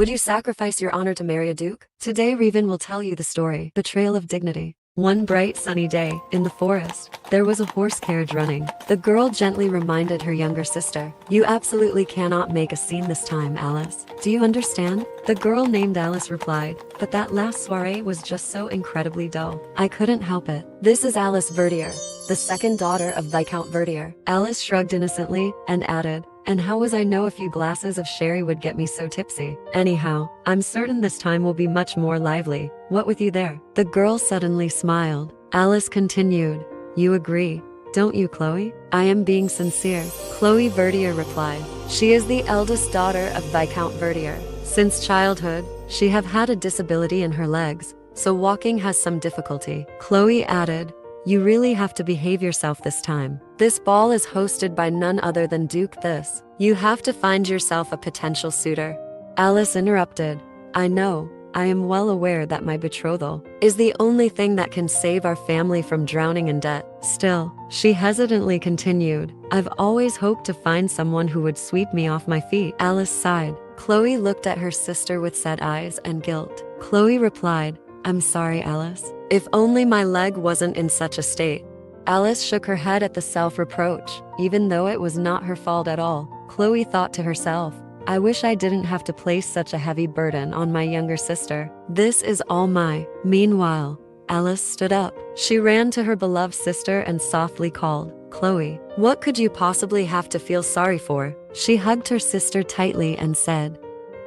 Would you sacrifice your honor to marry a duke? Today Reven will tell you the story, Betrayal of Dignity. One bright sunny day, in the forest, there was a horse carriage running. The girl gently reminded her younger sister, "You absolutely cannot make a scene this time, Alice. Do you understand?" The girl named Alice replied, "But that last soiree was just so incredibly dull. I couldn't help it." This is Alice Verdier, the second daughter of Viscount Verdier. Alice shrugged innocently and added, "And how was I know a few glasses of sherry would get me so tipsy? Anyhow, I'm certain this time will be much more lively. What with you there?" The girl suddenly smiled. Alice continued, "You agree, don't you, Chloe?" "I am being sincere," Chloe Verdier replied. She is the eldest daughter of Viscount Verdier. Since childhood, she have had a disability in her legs, so walking has some difficulty. Chloe added, "You really have to behave yourself this time. This ball is hosted by none other than Duke Thisse. You have to find yourself a potential suitor." Alice interrupted, "I know, I am well aware that my betrothal is the only thing that can save our family from drowning in debt. Still," she hesitantly continued, "I've always hoped to find someone who would sweep me off my feet." Alice sighed. Chloe looked at her sister with sad eyes and guilt. Chloe replied, "I'm sorry, Alice. If only my leg wasn't in such a state." Alice shook her head at the self-reproach, even though it was not her fault at all. Chloe thought to herself, "I wish I didn't have to place such a heavy burden on my younger sister. This is all my." Meanwhile, Alice stood up. She ran to her beloved sister and softly called, "Chloe, what could you possibly have to feel sorry for?" She hugged her sister tightly and said,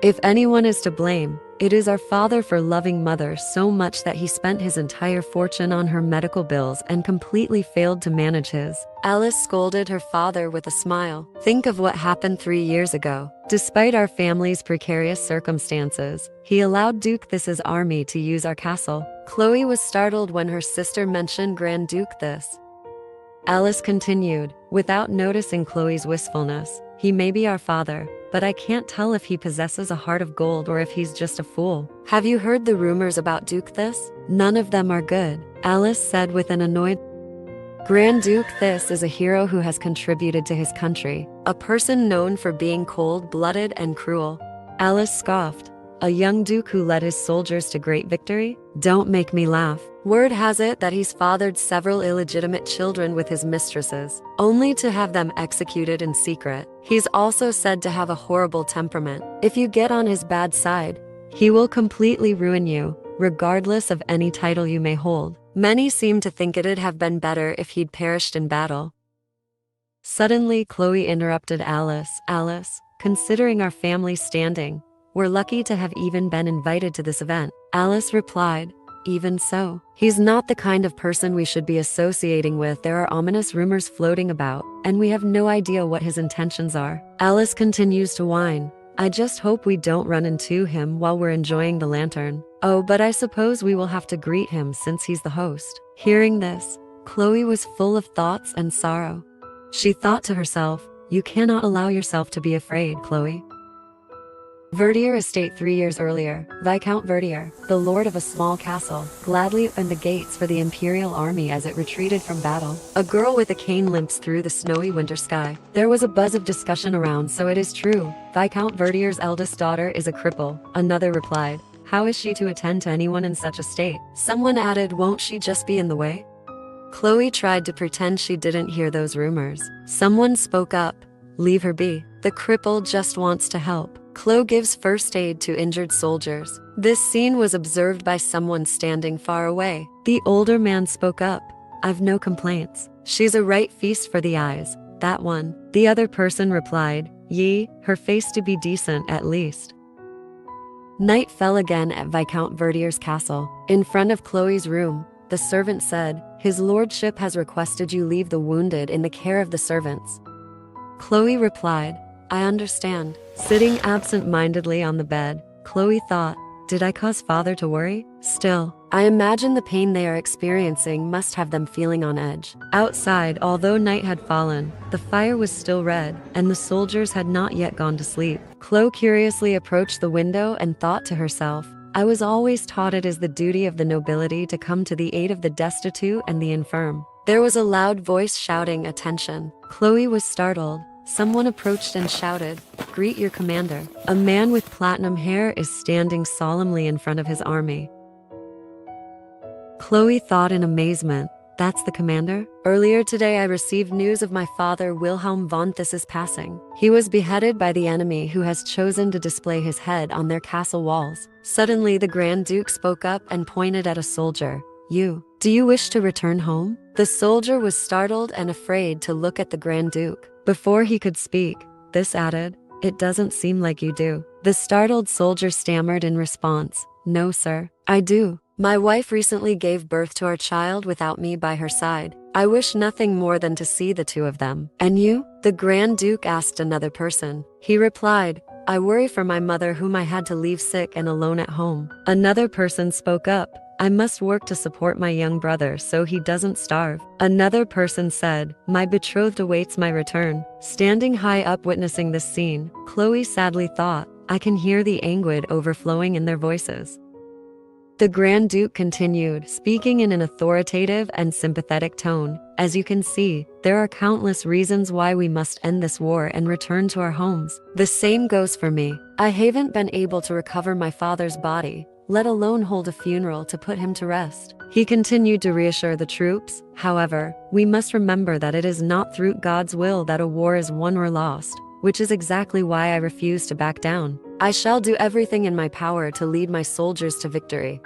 "If anyone is to blame, it is our father for loving mother so much that he spent his entire fortune on her medical bills and completely failed to manage his." Alice scolded her father with a smile. "Think of what happened 3 years ago. Despite our family's precarious circumstances, he allowed Duke Thisse's army to use our castle." Chloe was startled when her sister mentioned Grand Duke Thisse. Alice continued, without noticing Chloe's wistfulness, "He may be our father, but I can't tell if he possesses a heart of gold or if he's just a fool. Have you heard the rumors about Duke Thisse? None of them are good," Alice said with an annoyed. "Grand Duke Thisse is a hero who has contributed to his country, a person known for being cold-blooded and cruel." Alice scoffed. "A young duke who led his soldiers to great victory? Don't make me laugh. Word has it that he's fathered several illegitimate children with his mistresses, only to have them executed in secret. He's also said to have a horrible temperament. If you get on his bad side, he will completely ruin you, regardless of any title you may hold. Many seem to think it'd have been better if he'd perished in battle." Suddenly, Chloe interrupted Alice. "Alice, considering our family's standing, we're lucky to have even been invited to this event." Alice replied, "Even so, he's not the kind of person we should be associating with. There are ominous rumors floating about, and we have no idea what his intentions are." Alice continues to whine, "I just hope we don't run into him while we're enjoying the lantern. Oh, but I suppose we will have to greet him since he's the host." Hearing this, Chloe was full of thoughts and sorrow. She thought to herself, "You cannot allow yourself to be afraid, Chloe." Verdier estate 3 years earlier, Viscount Verdier, the lord of a small castle, gladly opened the gates for the imperial army as it retreated from battle. A girl with a cane limps through the snowy winter sky. There was a buzz of discussion around. "So it is true, Viscount Verdier's eldest daughter is a cripple," another replied. "How is she to attend to anyone in such a state?" Someone added, "Won't she just be in the way?" Chloe tried to pretend she didn't hear those rumors. Someone spoke up, "Leave her be. The cripple just wants to help." Chloe gives first aid to injured soldiers. This scene was observed by someone standing far away. The older man spoke up, "I've no complaints. She's a right feast for the eyes, that one." The other person replied, "Yea, her face to be decent at least." Night fell again at Viscount Verdier's castle. In front of Chloe's room, the servant said, "His lordship has requested you leave the wounded in the care of the servants." Chloe replied, "I understand." Sitting absent-mindedly on the bed, Chloe thought, "Did I cause father to worry? Still, I imagine the pain they are experiencing must have them feeling on edge." Outside, although night had fallen, the fire was still red, and the soldiers had not yet gone to sleep. Chloe curiously approached the window and thought to herself, "I was always taught it is the duty of the nobility to come to the aid of the destitute and the infirm." There was a loud voice shouting, "Attention!" Chloe was startled. someone approached and shouted, "Greet your commander." A man with platinum hair is standing solemnly in front of his army. Chloe thought in amazement, "That's the commander?" "Earlier today I received news of my father Wilhelm von Thisse's passing. He was beheaded by the enemy who has chosen to display his head on their castle walls." Suddenly the Grand Duke spoke up and pointed at a soldier. Do you wish to return home?" The soldier was startled and afraid to look at the Grand Duke. Before he could speak, Thisse added, "It doesn't seem like you do." The startled soldier stammered in response, "No, sir, I do. My wife recently gave birth to our child without me by her side. I wish nothing more than to see the two of them." "And you?" the Grand Duke asked another person. He replied, "I worry for my mother whom I had to leave sick and alone at home." Another person spoke up, "I must work to support my young brother so he doesn't starve." Another person said, "My betrothed awaits my return." Standing high up witnessing this scene, Chloe sadly thought, "I can hear the anguish overflowing in their voices." The Grand Duke continued, speaking in an authoritative and sympathetic tone. "As you can see, there are countless reasons why we must end this war and return to our homes. The same goes for me. I haven't been able to recover my father's body, let alone hold a funeral to put him to rest." He continued to reassure the troops, "However, we must remember that it is not through God's will that a war is won or lost, which is exactly why I refuse to back down. I shall do everything in my power to lead my soldiers to victory."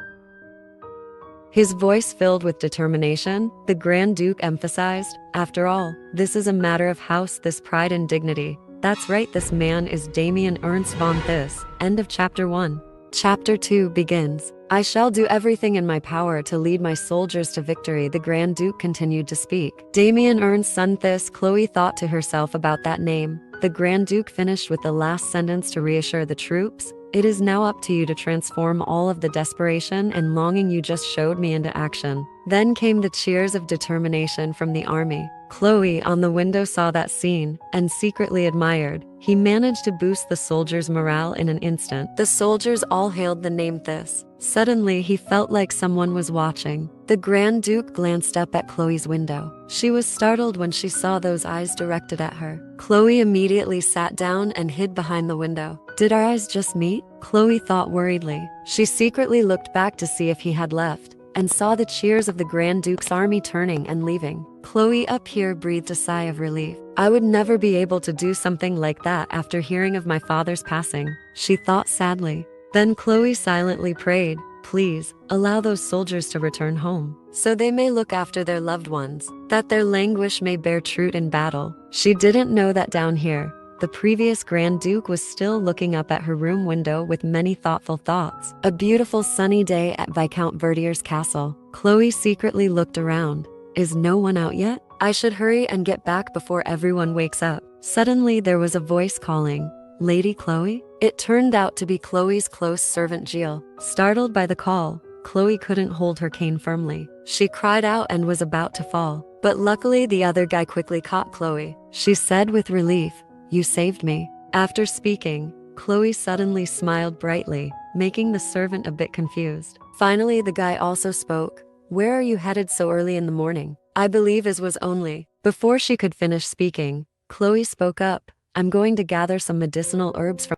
His voice filled with determination, the Grand Duke emphasized, "After all, this is a matter of house, this pride and dignity. That's right, this man is Damien Ernst von Thisse." End of Chapter 1. Chapter 2 begins. "I shall do everything in my power to lead my soldiers to victory," the Grand Duke continued to speak. Damien Ernst son Thisse. Chloe thought to herself about that name. The Grand Duke finished with the last sentence to reassure the troops, "It is now up to you to transform all of the desperation and longing you just showed me into action." Then came the cheers of determination from the army. Chloe on the window saw that scene and secretly admired. He managed to boost the soldiers' morale in an instant. The soldiers all hailed the name Thisse. Suddenly he felt like someone was watching. The Grand Duke glanced up at Chloe's window. She was startled when she saw those eyes directed at her. Chloe immediately sat down and hid behind the window. Did our eyes just meet? Chloe thought worriedly. She secretly looked back to see if he had left, and saw the cheers of the Grand Duke's army turning and leaving. Chloe up here breathed a sigh of relief. "I would never be able to do something like that after hearing of my father's passing," she thought sadly. Then Chloe silently prayed, "Please, allow those soldiers to return home, so they may look after their loved ones, that their languish may bear fruit in battle." She didn't know that down here, the previous Grand Duke was still looking up at her room window with many thoughtful thoughts. A beautiful sunny day at Viscount Verdier's castle. Chloe secretly looked around. Is no one out yet? I should hurry and get back before everyone wakes up. Suddenly there was a voice calling, "Lady Chloe?" It turned out to be Chloe's close servant Jill. Startled by the call, Chloe couldn't hold her cane firmly. She cried out and was about to fall. But luckily the other guy quickly caught Chloe. She said with relief, "You saved me." After speaking, Chloe suddenly smiled brightly, making the servant a bit confused. Finally the guy also spoke, "Where are you headed so early in the morning?" "I believe it was only." Before she could finish speaking, Chloe spoke up, "I'm going to gather some medicinal herbs from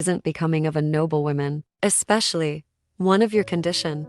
isn't becoming of a noblewoman, especially one of your condition.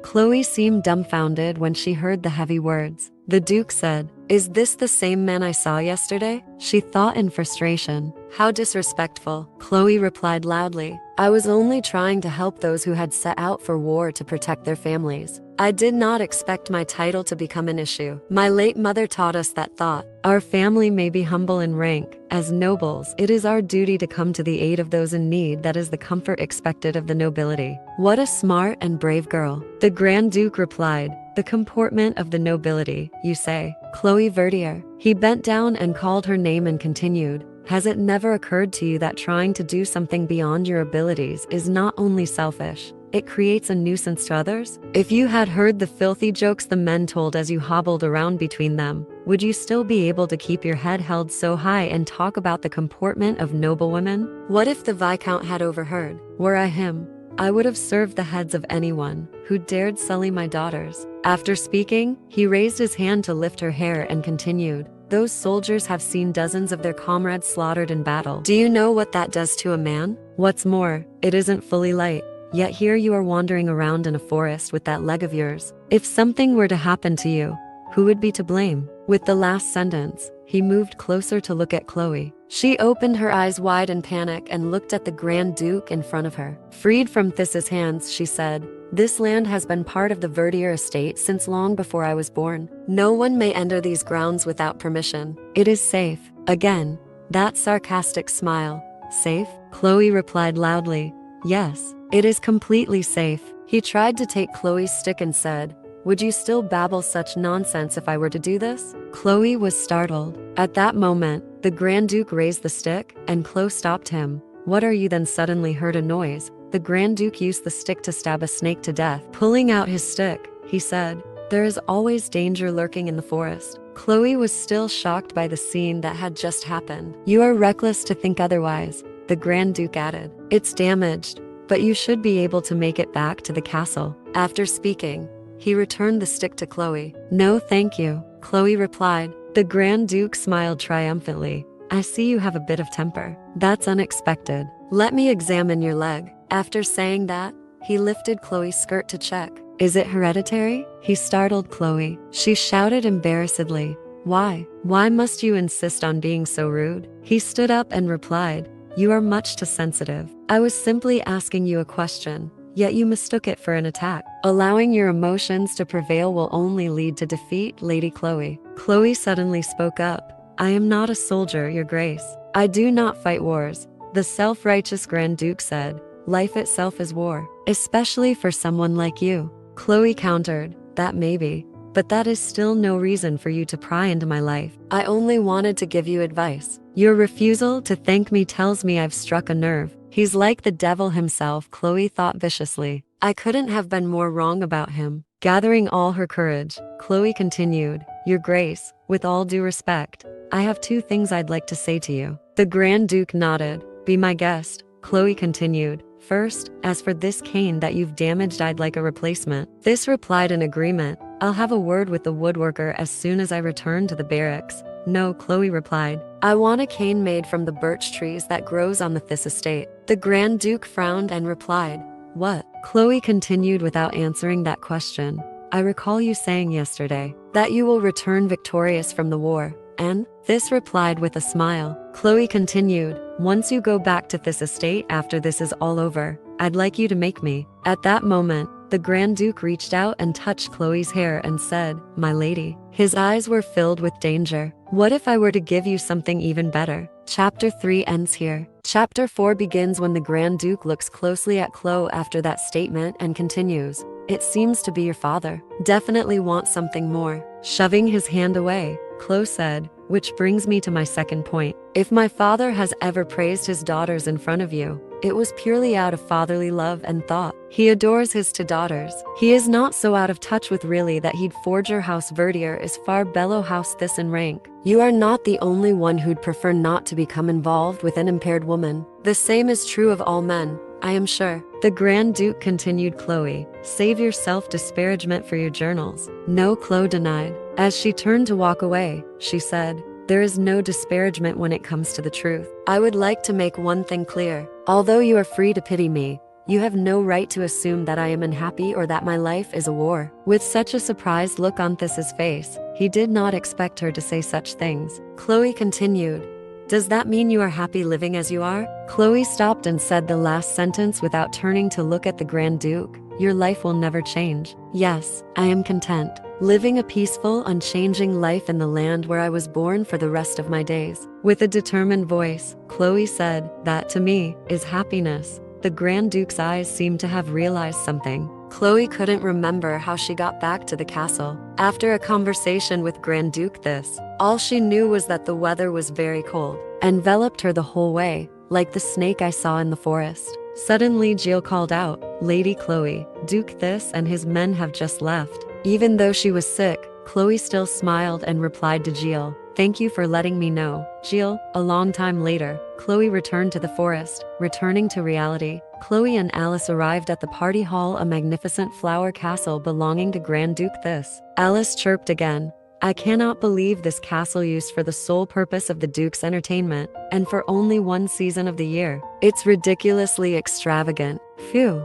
Chloe seemed dumbfounded when she heard the heavy words. The Duke said, "Is this the same man I saw yesterday?" She thought in frustration. "How disrespectful." Chloe replied loudly, "I was only trying to help those who had set out for war to protect their families. I did not expect my title to become an issue. My late mother taught us that thought our family may be humble in rank. As nobles, it is our duty to come to the aid of those in need. That is the comfort expected of the nobility." "What a smart and brave girl," the Grand Duke replied. "The comportment of the nobility, you say?" "Chloe Verdier." He bent down and called her name and continued, "Has it never occurred to you that trying to do something beyond your abilities is not only selfish, it creates a nuisance to others? If you had heard the filthy jokes the men told as you hobbled around between them, would you still be able to keep your head held so high and talk about the comportment of noblewomen? What if the Viscount had overheard? Were I him, I would have served the heads of anyone who dared sully my daughters." After speaking, he raised his hand to lift her hair and continued, "Those soldiers have seen dozens of their comrades slaughtered in battle. Do you know what that does to a man? What's more, it isn't fully light. Yet here you are wandering around in a forest with that leg of yours. If something were to happen to you, who would be to blame?" With the last sentence, he moved closer to look at Chloe. She opened her eyes wide in panic and looked at the Grand Duke in front of her. Freed from Thisse's hands, she said, "This land has been part of the Verdier estate since long before I was born. No one may enter these grounds without permission. It is safe." Again, that sarcastic smile. "Safe?" Chloe replied loudly, "Yes, it is completely safe." He tried to take Chloe's stick and said, "Would you still babble such nonsense if I were to do this?" Chloe was startled. At that moment, the Grand Duke raised the stick, and Chloe stopped him. "What are you?" Then suddenly heard a noise. The Grand Duke used the stick to stab a snake to death. Pulling out his stick, he said, "There is always danger lurking in the forest." Chloe was still shocked by the scene that had just happened. "You are reckless to think otherwise," the Grand Duke added. "It's damaged, but you should be able to make it back to the castle." After speaking, he returned the stick to Chloe. "No, thank you," Chloe replied. The Grand Duke smiled triumphantly. "I see you have a bit of temper. That's unexpected. Let me examine your leg." After saying that, he lifted Chloe's skirt to check. "Is it hereditary?" He startled Chloe. She shouted embarrassedly, "Why? Why must you insist on being so rude?" He stood up and replied, "You are much too sensitive. I was simply asking you a question, yet you mistook it for an attack. Allowing your emotions to prevail will only lead to defeat, Lady Chloe." Chloe suddenly spoke up. "I am not a soldier, Your Grace. I do not fight wars." The self-righteous Grand Duke said, "Life itself is war, especially for someone like you." Chloe countered, "That may be, but that is still no reason for you to pry into my life. I only wanted to give you advice. Your refusal to thank me tells me I've struck a nerve." "He's like the devil himself," Chloe thought viciously. "I couldn't have been more wrong about him." Gathering all her courage, Chloe continued, "Your Grace, with all due respect, I have two things I'd like to say to you." The Grand Duke nodded. "Be my guest," Chloe continued. "First, as for this cane that you've damaged, I'd like a replacement." This replied in agreement. "I'll have a word with the woodworker as soon as I return to the barracks." "No," Chloe replied. "I want a cane made from the birch trees that grows on the Thisse estate." The Grand Duke frowned and replied, "What?" Chloe continued without answering that question. "I recall you saying yesterday that you will return victorious from the war, and?" This replied with a smile. Chloe continued, "Once you go back to Thisse estate after this is all over, I'd like you to make me." At that moment, the Grand Duke reached out and touched Chloe's hair and said, "My lady." His eyes were filled with danger. "What if I were to give you something even better?" Chapter 3 ends here. Chapter 4 begins when the Grand Duke looks closely at Chloe after that statement and continues, "It seems to be your father. Definitely wants something more." Shoving his hand away, Chloe said, "Which brings me to my second point. If my father has ever praised his daughters in front of you, it was purely out of fatherly love and thought. He adores his two daughters. He is not so out of touch with really that he'd forge your house Verdier is far below house Thisse in rank. You are not the only one who'd prefer not to become involved with an impaired woman. The same is true of all men, I am sure." The Grand Duke continued, "Chloe, save your self-disparagement for your journals." "No," Chloe denied. As she turned to walk away, she said, There is no disparagement when it comes to the truth. I would like to make one thing clear. Although you are free to pity me, you have no right to assume that I am unhappy or that my life is a war. With such a surprised look on Thisse's face, he did not expect her to say such things. Chloe continued, "Does that mean you are happy living as you are?" Chloe stopped and said the last sentence without turning to look at the Grand Duke. "Your life will never change." "Yes, I am content, living a peaceful, unchanging life in the land where I was born for the rest of my days." With a determined voice, Chloe said, "That to me is happiness." The Grand Duke's eyes seemed to have realized something. Chloe couldn't remember how she got back to the castle. After a conversation with Grand Duke Thisse, all she knew was that the weather was very cold, enveloped her the whole way, like the snake I saw in the forest. Suddenly Jill called out, "Lady Chloe, Duke Thisse and his men have just left." Even though she was sick, Chloe still smiled and replied to Jill, "Thank you for letting me know, Jill." A long time later, Chloe returned to the forest. Returning to reality, Chloe and Alice arrived at the party hall, a magnificent flower castle belonging to Grand Duke Thisse. Alice chirped again, "I cannot believe this castle used for the sole purpose of the Duke's entertainment, and for only one season of the year. It's ridiculously extravagant. Phew.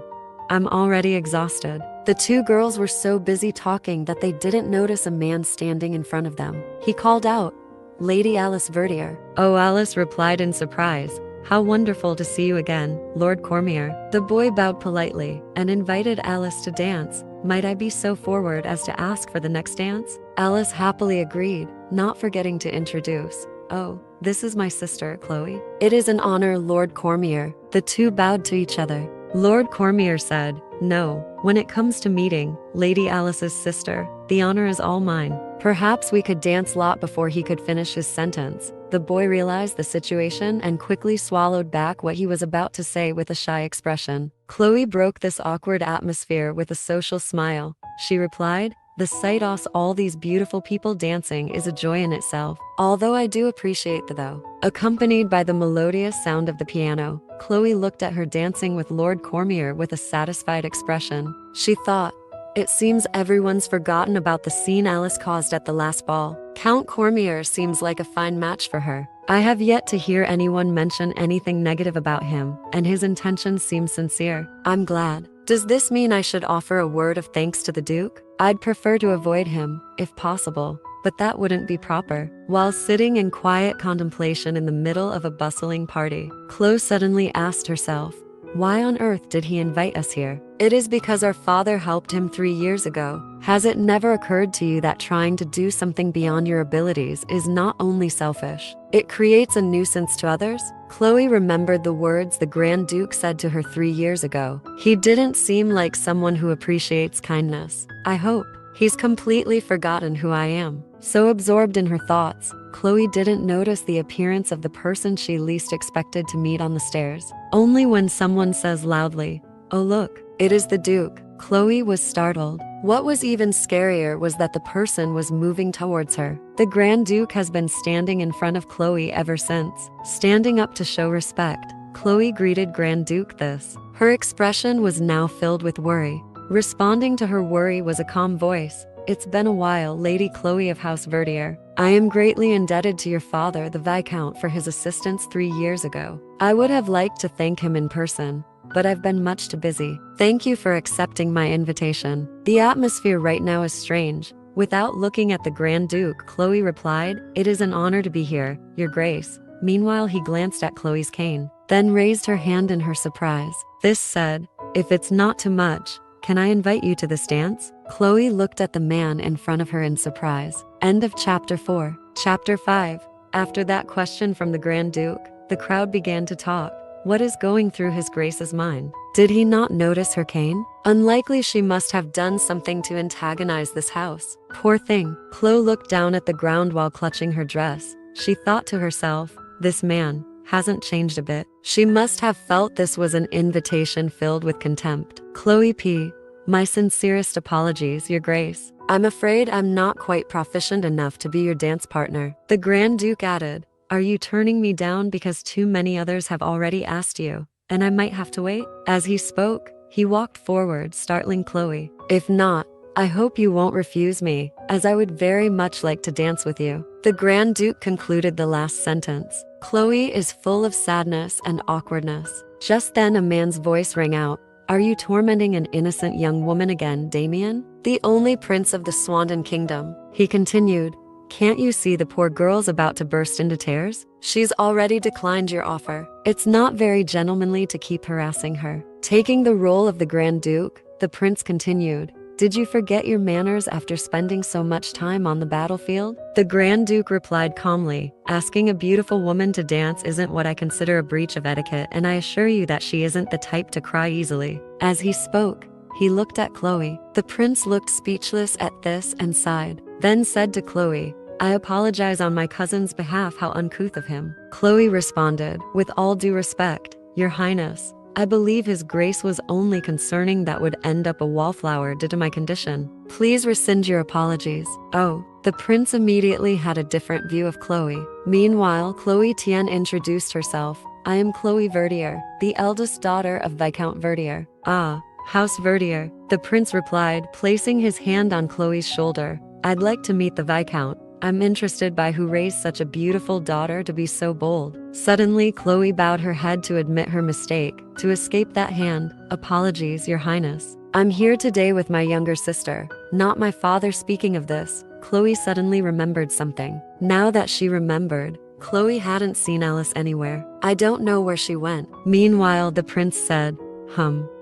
I'm already exhausted." The two girls were so busy talking that they didn't notice a man standing in front of them. He called out, "Lady Alice Verdier." "Oh," Alice replied in surprise. "How wonderful to see you again, Lord Cormier." The boy bowed politely and invited Alice to dance. "Might I be so forward as to ask for the next dance?" Alice happily agreed, not forgetting to introduce, "Oh, this is my sister, Chloe." "It is an honor, Lord Cormier." The two bowed to each other. Lord Cormier said, "No, when it comes to meeting Lady Alice's sister, the honor is all mine." Perhaps we could dance lot before he could finish his sentence. The boy realized the situation and quickly swallowed back what he was about to say with a shy expression. Chloe broke this awkward atmosphere with a social smile. She replied, "The sight of all these beautiful people dancing is a joy in itself, although I do appreciate the though." Accompanied by the melodious sound of the piano, Chloe looked at her dancing with Lord Cormier with a satisfied expression. She thought, "It seems everyone's forgotten about the scene Alice caused at the last ball. Count Cormier seems like a fine match for her. I have yet to hear anyone mention anything negative about him, and his intentions seem sincere. I'm glad. Does this mean I should offer a word of thanks to the Duke? I'd prefer to avoid him, if possible, but that wouldn't be proper." While sitting in quiet contemplation in the middle of a bustling party, Chloe suddenly asked herself, "Why on earth did he invite us here?" "It is because our father helped him 3 years ago." Has it never occurred to you that trying to do something beyond your abilities is not only selfish, it creates a nuisance to others? Chloe remembered the words the Grand Duke said to her 3 years ago. He didn't seem like someone who appreciates kindness. I hope he's completely forgotten who I am. So absorbed in her thoughts, Chloe didn't notice the appearance of the person she least expected to meet on the stairs. Only when someone says loudly, "Oh look, it is the Duke," Chloe was startled. What was even scarier was that the person was moving towards her. The Grand Duke has been standing in front of Chloe ever since. Standing up to show respect, Chloe greeted Grand Duke Thisse. Her expression was now filled with worry. Responding to her worry was a calm voice. "It's been a while, Lady Chloe of House Verdier. I am greatly indebted to your father, the Viscount, for his assistance 3 years ago. I would have liked to thank him in person, but I've been much too busy. Thank you for accepting my invitation." The atmosphere right now is strange. Without looking at the Grand Duke, Chloe replied, "It is an honor to be here, Your Grace." Meanwhile, he glanced at Chloe's cane, then raised her hand in her surprise. This said, "If it's not too much, can I invite you to this dance?" Chloe looked at the man in front of her in surprise. End of chapter 4. Chapter 5. After that question from the Grand Duke, the crowd began to talk. What is going through his Grace's mind? Did he not notice her cane? Unlikely she must have done something to antagonize this house. Poor thing. Chloe looked down at the ground while clutching her dress. She thought to herself, this man hasn't changed a bit. She must have felt this was an invitation filled with contempt. Chloe P. My sincerest apologies, Your Grace. I'm afraid I'm not quite proficient enough to be your dance partner. The Grand Duke added, Are you turning me down because too many others have already asked you, and I might have to wait? As he spoke, he walked forward, startling Chloe. If not, I hope you won't refuse me, as I would very much like to dance with you." The Grand Duke concluded the last sentence. Chloe is full of sadness and awkwardness. Just then a man's voice rang out. "Are you tormenting an innocent young woman again, Damien? The only prince of the Swanton Kingdom," he continued. "Can't you see the poor girl's about to burst into tears? She's already declined your offer. It's not very gentlemanly to keep harassing her." Taking the role of the Grand Duke, the prince continued. "Did you forget your manners after spending so much time on the battlefield?" The Grand Duke replied calmly, "Asking a beautiful woman to dance isn't what I consider a breach of etiquette, and I assure you that she isn't the type to cry easily." As he spoke, he looked at Chloe. The prince looked speechless at this and sighed, then said to Chloe, "I apologize on my cousin's behalf how uncouth of him." Chloe responded, "With all due respect, Your Highness, I believe his grace was only concerning that would end up a wallflower due to my condition. Please rescind your apologies." Oh, the prince immediately had a different view of Chloe. Meanwhile, Chloe Tien introduced herself. "I am Chloe Verdier, the eldest daughter of Viscount Verdier." "Ah, House Verdier," the prince replied, placing his hand on Chloe's shoulder. "I'd like to meet the Viscount. I'm interested by who raised such a beautiful daughter to be so bold." Suddenly, Chloe bowed her head to admit her mistake, to escape that hand. "Apologies, Your Highness. I'm here today with my younger sister, not my father." Speaking of this, Chloe suddenly remembered something. Now that she remembered, Chloe hadn't seen Alice anywhere. "I don't know where she went." Meanwhile, the prince said,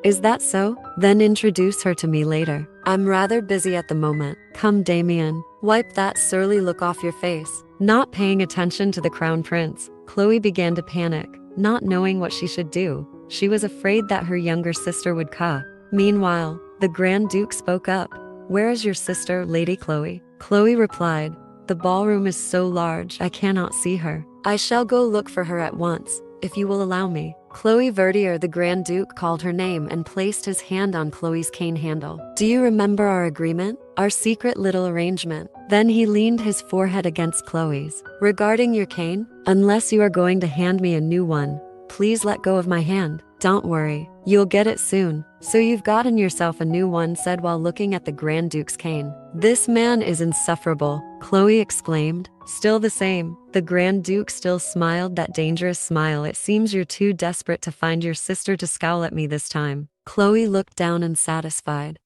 Is that so? Then introduce her to me later. I'm rather busy at the moment." "Come, Damien, wipe that surly look off your face." Not paying attention to the crown prince, Chloe began to panic, not knowing what she should do. She was afraid that her younger sister would cuh. Meanwhile, the Grand Duke spoke up. "Where is your sister, Lady Chloe?" Chloe replied, "The ballroom is so large I cannot see her." "I shall go look for her at once, if you will allow me." Chloe Verdier, the Grand Duke, called her name and placed his hand on Chloe's cane handle. "Do you remember our agreement? Our secret little arrangement?" Then he leaned his forehead against Chloe's. "Regarding your cane, unless you are going to hand me a new one, please let go of my hand." "Don't worry, you'll get it soon. So you've gotten yourself a new one," said while looking at the Grand Duke's cane. "This man is insufferable," Chloe exclaimed. "Still the same." The Grand Duke still smiled that dangerous smile. "It seems you're too desperate to find your sister to scowl at me this time." Chloe looked down and satisfied.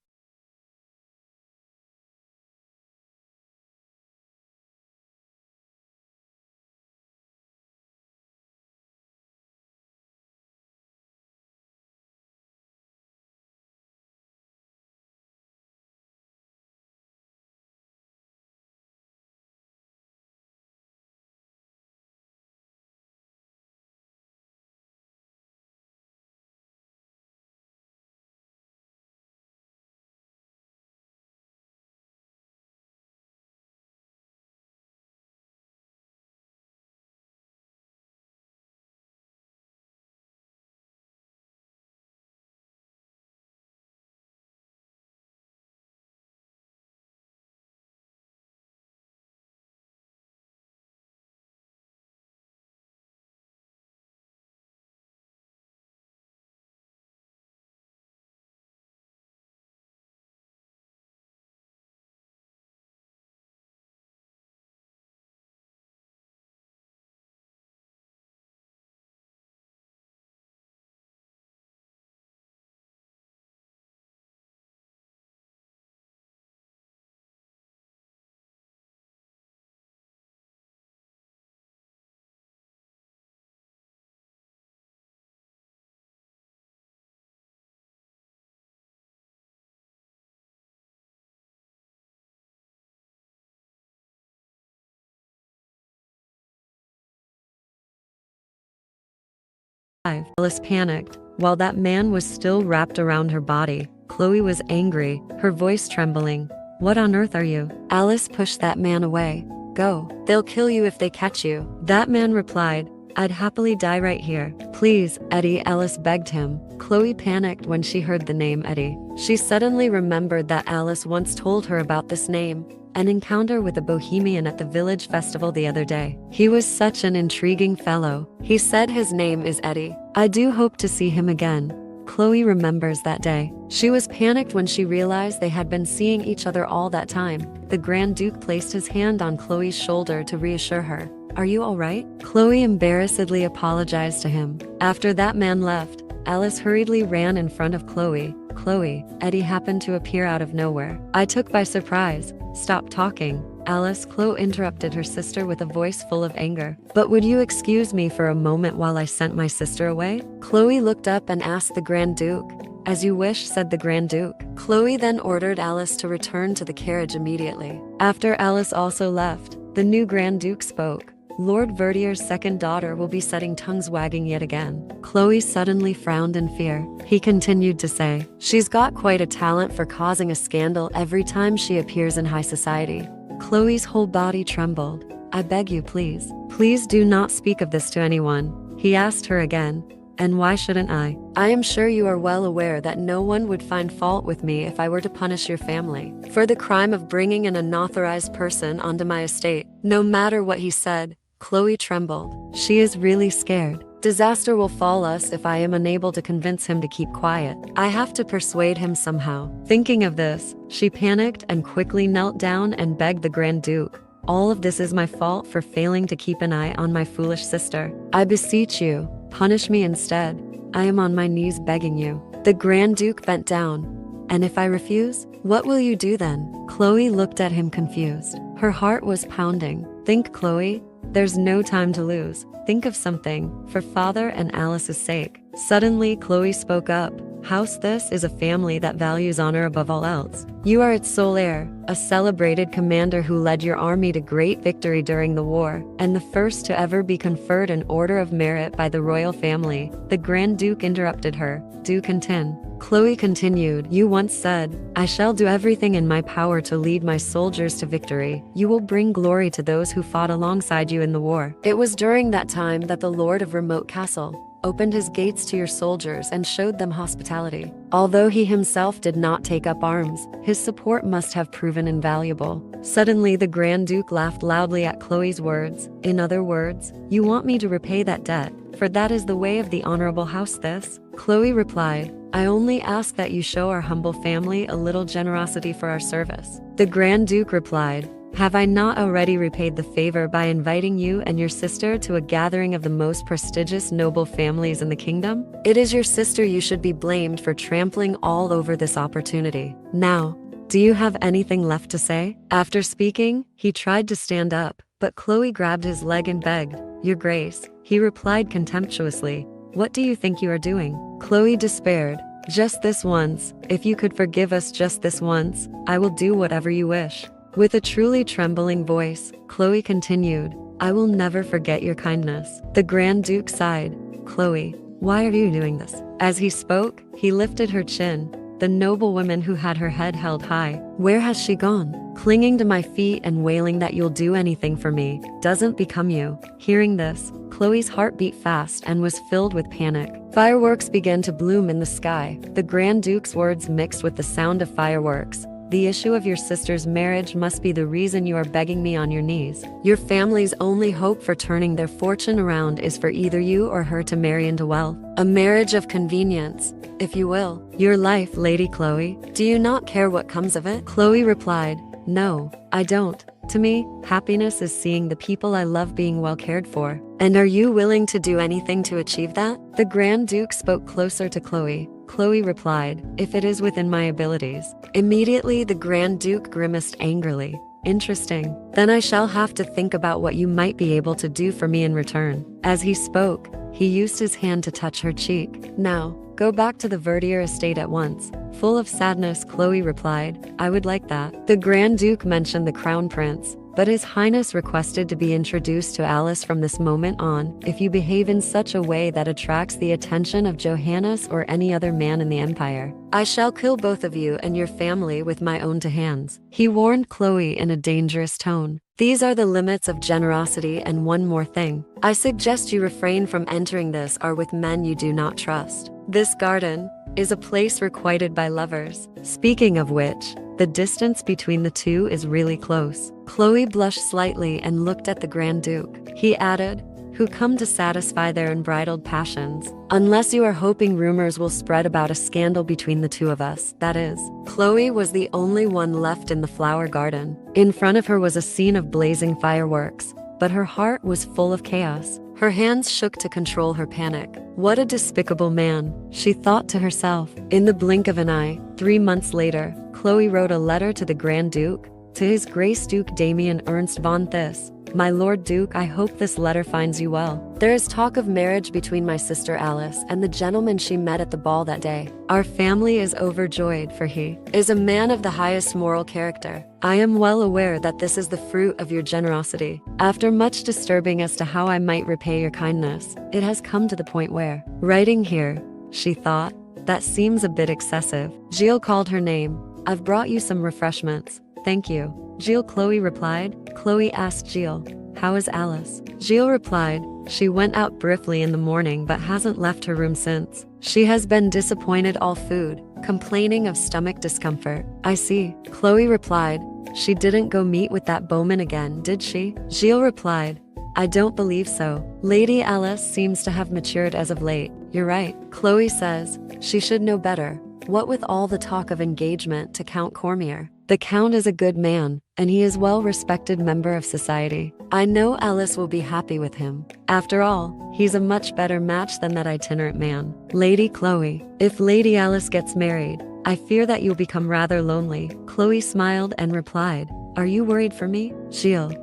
Alice panicked. While that man was still wrapped around her body, Chloe was angry, her voice trembling. "What on earth are you?" Alice pushed that man away. "Go. They'll kill you if they catch you." That man replied, "I'd happily die right here." "Please, Eddie," Alice begged him. Chloe panicked when she heard the name Eddie. She suddenly remembered that Alice once told her about this name, an encounter with a bohemian at the village festival the other day. He was such an intriguing fellow. He said his name is Eddie. "I do hope to see him again." Chloe remembers that day. She was panicked when she realized they had been seeing each other all that time. The Grand Duke placed his hand on Chloe's shoulder to reassure her. "Are you all right?" Chloe embarrassedly apologized to him. After that man left, Alice hurriedly ran in front of Chloe. "Chloe, Eddie happened to appear out of nowhere. I took by surprise." "Stop talking, Alice," Chloe interrupted her sister with a voice full of anger. "But would you excuse me for a moment while I sent my sister away?" Chloe looked up and asked the Grand Duke. "As you wish," said the Grand Duke. Chloe then ordered Alice to return to the carriage immediately. After Alice also left, the new Grand Duke spoke. "Lord Verdier's second daughter will be setting tongues wagging yet again." Chloe suddenly frowned in fear. He continued to say, "She's got quite a talent for causing a scandal every time she appears in high society." Chloe's whole body trembled. "I beg you, please do not speak of this to anyone," he asked her again. "And why shouldn't I? I am sure you are well aware that no one would find fault with me if I were to punish your family for the crime of bringing an unauthorized person onto my estate." No matter what he said, Chloe trembled. She is really scared. Disaster will fall us if I am unable to convince him to keep quiet. I have to persuade him somehow. Thinking of this, she panicked and quickly knelt down and begged the Grand Duke. "All of this is my fault for failing to keep an eye on my foolish sister. I beseech you, punish me instead. I am on my knees begging you." The Grand Duke bent down. "And if I refuse, what will you do then?" Chloe looked at him confused. Her heart was pounding. "Think, Chloe. There's no time to lose. Think of something, for Father and Alice's sake." Suddenly, Chloe spoke up. "House Thisse is a family that values honor above all else. You are its sole heir, a celebrated commander who led your army to great victory during the war, and the first to ever be conferred an Order of Merit by the royal family." The Grand Duke interrupted her. "Do continue." Chloe continued, "You once said, 'I shall do everything in my power to lead my soldiers to victory. You will bring glory to those who fought alongside you in the war.' It was during that time that the Lord of Remote Castle opened his gates to your soldiers and showed them hospitality. Although he himself did not take up arms, his support must have proven invaluable." Suddenly, the Grand Duke laughed loudly at Chloe's words. "In other words, you want me to repay that debt, for that is the way of the honorable House Thisse?" Chloe replied, "I only ask that you show our humble family a little generosity for our service." The Grand Duke replied, "Have I not already repaid the favor by inviting you and your sister to a gathering of the most prestigious noble families in the kingdom? It is your sister you should be blamed for trampling all over this opportunity. Now, do you have anything left to say?" After speaking, he tried to stand up, but Chloe grabbed his leg and begged, "Your Grace," he replied contemptuously, "what do you think you are doing?" Chloe despaired. "Just this once, if you could forgive us just this once, I will do whatever you wish." With a truly trembling voice, Chloe continued, "I will never forget your kindness." The Grand Duke sighed. "Chloe, why are you doing this?" As he spoke, he lifted her chin. The noble woman who had her head held high. "Where has she gone? Clinging to my feet and wailing that you'll do anything for me doesn't become you." Hearing this, Chloe's heart beat fast and was filled with panic. Fireworks began to bloom in the sky. The Grand Duke's words mixed with the sound of fireworks. "The issue of your sister's marriage must be the reason you are begging me on your knees. Your family's only hope for turning their fortune around is for either you or her to marry into wealth. A marriage of convenience, if you will. Your life, Lady Chloe. Do you not care what comes of it?" Chloe replied, "No, I don't. To me, happiness is seeing the people I love being well cared for." "And are you willing to do anything to achieve that?" The Grand Duke spoke closer to Chloe. Chloe replied, "If it is within my abilities." Immediately, the Grand Duke grimaced angrily. "Interesting. Then I shall have to think about what you might be able to do for me in return." As he spoke, he used his hand to touch her cheek. "Now, go back to the Verdier estate at once." Full of sadness, Chloe replied, "I would like that." The Grand Duke mentioned the Crown Prince, but His Highness requested to be introduced to Alice from this moment on. "If you behave in such a way that attracts the attention of Johannes or any other man in the Empire, I shall kill both of you and your family with my own two hands," he warned Chloe in a dangerous tone. "These are the limits of generosity, and one more thing. I suggest you refrain from entering this or with men you do not trust. This garden is a place requited by lovers. Speaking of which, the distance between the two is really close." Chloe blushed slightly and looked at the Grand Duke. He added, who come to satisfy their unbridled passions. Unless you are hoping rumors will spread about a scandal between the two of us, that is. Chloe was the only one left in the flower garden. In front of her was a scene of blazing fireworks, but her heart was full of chaos. Her hands shook to control her panic. What a despicable man, she thought to herself. In the blink of an eye, 3 months later, Chloe wrote a letter to the Grand Duke, to His Grace Duke Damien Ernst von Thisse. My Lord Duke, I hope this letter finds you well. There is talk of marriage between my sister Alice and the gentleman she met at the ball that day. Our family is overjoyed, for he is a man of the highest moral character. I am well aware that this is the fruit of your generosity. After much disturbing as to how I might repay your kindness, it has come to the point where, writing here, she thought, that seems a bit excessive. Gilles called her name. I've brought you some refreshments. Thank you. Gilles, Chloe replied. Chloe asked Gilles, how is Alice? Gilles replied, she went out briefly in the morning but hasn't left her room since. She has been disappointed all food, complaining of stomach discomfort. I see. Chloe replied, she didn't go meet with that Bowman again, did she? Gilles replied, I don't believe so. Lady Alice seems to have matured as of late. You're right. Chloe says, she should know better. What with all the talk of engagement to Count Cormier? The Count is a good man, and he is a well-respected member of society. I know Alice will be happy with him. After all, he's a much better match than that itinerant man. Lady Chloe, if Lady Alice gets married, I fear that you'll become rather lonely. Chloe smiled and replied, are you worried for me? Gilles,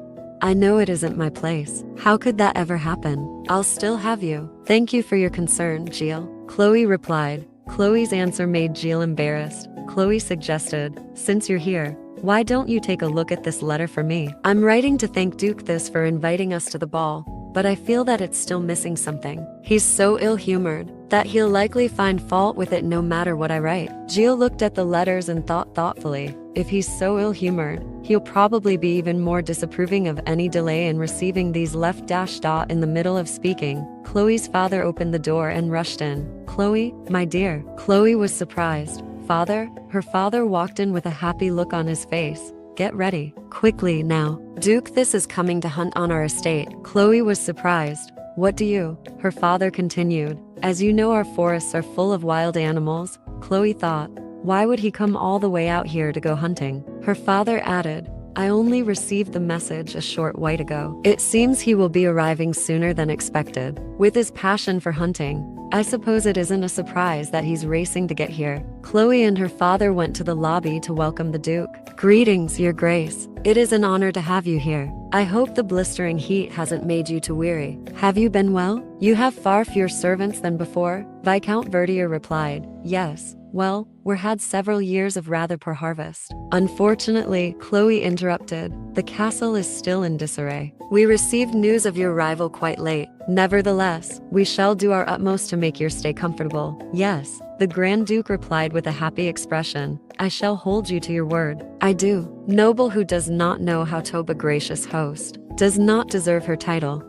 I know it isn't my place. How could that ever happen? I'll still have you. Thank you for your concern, Gilles. Chloe replied. Chloe's answer made Gilles embarrassed. Chloe suggested, since you're here, why don't you take a look at this letter for me? I'm writing to thank Duke Thisse for inviting us to the ball, but I feel that it's still missing something. He's so ill-humored that he'll likely find fault with it no matter what I write. Gilles looked at the letters and thought thoughtfully, if he's so ill-humored, he'll probably be even more disapproving of any delay in receiving these left dash dot in the middle of speaking. Chloe's father opened the door and rushed in. Chloe, my dear. Chloe was surprised. Father? Her father walked in with a happy look on his face. Get ready. Quickly, now. Duke Thisse is coming to hunt on our estate. Chloe was surprised. What do you? Her father continued. As you know, our forests are full of wild animals. Chloe thought, why would he come all the way out here to go hunting? Her father added, I only received the message a short while ago. It seems he will be arriving sooner than expected. With his passion for hunting, I suppose it isn't a surprise that he's racing to get here. Chloe and her father went to the lobby to welcome the Duke. Greetings, Your Grace. It is an honor to have you here. I hope the blistering heat hasn't made you too weary. Have you been well? You have far fewer servants than before? Viscount Verdier replied, yes. Well, we're had several years of rather poor harvest. Unfortunately, Chloe interrupted, the castle is still in disarray. We received news of your arrival quite late. Nevertheless, we shall do our utmost to make your stay comfortable. Yes, the Grand Duke replied with a happy expression. I shall hold you to your word. I do. Noble who does not know how to be a gracious host, does not deserve her title.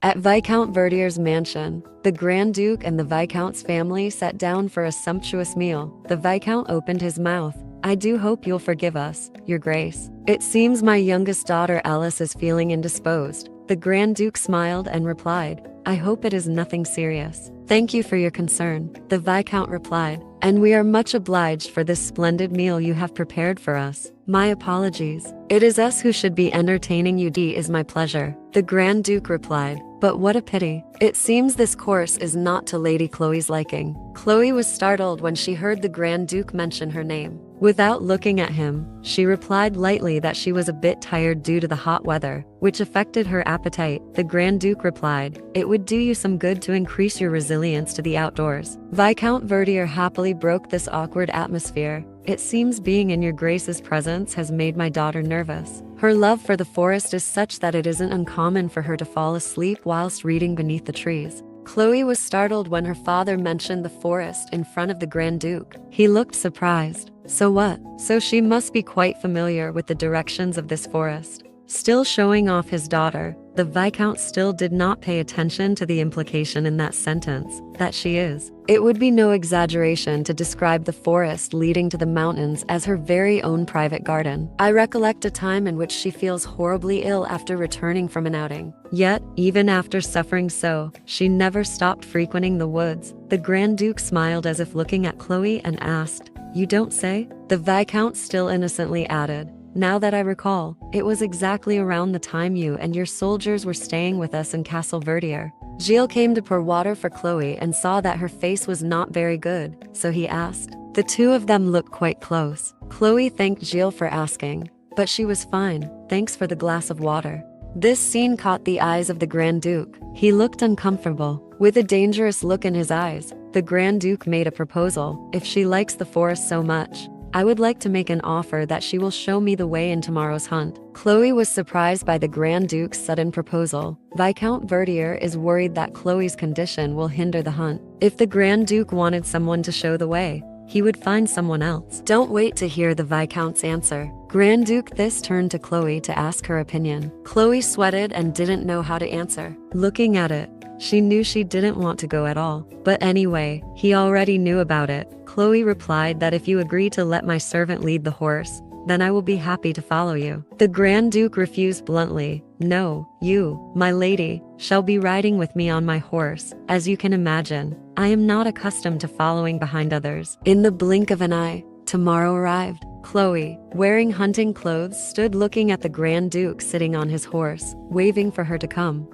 At Viscount Verdier's mansion, the Grand Duke and the Viscount's family sat down for a sumptuous meal. The Viscount opened his mouth. I do hope you'll forgive us, Your Grace. It seems my youngest daughter Alice is feeling indisposed. The Grand Duke smiled and replied, I hope it is nothing serious. Thank you for your concern, the Viscount replied, and we are much obliged for this splendid meal you have prepared for us. My apologies. It is us who should be entertaining you. It is my pleasure, the Grand Duke replied. But what a pity. It seems this course is not to Lady Chloe's liking. Chloe was startled when she heard the Grand Duke mention her name. Without looking at him, she replied lightly that she was a bit tired due to the hot weather, which affected her appetite. The Grand Duke replied, it would do you some good to increase your resilience to the outdoors. Viscount Verdier happily broke this awkward atmosphere. It seems being in Your Grace's presence has made my daughter nervous. Her love for the forest is such that it isn't uncommon for her to fall asleep whilst reading beneath the trees. Chloe was startled when her father mentioned the forest in front of the Grand Duke. He looked surprised. So what? So she must be quite familiar with the directions of this forest. Still showing off his daughter, The Viscount still did not pay attention to the implication in that sentence, that she is. It would be no exaggeration to describe the forest leading to the mountains as her very own private garden. I recollect a time in which she feels horribly ill after returning from an outing. Yet, even after suffering so, she never stopped frequenting the woods. The Grand Duke smiled as if looking at Chloe and asked, "You don't say?" The Viscount still innocently added, "Now that I recall, it was exactly around the time you and your soldiers were staying with us in Castle Verdier." Gilles came to pour water for Chloe and saw that her face was not very good, so he asked. The two of them looked quite close. Chloe thanked Gilles for asking, but she was fine, thanks for the glass of water. This scene caught the eyes of the Grand Duke. He looked uncomfortable. With a dangerous look in his eyes, the Grand Duke made a proposal. "If she likes the forest so much, I would like to make an offer that she will show me the way in tomorrow's hunt." Chloe was surprised by the Grand Duke's sudden proposal. Viscount Verdier is worried that Chloe's condition will hinder the hunt. If the Grand Duke wanted someone to show the way, he would find someone else. Don't wait to hear the Viscount's answer. Grand Duke Thisse turned to Chloe to ask her opinion. Chloe sweated and didn't know how to answer. Looking at it, she knew she didn't want to go at all. But anyway, he already knew about it. Chloe replied that if you agree to let my servant lead the horse, then I will be happy to follow you. The Grand Duke refused bluntly. "No, you, my lady, shall be riding with me on my horse. As you can imagine, I am not accustomed to following behind others." In the blink of an eye, tomorrow arrived. Chloe, wearing hunting clothes, stood looking at the Grand Duke sitting on his horse, waving for her to come.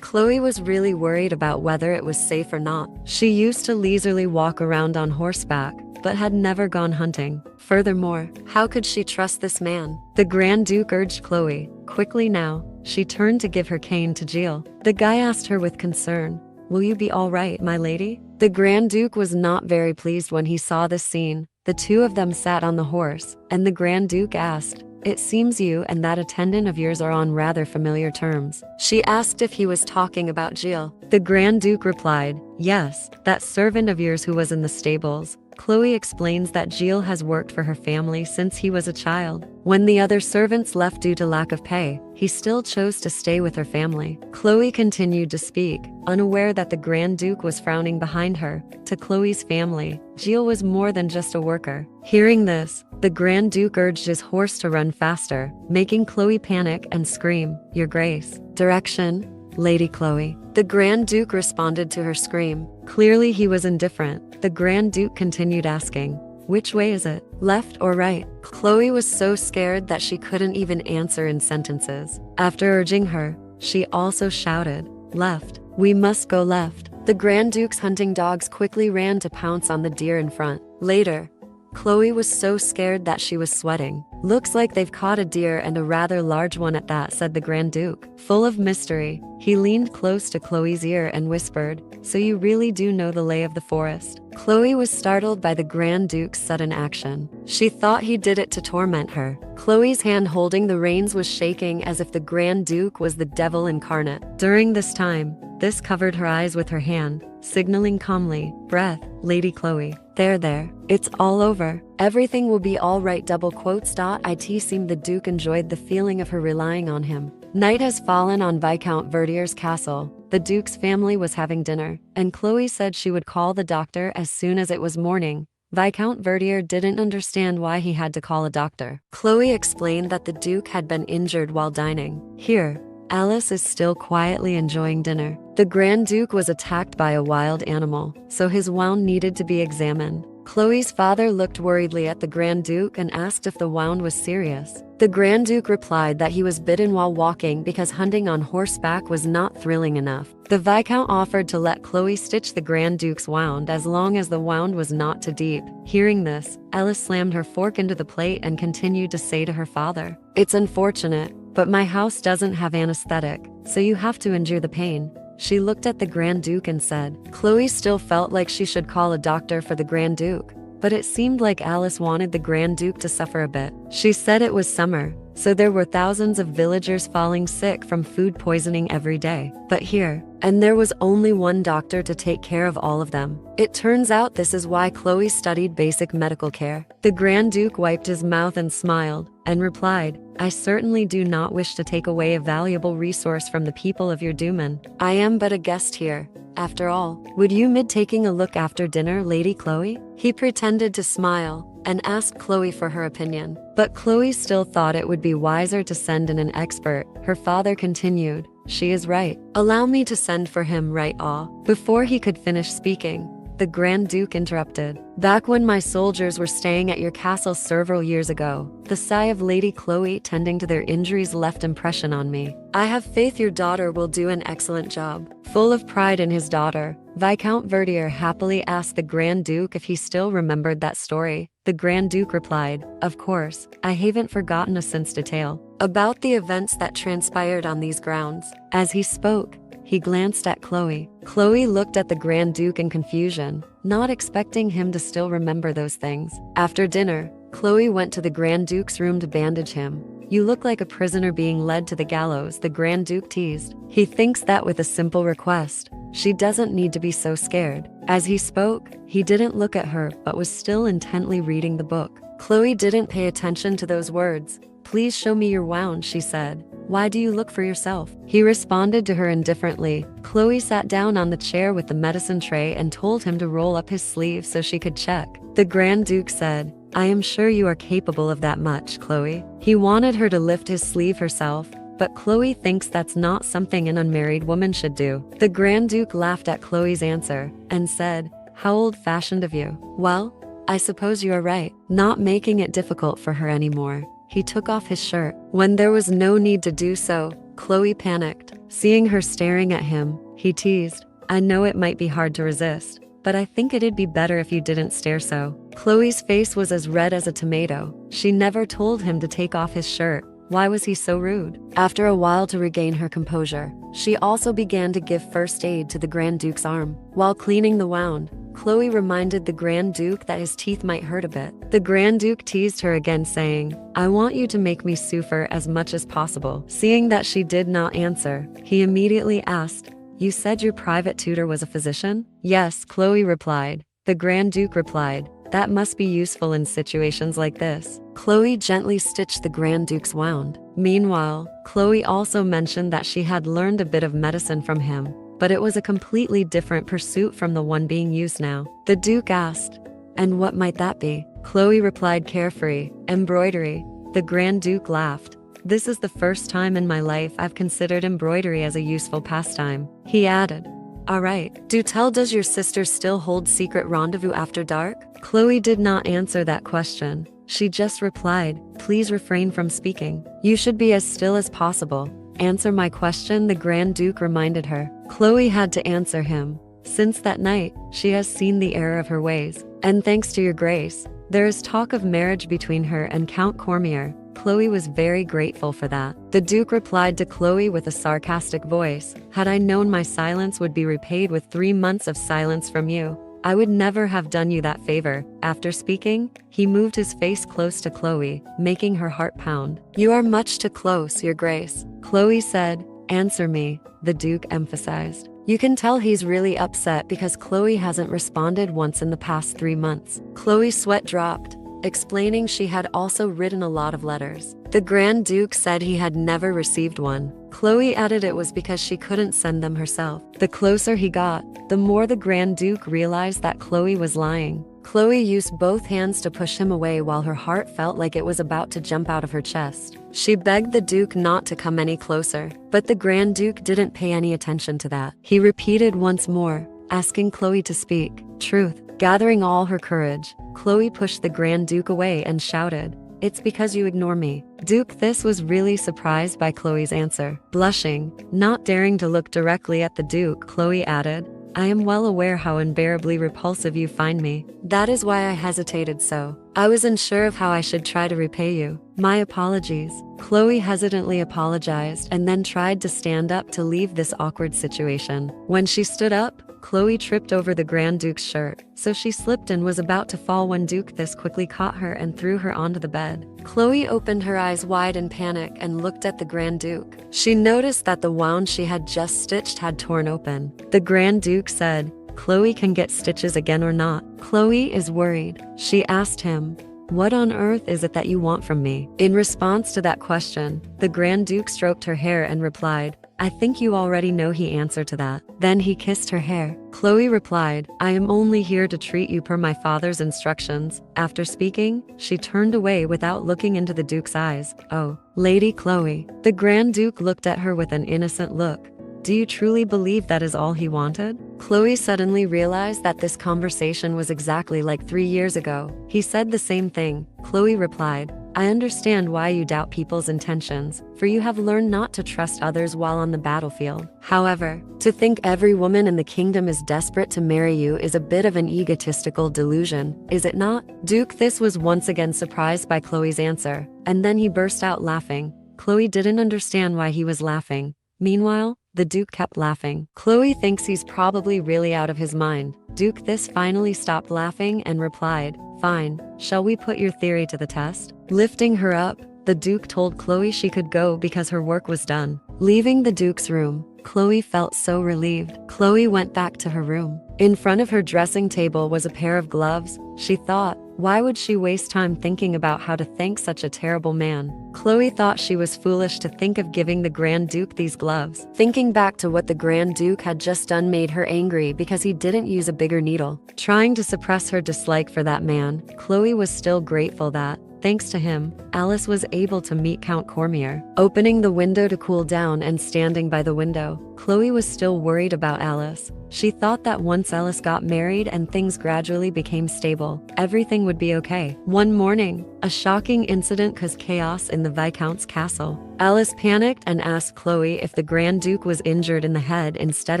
Chloe was really worried about whether it was safe or not. She used to leisurely walk around on horseback, but had never gone hunting. Furthermore, how could she trust this man? The Grand Duke urged Chloe, quickly now. She turned to give her cane to Gilles. The guy asked her with concern, "Will you be all right, my lady?" The Grand Duke was not very pleased when he saw this scene. The two of them sat on the horse, and the Grand Duke asked, "It seems you and that attendant of yours are on rather familiar terms." She asked if he was talking about Gilles. The Grand Duke replied, "Yes, that servant of yours who was in the stables." Chloe explains that Gilles has worked for her family since he was a child. When the other servants left due to lack of pay, he still chose to stay with her family. Chloe continued to speak, unaware that the Grand Duke was frowning behind her. To Chloe's family, Gilles was more than just a worker. Hearing this, the Grand Duke urged his horse to run faster, making Chloe panic and scream, "Your Grace." "Direction, Lady Chloe." The Grand Duke responded to her scream. Clearly he was indifferent. The Grand Duke continued asking, "Which way is it? Left or right?" Chloe was so scared that she couldn't even answer in sentences. After urging her, she also shouted, "Left. We must go left." The Grand Duke's hunting dogs quickly ran to pounce on the deer in front. Later, Chloe was so scared that she was sweating. "Looks like they've caught a deer and a rather large one at that," said the Grand Duke. Full of mystery, he leaned close to Chloe's ear and whispered, "So you really do know the lay of the forest?" Chloe was startled by the Grand Duke's sudden action. She thought he did it to torment her. Chloe's hand holding the reins was shaking as if the Grand Duke was the devil incarnate. During this time, Thisse covered her eyes with her hand, signaling calmly, "Breath, Lady Chloe. There, it's all over. Everything will be all right." It seemed the Duke enjoyed the feeling of her relying on him. Night has fallen on Viscount Verdier's castle. The Duke's family was having dinner, and Chloe said she would call the doctor as soon as it was morning. Viscount Verdier didn't understand why he had to call a doctor. Chloe explained that the Duke had been injured while dining. Here, Alice is still quietly enjoying dinner. The Grand Duke was attacked by a wild animal, so his wound needed to be examined. Chloe's father looked worriedly at the Grand Duke and asked if the wound was serious. The Grand Duke replied that he was bitten while walking because hunting on horseback was not thrilling enough. The Viscount offered to let Chloe stitch the Grand Duke's wound as long as the wound was not too deep. Hearing this, Alice slammed her fork into the plate and continued to say to her father, "It's unfortunate, but my house doesn't have anesthetic, so you have to endure the pain." She looked at the Grand Duke and said, Chloe still felt like she should call a doctor for the Grand Duke, but it seemed like Alice wanted the Grand Duke to suffer a bit. She said it was summer, so there were thousands of villagers falling sick from food poisoning every day. But here, and there was only one doctor to take care of all of them. It turns out this is why Chloe studied basic medical care. The Grand Duke wiped his mouth and smiled, and replied, I certainly do not wish to take away a valuable resource from the people of your domain. I am but a guest here. After all, would you mid taking a look after dinner, Lady Chloe? He pretended to smile and asked Chloe for her opinion. But Chloe still thought it would be wiser to send in an expert. Her father continued, she is right. Allow me to send for him right aw. Before he could finish speaking, the Grand Duke interrupted. Back when my soldiers were staying at your castle several years ago, the sigh of Lady Chloe tending to their injuries left impression on me. I have faith your daughter will do an excellent job. Full of pride in his daughter, Viscount Verdier happily asked the Grand Duke if he still remembered that story. The Grand Duke replied, of course, I haven't forgotten a since detail about the events that transpired on these grounds. As he spoke, he glanced at Chloe. Chloe looked at the Grand Duke in confusion, not expecting him to still remember those things. After dinner, Chloe went to the Grand Duke's room to bandage him. You look like a prisoner being led to the gallows, the Grand Duke teased. He thinks that with a simple request, she doesn't need to be so scared. As he spoke, he didn't look at her but was still intently reading the book. Chloe didn't pay attention to those words. Please show me your wound, she said. Why do you look for yourself? He responded to her indifferently. Chloe sat down on the chair with the medicine tray and told him to roll up his sleeve so she could check. The Grand Duke said, I am sure you are capable of that much, Chloe. He wanted her to lift his sleeve herself, but Chloe thinks that's not something an unmarried woman should do. The Grand Duke laughed at Chloe's answer and said, how old-fashioned of you. Well, I suppose you are right, not making it difficult for her anymore. He took off his shirt. When there was no need to do so, Chloe panicked. Seeing her staring at him, he teased, I know it might be hard to resist, but I think it'd be better if you didn't stare so. Chloe's face was as red as a tomato. She never told him to take off his shirt. Why was he so rude? After a while, to regain her composure, she also began to give first aid to the Grand Duke's arm. While cleaning the wound, Chloe reminded the Grand Duke that his teeth might hurt a bit. The Grand Duke teased her again, saying, I want you to make me suffer as much as possible. Seeing that she did not answer, he immediately asked, you said your private tutor was a physician? Yes, Chloe replied. The Grand Duke replied, that must be useful in situations like this. Chloe gently stitched the Grand Duke's wound. Meanwhile, Chloe also mentioned that she had learned a bit of medicine from him, but it was a completely different pursuit from the one being used now. The Duke asked, and what might that be? Chloe replied carefree, embroidery. The Grand Duke laughed. This is the first time in my life I've considered embroidery as a useful pastime. He added, all right, do tell, does your sister still hold secret rendezvous after dark? Chloe did not answer that question. She just replied, please refrain from speaking. You should be as still as possible. Answer my question, the Grand Duke reminded her. Chloe had to answer him. Since that night, she has seen the error of her ways, and thanks to your grace, there is talk of marriage between her and Count Cormier. Chloe was very grateful for that. The Duke replied to Chloe with a sarcastic voice, had I known my silence would be repaid with 3 months of silence from you, I would never have done you that favor. After speaking, he moved his face close to Chloe, making her heart pound. You are much too close, your grace. Chloe said, answer me, the Duke emphasized. You can tell he's really upset because Chloe hasn't responded once in the past 3 months. Chloe's sweat dropped, explaining she had also written a lot of letters. The Grand Duke said he had never received one. Chloe added it was because she couldn't send them herself. The closer he got, the more the Grand Duke realized that Chloe was lying. Chloe used both hands to push him away while her heart felt like it was about to jump out of her chest. She begged the Duke not to come any closer, but the Grand Duke didn't pay any attention to that. He repeated once more, asking Chloe to speak truth. Gathering all her courage, Chloe pushed the Grand Duke away and shouted, it's because you ignore me. Duke Thisse was really surprised by Chloe's answer. Blushing, not daring to look directly at the Duke, Chloe added, I am well aware how unbearably repulsive you find me. That is why I hesitated so. I was unsure of how I should try to repay you. My apologies. Chloe hesitantly apologized and then tried to stand up to leave this awkward situation. When she stood up, Chloe tripped over the Grand Duke's shirt, so she slipped and was about to fall when Duke Thisse quickly caught her and threw her onto the bed. Chloe opened her eyes wide in panic and looked at the Grand Duke. She noticed that the wound she had just stitched had torn open. The Grand Duke said, "Chloe can get stitches again or not." Chloe is worried. She asked him, "What on earth is it that you want from me?" In response to that question, the Grand Duke stroked her hair and replied, "I think you already know the answer to that." Then he kissed her hair. Chloe replied, "I am only here to treat you per my father's instructions." After speaking, she turned away without looking into the Duke's eyes. "Oh, Lady Chloe." The Grand Duke looked at her with an innocent look. "Do you truly believe that is all he wanted?" Chloe suddenly realized that this conversation was exactly like 3 years ago. He said the same thing. Chloe replied, "I understand why you doubt people's intentions, for you have learned not to trust others while on the battlefield. However, to think every woman in the kingdom is desperate to marry you is a bit of an egotistical delusion, is it not?" Duke Thisse was once again surprised by Chloe's answer, and then he burst out laughing. Chloe didn't understand why he was laughing. Meanwhile, the Duke kept laughing. Chloe thinks he's probably really out of his mind. Duke Thisse finally stopped laughing and replied, "Fine, shall we put your theory to the test?" Lifting her up, the Duke told Chloe she could go because her work was done. Leaving the Duke's room, Chloe felt so relieved. Chloe went back to her room. In front of her dressing table was a pair of gloves. She thought, why would she waste time thinking about how to thank such a terrible man? Chloe thought she was foolish to think of giving the Grand Duke these gloves. Thinking back to what the Grand Duke had just done made her angry because he didn't use a bigger needle. Trying to suppress her dislike for that man, Chloe was still grateful that, thanks to him, Alice was able to meet Count Cormier. Opening the window to cool down and standing by the window, Chloe was still worried about Alice. She thought that once Alice got married and things gradually became stable, everything would be okay. One morning, a shocking incident caused chaos in the Viscount's castle. Alice panicked and asked Chloe if the Grand Duke was injured in the head instead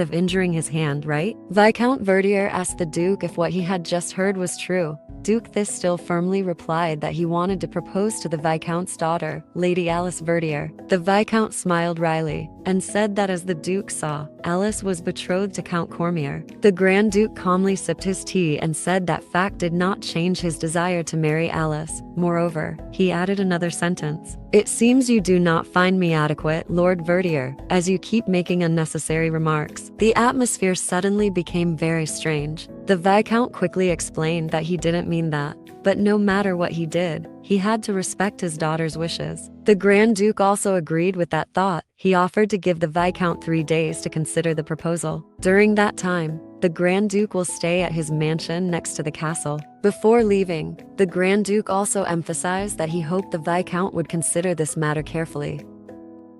of injuring his hand, right? Viscount Verdier asked the Duke if what he had just heard was true. Duke Thisse still firmly replied that he wanted to propose to the Viscount's daughter, Lady Alice Verdier. The Viscount smiled wryly and said that as the Duke saw, Alice was betrothed to Count Cormier. The Grand Duke calmly sipped his tea and said that fact did not change his desire to marry Alice. Moreover, he added another sentence. "It seems you do not find me adequate, Lord Verdier, as you keep making unnecessary remarks." The atmosphere suddenly became very strange. The Viscount quickly explained that he didn't mean that, but no matter what he did, he had to respect his daughter's wishes. The Grand Duke also agreed with that thought. He offered to give the Viscount 3 days to consider the proposal. During that time, the Grand Duke will stay at his mansion next to the castle. Before leaving, the Grand Duke also emphasized that he hoped the Viscount would consider this matter carefully.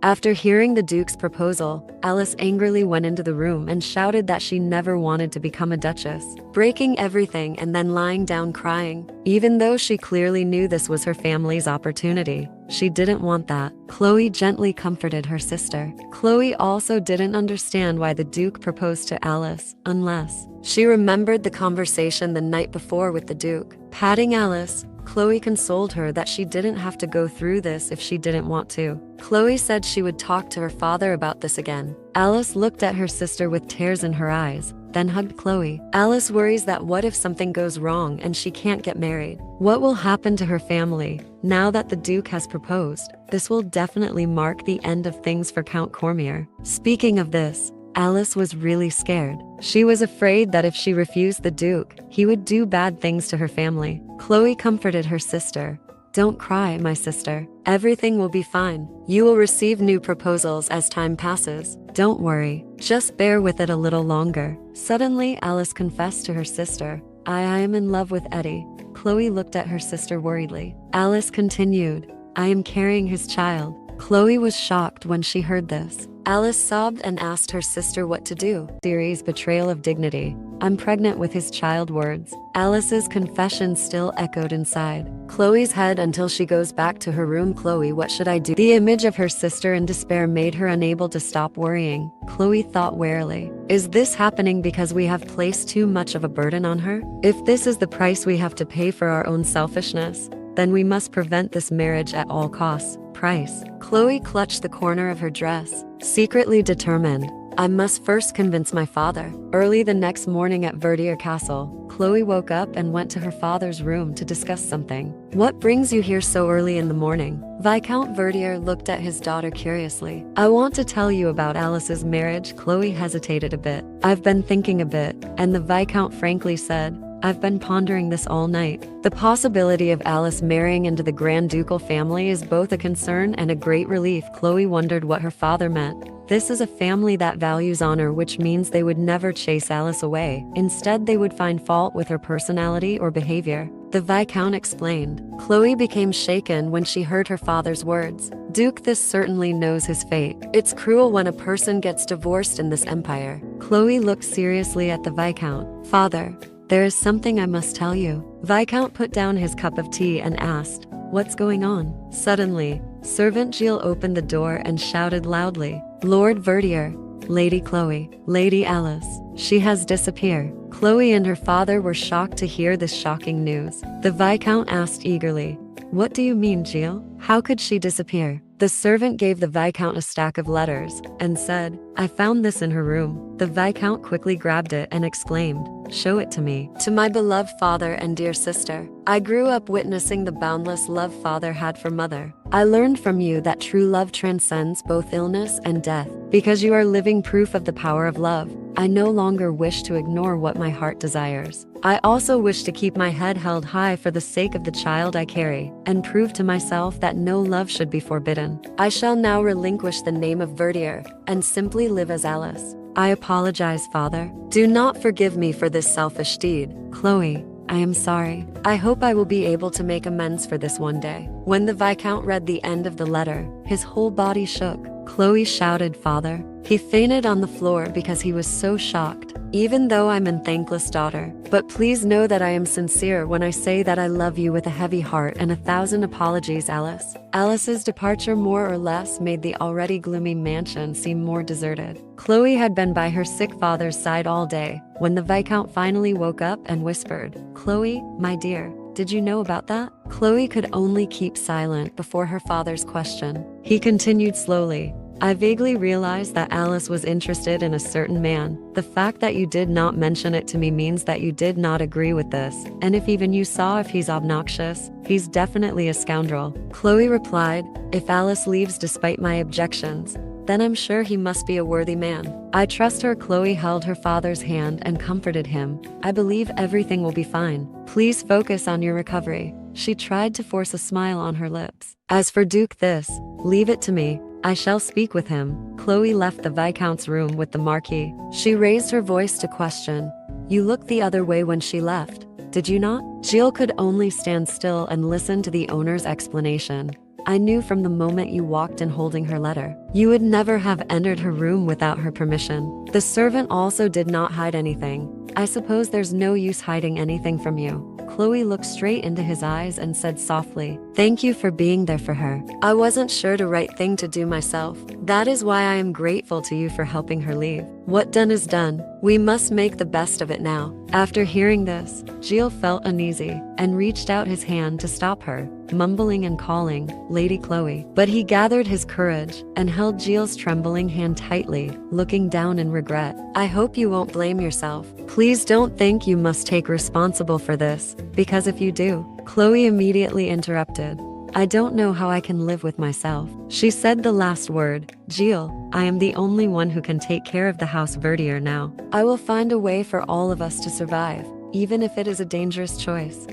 After hearing the Duke's proposal, Alice angrily went into the room and shouted that she never wanted to become a duchess, breaking everything and then lying down crying. Even though she clearly knew this was her family's opportunity, she didn't want that. Chloe gently comforted her sister. Chloe also didn't understand why the Duke proposed to Alice, unless she remembered the conversation the night before with the Duke. Patting Alice, Chloe consoled her that she didn't have to go through this if she didn't want to. Chloe said she would talk to her father about this again. Alice looked at her sister with tears in her eyes, then hugged Chloe. Alice worries that what if something goes wrong and she can't get married? What will happen to her family now that the Duke has proposed? This will definitely mark the end of things for Count Cormier. Speaking of this, Alice was really scared. She was afraid that if she refused the Duke, he would do bad things to her family. Chloe comforted her sister. "Don't cry, my sister. Everything will be fine. You will receive new proposals as time passes. Don't worry. Just bear with it a little longer." Suddenly, Alice confessed to her sister, I am in love with Eddie." Chloe looked at her sister worriedly. Alice continued, "I am carrying his child." Chloe was shocked when she heard this. Alice sobbed and asked her sister what to do. Series Betrayal of Dignity. "I'm pregnant with his child" words. Alice's confession still echoed inside Chloe's head until she goes back to her room. "Chloe, what should I do?" The image of her sister in despair made her unable to stop worrying. Chloe thought warily, is this happening because we have placed too much of a burden on her? If this is the price we have to pay for our own selfishness, then we must prevent this marriage at all costs. Price. Chloe clutched the corner of her dress, secretly determined. I must first convince my father. Early the next morning at Verdier Castle, Chloe woke up and went to her father's room to discuss something. What brings you here so early in the morning? Viscount Verdier looked at his daughter curiously. I want to tell you about Alice's marriage. Chloe hesitated a bit. I've been thinking a bit, and the Viscount frankly said, I've been pondering this all night. The possibility of Alice marrying into the Grand Ducal family is both a concern and a great relief. Chloe wondered what her father meant. This is a family that values honor, which means they would never chase Alice away. Instead, they would find fault with her personality or behavior. The Viscount explained. Chloe became shaken when she heard her father's words. Duke, this certainly knows his fate. It's cruel when a person gets divorced in this empire. Chloe looked seriously at the Viscount. Father, there is something I must tell you. Viscount put down his cup of tea and asked, what's going on? Suddenly, servant Gilles opened the door and shouted loudly, Lord Verdier, Lady Chloe, Lady Alice, she has disappeared. Chloe and her father were shocked to hear this shocking news. The Viscount asked eagerly, what do you mean, Gilles? How could she disappear? The servant gave the Viscount a stack of letters and said, I found this in her room. The Viscount quickly grabbed it and exclaimed, show it to me. To my beloved father and dear sister, I grew up witnessing the boundless love father had for mother. I learned from you that true love transcends both illness and death. Because you are living proof of the power of love, I no longer wish to ignore what my heart desires. I also wish to keep my head held high for the sake of the child I carry, and prove to myself that no love should be forbidden. I shall now relinquish the name of Verdier, and simply live as Alice. I apologize, father. Do not forgive me for this selfish deed. Chloe, I am sorry. I hope I will be able to make amends for this one day. When the Viscount read the end of the letter, his whole body shook. Chloe shouted, Father. He fainted on the floor because he was so shocked. Even though I'm a thankless daughter, but please know that I am sincere when I say that I love you with a heavy heart and 1,000 apologies, Alice. Alice's departure more or less made the already gloomy mansion seem more deserted. Chloe had been by her sick father's side all day, when the Viscount finally woke up and whispered, Chloe, my dear, did you know about that? Chloe could only keep silent before her father's question. He continued slowly, I vaguely realized that Alice was interested in a certain man. The fact that you did not mention it to me means that you did not agree with this. And if even you saw if he's obnoxious, he's definitely a scoundrel. Chloe replied, if Alice leaves despite my objections, then I'm sure he must be a worthy man. I trust her. Chloe held her father's hand and comforted him. I believe everything will be fine. Please focus on your recovery. She tried to force a smile on her lips. As for Duke, leave it to me. I shall speak with him. Chloe left the Viscount's room with the Marquis. She raised her voice to question. You looked the other way when she left, did you not? Gilles could only stand still and listen to the owner's explanation. I knew from the moment you walked in holding her letter. You would never have entered her room without her permission. The servant also did not hide anything. I suppose there's no use hiding anything from you. Chloe looked straight into his eyes and said softly, thank you for being there for her. I wasn't sure the right thing to do myself. That is why I am grateful to you for helping her leave. What done is done. We must make the best of it now. After hearing this, Gilles felt uneasy and reached out his hand to stop her, mumbling and calling, Lady Chloe. But he gathered his courage and held Gilles' trembling hand tightly, looking down in regret. I hope you won't blame yourself. Please don't think you must take responsible for this, because if you do, Chloe immediately interrupted. I don't know how I can live with myself. She said the last word. Gilles, I am the only one who can take care of the house Verdier now. I will find a way for all of us to survive, even if it is a dangerous choice.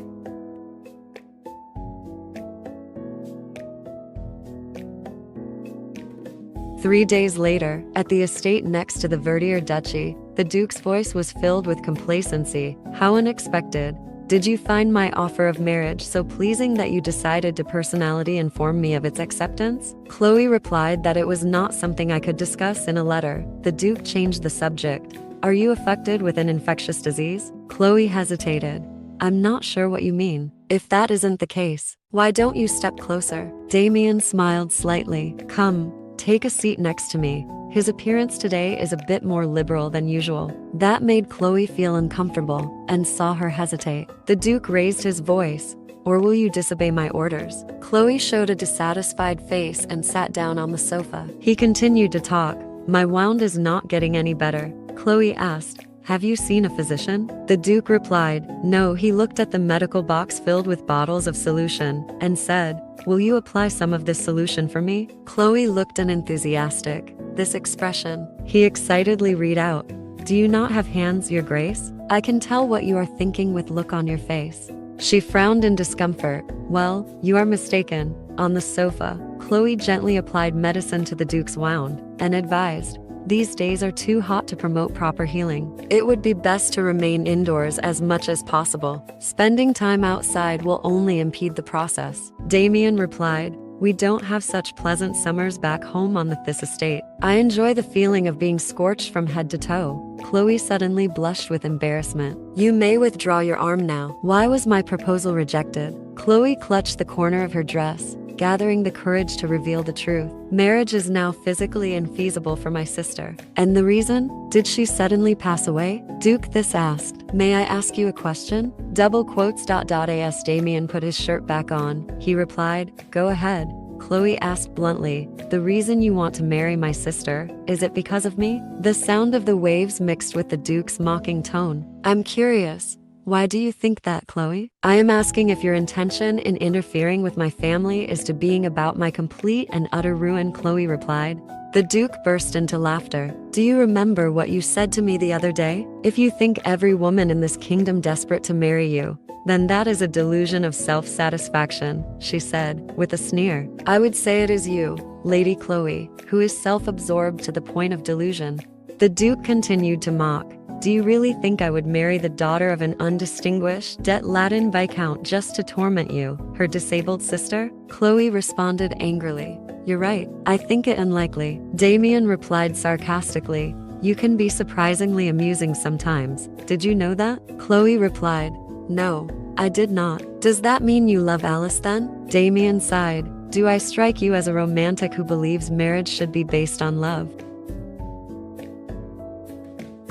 Three days later, at the estate next to the Verdier duchy, the Duke's voice was filled with complacency. How unexpected. Did you find my offer of marriage so pleasing that you decided to personally inform me of its acceptance? Chloe replied that it was not something I could discuss in a letter. The Duke changed the subject. Are you affected with an infectious disease? Chloe hesitated. I'm not sure what you mean. If that isn't the case, why don't you step closer? Damien smiled slightly. Come, take a seat next to me. His appearance today is a bit more liberal than usual. That made Chloe feel uncomfortable and saw her hesitate. The Duke raised his voice. Or will you disobey my orders? Chloe showed a dissatisfied face and sat down on the sofa. He continued to talk. My wound is not getting any better. Chloe asked, have you seen a physician? The Duke replied, no. He looked at the medical box filled with bottles of solution and said, will you apply some of this solution for me? Chloe looked unenthusiastic. This expression, he excitedly read out, do you not have hands, your grace? I can tell what you are thinking with look on your face. She frowned in discomfort. Well, you are mistaken. On the sofa, Chloe gently applied medicine to the Duke's wound and advised, these days are too hot to promote proper healing. It would be best to remain indoors as much as possible. Spending time outside will only impede the process. Damien replied, we don't have such pleasant summers back home on the Thisse estate. I enjoy the feeling of being scorched from head to toe. Chloe suddenly blushed with embarrassment. You may withdraw your arm now. Why was my proposal rejected? Chloe clutched the corner of her dress, gathering the courage to reveal the truth. Marriage is now physically infeasible for my sister. And the reason? Did she suddenly pass away? Duke Thisse asked. May I ask you a question? Double quotes. As Damien put his shirt back on, he replied, go ahead. Chloe asked bluntly, the reason you want to marry my sister, is it because of me? The sound of the waves mixed with the Duke's mocking tone. I'm curious. Why do you think that, Chloe? I am asking if your intention in interfering with my family is to being about my complete and utter ruin, Chloe replied. The Duke burst into laughter. Do you remember what you said to me the other day? If you think every woman in this kingdom desperate to marry you, then that is a delusion of self-satisfaction, she said, with a sneer. I would say it is you, Lady Chloe, who is self-absorbed to the point of delusion. The Duke continued to mock. Do you really think I would marry the daughter of an undistinguished Latin Viscount just to torment you, her disabled sister? Chloe responded angrily. You're right. I think it unlikely. Damien replied sarcastically. You can be surprisingly amusing sometimes. Did you know that? Chloe replied. No, I did not. Does that mean you love Alice then? Damien sighed. Do I strike you as a romantic who believes marriage should be based on love?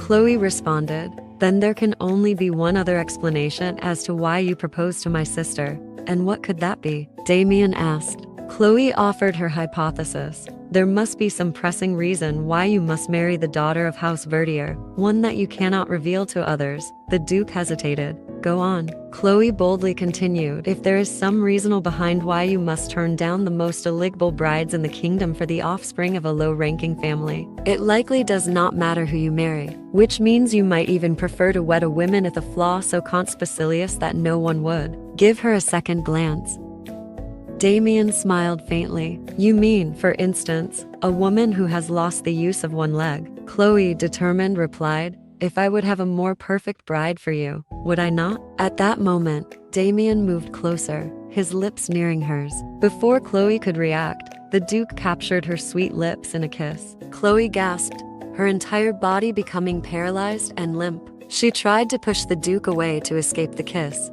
Chloe responded, then there can only be one other explanation as to why you proposed to my sister. And what could that be? Damien asked. Chloe offered her hypothesis. There must be some pressing reason why you must marry the daughter of House Verdier, one that you cannot reveal to others. The Duke hesitated. Go on. Chloe boldly continued. If there is some reason behind why you must turn down the most eligible brides in the kingdom for the offspring of a low-ranking family, it likely does not matter who you marry, which means you might even prefer to wed a woman with a flaw so conspicuous that no one would give her a second glance. Damien smiled faintly. You mean, for instance, a woman who has lost the use of one leg? Chloe, determined, replied, if I would have a more perfect bride for you, would I not? At that moment, Damien moved closer, his lips nearing hers. Before Chloe could react, the Duke captured her sweet lips in a kiss. Chloe gasped, her entire body becoming paralyzed and limp. She tried to push the Duke away to escape the kiss.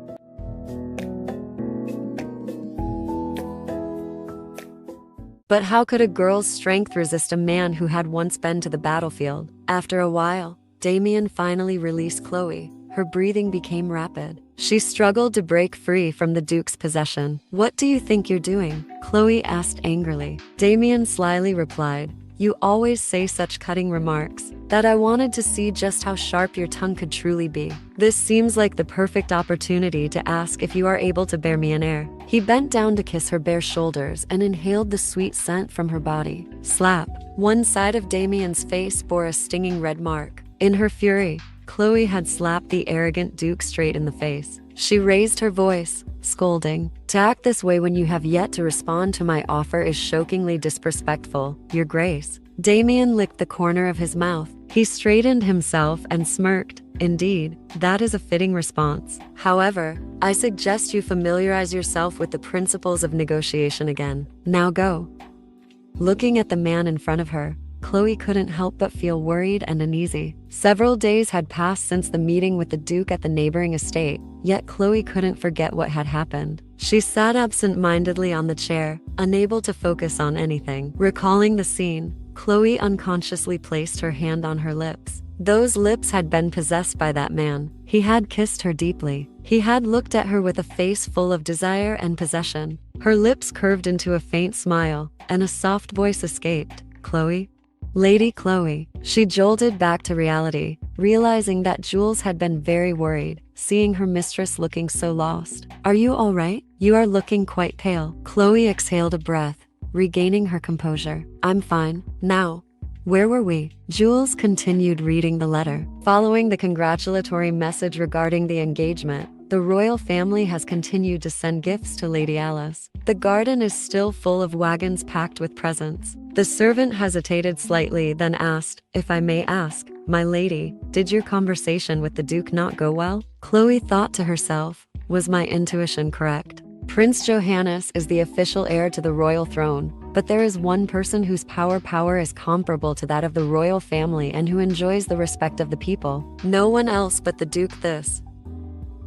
But how could a girl's strength resist a man who had once been to the battlefield? After a while, Damien finally released Chloe. Her breathing became rapid. She struggled to break free from the Duke's possession. What do you think you're doing? Chloe asked angrily. Damien slyly replied, you always say such cutting remarks that I wanted to see just how sharp your tongue could truly be. This seems like the perfect opportunity to ask if you are able to bear me an heir. He bent down to kiss her bare shoulders and inhaled the sweet scent from her body. Slap. One side of Damien's face bore a stinging red mark. In her fury, Chloe had slapped the arrogant Duke straight in the face. She raised her voice, scolding. To act this way when you have yet to respond to my offer is shockingly disrespectful, Your Grace. Damien licked the corner of his mouth. He straightened himself and smirked. Indeed, that is a fitting response. However, I suggest you familiarize yourself with the principles of negotiation again. Now go. Looking at the man in front of her, Chloe couldn't help but feel worried and uneasy. Several days had passed since the meeting with the Duke at the neighboring estate, yet Chloe couldn't forget what had happened. She sat absent-mindedly on the chair, unable to focus on anything. Recalling the scene, Chloe unconsciously placed her hand on her lips. Those lips had been possessed by that man. He had kissed her deeply. He had looked at her with a face full of desire and possession. Her lips curved into a faint smile, and a soft voice escaped. Chloe? Lady Chloe. She jolted back to reality, realizing that Jules had been very worried, seeing her mistress looking so lost. Are you all right? You are looking quite pale. Chloe exhaled a breath, regaining her composure. I'm fine. Now, where were we? Jules continued reading the letter. Following the congratulatory message regarding the engagement, the royal family has continued to send gifts to Lady Alice. The garden is still full of wagons packed with presents. The servant hesitated slightly, then asked, "If I may ask, my lady, did your conversation with the Duke not go well?" Chloe thought to herself, was my intuition correct? Prince Johannes is the official heir to the royal throne, but there is one person whose power is comparable to that of the royal family and who enjoys the respect of the people. No one else but the Duke Thisse.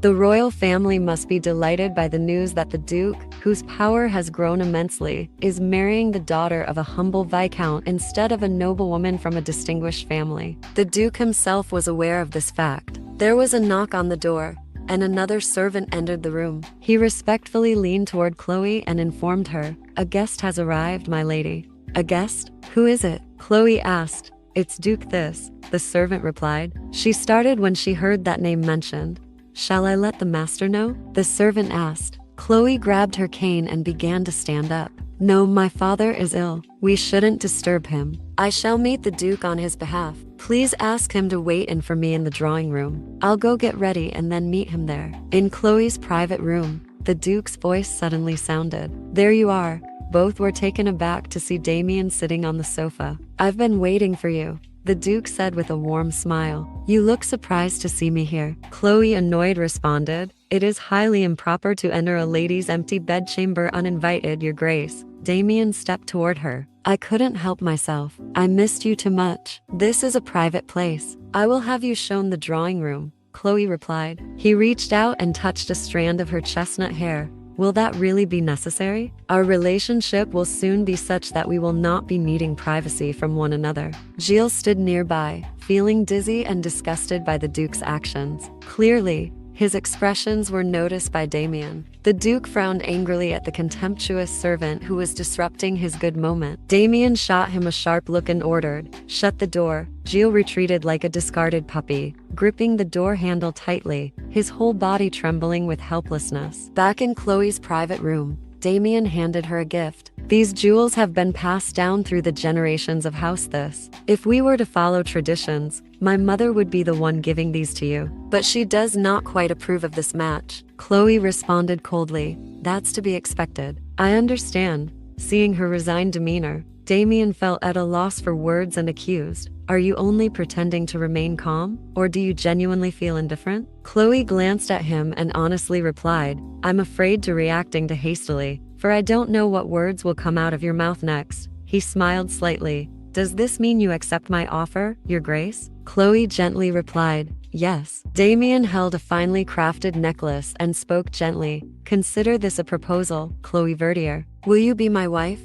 The royal family must be delighted by the news that the Duke, whose power has grown immensely, is marrying the daughter of a humble viscount instead of a noblewoman from a distinguished family. The Duke himself was aware of this fact. There was a knock on the door, and another servant entered the room. He respectfully leaned toward Chloe and informed her, "A guest has arrived, my lady." "A guest? Who is it?" Chloe asked. "It's Duke Thisse," the servant replied. She started when she heard that name mentioned. "Shall I let the master know?" the servant asked. Chloe grabbed her cane and began to stand up. "No, my father is ill. We shouldn't disturb him. I shall meet the Duke on his behalf. Please ask him to wait in for me in the drawing room. I'll go get ready and then meet him there." In Chloe's private room, the Duke's voice suddenly sounded. "There you are." Both were taken aback to see Damien sitting on the sofa. "I've been waiting for you," the Duke said with a warm smile. "You look surprised to see me here." Chloe, annoyed, responded, "It is highly improper to enter a lady's empty bedchamber uninvited, your grace." Damien stepped toward her. "I couldn't help myself. I missed you too much. This is a private place. I will have you shown the drawing room," Chloe replied. He reached out and touched a strand of her chestnut hair. "Will that really be necessary? Our relationship will soon be such that we will not be needing privacy from one another." Gilles stood nearby, feeling dizzy and disgusted by the Duke's actions. Clearly, his expressions were noticed by Damien. The Duke frowned angrily at the contemptuous servant who was disrupting his good moment. Damien shot him a sharp look and ordered, "Shut the door." Gilles retreated like a discarded puppy, gripping the door handle tightly, his whole body trembling with helplessness. Back in Chloe's private room, Damien handed her a gift. "These jewels have been passed down through the generations of House Thisse. If we were to follow traditions, my mother would be the one giving these to you. But she does not quite approve of this match." Chloe responded coldly, "That's to be expected." "I understand." Seeing her resigned demeanor, Damien felt at a loss for words and accused, "Are you only pretending to remain calm, or do you genuinely feel indifferent?" Chloe glanced at him and honestly replied, "I'm afraid to reacting too hastily, for I don't know what words will come out of your mouth next." He smiled slightly. "Does this mean you accept my offer, your grace?" Chloe gently replied, "Yes." Damien held a finely crafted necklace and spoke gently. "Consider this a proposal, Chloe Verdier. Will you be my wife?"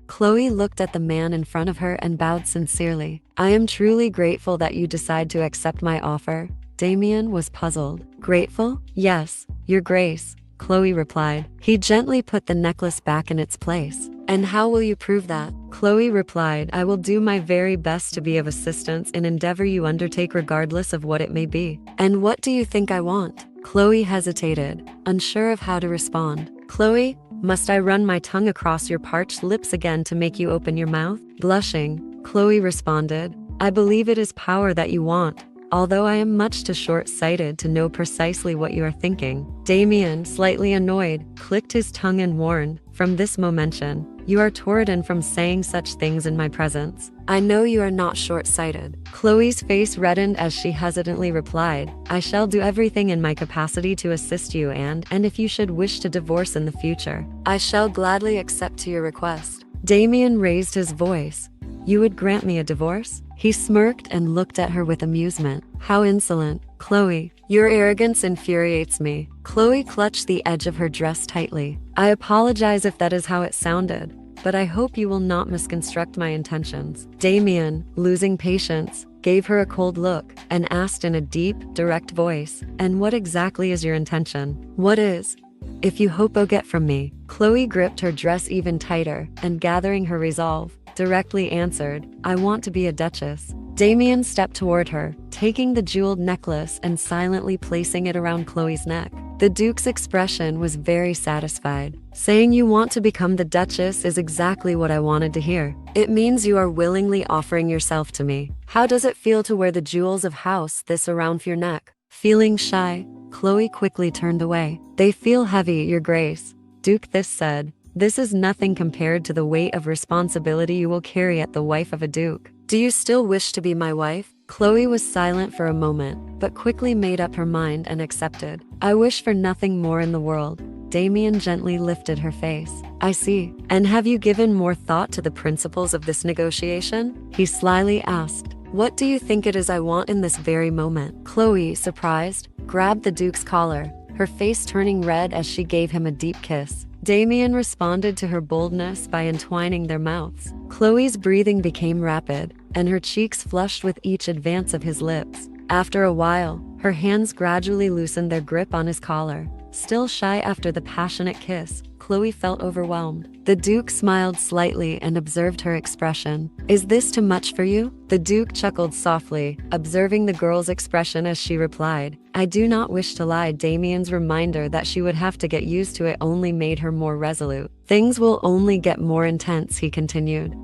Chloe looked at the man in front of her and bowed sincerely. "I am truly grateful that you decide to accept my offer." Damien was puzzled. "Grateful? Yes, your grace," Chloe replied. He gently put the necklace back in its place. "And how will you prove that?" Chloe replied, "I will do my very best to be of assistance in endeavor you undertake regardless of what it may be." "And what do you think I want?" Chloe hesitated, unsure of how to respond. "Chloe, must I run my tongue across your parched lips again to make you open your mouth?" Blushing, Chloe responded, "I believe it is power that you want, although I am much too short-sighted to know precisely what you are thinking." Damien, slightly annoyed, clicked his tongue and warned, "From this momentum, you are torridden from saying such things in my presence. I know you are not short-sighted." Chloe's face reddened as she hesitantly replied, "I shall do everything in my capacity to assist you and if you should wish to divorce in the future, I shall gladly accept to your request." Damien raised his voice. "You would grant me a divorce?" He smirked and looked at her with amusement. "How insolent, Chloe. Your arrogance infuriates me." Chloe clutched the edge of her dress tightly. "I apologize if that is how it sounded, but I hope you will not misconstruct my intentions." Damien, losing patience, gave her a cold look and asked in a deep, direct voice, "And what exactly is your intention?" "What is? If you hope you'll get from me." Chloe gripped her dress even tighter and, gathering her resolve, directly answered, "I want to be a duchess." Damien stepped toward her, taking the jeweled necklace and silently placing it around Chloe's neck. The Duke's expression was very satisfied. "Saying you want to become the Duchess is exactly what I wanted to hear. It means you are willingly offering yourself to me. How does it feel to wear the jewels of House Thisse around your neck?" Feeling shy, Chloe quickly turned away. "They feel heavy, Your Grace," Duke Thisse said. "This is nothing compared to the weight of responsibility you will carry as the wife of a duke. Do you still wish to be my wife?" Chloe was silent for a moment, but quickly made up her mind and accepted. "I wish for nothing more in the world." Damien gently lifted her face. "I see. And have you given more thought to the principles of this negotiation?" He slyly asked. "What do you think it is I want in this very moment?" Chloe, surprised, grabbed the Duke's collar, her face turning red as she gave him a deep kiss. Damien responded to her boldness by entwining their mouths. Chloe's breathing became rapid, and her cheeks flushed with each advance of his lips. After a while, her hands gradually loosened their grip on his collar. Still shy after the passionate kiss, Chloe felt overwhelmed. The Duke smiled slightly and observed her expression. "Is this too much for you?" The Duke chuckled softly, observing the girl's expression as she replied, "I do not wish to lie." Damien's reminder that she would have to get used to it only made her more resolute. "Things will only get more intense," he continued.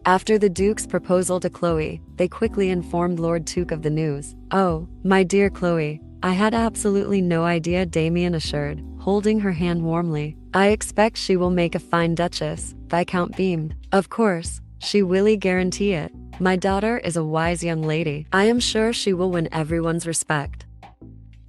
After the Duke's proposal to Chloe, they quickly informed Lord Tuke of the news. "Oh, my dear Chloe, I had absolutely no idea," Damien assured, holding her hand warmly. "I expect she will make a fine duchess," Viscount beamed. "Of course, she will guarantee it. My daughter is a wise young lady. I am sure she will win everyone's respect.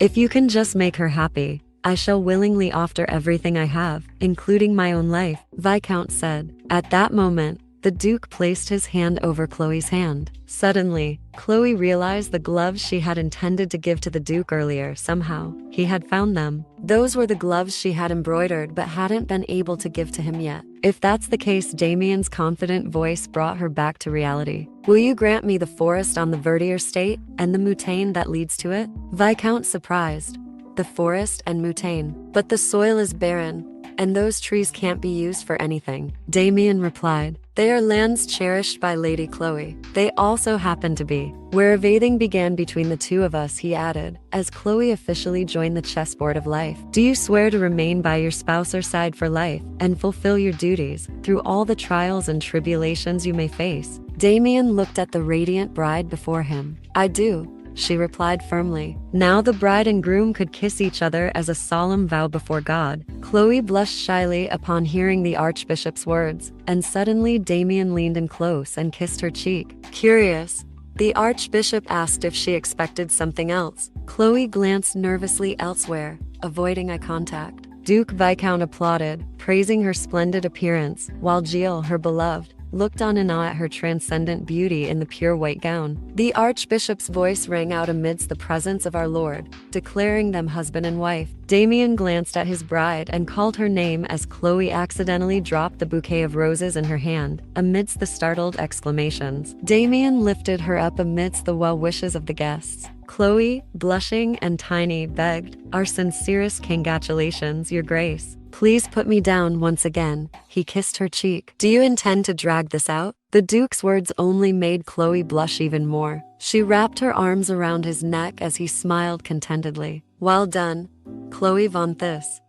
If you can just make her happy, I shall willingly offer everything I have, including my own life," Viscount said. At that moment, the Duke placed his hand over Chloe's hand. Suddenly, Chloe realized the gloves she had intended to give to the Duke earlier. Somehow, he had found them. Those were the gloves she had embroidered but hadn't been able to give to him yet. If that's the case, Damien's confident voice brought her back to reality. "Will you grant me the forest on the Verdier estate and the moutaine that leads to it?" Viscount surprised. "The forest and moutaine. But the soil is barren, and those trees can't be used for anything," Damien replied. "They are lands cherished by Lady Chloe. They also happen to be where everything began between the two of us," he added, as Chloe officially joined the chessboard of life. "Do you swear to remain by your spouse's side for life and fulfill your duties through all the trials and tribulations you may face?" Damien looked at the radiant bride before him. "I do," she replied firmly. Now the bride and groom could kiss each other as a solemn vow before God. Chloe blushed shyly upon hearing the Archbishop's words, and suddenly Damien leaned in close and kissed her cheek. Curious, the Archbishop asked if she expected something else. Chloe glanced nervously elsewhere, avoiding eye contact. Duke Viscount applauded, praising her splendid appearance, while Gilles, her beloved, looked on in awe at her transcendent beauty in the pure white gown. The Archbishop's voice rang out amidst the presence of our Lord, declaring them husband and wife. Damien glanced at his bride and called her name as Chloe accidentally dropped the bouquet of roses in her hand, amidst the startled exclamations. Damien lifted her up amidst the well wishes of the guests. Chloe, blushing and tiny, begged, "Our sincerest congratulations, Your Grace. Please put me down once again." He kissed her cheek. "Do you intend to drag this out?" The Duke's words only made Chloe blush even more. She wrapped her arms around his neck as he smiled contentedly. "Well done, Chloe von Thisse."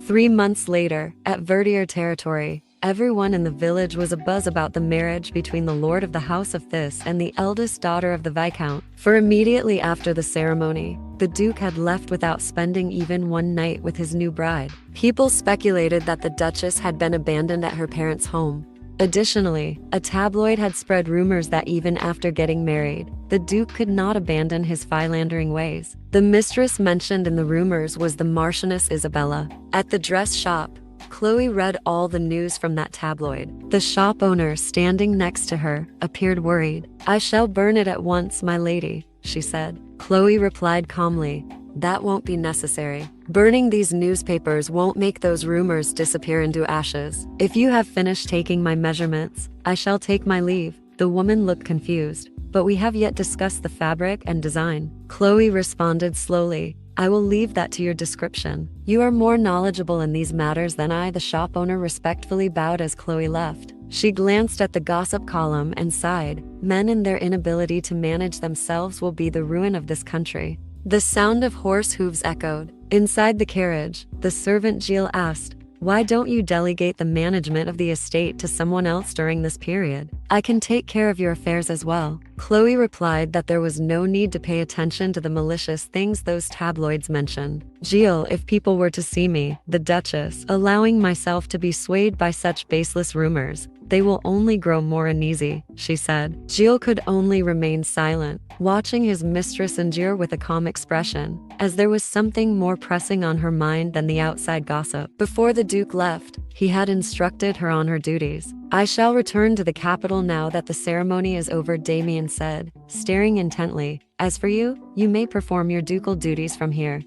3 months later, at Verdier territory, everyone in the village was abuzz about the marriage between the Lord of the House of Thisse and the eldest daughter of the Viscount. For immediately after the ceremony, the Duke had left without spending even one night with his new bride. People speculated that the Duchess had been abandoned at her parents' home. Additionally, a tabloid had spread rumors that even after getting married, the Duke could not abandon his philandering ways. The mistress mentioned in the rumors was the Marchioness Isabella. At the dress shop, Chloe read all the news from that tabloid. The shop owner, standing next to her, appeared worried. "I shall burn it at once, my lady," she said. Chloe replied calmly, "That won't be necessary. Burning these newspapers won't make those rumors disappear into ashes. If you have finished taking my measurements, I shall take my leave." The woman looked confused. "But we have yet discussed the fabric and design." Chloe responded slowly, I will leave that to your description. You are more knowledgeable in these matters than I. The shop owner respectfully bowed as Chloe left. She glanced at the gossip column and sighed. Men and their inability to manage themselves will be the ruin of this country. The sound of horse hooves echoed. Inside the carriage, the servant Gilles asked, "Why don't you delegate the management of the estate to someone else during this period? I can take care of your affairs as well." Chloe replied that there was no need to pay attention to the malicious things those tabloids mentioned. "Gilles, if people were to see me, the Duchess, allowing myself to be swayed by such baseless rumors, they will only grow more uneasy," she said. Gilles could only remain silent, watching his mistress endure with a calm expression, as there was something more pressing on her mind than the outside gossip. Before the Duke left, he had instructed her on her duties. "I shall return to the capital now that the ceremony is over," Damien said, staring intently. "As for you, you may perform your ducal duties from here."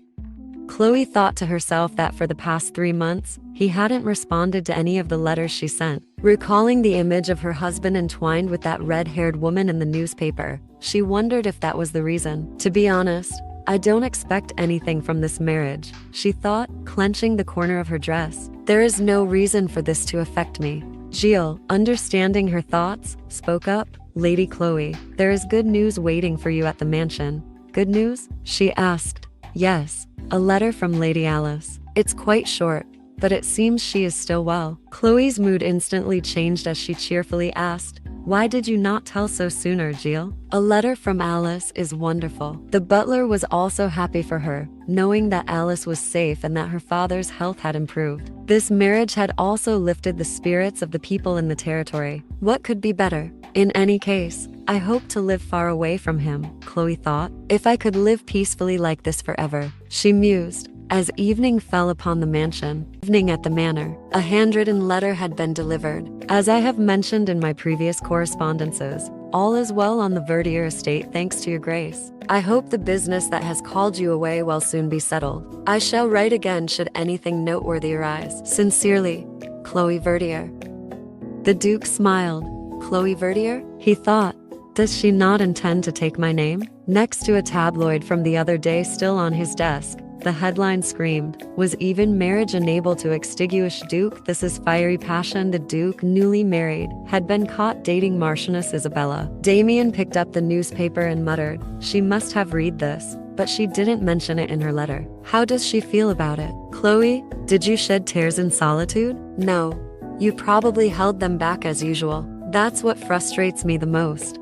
Chloe thought to herself that for the past 3 months, he hadn't responded to any of the letters she sent. Recalling the image of her husband entwined with that red-haired woman in the newspaper, she wondered if that was the reason. "To be honest, I don't expect anything from this marriage," she thought, clenching the corner of her dress. "There is no reason for this to affect me." Gilles, understanding her thoughts, spoke up. "Lady Chloe, there is good news waiting for you at the mansion." "Good news?" she asked. "Yes, a letter from Lady Alice. It's quite short, but it seems she is still well." Chloe's mood instantly changed as she cheerfully asked, "Why did you not tell so sooner, Gilles?" "A letter from Alice is wonderful." The butler was also happy for her, knowing that Alice was safe and that her father's health had improved. This marriage had also lifted the spirits of the people in the territory. What could be better? In any case, I hope to live far away from him, Chloe thought. If I could live peacefully like this forever, she mused. As evening fell upon the mansion, evening at the manor, a handwritten letter had been delivered. "As I have mentioned in my previous correspondences, all is well on the Verdier estate thanks to your grace. I hope the business that has called you away will soon be settled. I shall write again should anything noteworthy arise. Sincerely, Chloe Verdier." The Duke smiled. Chloe Verdier? He thought. Does she not intend to take my name? Next to a tabloid from the other day still on his desk, the headline screamed, "Was even marriage unable to extinguish Duke Thisse's fiery passion?" The Duke, newly married, had been caught dating Marchioness Isabella. Damien picked up the newspaper and muttered, "She must have read this, but she didn't mention it in her letter. How does she feel about it? Chloe, did you shed tears in solitude?" "No. You probably held them back as usual. That's what frustrates me the most."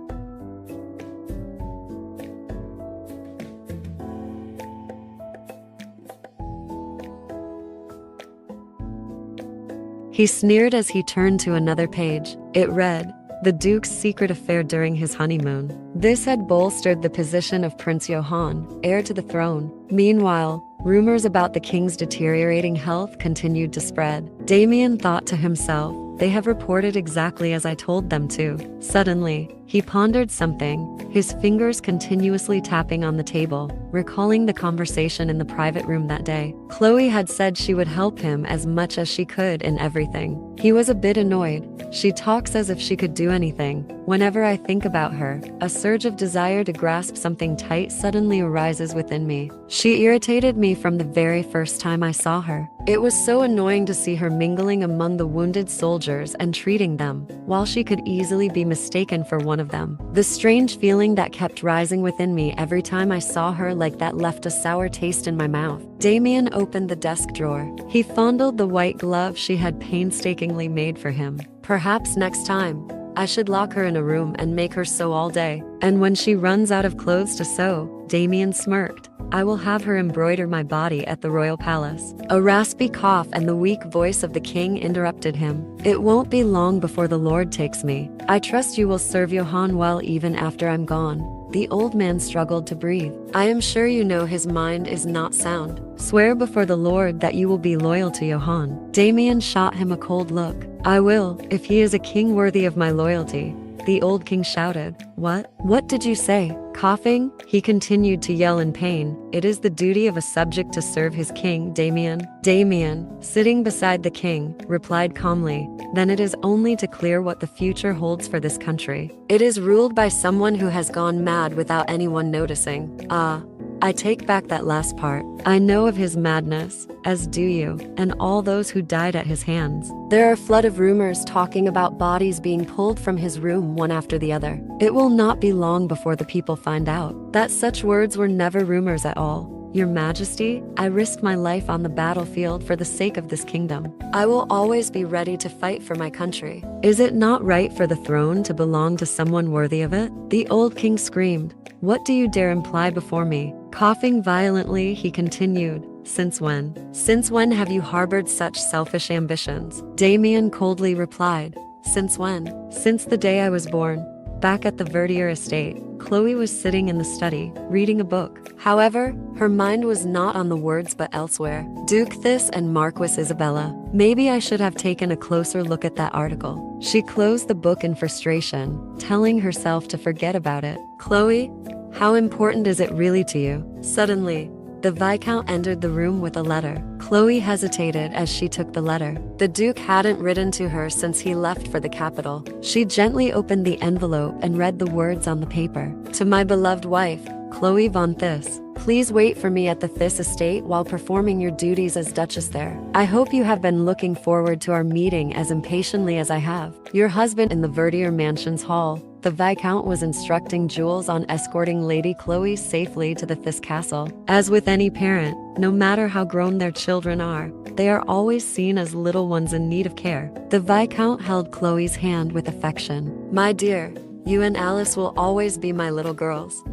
He sneered as he turned to another page. It read, "The Duke's secret affair during his honeymoon." This had bolstered the position of Prince Johann, heir to the throne. Meanwhile, rumors about the king's deteriorating health continued to spread. Damien thought to himself, "They have reported exactly as I told them to." Suddenly, he pondered something, his fingers continuously tapping on the table, recalling the conversation in the private room that day. Chloe had said she would help him as much as she could in everything. He was a bit annoyed. "She talks as if she could do anything. Whenever I think about her, a surge of desire to grasp something tight suddenly arises within me. She irritated me from the very first time I saw her. It was so annoying to see her mingling among the wounded soldiers and treating them, while she could easily be mistaken for one of them. The strange feeling that kept rising within me every time I saw her like that left a sour taste in my mouth." Damien opened the desk drawer. He fondled the white glove she had painstakingly made for him. "Perhaps next time, I should lock her in a room and make her sew all day. And when she runs out of clothes to sew," Damien smirked, "I will have her embroider my body at the royal palace." A raspy cough and the weak voice of the king interrupted him. "It won't be long before the Lord takes me. I trust you will serve Johann well even after I'm gone." The old man struggled to breathe. "I am sure you know his mind is not sound. Swear before the Lord that you will be loyal to Johann." Damien shot him a cold look. "I will, if he is a king worthy of my loyalty." The old king shouted. What did you say?" Coughing, he continued to yell in pain, "It is the duty of a subject to serve his king, Damien." Damien, sitting beside the king, replied calmly, "Then it is only to clear what the future holds for this country. It is ruled by someone who has gone mad without anyone noticing." "Ah, I take back that last part. I know of his madness, as do you, and all those who died at his hands. There are a flood of rumors talking about bodies being pulled from his room one after the other. It will not be long before the people find out that such words were never rumors at all. Your Majesty, I risk my life on the battlefield for the sake of this kingdom. I will always be ready to fight for my country. Is it not right for the throne to belong to someone worthy of it? The old king screamed. What do you dare imply before me? Coughing violently, he continued. Since when? Since when have you harbored such selfish ambitions? Damien coldly replied. Since when? Since the day I was born. Back at the Verdier estate, Chloe was sitting in the study, reading a book. However, her mind was not on the words but elsewhere. Duke Thisse and Marquis Isabella. Maybe I should have taken a closer look at that article. She closed the book in frustration, telling herself to forget about it. Chloe, how important is it really to you? Suddenly, the Viscount entered the room with a letter. Chloe hesitated as she took the letter. The Duke hadn't written to her since he left for the capital. She gently opened the envelope and read the words on the paper. To my beloved wife, Chloe von Thisse, please wait for me at the Thisse estate while performing your duties as Duchess there. I hope you have been looking forward to our meeting as impatiently as I have. Your husband in the Verdier Mansion's hall. The Viscount was instructing Jules on escorting Lady Chloe safely to the Thisse castle. As with any parent, no matter how grown their children are, they are always seen as little ones in need of care. The Viscount held Chloe's hand with affection. My dear, you and Alice will always be my little girls.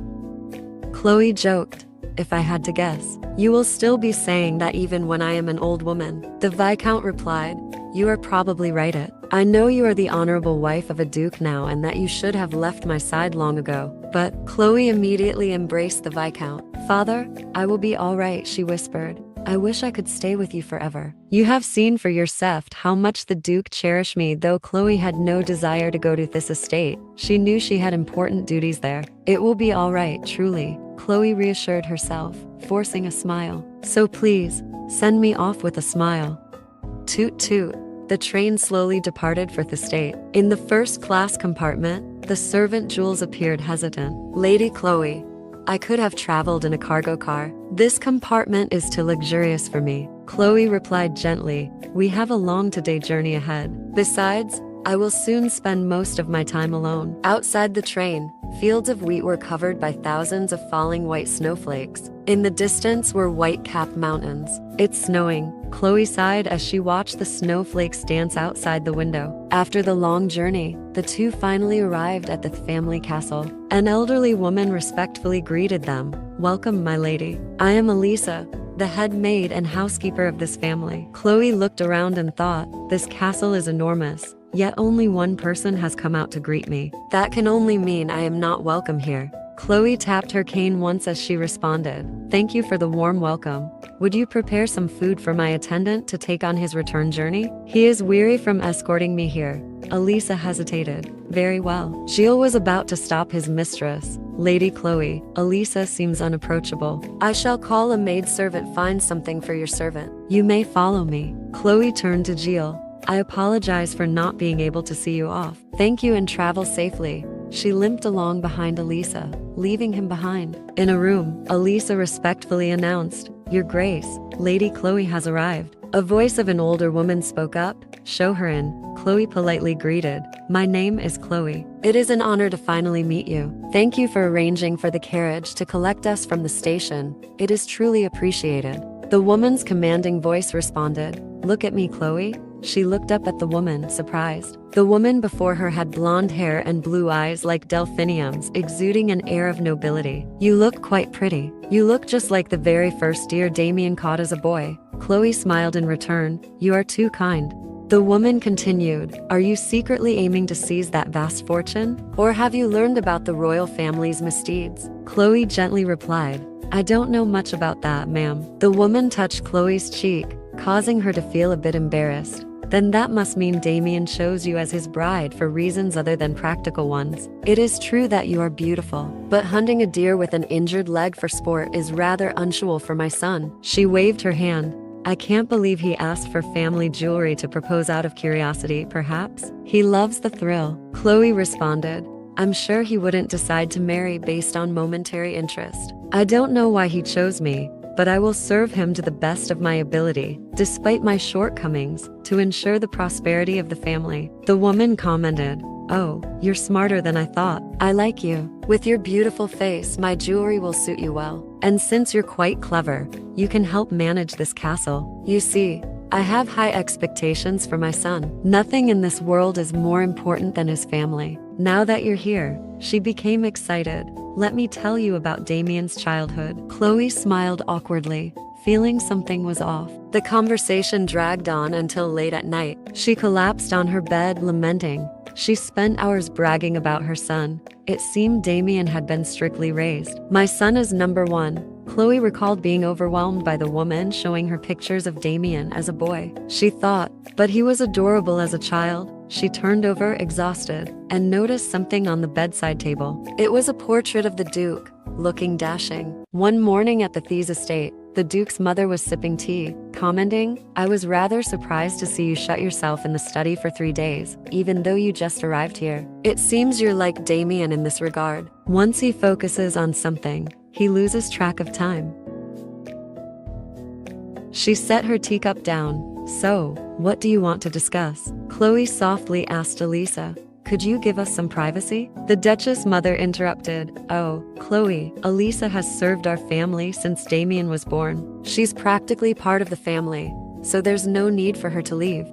Chloe joked. If I had to guess, you will still be saying that even when I am an old woman. The Viscount replied, you are probably right. I know you are the honorable wife of a duke now and that you should have left my side long ago. But Chloe immediately embraced the Viscount. Father, I will be all right, she whispered. I wish I could stay with you forever. You have seen for yourself how much the Duke cherished me. Though Chloe had no desire to go to this estate, she knew she had important duties there. It will be all right, truly, Chloe reassured herself, forcing a smile. So please, send me off with a smile. Toot toot. The train slowly departed for the estate. In the first-class compartment, the servant Jules appeared hesitant. Lady Chloe, I could have traveled in a cargo car. This compartment is too luxurious for me. Chloe replied gently, we have a long two-day journey ahead. Besides, I will soon spend most of my time alone. Outside the train, fields of wheat were covered by thousands of falling white snowflakes. In the distance were white-capped mountains. It's snowing, Chloe sighed as she watched the snowflakes dance outside the window. After the long journey, the two finally arrived at the family castle. An elderly woman respectfully greeted them. Welcome, my lady. I am Elisa, the head maid and housekeeper of this family. Chloe looked around and thought, this castle is enormous, yet only one person has come out to greet me. That can only mean I am not welcome here. Chloe tapped her cane once as she responded. Thank you for the warm welcome. Would you prepare some food for my attendant to take on his return journey? He is weary from escorting me here. Elisa hesitated. Very well. Gilles was about to stop his mistress. Lady Chloe, Elisa seems unapproachable. I shall call a maidservant find something for your servant. You may follow me. Chloe turned to Gilles. I apologize for not being able to see you off. Thank you and travel safely. She limped along behind Elisa, leaving him behind. In a room, Elisa respectfully announced, Your Grace, Lady Chloe has arrived. A voice of an older woman spoke up. Show her in. Chloe politely greeted. My name is Chloe. It is an honor to finally meet you. Thank you for arranging for the carriage to collect us from the station. It is truly appreciated. The woman's commanding voice responded. Look at me, Chloe. She looked up at the woman, surprised. The woman before her had blonde hair and blue eyes like delphiniums, exuding an air of nobility. You look quite pretty. You look just like the very first deer Damien caught as a boy. Chloe smiled in return. You are too kind. The woman continued, Are you secretly aiming to seize that vast fortune? Or have you learned about the royal family's misdeeds? Chloe gently replied, I don't know much about that, ma'am. The woman touched Chloe's cheek, causing her to feel a bit embarrassed. Then that must mean Damien chose you as his bride for reasons other than practical ones. It is true that you are beautiful, but hunting a deer with an injured leg for sport is rather unusual for my son. She waved her hand. I can't believe he asked for family jewelry to propose out of curiosity, perhaps. He loves the thrill. Chloe responded. I'm sure he wouldn't decide to marry based on momentary interest. I don't know why he chose me, but I will serve him to the best of my ability, despite my shortcomings, to ensure the prosperity of the family. The woman commented, "Oh, you're smarter than I thought. I like you. With your beautiful face, my jewelry will suit you well. And since you're quite clever, you can help manage this castle. You see, I have high expectations for my son. Nothing in this world is more important than his family. Now that you're here," she became excited. "Let me tell you about Damien's childhood." Chloe smiled awkwardly, feeling something was off. The conversation dragged on until late at night. She collapsed on her bed, lamenting. She spent hours bragging about her son. It seemed Damien had been strictly raised. "My son is number one." Chloe recalled being overwhelmed by the woman showing her pictures of Damien as a boy. She thought, but he was adorable as a child. She turned over exhausted and noticed something on the bedside table. It was a portrait of the Duke, looking dashing. One morning at the Thisse estate, the Duke's mother was sipping tea, commenting, "I was rather surprised to see you shut yourself in the study for 3 days, even though you just arrived here. It seems you're like Damien in this regard. Once he focuses on something, he loses track of time." She set her teacup down. "So, what do you want to discuss?" Chloe softly asked Elisa. "Could you give us some privacy?" The Duchess mother interrupted. "Oh, Chloe, Elisa has served our family since Damien was born. She's practically part of the family, so there's no need for her to leave."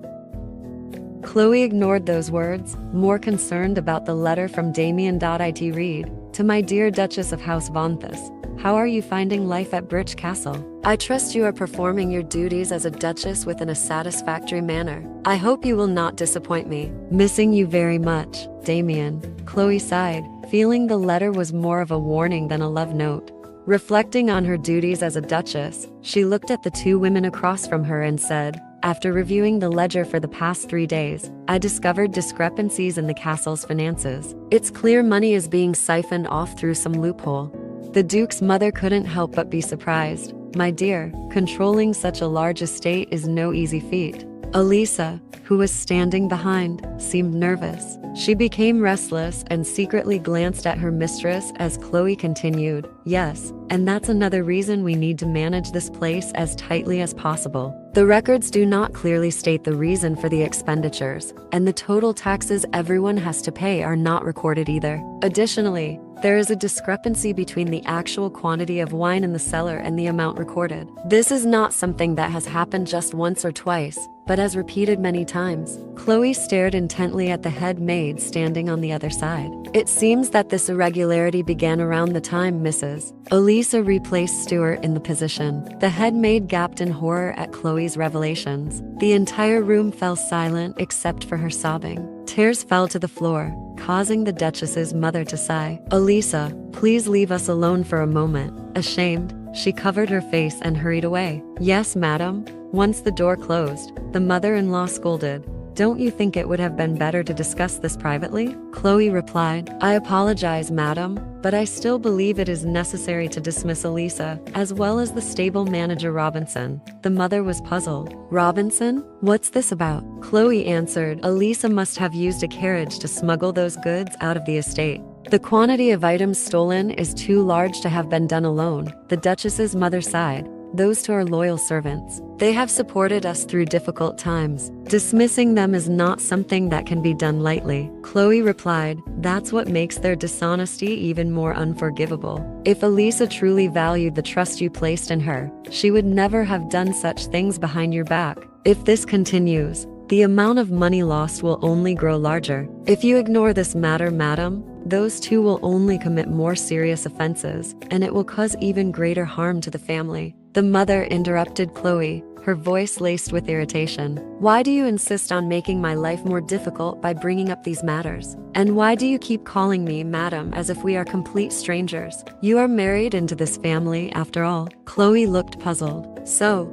Chloe ignored those words, more concerned about the letter from Damien. It read, "To my dear Duchess of House von Thisse, how are you finding life at Britch Castle? I trust you are performing your duties as a duchess within a satisfactory manner. I hope you will not disappoint me. Missing you very much, Damien." Chloe sighed, feeling the letter was more of a warning than a love note. Reflecting on her duties as a duchess, she looked at the two women across from her and said, "After reviewing the ledger for the past 3 days, I discovered discrepancies in the castle's finances. It's clear money is being siphoned off through some loophole." The Duke's mother couldn't help but be surprised. "My dear, controlling such a large estate is no easy feat." Elisa, who was standing behind, seemed nervous. She became restless and secretly glanced at her mistress as Chloe continued, "Yes, and that's another reason we need to manage this place as tightly as possible. The records do not clearly state the reason for the expenditures, and the total taxes everyone has to pay are not recorded either. Additionally, there is a discrepancy between the actual quantity of wine in the cellar and the amount recorded. This is not something that has happened just once or twice, but as repeated many times." Chloe stared intently at the head maid standing on the other side. "It seems that this irregularity began around the time Mrs. Elisa replaced Stuart in the position." The head maid gaped in horror at Chloe's revelations. The entire room fell silent except for her sobbing. Tears fell to the floor, causing the Duchess's mother to sigh. "Elisa, please leave us alone for a moment." Ashamed, she covered her face and hurried away. "Yes, madam." Once the door closed, the mother-in-law scolded, "Don't you think it would have been better to discuss this privately?" Chloe replied, "I apologize, madam, but I still believe it is necessary to dismiss Elisa, as well as the stable manager Robinson." The mother was puzzled. "Robinson? What's this about?" Chloe answered, "Elisa must have used a carriage to smuggle those goods out of the estate. The quantity of items stolen is too large to have been done alone." The Duchess's mother sighed. "Those two are loyal servants. They have supported us through difficult times. Dismissing them is not something that can be done lightly." Chloe replied, "That's what makes their dishonesty even more unforgivable. If Elisa truly valued the trust you placed in her, she would never have done such things behind your back. If this continues, the amount of money lost will only grow larger. If you ignore this matter, madam, those two will only commit more serious offenses, and it will cause even greater harm to the family." The mother interrupted Chloe, her voice laced with irritation. "Why do you insist on making my life more difficult by bringing up these matters? And why do you keep calling me madam as if we are complete strangers? You are married into this family after all." Chloe looked puzzled. "So,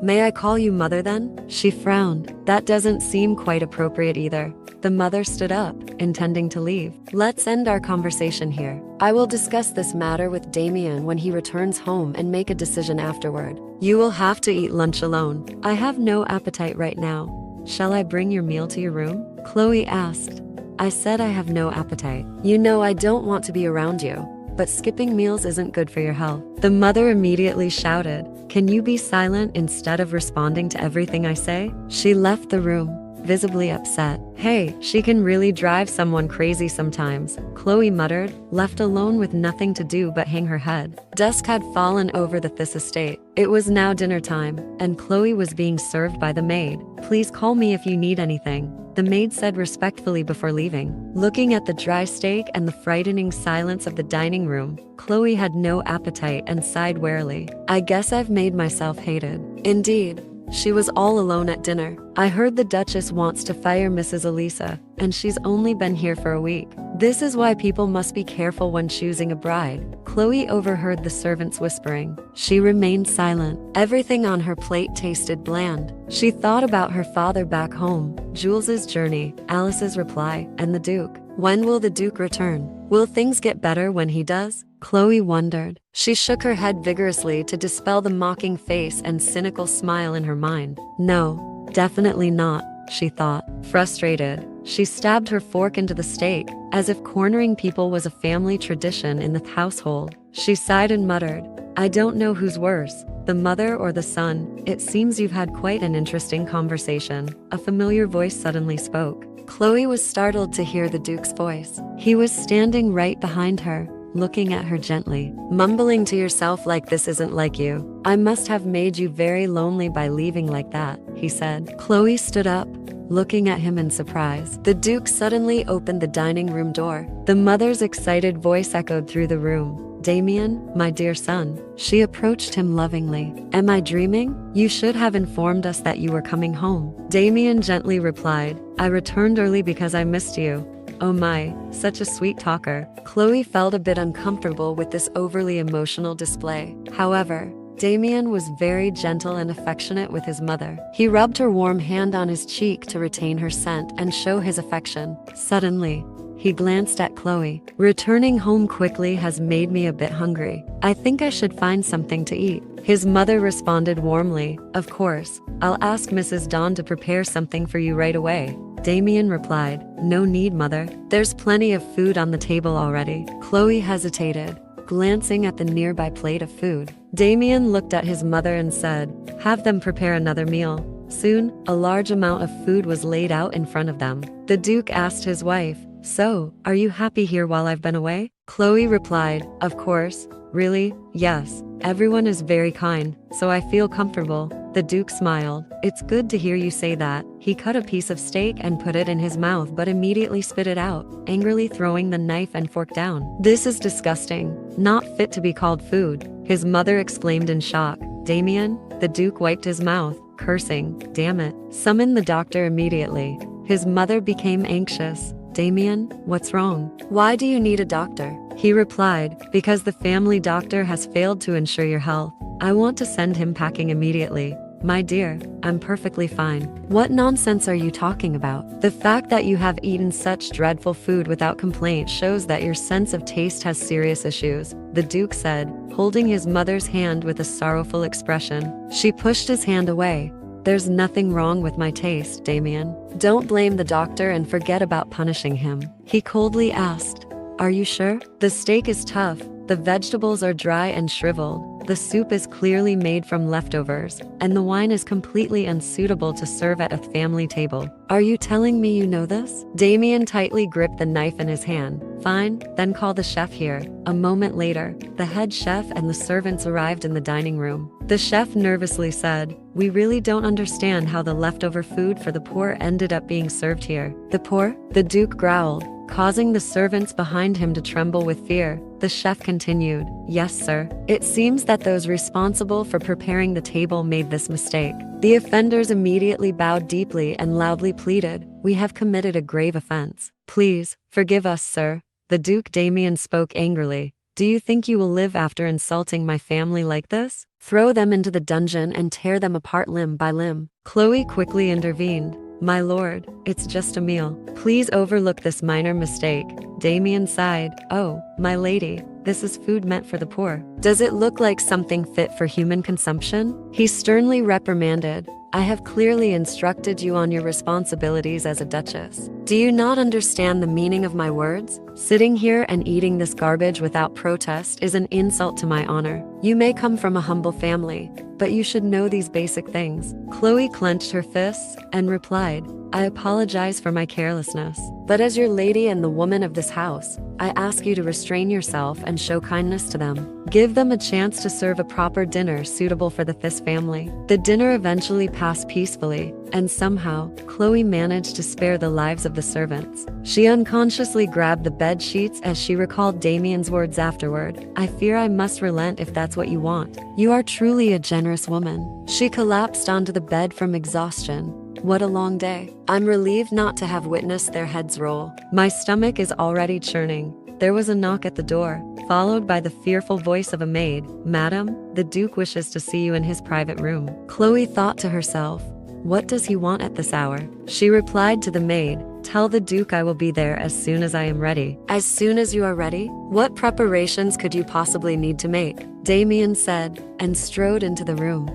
may I call you mother then?" She frowned. "That doesn't seem quite appropriate either." The mother stood up, intending to leave. "Let's end our conversation here. I will discuss this matter with Damien when he returns home and make a decision afterward. You will have to eat lunch alone. I have no appetite right now. Shall I bring your meal to your room?" Chloe asked. "I said I have no appetite. You know I don't want to be around you." but skipping meals isn't good for your health." The mother immediately shouted, "Can you be silent instead of responding to everything I say?" She left the room, visibly upset. "Hey, she can really drive someone crazy sometimes," Chloe muttered, left alone with nothing to do but hang her head. Dusk had fallen over the Thisse estate. It was now dinner time, and Chloe was being served by the maid. "Please call me if you need anything," the maid said respectfully before leaving. Looking at the dry steak and the frightening silence of the dining room, Chloe had no appetite and sighed wearily. "I guess I've made myself hated." Indeed, she was all alone at dinner. "I heard the Duchess wants to fire Mrs. Elisa, and she's only been here for a week. This is why people must be careful when choosing a bride." Chloe overheard the servants whispering. She remained silent. Everything on her plate tasted bland. She thought about her father back home, Jules's journey, Alice's reply, and the Duke. When will the Duke return? Will things get better when he does? Chloe wondered. She shook her head vigorously to dispel the mocking face and cynical smile in her mind. No, definitely not, she thought. Frustrated, she stabbed her fork into the steak, as if cornering people was a family tradition in the household. She sighed and muttered, "I don't know who's worse, the mother or the son. It seems you've had quite an interesting conversation." A familiar voice suddenly spoke. Chloe was startled to hear the Duke's voice. He was standing right behind her, looking at her gently, mumbling to yourself like this isn't like you. "I must have made you very lonely by leaving like that," he said. Chloe stood up, looking at him in surprise. The Duke suddenly opened the dining room door. The mother's excited voice echoed through the room. "Damien, my dear son." She approached him lovingly. "Am I dreaming? You should have informed us that you were coming home." Damien gently replied, "I returned early because I missed you." Oh my, such a sweet talker. Chloe felt a bit uncomfortable with this overly emotional display. However, Damien was very gentle and affectionate with his mother. He rubbed her warm hand on his cheek to retain her scent and show his affection. Suddenly, he glanced at Chloe. "Returning home quickly has made me a bit hungry. I think I should find something to eat." His mother responded warmly, "Of course, I'll ask Mrs. Dawn to prepare something for you right away." Damien replied, "No need, mother. There's plenty of food on the table already." Chloe hesitated, glancing at the nearby plate of food. Damien looked at his mother and said, "Have them prepare another meal." Soon, a large amount of food was laid out in front of them. The Duke asked his wife, "So, are you happy here while I've been away?" Chloe replied, "Of course, really, yes. Everyone is very kind, so I feel comfortable." The Duke smiled. "It's good to hear you say that." He cut a piece of steak and put it in his mouth but immediately spit it out, angrily throwing the knife and fork down. "This is disgusting. Not fit to be called food," his mother exclaimed in shock. "Damien," the Duke wiped his mouth, cursing, "Damn it. Summon the doctor immediately." His mother became anxious. "Damien, what's wrong? Why do you need a doctor?" He replied, "Because the family doctor has failed to ensure your health. I want to send him packing immediately." "My dear, I'm perfectly fine." "What nonsense are you talking about? The fact that you have eaten such dreadful food without complaint shows that your sense of taste has serious issues," the Duke said, holding his mother's hand with a sorrowful expression. She pushed his hand away. "There's nothing wrong with my taste, Damien. Don't blame the doctor and forget about punishing him." He coldly asked, "Are you sure? The steak is tough, the vegetables are dry and shriveled, the soup is clearly made from leftovers, and the wine is completely unsuitable to serve at a family table. Are you telling me you know this?" Damien tightly gripped the knife in his hand. "Fine, then call the chef here." A moment later, the head chef and the servants arrived in the dining room. The chef nervously said, "We really don't understand how the leftover food for the poor ended up being served here." "The poor?" the Duke growled, causing the servants behind him to tremble with fear. The chef continued, "Yes, sir. It seems that those responsible for preparing the table made this mistake." The offenders immediately bowed deeply and loudly pleaded, "We have committed a grave offense. Please, forgive us, sir." The Duke Damien spoke angrily. "Do you think you will live after insulting my family like this? Throw them into the dungeon and tear them apart limb by limb." Chloe quickly intervened. "My lord, it's just a meal. Please overlook this minor mistake." Damien sighed. "Oh, my lady, this is food meant for the poor. Does it look like something fit for human consumption?" He sternly reprimanded. I have clearly instructed you on your responsibilities as a duchess. Do you not understand the meaning of my words? Sitting here and eating this garbage without protest is an insult to my honor. You may come from a humble family, but you should know these basic things. Chloe clenched her fists and replied, I apologize for my carelessness, but as your lady and the woman of this house, I ask you to restrain yourself and show kindness to them. Give them a chance to serve a proper dinner suitable for the Thisse family. The dinner eventually passed peacefully, and somehow, Chloe managed to spare the lives of the servants. She unconsciously grabbed the bed sheets as she recalled Damien's words afterward. I fear I must relent if that's what you want. You are truly a generous woman. She collapsed onto the bed from exhaustion. What a long day. I'm relieved not to have witnessed their heads roll. My stomach is already churning. There was a knock at the door, followed by the fearful voice of a maid. Madam, the Duke wishes to see you in his private room. Chloe thought to herself, what does he want at this hour? She replied to the maid, tell the Duke I will be there as soon as I am ready. As soon as you are ready? What preparations could you possibly need to make? Damien said, and strode into the room.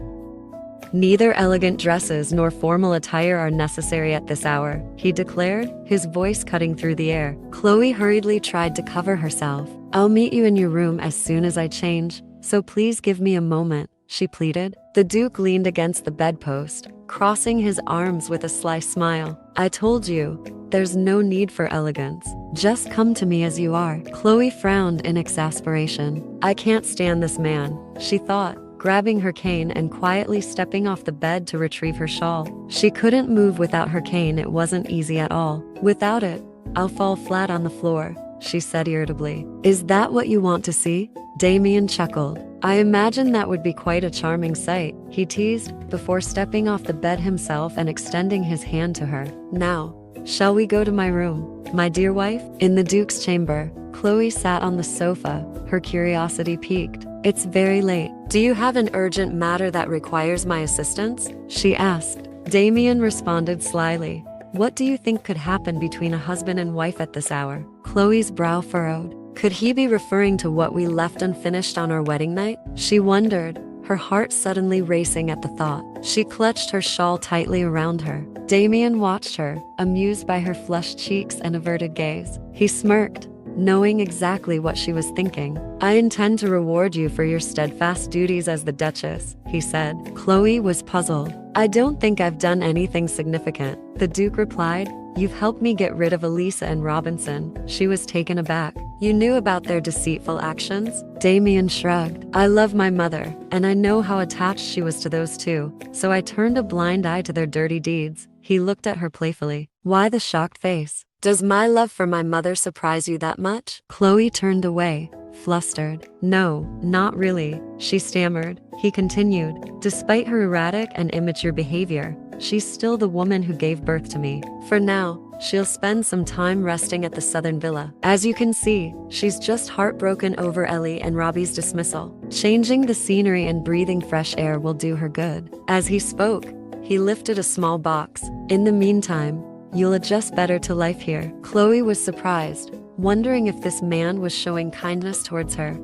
Neither elegant dresses nor formal attire are necessary at this hour, he declared, his voice cutting through the air. Chloe hurriedly tried to cover herself. I'll meet you in your room as soon as I change, so please give me a moment, she pleaded. The Duke leaned against the bedpost, crossing his arms with a sly smile. I told you, there's no need for elegance. Just come to me as you are. Chloe frowned in exasperation. I can't stand this man, she thought, grabbing her cane and quietly stepping off the bed to retrieve her shawl. She couldn't move without her cane. It wasn't easy at all. Without it, I'll fall flat on the floor, she said irritably. Is that what you want to see? Damien chuckled. I imagine that would be quite a charming sight, he teased, before stepping off the bed himself and extending his hand to her. Now, shall we go to my room, my dear wife? In the Duke's chamber, Chloe sat on the sofa, her curiosity piqued. It's very late. Do you have an urgent matter that requires my assistance? She asked. Damien responded slyly. What do you think could happen between a husband and wife at this hour? Chloe's brow furrowed. Could he be referring to what we left unfinished on our wedding night? She wondered, her heart suddenly racing at the thought. She clutched her shawl tightly around her. Damien watched her, amused by her flushed cheeks and averted gaze. He smirked, knowing exactly what she was thinking. I intend to reward you for your steadfast duties as the Duchess, he said. Chloe was puzzled. I don't think I've done anything significant, the Duke replied. You've helped me get rid of Elisa and Robinson. She was taken aback. You knew about their deceitful actions? Damien shrugged. I love my mother, and I know how attached she was to those two, so I turned a blind eye to their dirty deeds. He looked at her playfully. Why the shocked face? Does my love for my mother surprise you that much? Chloe turned away, flustered. No, not really, she stammered. He continued. Despite her erratic and immature behavior, she's still the woman who gave birth to me. For now, she'll spend some time resting at the Southern Villa. As you can see, she's just heartbroken over Ellie and Robbie's dismissal. Changing the scenery and breathing fresh air will do her good. As he spoke, he lifted a small box. In the meantime, you'll adjust better to life here. Chloe was surprised, wondering if this man was showing kindness towards her.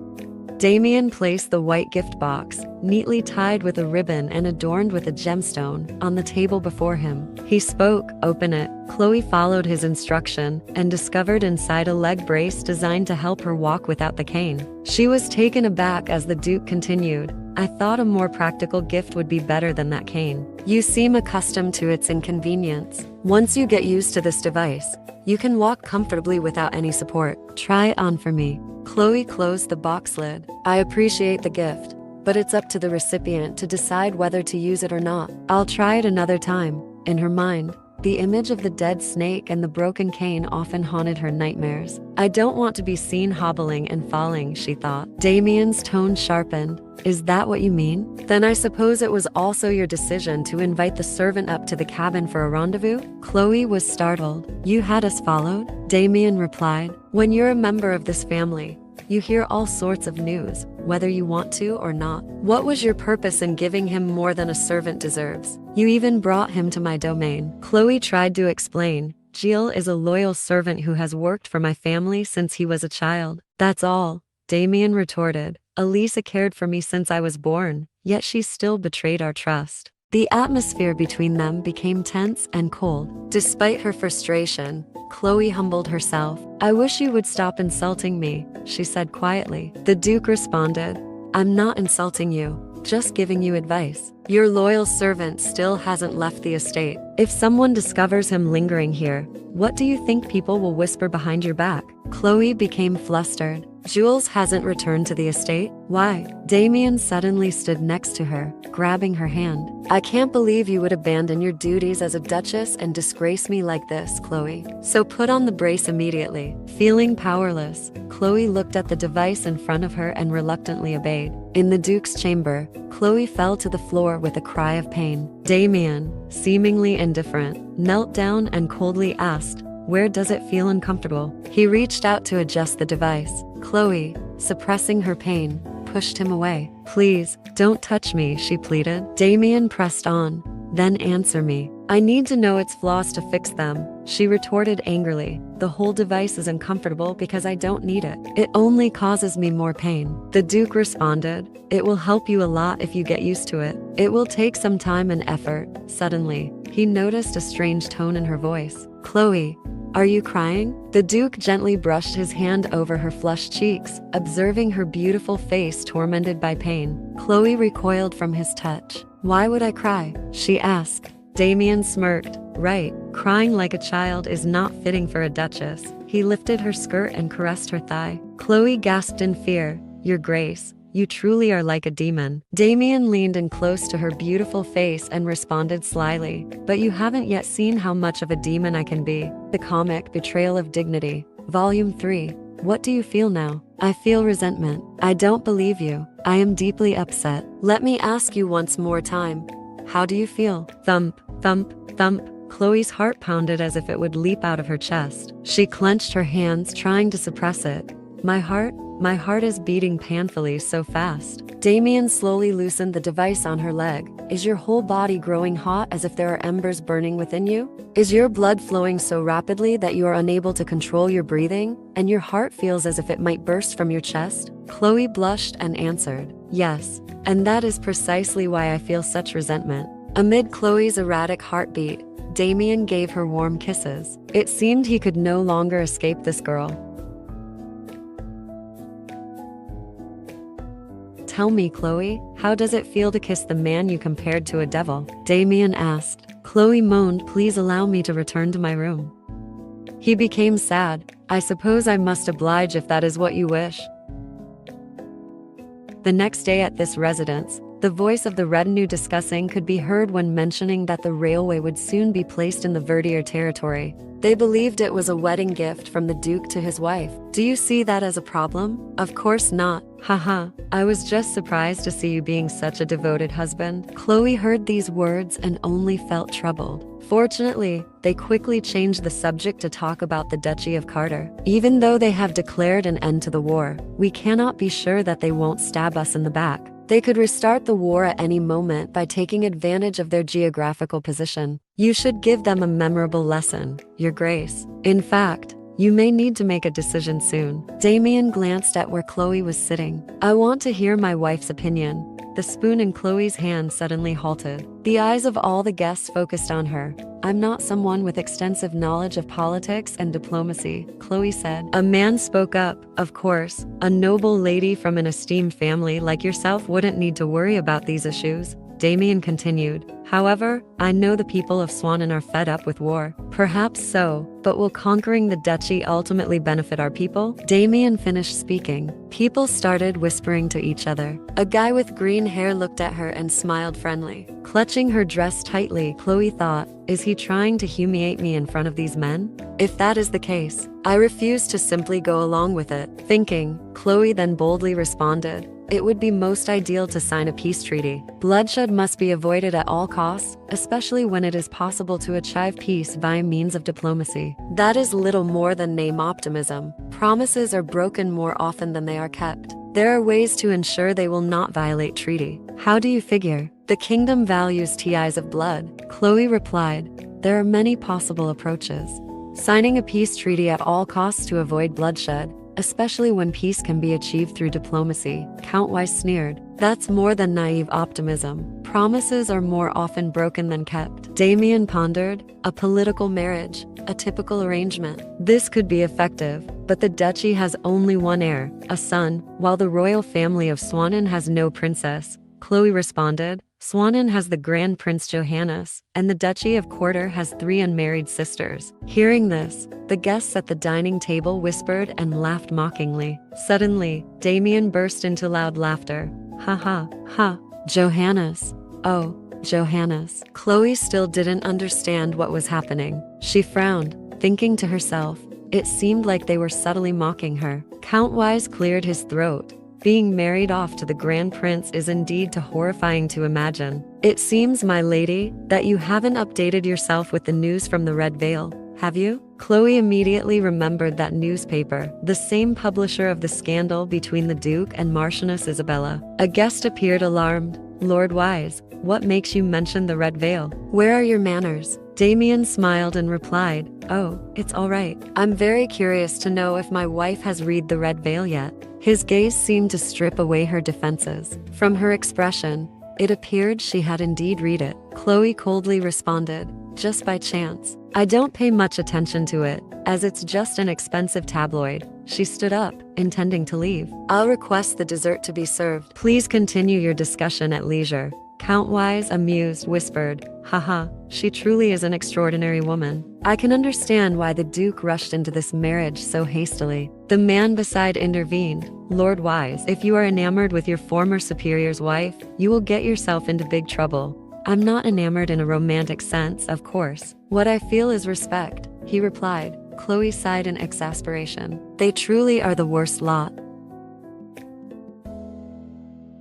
Damien placed the white gift box, neatly tied with a ribbon and adorned with a gemstone, on the table before him. He spoke, open it. Chloe followed his instruction and discovered inside a leg brace designed to help her walk without the cane. She was taken aback as the Duke continued. I thought a more practical gift would be better than that cane. You seem accustomed to its inconvenience. Once you get used to this device, you can walk comfortably without any support. Try it on for me. Chloe closed the box lid. I appreciate the gift, but it's up to the recipient to decide whether to use it or not. I'll try it another time. In her mind, the image of the dead snake and the broken cane often haunted her nightmares. I don't want to be seen hobbling and falling, she thought. Damien's tone sharpened. Is that what you mean? Then I suppose it was also your decision to invite the servant up to the cabin for a rendezvous? Chloe was startled. You had us followed? Damien replied. When you're a member of this family, you hear all sorts of news, whether you want to or not. What was your purpose in giving him more than a servant deserves? You even brought him to my domain. Chloe tried to explain. Gilles is a loyal servant who has worked for my family since he was a child. That's all, Damien retorted. Elisa cared for me since I was born, yet she still betrayed our trust. The atmosphere between them became tense and cold. Despite her frustration, Chloe humbled herself. "I wish you would stop insulting me," she said quietly. The Duke responded, "I'm not insulting you, just giving you advice. Your loyal servant still hasn't left the estate. If someone discovers him lingering here, what do you think people will whisper behind your back?" Chloe became flustered. "Jules hasn't returned to the estate? Why?" Damien suddenly stood next to her, grabbing her hand. "I can't believe you would abandon your duties as a duchess and disgrace me like this, Chloe. So put on the brace immediately." Feeling powerless, Chloe looked at the device in front of her and reluctantly obeyed. In the Duke's chamber, Chloe fell to the floor with a cry of pain. Damien, seemingly indifferent, knelt down and coldly asked, "Where does it feel uncomfortable?" He reached out to adjust the device. Chloe, suppressing her pain, pushed him away. "Please, don't touch me," she pleaded. Damien pressed on. "Then answer me. I need to know its flaws to fix them," she retorted angrily. "The whole device is uncomfortable because I don't need it. It only causes me more pain." The Duke responded, "It will help you a lot if you get used to it. It will take some time and effort." Suddenly, he noticed a strange tone in her voice. "Chloe, are you crying?" The Duke gently brushed his hand over her flushed cheeks, observing her beautiful face tormented by pain. Chloe recoiled from his touch. "Why would I cry?" she asked. Damien smirked. "Right, crying like a child is not fitting for a duchess." He lifted her skirt and caressed her thigh. Chloe gasped in fear. "Your Grace, you truly are like a demon." Damien leaned in close to her beautiful face and responded slyly, "But you haven't yet seen how much of a demon I can be." The comic Betrayal of Dignity, Volume 3. What do you feel now? I feel resentment. I don't believe you. I am deeply upset. Let me ask you once more time. How do you feel? Thump, thump, thump. Chloe's heart pounded as if it would leap out of her chest. She clenched her hands, trying to suppress it. My heart is beating painfully so fast." Damien slowly loosened the device on her leg. "Is your whole body growing hot as if there are embers burning within you? Is your blood flowing so rapidly that you are unable to control your breathing, and your heart feels as if it might burst from your chest?" Chloe blushed and answered, "Yes, and that is precisely why I feel such resentment." Amid Chloe's erratic heartbeat, Damien gave her warm kisses. It seemed he could no longer escape this girl. "Tell me, Chloe, how does it feel to kiss the man you compared to a devil?" Damien asked. Chloe moaned, "Please allow me to return to my room." He became sad. "I suppose I must oblige if that is what you wish." The next day at this residence, the voice of the retinue discussing could be heard when mentioning that the railway would soon be placed in the Verdier territory. They believed it was a wedding gift from the Duke to his wife. "Do you see that as a problem?" "Of course not. Haha, I was just surprised to see you being such a devoted husband." Chloe heard these words and only felt troubled. Fortunately, they quickly changed the subject to talk about the Duchy of Carter. "Even though they have declared an end to the war, we cannot be sure that they won't stab us in the back. They could restart the war at any moment by taking advantage of their geographical position. You should give them a memorable lesson, Your Grace. In fact, you may need to make a decision soon." Damien glanced at where Chloe was sitting. "I want to hear my wife's opinion." The spoon in Chloe's hand suddenly halted. The eyes of all the guests focused on her. "I'm not someone with extensive knowledge of politics and diplomacy," Chloe said. A man spoke up. "Of course, a noble lady from an esteemed family like yourself wouldn't need to worry about these issues." Damien continued. "However, I know the people of Swannon are fed up with war." "Perhaps so, but will conquering the duchy ultimately benefit our people?" Damien finished speaking. People started whispering to each other. A guy with green hair looked at her and smiled friendly. Clutching her dress tightly, Chloe thought, "Is he trying to humiliate me in front of these men? If that is the case, I refuse to simply go along with it." Thinking, Chloe then boldly responded, "It would be most ideal to sign a peace treaty. Bloodshed must be avoided at all costs, especially when it is possible to achieve peace via means of diplomacy." That is little more than name optimism. Promises are broken more often than they are kept. There are ways to ensure they will not violate treaty. How do you figure? The kingdom values ties of blood. Chloe replied, "There are many possible approaches. Signing a peace treaty at all costs to avoid bloodshed, especially when peace can be achieved through diplomacy, Count Wise sneered. That's more than naive optimism. Promises are more often broken than kept. Damien pondered. A political marriage, a typical arrangement. This could be effective, but the duchy has only one heir, a son, while the royal family of Swanen has no princess. Chloe responded. Swanen has the Grand Prince Johannes, and the Duchy of Quarter has 3 unmarried sisters. Hearing this, the guests at the dining table whispered and laughed mockingly. Suddenly, Damien burst into loud laughter. Ha ha, ha. Johannes. Oh, Johannes. Chloe still didn't understand what was happening. She frowned, thinking to herself. It seemed like they were subtly mocking her. Count Wise cleared his throat. Being married off to the Grand Prince is indeed too horrifying to imagine. It seems, my lady, that you haven't updated yourself with the news from the Red Veil, have you? Chloe immediately remembered that newspaper, the same publisher of the scandal between the Duke and Marchioness Isabella. A guest appeared alarmed. Lord Wise, what makes you mention the Red Veil? Where are your manners? Damien smiled and replied, Oh, it's all right. I'm very curious to know if my wife has read the Red Veil yet. His gaze seemed to strip away her defenses. From her expression, it appeared she had indeed read it. Chloe coldly responded, just by chance. I don't pay much attention to it, as it's just an expensive tabloid. She stood up, intending to leave. I'll request the dessert to be served. Please continue your discussion at leisure. Count Wise, amused, whispered, Haha, she truly is an extraordinary woman. I can understand why the Duke rushed into this marriage so hastily. The man beside intervened. Lord Wise, if you are enamored with your former superior's wife, you will get yourself into big trouble. I'm not enamored in a romantic sense, of course. What I feel is respect, he replied. Chloe sighed in exasperation. They truly are the worst lot.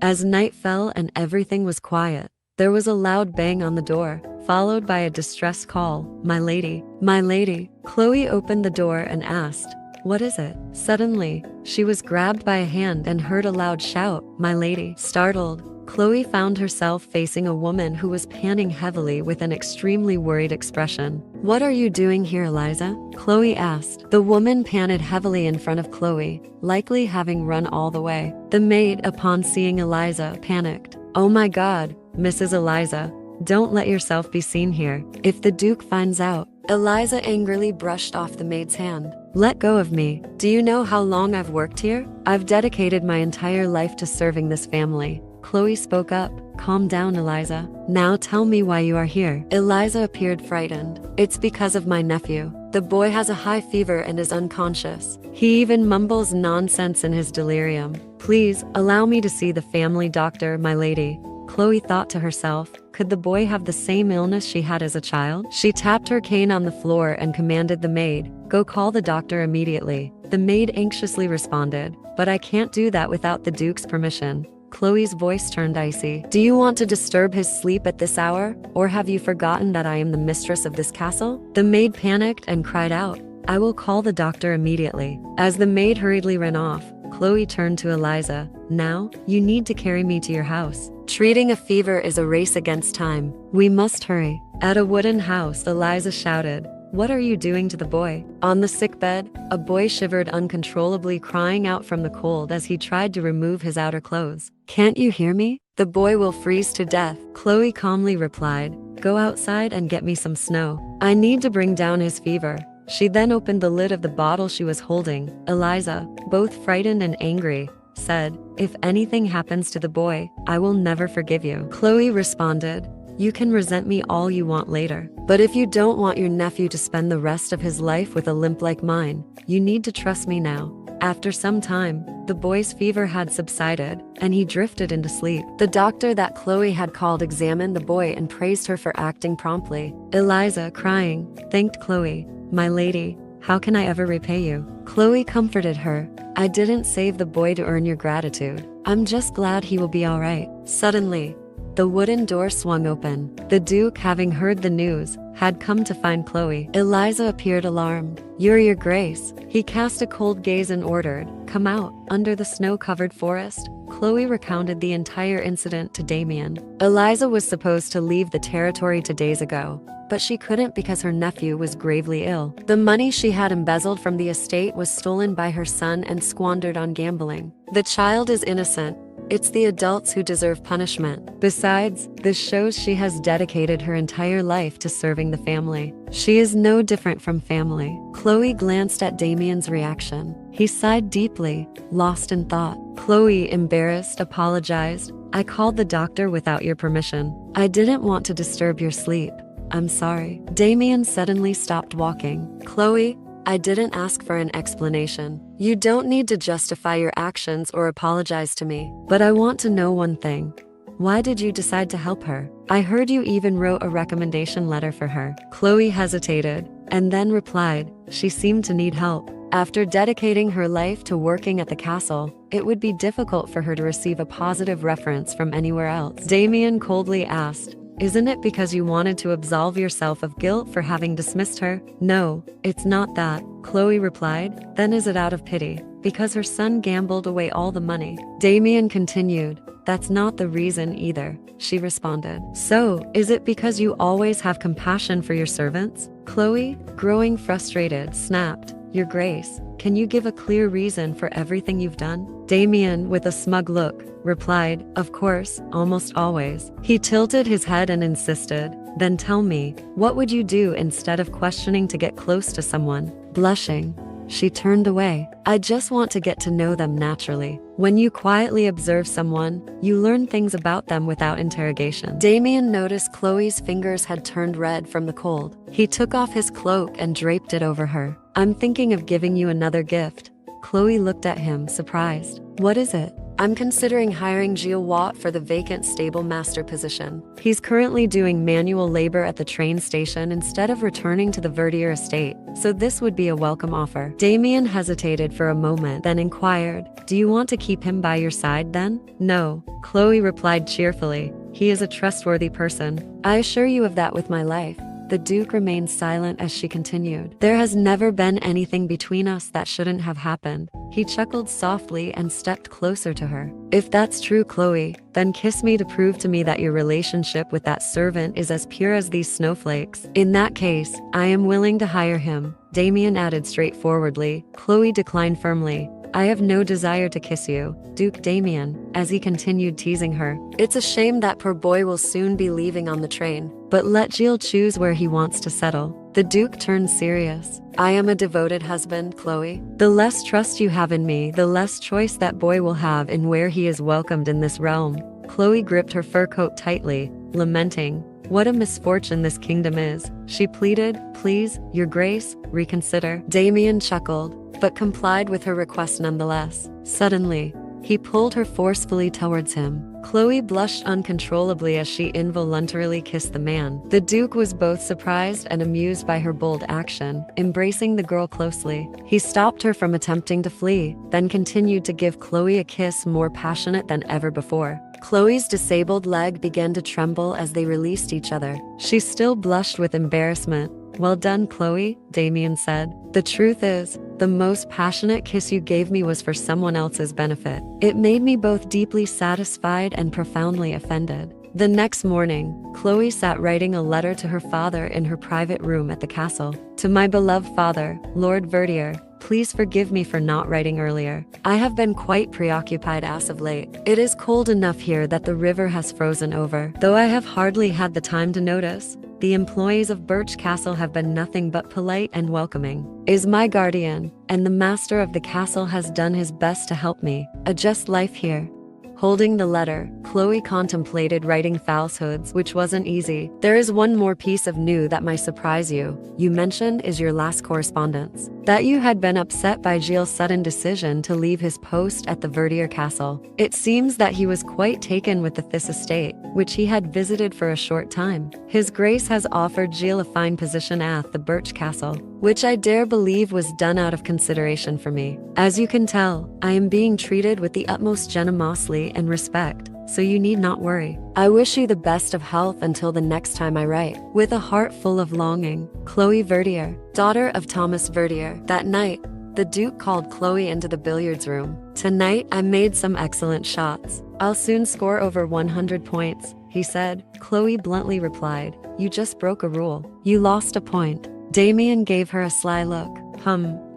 As night fell and everything was quiet, there was a loud bang on the door, followed by a distress call. My lady, my lady. Chloe opened the door and asked, What is it? Suddenly, she was grabbed by a hand and heard a loud shout, My lady. Startled, Chloe found herself facing a woman who was panting heavily with an extremely worried expression. What are you doing here, Eliza? Chloe asked. The woman panted heavily in front of Chloe, likely having run all the way. The maid, upon seeing Eliza, panicked. Oh my God, Mrs. Eliza, don't let yourself be seen here. If the Duke finds out. Eliza angrily brushed off the maid's hand. Let go of me. Do you know how long I've worked here? I've dedicated my entire life to serving this family. Chloe spoke up. Calm down, Eliza. Now tell me why you are here. Eliza appeared frightened. It's because of my nephew. The boy has a high fever and is unconscious. He even mumbles nonsense in his delirium. Please, allow me to see the family doctor, my lady. Chloe thought to herself, could the boy have the same illness she had as a child? She tapped her cane on the floor and commanded the maid, Go call the doctor immediately. The maid anxiously responded, But I can't do that without the Duke's permission. Chloe's voice turned icy. Do you want to disturb his sleep at this hour? Or have you forgotten that I am the mistress of this castle? The maid panicked and cried out, I will call the doctor immediately. As the maid hurriedly ran off, Chloe turned to Eliza. Now, you need to carry me to your house. Treating a fever is a race against time. We must hurry. At a wooden house, Eliza shouted, What are you doing to the boy? On the sickbed, a boy shivered uncontrollably, crying out from the cold as he tried to remove his outer clothes. Can't you hear me? The boy will freeze to death. Chloe calmly replied, Go outside and get me some snow. I need to bring down his fever. She then opened the lid of the bottle she was holding. Eliza, both frightened and angry, said, If anything happens to the boy, I will never forgive you. Chloe responded, You can resent me all you want later. But if you don't want your nephew to spend the rest of his life with a limp like mine, you need to trust me now. After some time, the boy's fever had subsided, and he drifted into sleep. The doctor that Chloe had called examined the boy and praised her for acting promptly. Eliza, crying, thanked Chloe. My lady, how can I ever repay you? Chloe comforted her. I didn't save the boy to earn your gratitude. I'm just glad he will be all right. Suddenly, The wooden door swung open. The Duke, having heard the news, had come to find Chloe. Eliza appeared alarmed. Your Grace. He cast a cold gaze and ordered, "Come out." Under the snow-covered forest, Chloe recounted the entire incident to Damien. Eliza was supposed to leave the territory 2 days ago, but she couldn't because her nephew was gravely ill. The money she had embezzled from the estate was stolen by her son and squandered on gambling. The child is innocent. It's the adults who deserve punishment. Besides, this shows she has dedicated her entire life to serving the family. She is no different from family. Chloe glanced at Damien's reaction. He sighed deeply, lost in thought. Chloe, embarrassed, apologized. "I called the doctor without your permission. I didn't want to disturb your sleep. I'm sorry." Damien suddenly stopped walking. "Chloe, I didn't ask for an explanation. You don't need to justify your actions or apologize to me. But I want to know one thing. Why did you decide to help her? I heard you even wrote a recommendation letter for her." Chloe hesitated, and then replied, "She seemed to need help. After dedicating her life to working at the castle, it would be difficult for her to receive a positive reference from anywhere else." Damien coldly asked, "Isn't it because you wanted to absolve yourself of guilt for having dismissed her?" "No, it's not that," Chloe replied. "Then is it out of pity? Because her son gambled away all the money?" Damien continued, "That's not the reason either," she responded. "So, is it because you always have compassion for your servants?" Chloe, growing frustrated, snapped, "Your Grace, can you give a clear reason for everything you've done?" Damien, with a smug look, replied, "Of course, almost always." He tilted his head and insisted, "Then tell me, what would you do instead of questioning to get close to someone?" Blushing, she turned away. "I just want to get to know them naturally. When you quietly observe someone, you learn things about them without interrogation." Damien noticed Chloe's fingers had turned red from the cold. He took off his cloak and draped it over her. "I'm thinking of giving you another gift." Chloe looked at him, surprised. "What is it?" "I'm considering hiring Gilles Watt for the vacant stable master position. He's currently doing manual labor at the train station instead of returning to the Verdier estate, so this would be a welcome offer." Damien hesitated for a moment, then inquired, "Do you want to keep him by your side then?" "No," Chloe replied cheerfully. "He is a trustworthy person. I assure you of that with my life." The Duke remained silent as she continued. "There has never been anything between us that shouldn't have happened." He chuckled softly and stepped closer to her. "If that's true, Chloe, then kiss me to prove to me that your relationship with that servant is as pure as these snowflakes. In that case, I am willing to hire him," Damien added straightforwardly. Chloe declined firmly. "I have no desire to kiss you, Duke Damien," as he continued teasing her. "It's a shame that poor boy will soon be leaving on the train. But let Gilles choose where he wants to settle." The Duke turned serious. "I am a devoted husband, Chloe. The less trust you have in me, the less choice that boy will have in where he is welcomed in this realm." Chloe gripped her fur coat tightly, lamenting, "What a misfortune this kingdom is." She pleaded, "Please, Your Grace, reconsider." Damien chuckled, but complied with her request nonetheless. Suddenly, he pulled her forcefully towards him. Chloe blushed uncontrollably as she involuntarily kissed the man. The Duke was both surprised and amused by her bold action, embracing the girl closely. He stopped her from attempting to flee, then continued to give Chloe a kiss more passionate than ever before. Chloe's disabled leg began to tremble as they released each other. She still blushed with embarrassment. "Well done, Chloe," Damien said. "The truth is, the most passionate kiss you gave me was for someone else's benefit. It made me both deeply satisfied and profoundly offended." The next morning, Chloe sat writing a letter to her father in her private room at the castle. "To my beloved father, Lord Verdier, please forgive me for not writing earlier. I have been quite preoccupied as of late. It is cold enough here that the river has frozen over, though I have hardly had the time to notice. The employees of Birch Castle have been nothing but polite and welcoming. Is my guardian, and the master of the castle has done his best to help me adjust life here." Holding the letter, Chloe contemplated writing falsehoods, which wasn't easy. "There is one more piece of news that might surprise you. You mentioned is your last correspondence. That you had been upset by Gilles' sudden decision to leave his post at the Verdier castle. It seems that he was quite taken with the Thisse estate, which he had visited for a short time. His Grace has offered Gilles a fine position at the Birch Castle, which I dare believe was done out of consideration for me. As you can tell, I am being treated with the utmost generosity and respect. so you need not worry. I wish you the best of health until the next time I write. With a heart full of longing, Chloe Verdier, daughter of Thomas Verdier. That night, the Duke called Chloe into the billiards room. Tonight, I made some excellent shots. I'll soon score over 100 points, he said. Chloe bluntly replied, you just broke a rule. You lost a point. Damien gave her a sly look.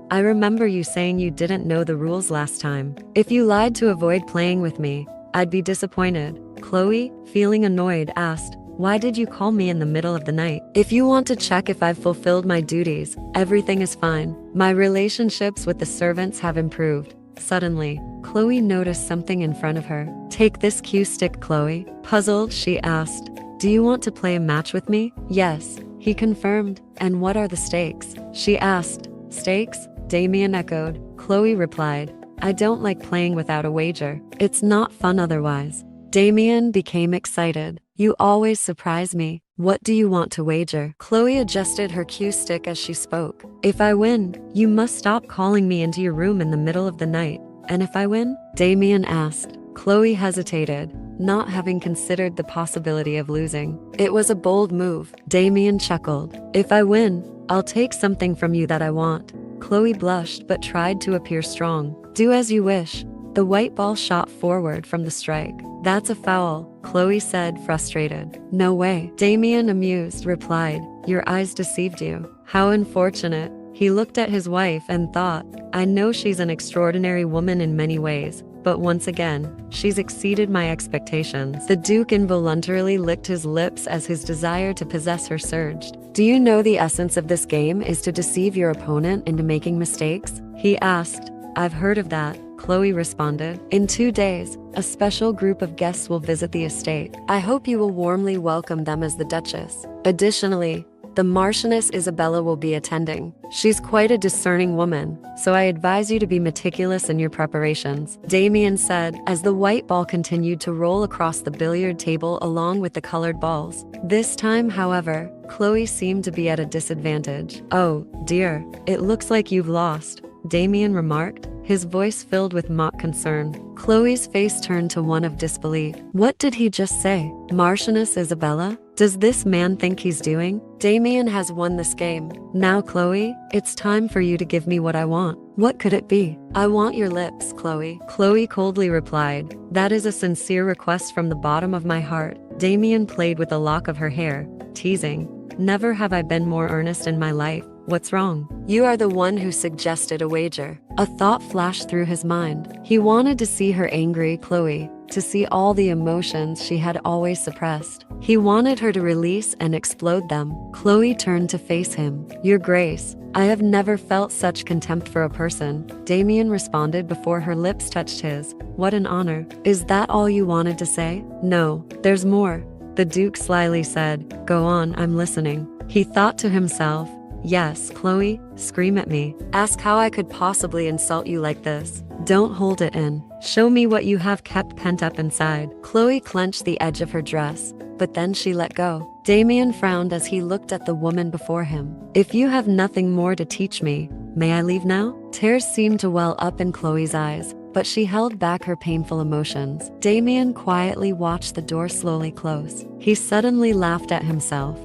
I remember you saying you didn't know the rules last time. If you lied to avoid playing with me, I'd be disappointed. Chloe, feeling annoyed, asked, why did you call me in the middle of the night? If you want to check if I've fulfilled my duties, everything is fine. My relationships with the servants have improved. Suddenly, Chloe noticed something in front of her. Take this cue stick, Chloe. Puzzled, she asked, do you want to play a match with me? Yes, he confirmed. And what are the stakes? She asked. Stakes? Damien echoed. Chloe replied, I don't like playing without a wager. It's not fun otherwise. Damien became excited. You always surprise me. What do you want to wager? Chloe adjusted her cue stick as she spoke. If I win, you must stop calling me into your room in the middle of the night. And if I win? Damien asked. Chloe hesitated, not having considered the possibility of losing. It was a bold move. Damien chuckled. If I win, I'll take something from you that I want. Chloe blushed but tried to appear strong. Do as you wish. The white ball shot forward from the strike. That's a foul, Chloe said, frustrated. No way. Damien, amused, replied, your eyes deceived you. How unfortunate. He looked at his wife and thought, I know she's an extraordinary woman in many ways, but once again, she's exceeded my expectations. The Duke involuntarily licked his lips as his desire to possess her surged. Do you know the essence of this game is to deceive your opponent into making mistakes? He asked. I've heard of that, Chloe responded. In 2 days, a special group of guests will visit the estate. I hope you will warmly welcome them as the Duchess. Additionally, the Marchioness Isabella will be attending. She's quite a discerning woman, so I advise you to be meticulous in your preparations, Damien said, as the white ball continued to roll across the billiard table along with the colored balls. This time, however, Chloe seemed to be at a disadvantage. Oh, dear, it looks like you've lost, Damien remarked, his voice filled with mock concern. Chloe's face turned to one of disbelief. What did he just say? Marchioness Isabella? Does this man think he's doing? Damien has won this game. Now, Chloe, it's time for you to give me what I want. What could it be? I want your lips, Chloe. Chloe coldly replied, that is a sincere request from the bottom of my heart. Damien played with a lock of her hair, teasing, never have I been more earnest in my life. What's wrong? You are the one who suggested a wager. A thought flashed through his mind. He wanted to see her angry Chloe, to see all the emotions she had always suppressed. He wanted her to release and explode them. Chloe turned to face him. Your Grace, I have never felt such contempt for a person, Damien responded before her lips touched his. What an honor. Is that all you wanted to say? No, there's more, the Duke slyly said. Go on, I'm listening. He thought to himself, yes, Chloe, scream at me. Ask how I could possibly insult you like this. Don't hold it in. Show me what you have kept pent up inside. Chloe clenched the edge of her dress, but then she let go. Damien frowned as he looked at the woman before him. If you have nothing more to teach me, may I leave now? Tears seemed to well up in Chloe's eyes, but she held back her painful emotions. Damien quietly watched the door slowly close. He suddenly laughed at himself.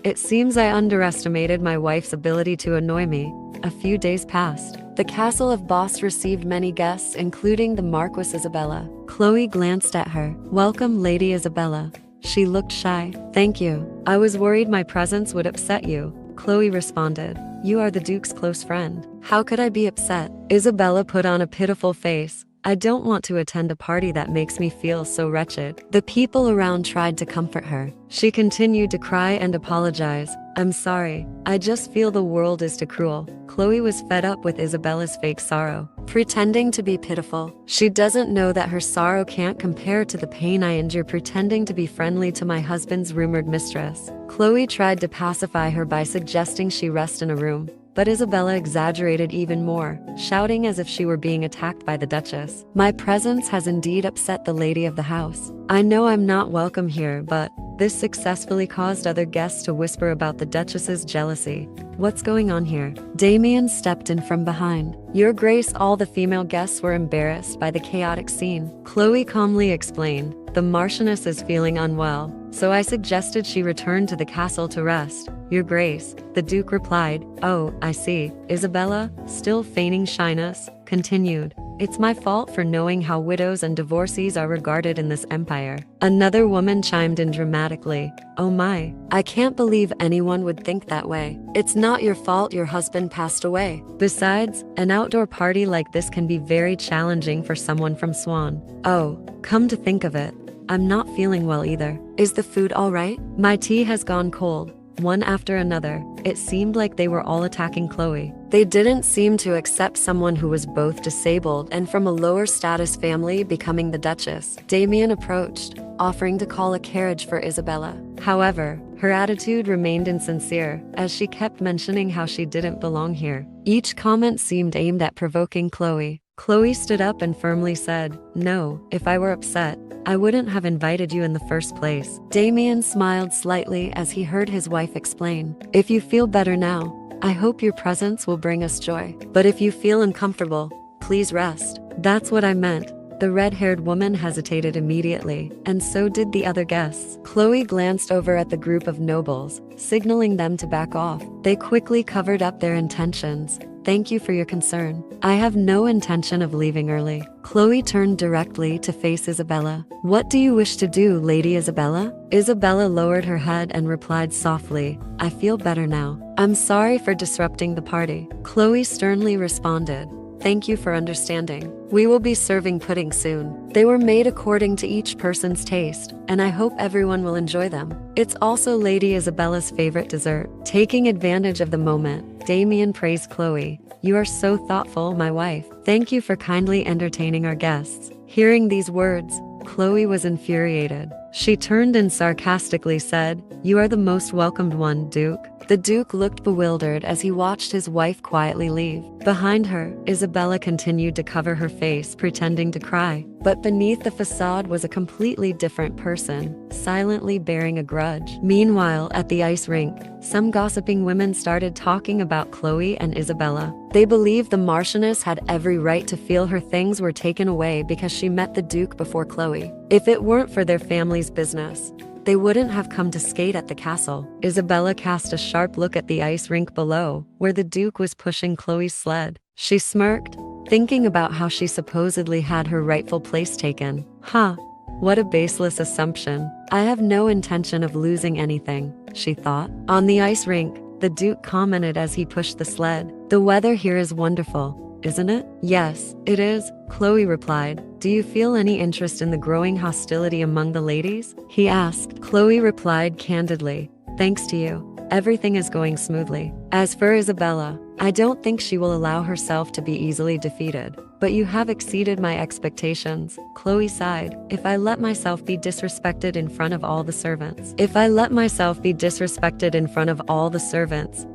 It seems I underestimated my wife's ability to annoy me. A few days passed. The castle of Boss received many guests, including the Marquis Isabella. Chloe glanced at her. Welcome, Lady Isabella. She looked shy. Thank you. I was worried my presence would upset you, Chloe responded. You are the Duke's close friend. How could I be upset? Isabella put on a pitiful face. I don't want to attend a party that makes me feel so wretched. The people around tried to comfort her. She continued to cry and apologize. I'm sorry. I just feel the world is too cruel. Chloe was fed up with Isabella's fake sorrow. Pretending to be pitiful. She doesn't know that her sorrow can't compare to the pain I endure pretending to be friendly to my husband's rumored mistress. Chloe tried to pacify her by suggesting she rest in a room. But Isabella exaggerated even more, shouting as if she were being attacked by the Duchess. My presence has indeed upset the lady of the house. I know I'm not welcome here, but This successfully caused other guests to whisper about the Duchess's jealousy. What's going on here? Damien stepped in from behind. Your Grace, all the female guests were embarrassed by the chaotic scene. Chloe calmly explained, the Marchioness is feeling unwell, so I suggested she return to the castle to rest. Your Grace, the Duke replied. Oh, I see. Isabella, still feigning shyness, continued. It's my fault for knowing how widows and divorcees are regarded in this empire. Another woman chimed in dramatically. Oh my, I can't believe anyone would think that way. It's not your fault your husband passed away. Besides, an outdoor party like this can be very challenging for someone from Swan. Oh, come to think of it, I'm not feeling well either. Is the food all right? My tea has gone cold. One after another, it seemed like they were all attacking Chloe. They didn't seem to accept someone who was both disabled and from a lower status family becoming the Duchess. Damien approached, offering to call a carriage for Isabella. However, her attitude remained insincere, as she kept mentioning how she didn't belong here. Each comment seemed aimed at provoking Chloe. Chloe stood up and firmly said, no, if I were upset, I wouldn't have invited you in the first place. Damien smiled slightly as he heard his wife explain. If you feel better now, I hope your presence will bring us joy. But if you feel uncomfortable, please rest. That's what I meant. The red-haired woman hesitated immediately, and so did the other guests. Chloe glanced over at the group of nobles, signaling them to back off. They quickly covered up their intentions. Thank you for your concern. I have no intention of leaving early. Chloe turned directly to face Isabella. What do you wish to do, Lady Isabella? Isabella lowered her head and replied softly, I feel better now. I'm sorry for disrupting the party. Chloe sternly responded, thank you for understanding. We will be serving pudding soon. They were made according to each person's taste, and I hope everyone will enjoy them. It's also Lady Isabella's favorite dessert. Taking advantage of the moment, Damien praised Chloe. You are so thoughtful, my wife. Thank you for kindly entertaining our guests. Hearing these words, Chloe was infuriated. She turned and sarcastically said, you are the most welcomed one, Duke. The Duke looked bewildered as he watched his wife quietly leave. Behind her, Isabella continued to cover her face, pretending to cry. But beneath the facade was a completely different person, silently bearing a grudge. Meanwhile, at the ice rink, some gossiping women started talking about Chloe and Isabella. They believed the Marchioness had every right to feel her things were taken away because she met the Duke before Chloe. If it weren't for their family's business, they wouldn't have come to skate at the castle. Isabella cast a sharp look at the ice rink below, where the Duke was pushing Chloe's sled. She smirked, thinking about how she supposedly had her rightful place taken. Huh, what a baseless assumption. I have no intention of losing anything, she thought. On the ice rink, the Duke commented as he pushed the sled. The weather here is wonderful, isn't it? Yes, it is, Chloe replied. Do you feel any interest in the growing hostility among the ladies? He asked. Chloe replied candidly, thanks to you, everything is going smoothly. As for Isabella, I don't think she will allow herself to be easily defeated. But you have exceeded my expectations. Chloe sighed. If I let myself be disrespected in front of all the servants.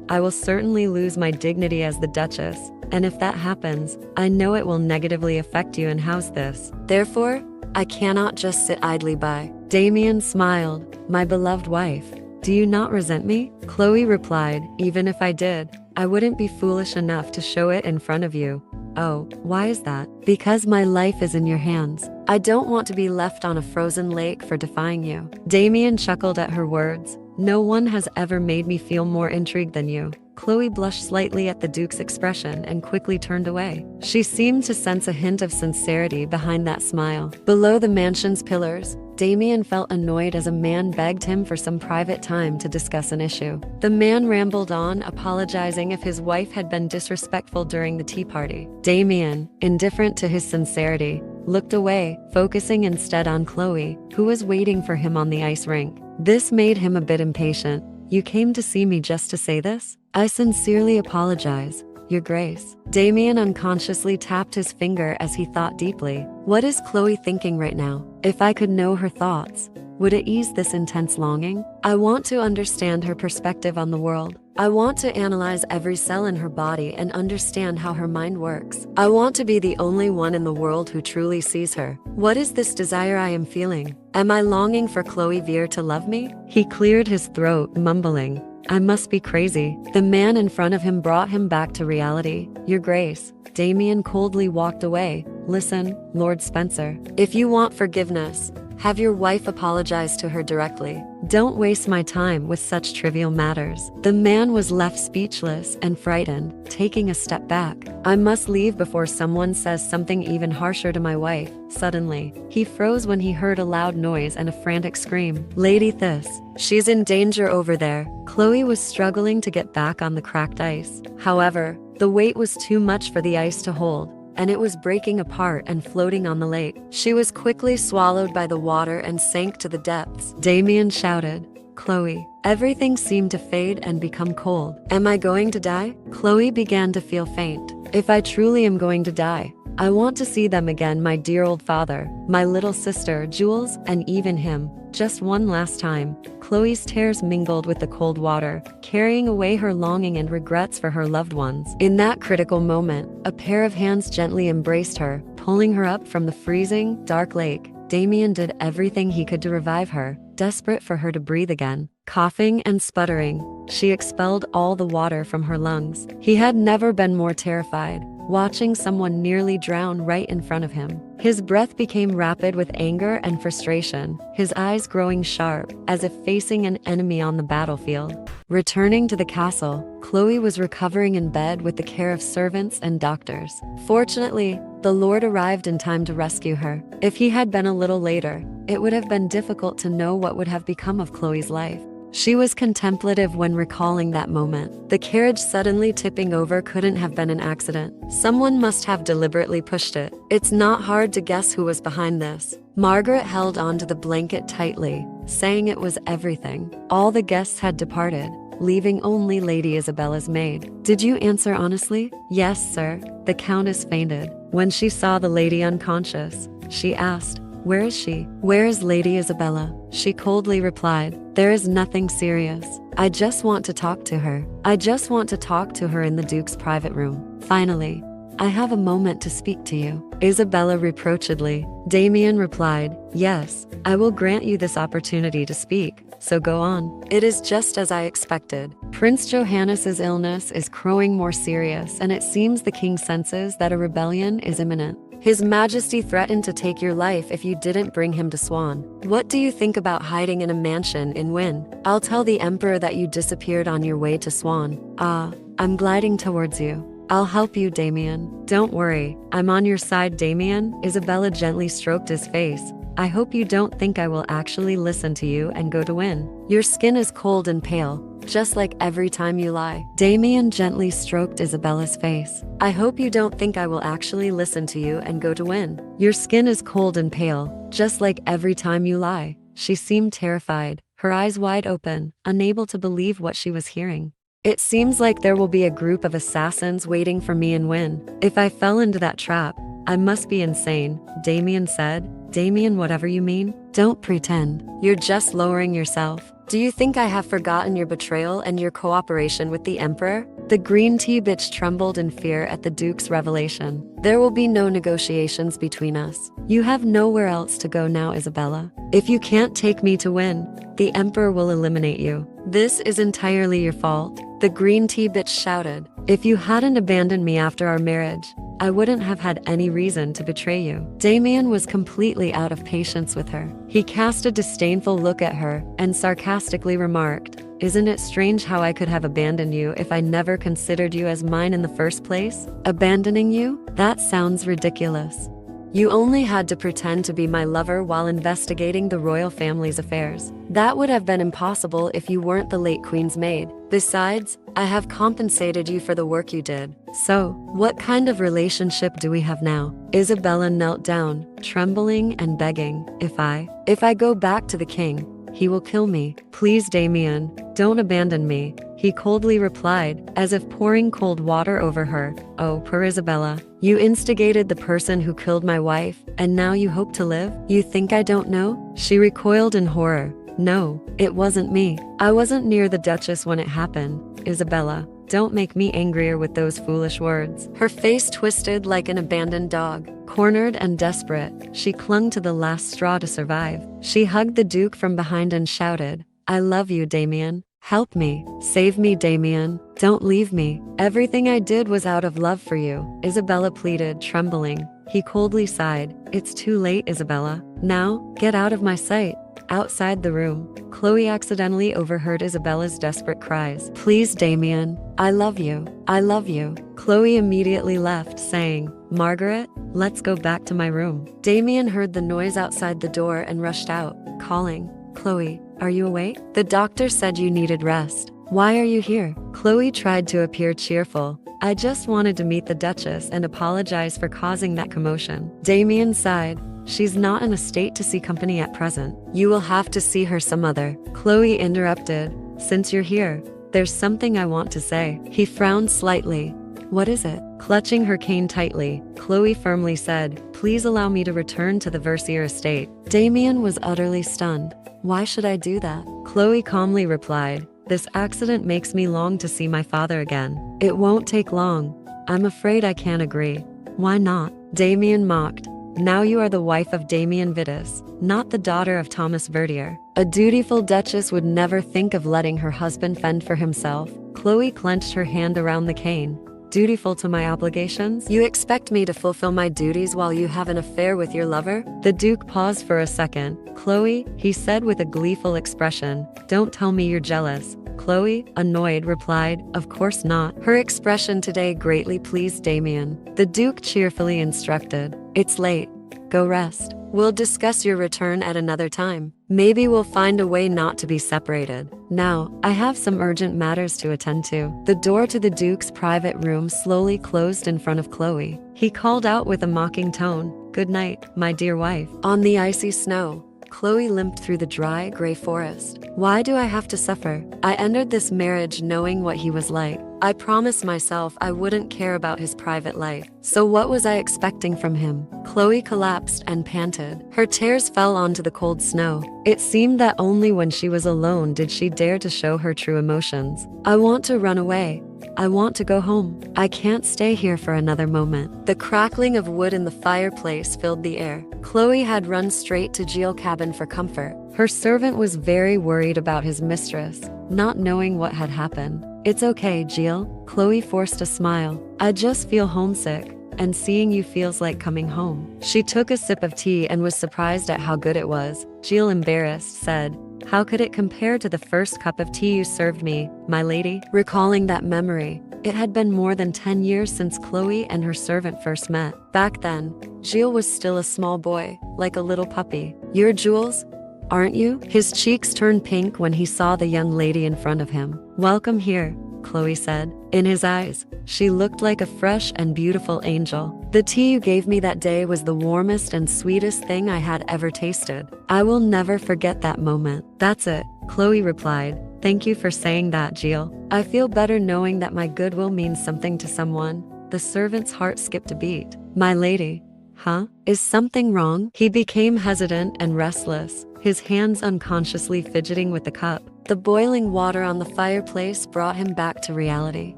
I will certainly lose my dignity as the Duchess. And if that happens, I know it will negatively affect you, and how's this? Therefore, I cannot just sit idly by. Damien smiled. My beloved wife, do you not resent me? Chloe replied, even if I did, I wouldn't be foolish enough to show it in front of you. Oh, why is that? Because my life is in your hands. I don't want to be left on a frozen lake for defying you. Damien chuckled at her words. No one has ever made me feel more intrigued than you. Chloe blushed slightly at the Duke's expression and quickly turned away. She seemed to sense a hint of sincerity behind that smile. Below the mansion's pillars, Damien felt annoyed as a man begged him for some private time to discuss an issue. The man rambled on, apologizing if his wife had been disrespectful during the tea party. Damien, indifferent to his sincerity, looked away, focusing instead on Chloe, who was waiting for him on the ice rink. This made him a bit impatient. You came to see me just to say this? I sincerely apologize, Your Grace. Damien unconsciously tapped his finger as he thought deeply. What is Chloe thinking right now? If I could know her thoughts, would it ease this intense longing? I want to understand her perspective on the world. I want to analyze every cell in her body and understand how her mind works. I want to be the only one in the world who truly sees her. What is this desire I am feeling? Am I longing for Chloe Veer to love me? He cleared his throat, mumbling, I must be crazy. The man in front of him brought him back to reality. Your Grace. Damien coldly walked away. Listen, Lord Spencer. If you want forgiveness, have your wife apologize to her directly. Don't waste my time with such trivial matters. The man was left speechless and frightened, taking a step back. I must leave before someone says something even harsher to my wife. Suddenly, he froze when he heard a loud noise and a frantic scream. Lady Thisse. She's in danger over there. Chloe was struggling to get back on the cracked ice. However, the weight was too much for the ice to hold, and it was breaking apart and floating on the lake. She was quickly swallowed by the water and sank to the depths. Damien shouted, Chloe. Everything seemed to fade and become cold. Am I going to die? Chloe began to feel faint. If I truly am going to die, I want to see them again, my dear old father, my little sister, Jules, and even him. Just one last time. Chloe's tears mingled with the cold water, carrying away her longing and regrets for her loved ones. In that critical moment, a pair of hands gently embraced her, pulling her up from the freezing, dark lake. Damien did everything he could to revive her, desperate for her to breathe again. Coughing and sputtering, she expelled all the water from her lungs. He had never been more terrified, watching someone nearly drown right in front of him. His breath became rapid with anger and frustration, his eyes growing sharp, as if facing an enemy on the battlefield. Returning to the castle, Chloe was recovering in bed with the care of servants and doctors. Fortunately, the Lord arrived in time to rescue her. If he had been a little later, it would have been difficult to know what would have become of Chloe's life. She was contemplative when recalling that moment. The carriage suddenly tipping over couldn't have been an accident. Someone must have deliberately pushed it. It's not hard to guess who was behind this. Margaret held onto the blanket tightly, saying it was everything. All the guests had departed, leaving only Lady Isabella's maid. Did you answer honestly? Yes, sir. The countess fainted. When she saw the lady unconscious, she asked, where is she? Where is Lady Isabella? She coldly replied, there is nothing serious. I just want to talk to her. I just want to talk to her in the Duke's private room. Finally, I have a moment to speak to you. Isabella reproachedly. Damien replied, yes, I will grant you this opportunity to speak, so go on. It is just as I expected. Prince Johannes's illness is growing more serious, and it seems the king senses that a rebellion is imminent. His Majesty threatened to take your life if you didn't bring him to Swan. What do you think about hiding in a mansion in Wynne? I'll tell the Emperor that you disappeared on your way to Swan. I'm gliding towards you. I'll help you, Damien. Don't worry, I'm on your side, Damien. Isabella gently stroked his face. I hope you don't think I will actually listen to you and go to Wynne. Your skin is cold and pale, just like every time you lie. Damien gently stroked Isabella's face. I hope you don't think I will actually listen to you and go to Wynne. Your skin is cold and pale, just like every time you lie. She seemed terrified, her eyes wide open, unable to believe what she was hearing. It seems like there will be a group of assassins waiting for me in Wynne. If I fell into that trap, I must be insane, Damien said. Damien, whatever you mean, don't pretend. You're just lowering yourself. Do you think I have forgotten your betrayal and your cooperation with the Emperor? The green tea bitch trembled in fear at the Duke's revelation. There will be no negotiations between us. You have nowhere else to go now, Isabella. If you can't take me to Wynne, the Emperor will eliminate you. This is entirely your fault. The green tea bitch shouted. If you hadn't abandoned me after our marriage, I wouldn't have had any reason to betray you. Damien was completely out of patience with her. He cast a disdainful look at her and sarcastically remarked, isn't it strange how I could have abandoned you if I never considered you as mine in the first place? Abandoning you? That sounds ridiculous. You only had to pretend to be my lover while investigating the royal family's affairs. That would have been impossible if you weren't the late queen's maid. Besides, I have compensated you for the work you did. So, what kind of relationship do we have now? Isabella knelt down, trembling and begging, If I go back to the king, he will kill me. Please, Damien, don't abandon me. He coldly replied, as if pouring cold water over her. Oh, poor Isabella. You instigated the person who killed my wife, and now you hope to live? You think I don't know? She recoiled in horror, No, it wasn't me. I wasn't near the Duchess when it happened. Isabella, don't make me angrier with those foolish words. Her face twisted like an abandoned dog. Cornered and desperate, she clung to the last straw to survive. She hugged the Duke from behind and shouted, I love you, Damien. Help me. Save me, Damien. Don't leave me. Everything I did was out of love for you, Isabella pleaded, trembling. He coldly sighed. It's too late, Isabella. Now, get out of my sight. Outside the room, Chloe accidentally overheard Isabella's desperate cries. Please, Damien. I love you. I love you. Chloe immediately left, saying, Margaret, let's go back to my room. Damien heard the noise outside the door and rushed out, calling, Chloe, are you awake? The doctor said you needed rest. Why are you here? Chloe tried to appear cheerful. I just wanted to meet the Duchess and apologize for causing that commotion. Damien sighed. She's not in a state to see company at present. You will have to see her some other. Chloe interrupted. Since you're here, there's something I want to say. He frowned slightly. What is it? Clutching her cane tightly, Chloe firmly said, Please allow me to return to the Verdier estate. Damien was utterly stunned. Why should I do that? Chloe calmly replied, This accident makes me long to see my father again. It won't take long. I'm afraid I can't agree. Why not? Damien mocked. Now you are the wife of Damien Vitis, not the daughter of Thomas Verdier. A dutiful duchess would never think of letting her husband fend for himself. Chloe clenched her hand around the cane. Dutiful to my obligations? You expect me to fulfill my duties while you have an affair with your lover? The Duke paused for a second. Chloe, he said with a gleeful expression, don't tell me you're jealous. Chloe, annoyed, replied, Of course not. Her expression today greatly pleased Damien. The Duke cheerfully instructed, It's late. Go rest. We'll discuss your return at another time. Maybe we'll find a way not to be separated. Now, I have some urgent matters to attend to. The door to the Duke's private room slowly closed in front of Chloe. He called out with a mocking tone, Good night, my dear wife. On the icy snow, Chloe limped through the dry, gray forest. Why do I have to suffer? I entered this marriage knowing what he was like. I promised myself I wouldn't care about his private life. So what was I expecting from him? Chloe collapsed and panted. Her tears fell onto the cold snow. It seemed that only when she was alone did she dare to show her true emotions. I want to run away. I want to go home. I can't stay here for another moment. The crackling of wood in the fireplace filled the air. Chloe had run straight to Gilles' cabin for comfort. Her servant was very worried about his mistress, not knowing what had happened. It's okay, Gilles. Chloe forced a smile. I just feel homesick, and seeing you feels like coming home. She took a sip of tea and was surprised at how good it was. Gilles, embarrassed, said, How could it compare to the first cup of tea you served me, my lady? Recalling that memory, it had been more than 10 years since Chloe and her servant first met. Back then, Gilles was still a small boy, like a little puppy. You're Jules? Aren't you? His cheeks turned pink when he saw the young lady in front of him. Welcome here, Chloe said. In his eyes, she looked like a fresh and beautiful angel. The tea you gave me that day was the warmest and sweetest thing I had ever tasted. I will never forget that moment. That's it, Chloe replied. Thank you for saying that, Gilles. I feel better knowing that my goodwill means something to someone. The servant's heart skipped a beat. My lady. Huh? Is something wrong? He became hesitant and restless, his hands unconsciously fidgeting with the cup. The boiling water on the fireplace brought him back to reality.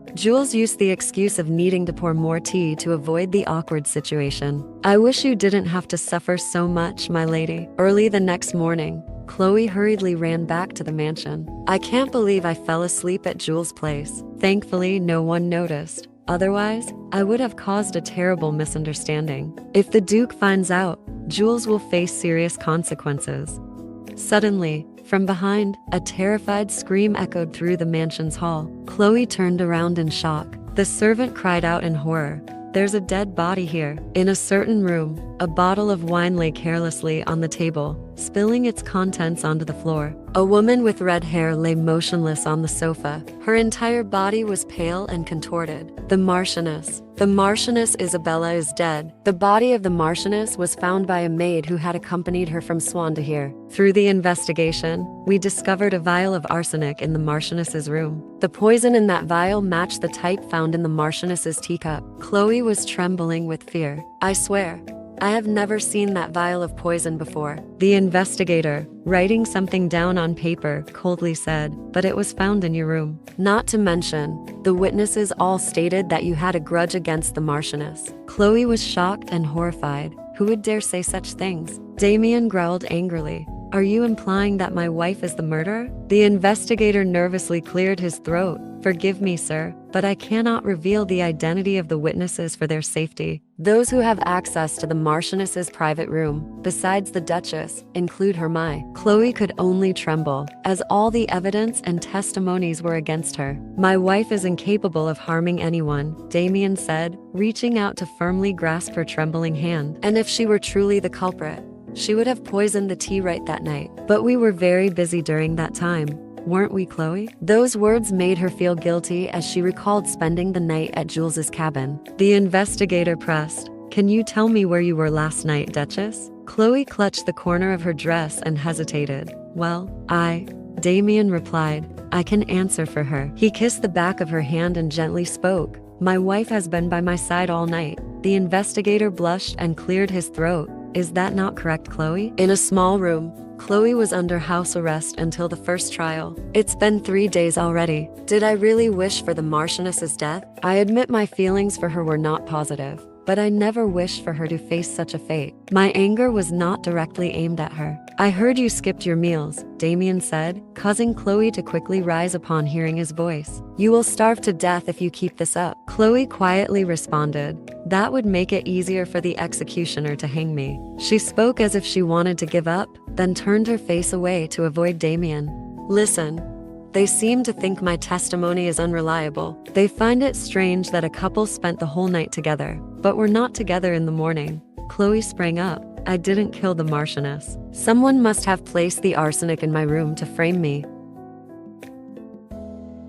Jules used the excuse of needing to pour more tea to avoid the awkward situation. I wish you didn't have to suffer so much, my lady. Early the next morning, Chloe hurriedly ran back to the mansion. I can't believe I fell asleep at Jules' place. Thankfully, no one noticed. Otherwise, I would have caused a terrible misunderstanding. If the Duke finds out, Jules will face serious consequences. Suddenly, from behind, a terrified scream echoed through the mansion's hall. Chloe turned around in shock. The servant cried out in horror. There's a dead body here. In a certain room, a bottle of wine lay carelessly on the table, spilling its contents onto the floor. A woman with red hair lay motionless on the sofa. Her entire body was pale and contorted. The Marchioness Isabella is dead. The body of the Marchioness was found by a maid who had accompanied her from Swan to here. Through the investigation, we discovered a vial of arsenic in the Marchioness's room. The poison in that vial matched the type found in the Marchioness's teacup. Chloe was trembling with fear. I swear, I have never seen that vial of poison before. The investigator, writing something down on paper, coldly said, but it was found in your room. Not to mention, the witnesses all stated that you had a grudge against the Marchioness. Chloe was shocked and horrified. Who would dare say such things? Damien growled angrily. Are you implying that my wife is the murderer? The investigator nervously cleared his throat. Forgive me, sir, but I cannot reveal the identity of the witnesses for their safety. Those who have access to the Marchioness's private room, besides the Duchess, include Hermione. Chloe could only tremble, as all the evidence and testimonies were against her. My wife is incapable of harming anyone, Damien said, reaching out to firmly grasp her trembling hand. And if she were truly the culprit, she would have poisoned the tea right that night. But we were very busy during that time, weren't we, Chloe? Those words made her feel guilty as she recalled spending the night at Jules's cabin. The investigator pressed. Can you tell me where you were last night, Duchess? Chloe clutched the corner of her dress and hesitated. Well, Damien replied. I can answer for her. He kissed the back of her hand and gently spoke. My wife has been by my side all night. The investigator blushed and cleared his throat. Is that not correct, Chloe? In a small room, Chloe was under house arrest until the first trial. It's been 3 days already. Did I really wish for the Marchioness's death? I admit my feelings for her were not positive, but I never wished for her to face such a fate. My anger was not directly aimed at her. I heard you skipped your meals, Damien said, causing Chloe to quickly rise upon hearing his voice. You will starve to death if you keep this up. Chloe quietly responded. That would make it easier for the executioner to hang me. She spoke as if she wanted to give up, then turned her face away to avoid Damien. Listen. They seem to think my testimony is unreliable. They find it strange that a couple spent the whole night together, but were not together in the morning. Chloe sprang up. I didn't kill the Marchioness. Someone must have placed the arsenic in my room to frame me.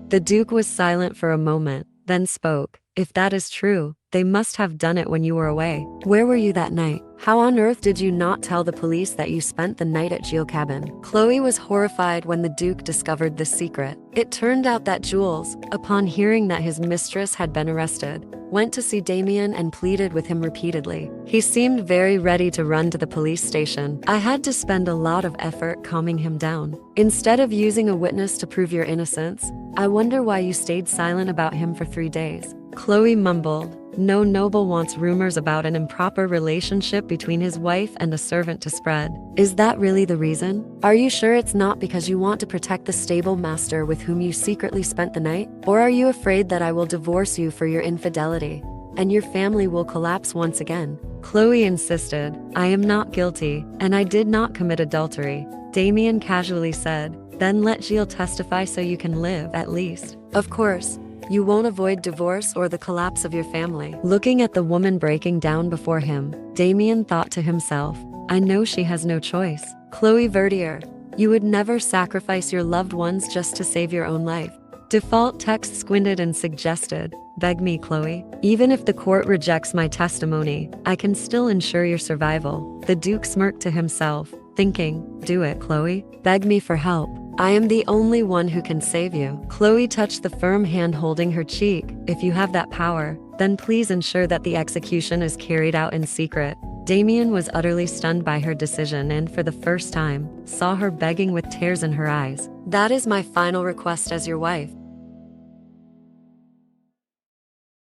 The Duke was silent for a moment, then spoke. If that is true, they must have done it when you were away. Where were you that night? How on earth did you not tell the police that you spent the night at Jules' cabin? Chloe was horrified when the Duke discovered this secret. It turned out that Jules, upon hearing that his mistress had been arrested, went to see Damien and pleaded with him repeatedly. He seemed very ready to run to the police station. I had to spend a lot of effort calming him down. Instead of using a witness to prove your innocence, I wonder why you stayed silent about him for 3 days. Chloe mumbled. No noble wants rumors about an improper relationship between his wife and a servant to spread. Is that really the reason? Are you sure it's not because you want to protect the stable master with whom you secretly spent the night? Or are you afraid that I will divorce you for your infidelity, and your family will collapse once again? Chloe insisted. I am not guilty, and I did not commit adultery, Damien casually said. Then let Gilles testify so you can live, at least. Of course. You won't avoid divorce or the collapse of your family. Looking at the woman breaking down before him, Damien thought to himself, I know she has no choice. Chloe Verdier, you would never sacrifice your loved ones just to save your own life. Default text squinted and suggested, beg me, Chloe. Even if the court rejects my testimony, I can still ensure your survival. The Duke smirked to himself, thinking, do it, Chloe. Beg me for help. I am the only one who can save you. Chloe touched the firm hand holding her cheek. If you have that power, then please ensure that the execution is carried out in secret. Damien was utterly stunned by her decision and for the first time, saw her begging with tears in her eyes. That is my final request as your wife.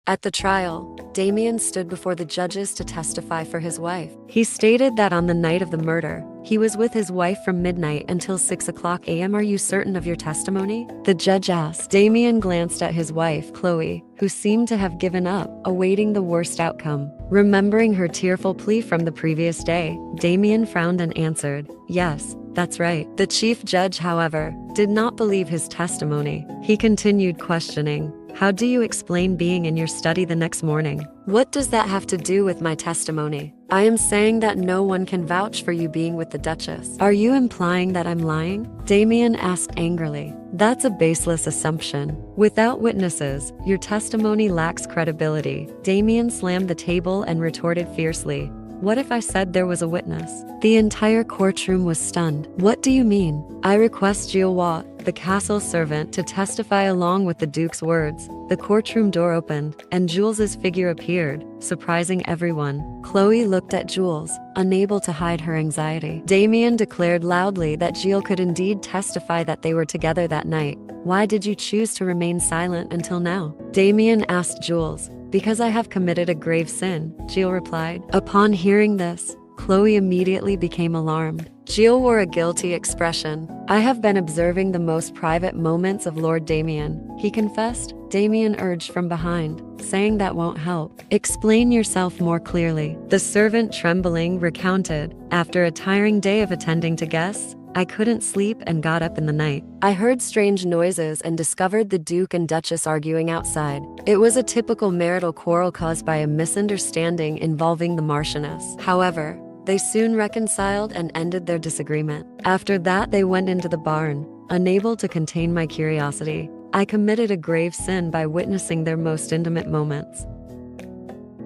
At the trial, Damien stood before the judges to testify for his wife. He stated that on the night of the murder, he was with his wife from midnight until 6 o'clock a.m. Are you certain of your testimony? The judge asked. Damien glanced at his wife, Chloe, who seemed to have given up, awaiting the worst outcome. Remembering her tearful plea from the previous day, Damien frowned and answered, yes, that's right. The chief judge, however, did not believe his testimony. He continued questioning. How do you explain being in your study the next morning? What does that have to do with my testimony? I am saying that no one can vouch for you being with the Duchess. Are you implying that I'm lying? Damien asked angrily. That's a baseless assumption. Without witnesses, your testimony lacks credibility. Damien slammed the table and retorted fiercely. What if I said there was a witness? The entire courtroom was stunned. What do you mean? I request Gilles, the castle servant, to testify along with the Duke's words. The courtroom door opened, and Jules's figure appeared, surprising everyone. Chloe looked at Jules, unable to hide her anxiety. Damien declared loudly that Gilles could indeed testify that they were together that night. Why did you choose to remain silent until now? Damien asked Jules. Because I have committed a grave sin, Gilles replied. Upon hearing this, Chloe immediately became alarmed. Gilles wore a guilty expression. I have been observing the most private moments of Lord Damien, he confessed. Damien urged from behind, saying that won't help. Explain yourself more clearly. The servant, trembling, recounted. After a tiring day of attending to guests, I couldn't sleep and got up in the night. I heard strange noises and discovered the Duke and Duchess arguing outside. It was a typical marital quarrel caused by a misunderstanding involving the Marchioness. However, they soon reconciled and ended their disagreement. After that, they went into the barn. Unable to contain my curiosity, I committed a grave sin by witnessing their most intimate moments.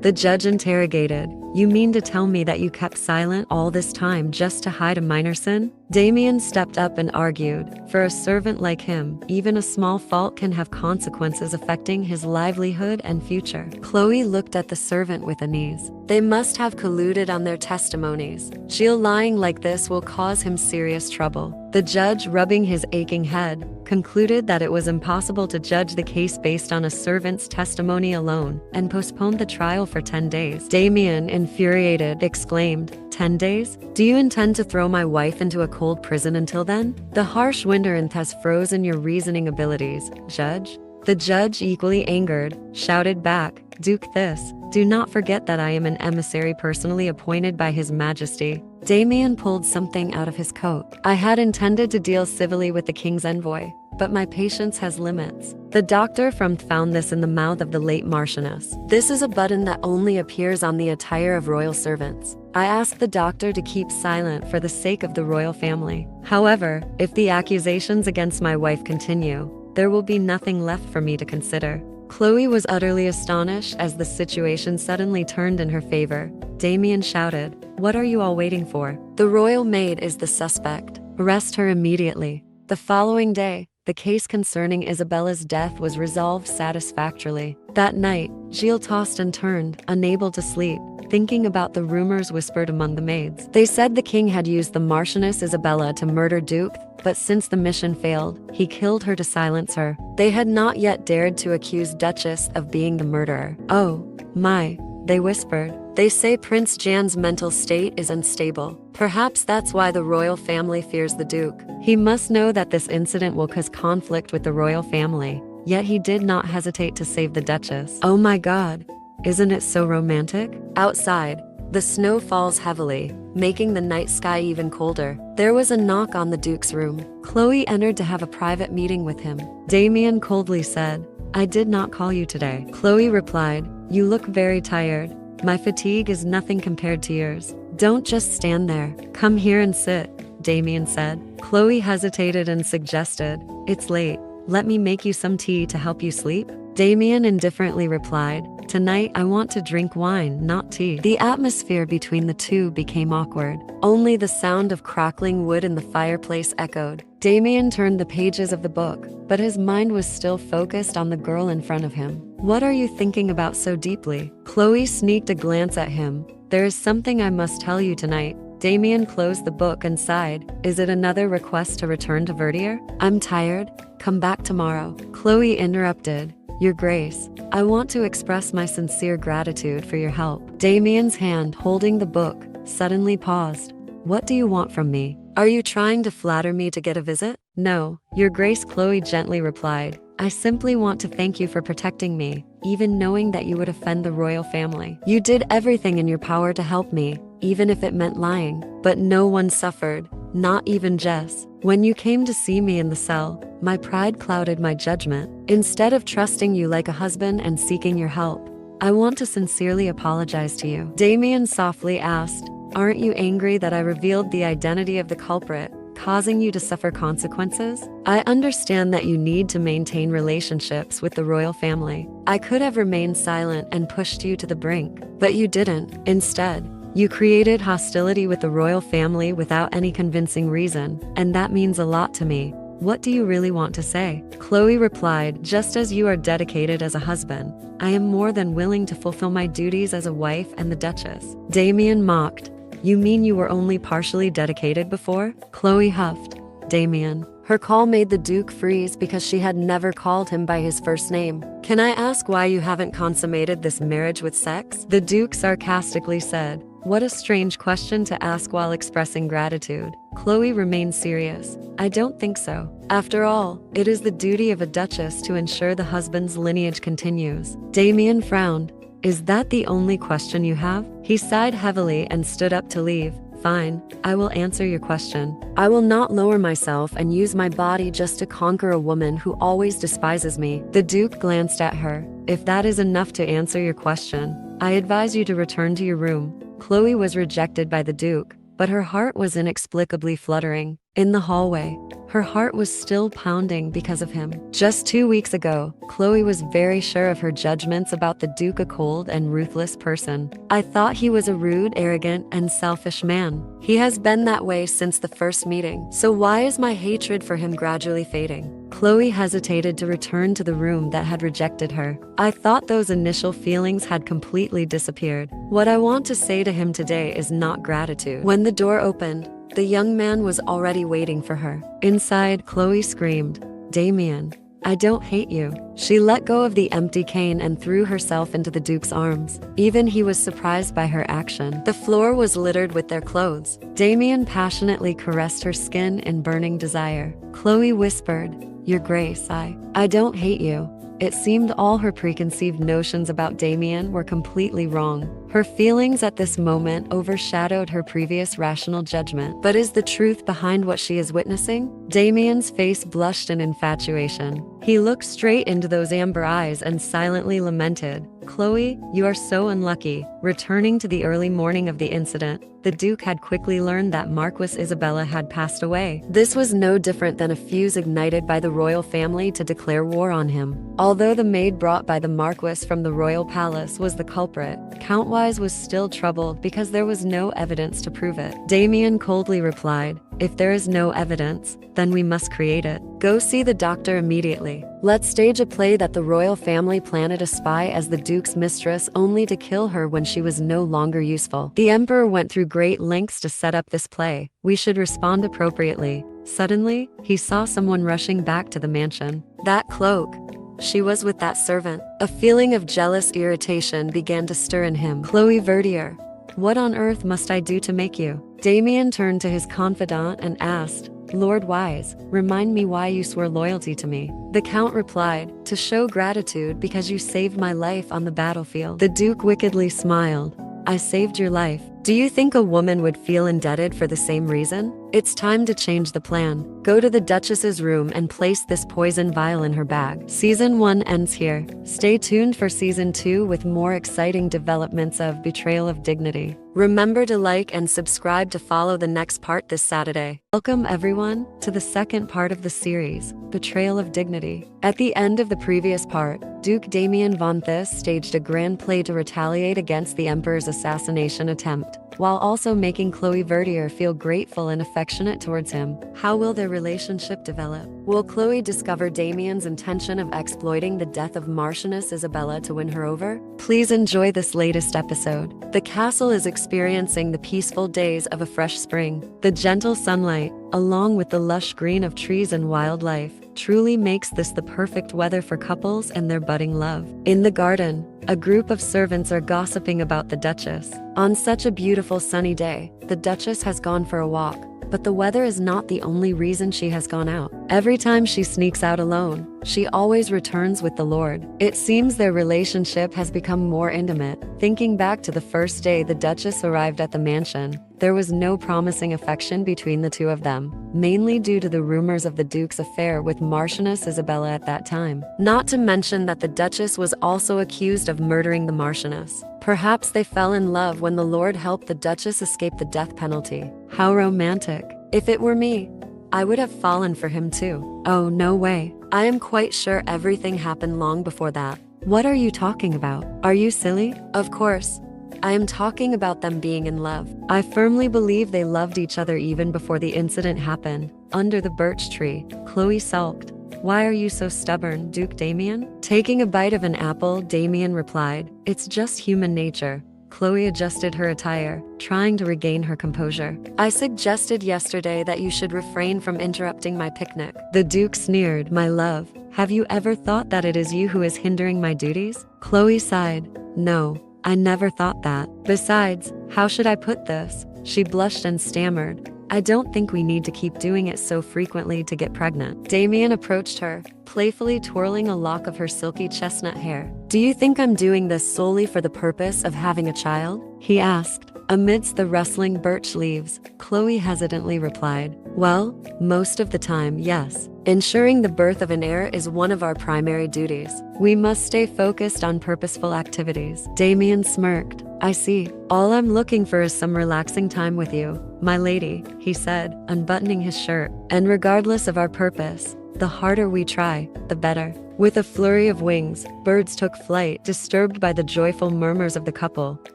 The judge interrogated. You mean to tell me that you kept silent all this time just to hide a minor sin? Damien stepped up and argued. For a servant like him, even a small fault can have consequences affecting his livelihood and future. Chloe looked at the servant with unease. They must have colluded on their testimonies. Gilles lying like this will cause him serious trouble. The judge, rubbing his aching head, concluded that it was impossible to judge the case based on a servant's testimony alone, and postponed the trial for 10 days. Damien, infuriated, exclaimed, 10 days? Do you intend to throw my wife into a cold prison until then? The harsh winter has frozen your reasoning abilities, Judge. The judge, equally angered, shouted back, Duke Thisse, do not forget that I am an emissary personally appointed by His Majesty. Damien pulled something out of his coat. I had intended to deal civilly with the king's envoy, but my patience has limits. The doctor found this in the mouth of the late Marchioness. This is a button that only appears on the attire of royal servants. I asked the doctor to keep silent for the sake of the royal family. However, if the accusations against my wife continue, there will be nothing left for me to consider. Chloe was utterly astonished as the situation suddenly turned in her favor. Damien shouted, What are you all waiting for? The royal maid is the suspect. Arrest her immediately. The following day, the case concerning Isabella's death was resolved satisfactorily. That night, Gilles tossed and turned, unable to sleep, thinking about the rumors whispered among the maids. They said the king had used the Marchioness Isabella to murder Duke, but since the mission failed, he killed her to silence her. They had not yet dared to accuse Duchess of being the murderer. Oh, my, they whispered. They say Prince Jan's mental state is unstable. Perhaps that's why the royal family fears the Duke. He must know that this incident will cause conflict with the royal family, yet he did not hesitate to save the Duchess. Oh my God, isn't it so romantic? Outside, the snow falls heavily, making the night sky even colder. There was a knock on the Duke's room. Chloe entered to have a private meeting with him. Damien coldly said, I did not call you today. Chloe replied, You look very tired. My fatigue is nothing compared to yours. Don't just stand there. Come here and sit, Damien said. Chloe hesitated and suggested, It's late. Let me make you some tea to help you sleep. Damien indifferently replied, Tonight I want to drink wine, not tea. The atmosphere between the two became awkward. Only the sound of crackling wood in the fireplace echoed. Damien turned the pages of the book, but his mind was still focused on the girl in front of him. What are you thinking about so deeply? Chloe sneaked a glance at him. There is something I must tell you tonight. Damien closed the book and sighed. Is it another request to return to Verdier? I'm tired. Come back tomorrow. Chloe interrupted. Your Grace, I want to express my sincere gratitude for your help. Damien's hand holding the book suddenly paused. What do you want from me? Are you trying to flatter me to get a visit? No, Your Grace, Chloe gently replied. I simply want to thank you for protecting me, even knowing that you would offend the royal family. You did everything in your power to help me, even if it meant lying. But no one suffered, not even Jess. When you came to see me in the cell, my pride clouded my judgment. Instead of trusting you like a husband and seeking your help, I want to sincerely apologize to you. Damien softly asked, Aren't you angry that I revealed the identity of the culprit, causing you to suffer consequences? I understand that you need to maintain relationships with the royal family. I could have remained silent and pushed you to the brink, but you didn't. Instead, You created hostility with the royal family without any convincing reason, and that means a lot to me. What do you really want to say? Chloe replied, just as you are dedicated as a husband, I am more than willing to fulfill my duties as a wife and the Duchess. Damien mocked. You mean you were only partially dedicated before? Chloe huffed. Damien. Her call made the Duke freeze because she had never called him by his first name. Can I ask why you haven't consummated this marriage with sex? The Duke sarcastically said. What a strange question to ask while expressing gratitude. Chloe remained serious. I don't think so. After all, it is the duty of a duchess to ensure the husband's lineage continues. Damien frowned. Is that the only question you have? He sighed heavily and stood up to leave. Fine, I will answer your question. I will not lower myself and use my body just to conquer a woman who always despises me. The Duke glanced at her. If that is enough to answer your question, I advise you to return to your room. Chloe was rejected by the Duke, but her heart was inexplicably fluttering. In the hallway, her heart was still pounding because of him. Just 2 weeks ago, Chloe was very sure of her judgments about the Duke, a cold and ruthless person. I thought he was a rude, arrogant, and selfish man. He has been that way since the first meeting. So why is my hatred for him gradually fading? Chloe hesitated to return to the room that had rejected her. I thought those initial feelings had completely disappeared. What I want to say to him today is not gratitude. When the door opened, the young man was already waiting for her. Inside, Chloe screamed, Damien, I don't hate you. She let go of the empty cane and threw herself into the Duke's arms. Even he was surprised by her action. The floor was littered with their clothes. Damien passionately caressed her skin in burning desire. Chloe whispered, Your Grace, I don't hate you. It seemed all her preconceived notions about Damien were completely wrong. Her feelings at this moment overshadowed her previous rational judgment. But is the truth behind what she is witnessing? Damien's face blushed in infatuation. He looked straight into those amber eyes and silently lamented, Chloe, you are so unlucky. Returning to the early morning of the incident, the Duke had quickly learned that Marquis Isabella had passed away. This was no different than a fuse ignited by the royal family to declare war on him. Although the maid brought by the Marquis from the royal palace was the culprit, Count Wise was still troubled because there was no evidence to prove it. Damien coldly replied, If there is no evidence, then we must create it. Go see the doctor immediately. Let's stage a play that the royal family planted a spy as the Duke's mistress only to kill her when she was no longer useful. The Emperor went through great lengths to set up this play. We should respond appropriately. Suddenly, he saw someone rushing back to the mansion. That cloak. She was with that servant. A feeling of jealous irritation began to stir in him. Chloe Verdier, what on earth must I do to make you? Damien turned to his confidant and asked, Lord Wise, remind me why you swore loyalty to me. The Count replied, to show gratitude because you saved my life on the battlefield. The Duke wickedly smiled. I saved your life. Do you think a woman would feel indebted for the same reason? It's time to change the plan. Go to the Duchess's room and place this poison vial in her bag. Season 1 ends here. Stay tuned for Season 2 with more exciting developments of Betrayal of Dignity. Remember to like and subscribe to follow the next part this Saturday. Welcome everyone to the second part of the series, Betrayal of Dignity. At the end of the previous part, Duke Damien von Thisse staged a grand play to retaliate against the Emperor's assassination attempt, while also making Chloe Verdier feel grateful and affectionate towards him. How will their relationship develop? Will Chloe discover Damien's intention of exploiting the death of Marchioness Isabella to win her over? Please enjoy this latest episode. The castle is experiencing the peaceful days of a fresh spring. The gentle sunlight, along with the lush green of trees and wildlife, truly makes this the perfect weather for couples and their budding love. In the garden, a group of servants are gossiping about the Duchess. On such a beautiful sunny day, the Duchess has gone for a walk. But the weather is not the only reason she has gone out. Every time she sneaks out alone, she always returns with the Lord. It seems their relationship has become more intimate. Thinking back to the first day the Duchess arrived at the mansion, there was no promising affection between the two of them, mainly due to the rumors of the Duke's affair with Marchioness Isabella at that time. Not to mention that the Duchess was also accused of murdering the Marchioness. Perhaps they fell in love when the Lord helped the Duchess escape the death penalty. How romantic. If it were me, I would have fallen for him too. Oh, no way. I am quite sure everything happened long before that. What are you talking about? Are you silly? Of course. I am talking about them being in love. I firmly believe they loved each other even before the incident happened. Under the birch tree, Chloe sulked. Why are you so stubborn, Duke Damien? Taking a bite of an apple, Damien replied, it's just human nature. Chloe adjusted her attire, trying to regain her composure. I suggested yesterday that you should refrain from interrupting my picnic. The Duke sneered, my love, have you ever thought that it is you who is hindering my duties? Chloe sighed. No, I never thought that. Besides, how should I put this? She blushed and stammered. I don't think we need to keep doing it so frequently to get pregnant. Damien approached her, playfully twirling a lock of her silky chestnut hair. Do you think I'm doing this solely for the purpose of having a child? He asked. Amidst the rustling birch leaves, Chloe hesitantly replied, well, most of the time, yes. Ensuring the birth of an heir is one of our primary duties. We must stay focused on purposeful activities. Damien smirked. I see. All I'm looking for is some relaxing time with you, my lady, he said, unbuttoning his shirt. And regardless of our purpose, the harder we try, the better. With a flurry of wings, birds took flight, disturbed by the joyful murmurs of the couple.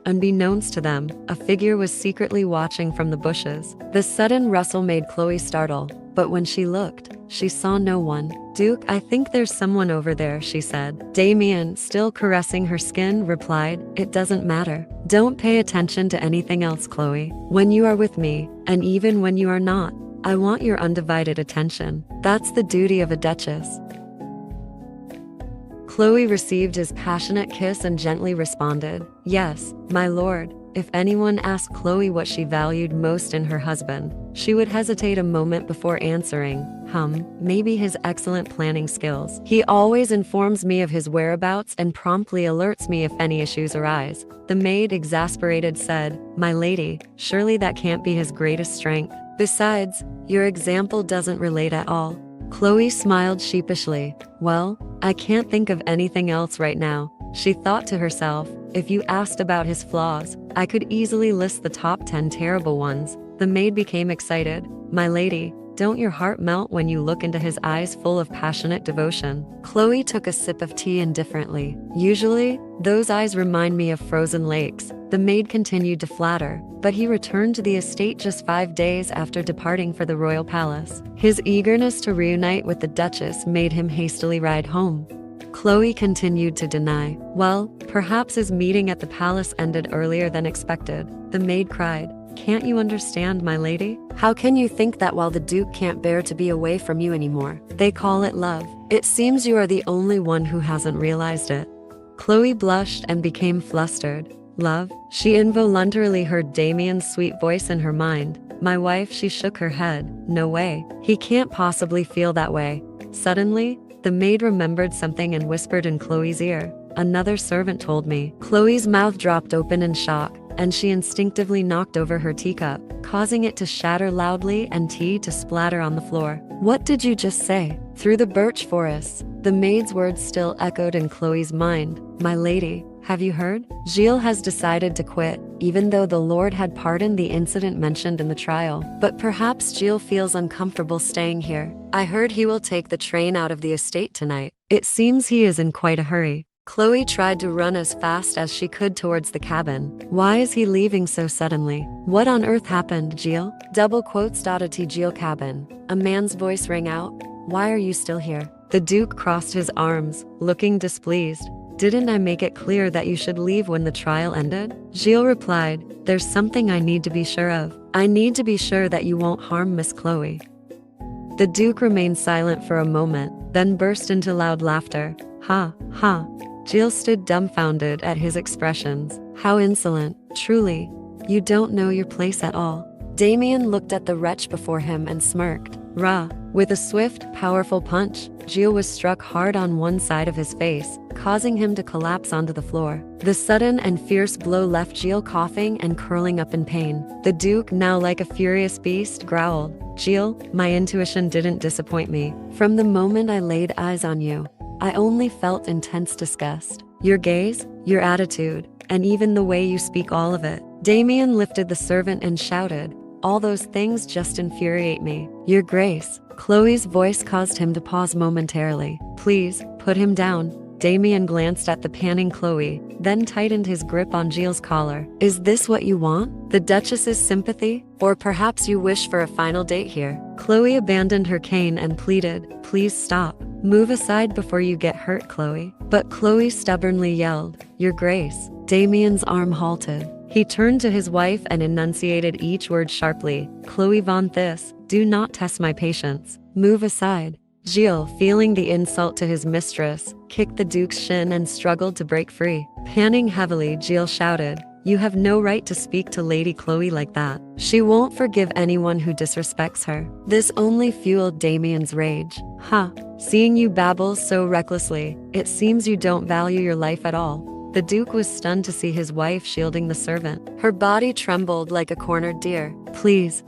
Unbeknownst to them, a figure was secretly watching from the bushes. The sudden rustle made Chloe startle, but when she looked, she saw no one. Duke, I think there's someone over there, she said. Damien, still caressing her skin, replied, it doesn't matter. Don't pay attention to anything else, Chloe. When you are with me, and even when you are not, I want your undivided attention. That's the duty of a duchess. Chloe received his passionate kiss and gently responded, yes, my lord. If anyone asked Chloe what she valued most in her husband, she would hesitate a moment before answering, maybe his excellent planning skills. He always informs me of his whereabouts and promptly alerts me if any issues arise. The maid, exasperated, said, my lady, surely that can't be his greatest strength. Besides, your example doesn't relate at all. Chloe smiled sheepishly. Well, I can't think of anything else right now. She thought to herself, if you asked about his flaws, I could easily list the top 10 terrible ones. The maid became excited. My lady, don't your heart melt when you look into his eyes full of passionate devotion? Chloe took a sip of tea indifferently. Usually, those eyes remind me of frozen lakes. The maid continued to flatter, but he returned to the estate just 5 days after departing for the royal palace. His eagerness to reunite with the Duchess made him hastily ride home. Chloe continued to deny. Well, perhaps his meeting at the palace ended earlier than expected. The maid cried, can't you understand, my lady? How can you think that while the Duke can't bear to be away from you anymore? They call it love. It seems you are the only one who hasn't realized it. Chloe blushed and became flustered. Love? She involuntarily heard Damien's sweet voice in her mind. My wife, she shook her head. No way. He can't possibly feel that way. Suddenly, the maid remembered something and whispered in Chloe's ear. Another servant told me. Chloe's mouth dropped open in shock, and she instinctively knocked over her teacup, causing it to shatter loudly and tea to splatter on the floor. What did you just say? Through the birch forests, the maid's words still echoed in Chloe's mind. My lady, have you heard? Gilles has decided to quit, even though the Lord had pardoned the incident mentioned in the trial. But perhaps Gilles feels uncomfortable staying here. I heard he will take the train out of the estate tonight. It seems he is in quite a hurry. Chloe tried to run as fast as she could towards the cabin. Why is he leaving so suddenly? What on earth happened, Gilles? Double quotes. At Gilles' cabin, a man's voice rang out. Why are you still here? The Duke crossed his arms, looking displeased. Didn't I make it clear that you should leave when the trial ended? Gilles replied, there's something I need to be sure of. I need to be sure that you won't harm Miss Chloe. The Duke remained silent for a moment, then burst into loud laughter. Ha, ha. Gilles stood dumbfounded at his expressions. How insolent, truly. You don't know your place at all. Damien looked at the wretch before him and smirked. Rah! With a swift, powerful punch, Gilles was struck hard on one side of his face, causing him to collapse onto the floor. The sudden and fierce blow left Gilles coughing and curling up in pain. The Duke, now like a furious beast, growled. Gilles, my intuition didn't disappoint me. From the moment I laid eyes on you, I only felt intense disgust. Your gaze, your attitude, and even the way you speak, all of it. Damien lifted the servant and shouted, all those things just infuriate me. Your Grace. Chloe's voice caused him to pause momentarily. Please, put him down. Damien glanced at the panting Chloe, then tightened his grip on Gilles' collar. Is this what you want? The Duchess's sympathy? Or perhaps you wish for a final date here? Chloe abandoned her cane and pleaded, please stop. Move aside before you get hurt, Chloe. But Chloe stubbornly yelled, Your Grace. Damien's arm halted. He turned to his wife and enunciated each word sharply. Chloe von Thisse, do not test my patience. Move aside. Gilles, feeling the insult to his mistress, kicked the Duke's shin and struggled to break free. Panting heavily, Gilles shouted, You have no right to speak to Lady Chloe like that. She won't forgive anyone who disrespects her. This only fueled Damien's rage. Seeing you babble so recklessly, it seems you don't value your life at all. The Duke was stunned to see his wife shielding the servant. Her body trembled like a cornered deer. Please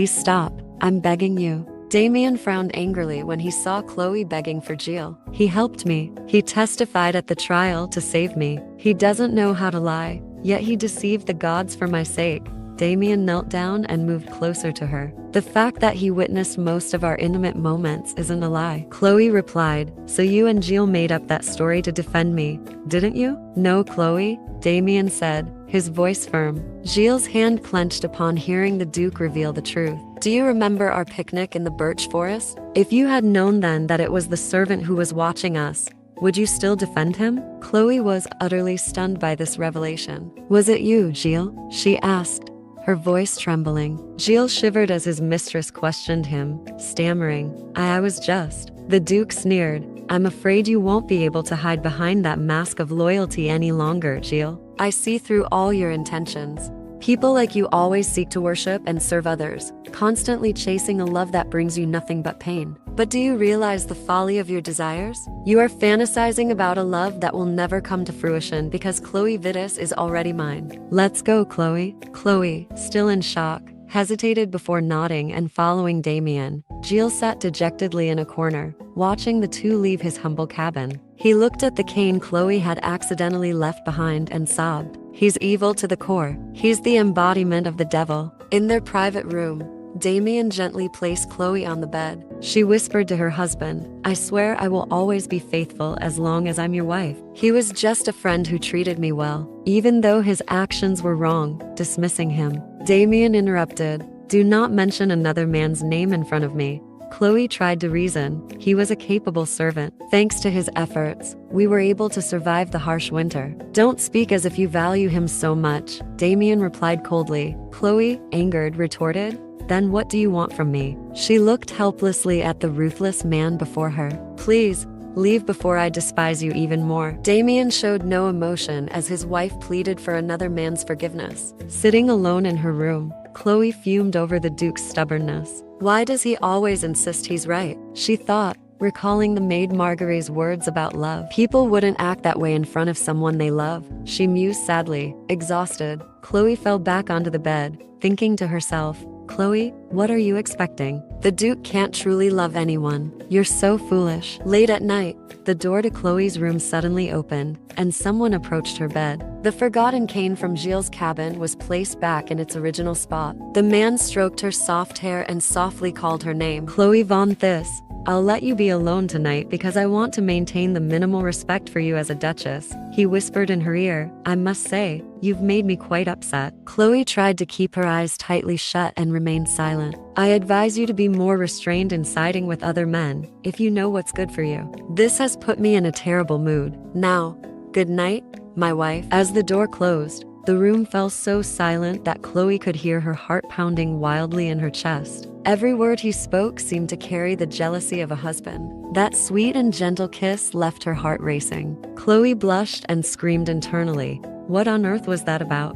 stop. I'm begging you. Damien frowned angrily when he saw Chloe begging for Gilles. He helped me. He testified at the trial to save me. He doesn't know how to lie, yet he deceived the gods for my sake. Damien knelt down and moved closer to her. The fact that he witnessed most of our intimate moments isn't a lie. Chloe replied, So you and Gilles made up that story to defend me, didn't you? No, Chloe, Damien said, his voice firm. Gilles' hand clenched upon hearing the Duke reveal the truth. Do you remember our picnic in the birch forest? If you had known then that it was the servant who was watching us, would you still defend him? Chloe was utterly stunned by this revelation. Was it you, Gilles? She asked, her voice trembling. Gilles shivered as his mistress questioned him, stammering, I was just. The Duke sneered. I'm afraid you won't be able to hide behind that mask of loyalty any longer, Gilles. I see through all your intentions. People like you always seek to worship and serve others, constantly chasing a love that brings you nothing but pain. But do you realize the folly of your desires? You are fantasizing about a love that will never come to fruition because Chloe Vitis is already mine. Let's go, Chloe. Chloe, still in shock, hesitated before nodding and following Damien. Gilles sat dejectedly in a corner, watching the two leave his humble cabin. He looked at the cane Chloe had accidentally left behind and sobbed. He's evil to the core. He's the embodiment of the devil. In their private room, Damien gently placed Chloe on the bed. She whispered to her husband, I swear I will always be faithful as long as I'm your wife. He was just a friend who treated me well, even though his actions were wrong, dismissing him. Damien interrupted, Do not mention another man's name in front of me. Chloe tried to reason. He was a capable servant. Thanks to his efforts, we were able to survive the harsh winter. Don't speak as if you value him so much, Damien replied coldly. Chloe, angered, retorted, Then what do you want from me? She looked helplessly at the ruthless man before her. Please, leave before I despise you even more. Damien showed no emotion as his wife pleaded for another man's forgiveness. Sitting alone in her room, Chloe fumed over the Duke's stubbornness. Why does he always insist he's right? She thought, recalling the maid Marguerite's words about love. People wouldn't act that way in front of someone they love. She mused sadly, exhausted. Chloe fell back onto the bed, thinking to herself, Chloe, what are you expecting? The Duke can't truly love anyone. You're so foolish. Late at night, the door to Chloe's room suddenly opened, and someone approached her bed. The forgotten cane from Gilles' cabin was placed back in its original spot. The man stroked her soft hair and softly called her name. Chloe von Thisse, I'll let you be alone tonight because I want to maintain the minimal respect for you as a duchess. He whispered in her ear, I must say, you've made me quite upset. Chloe tried to keep her eyes tightly shut and remained silent. I advise you to be more restrained in siding with other men, if you know what's good for you. This has put me in a terrible mood. Now, good night, my wife. As the door closed, the room fell so silent that Chloe could hear her heart pounding wildly in her chest. Every word he spoke seemed to carry the jealousy of a husband. That sweet and gentle kiss left her heart racing. Chloe blushed and screamed internally. What on earth was that about?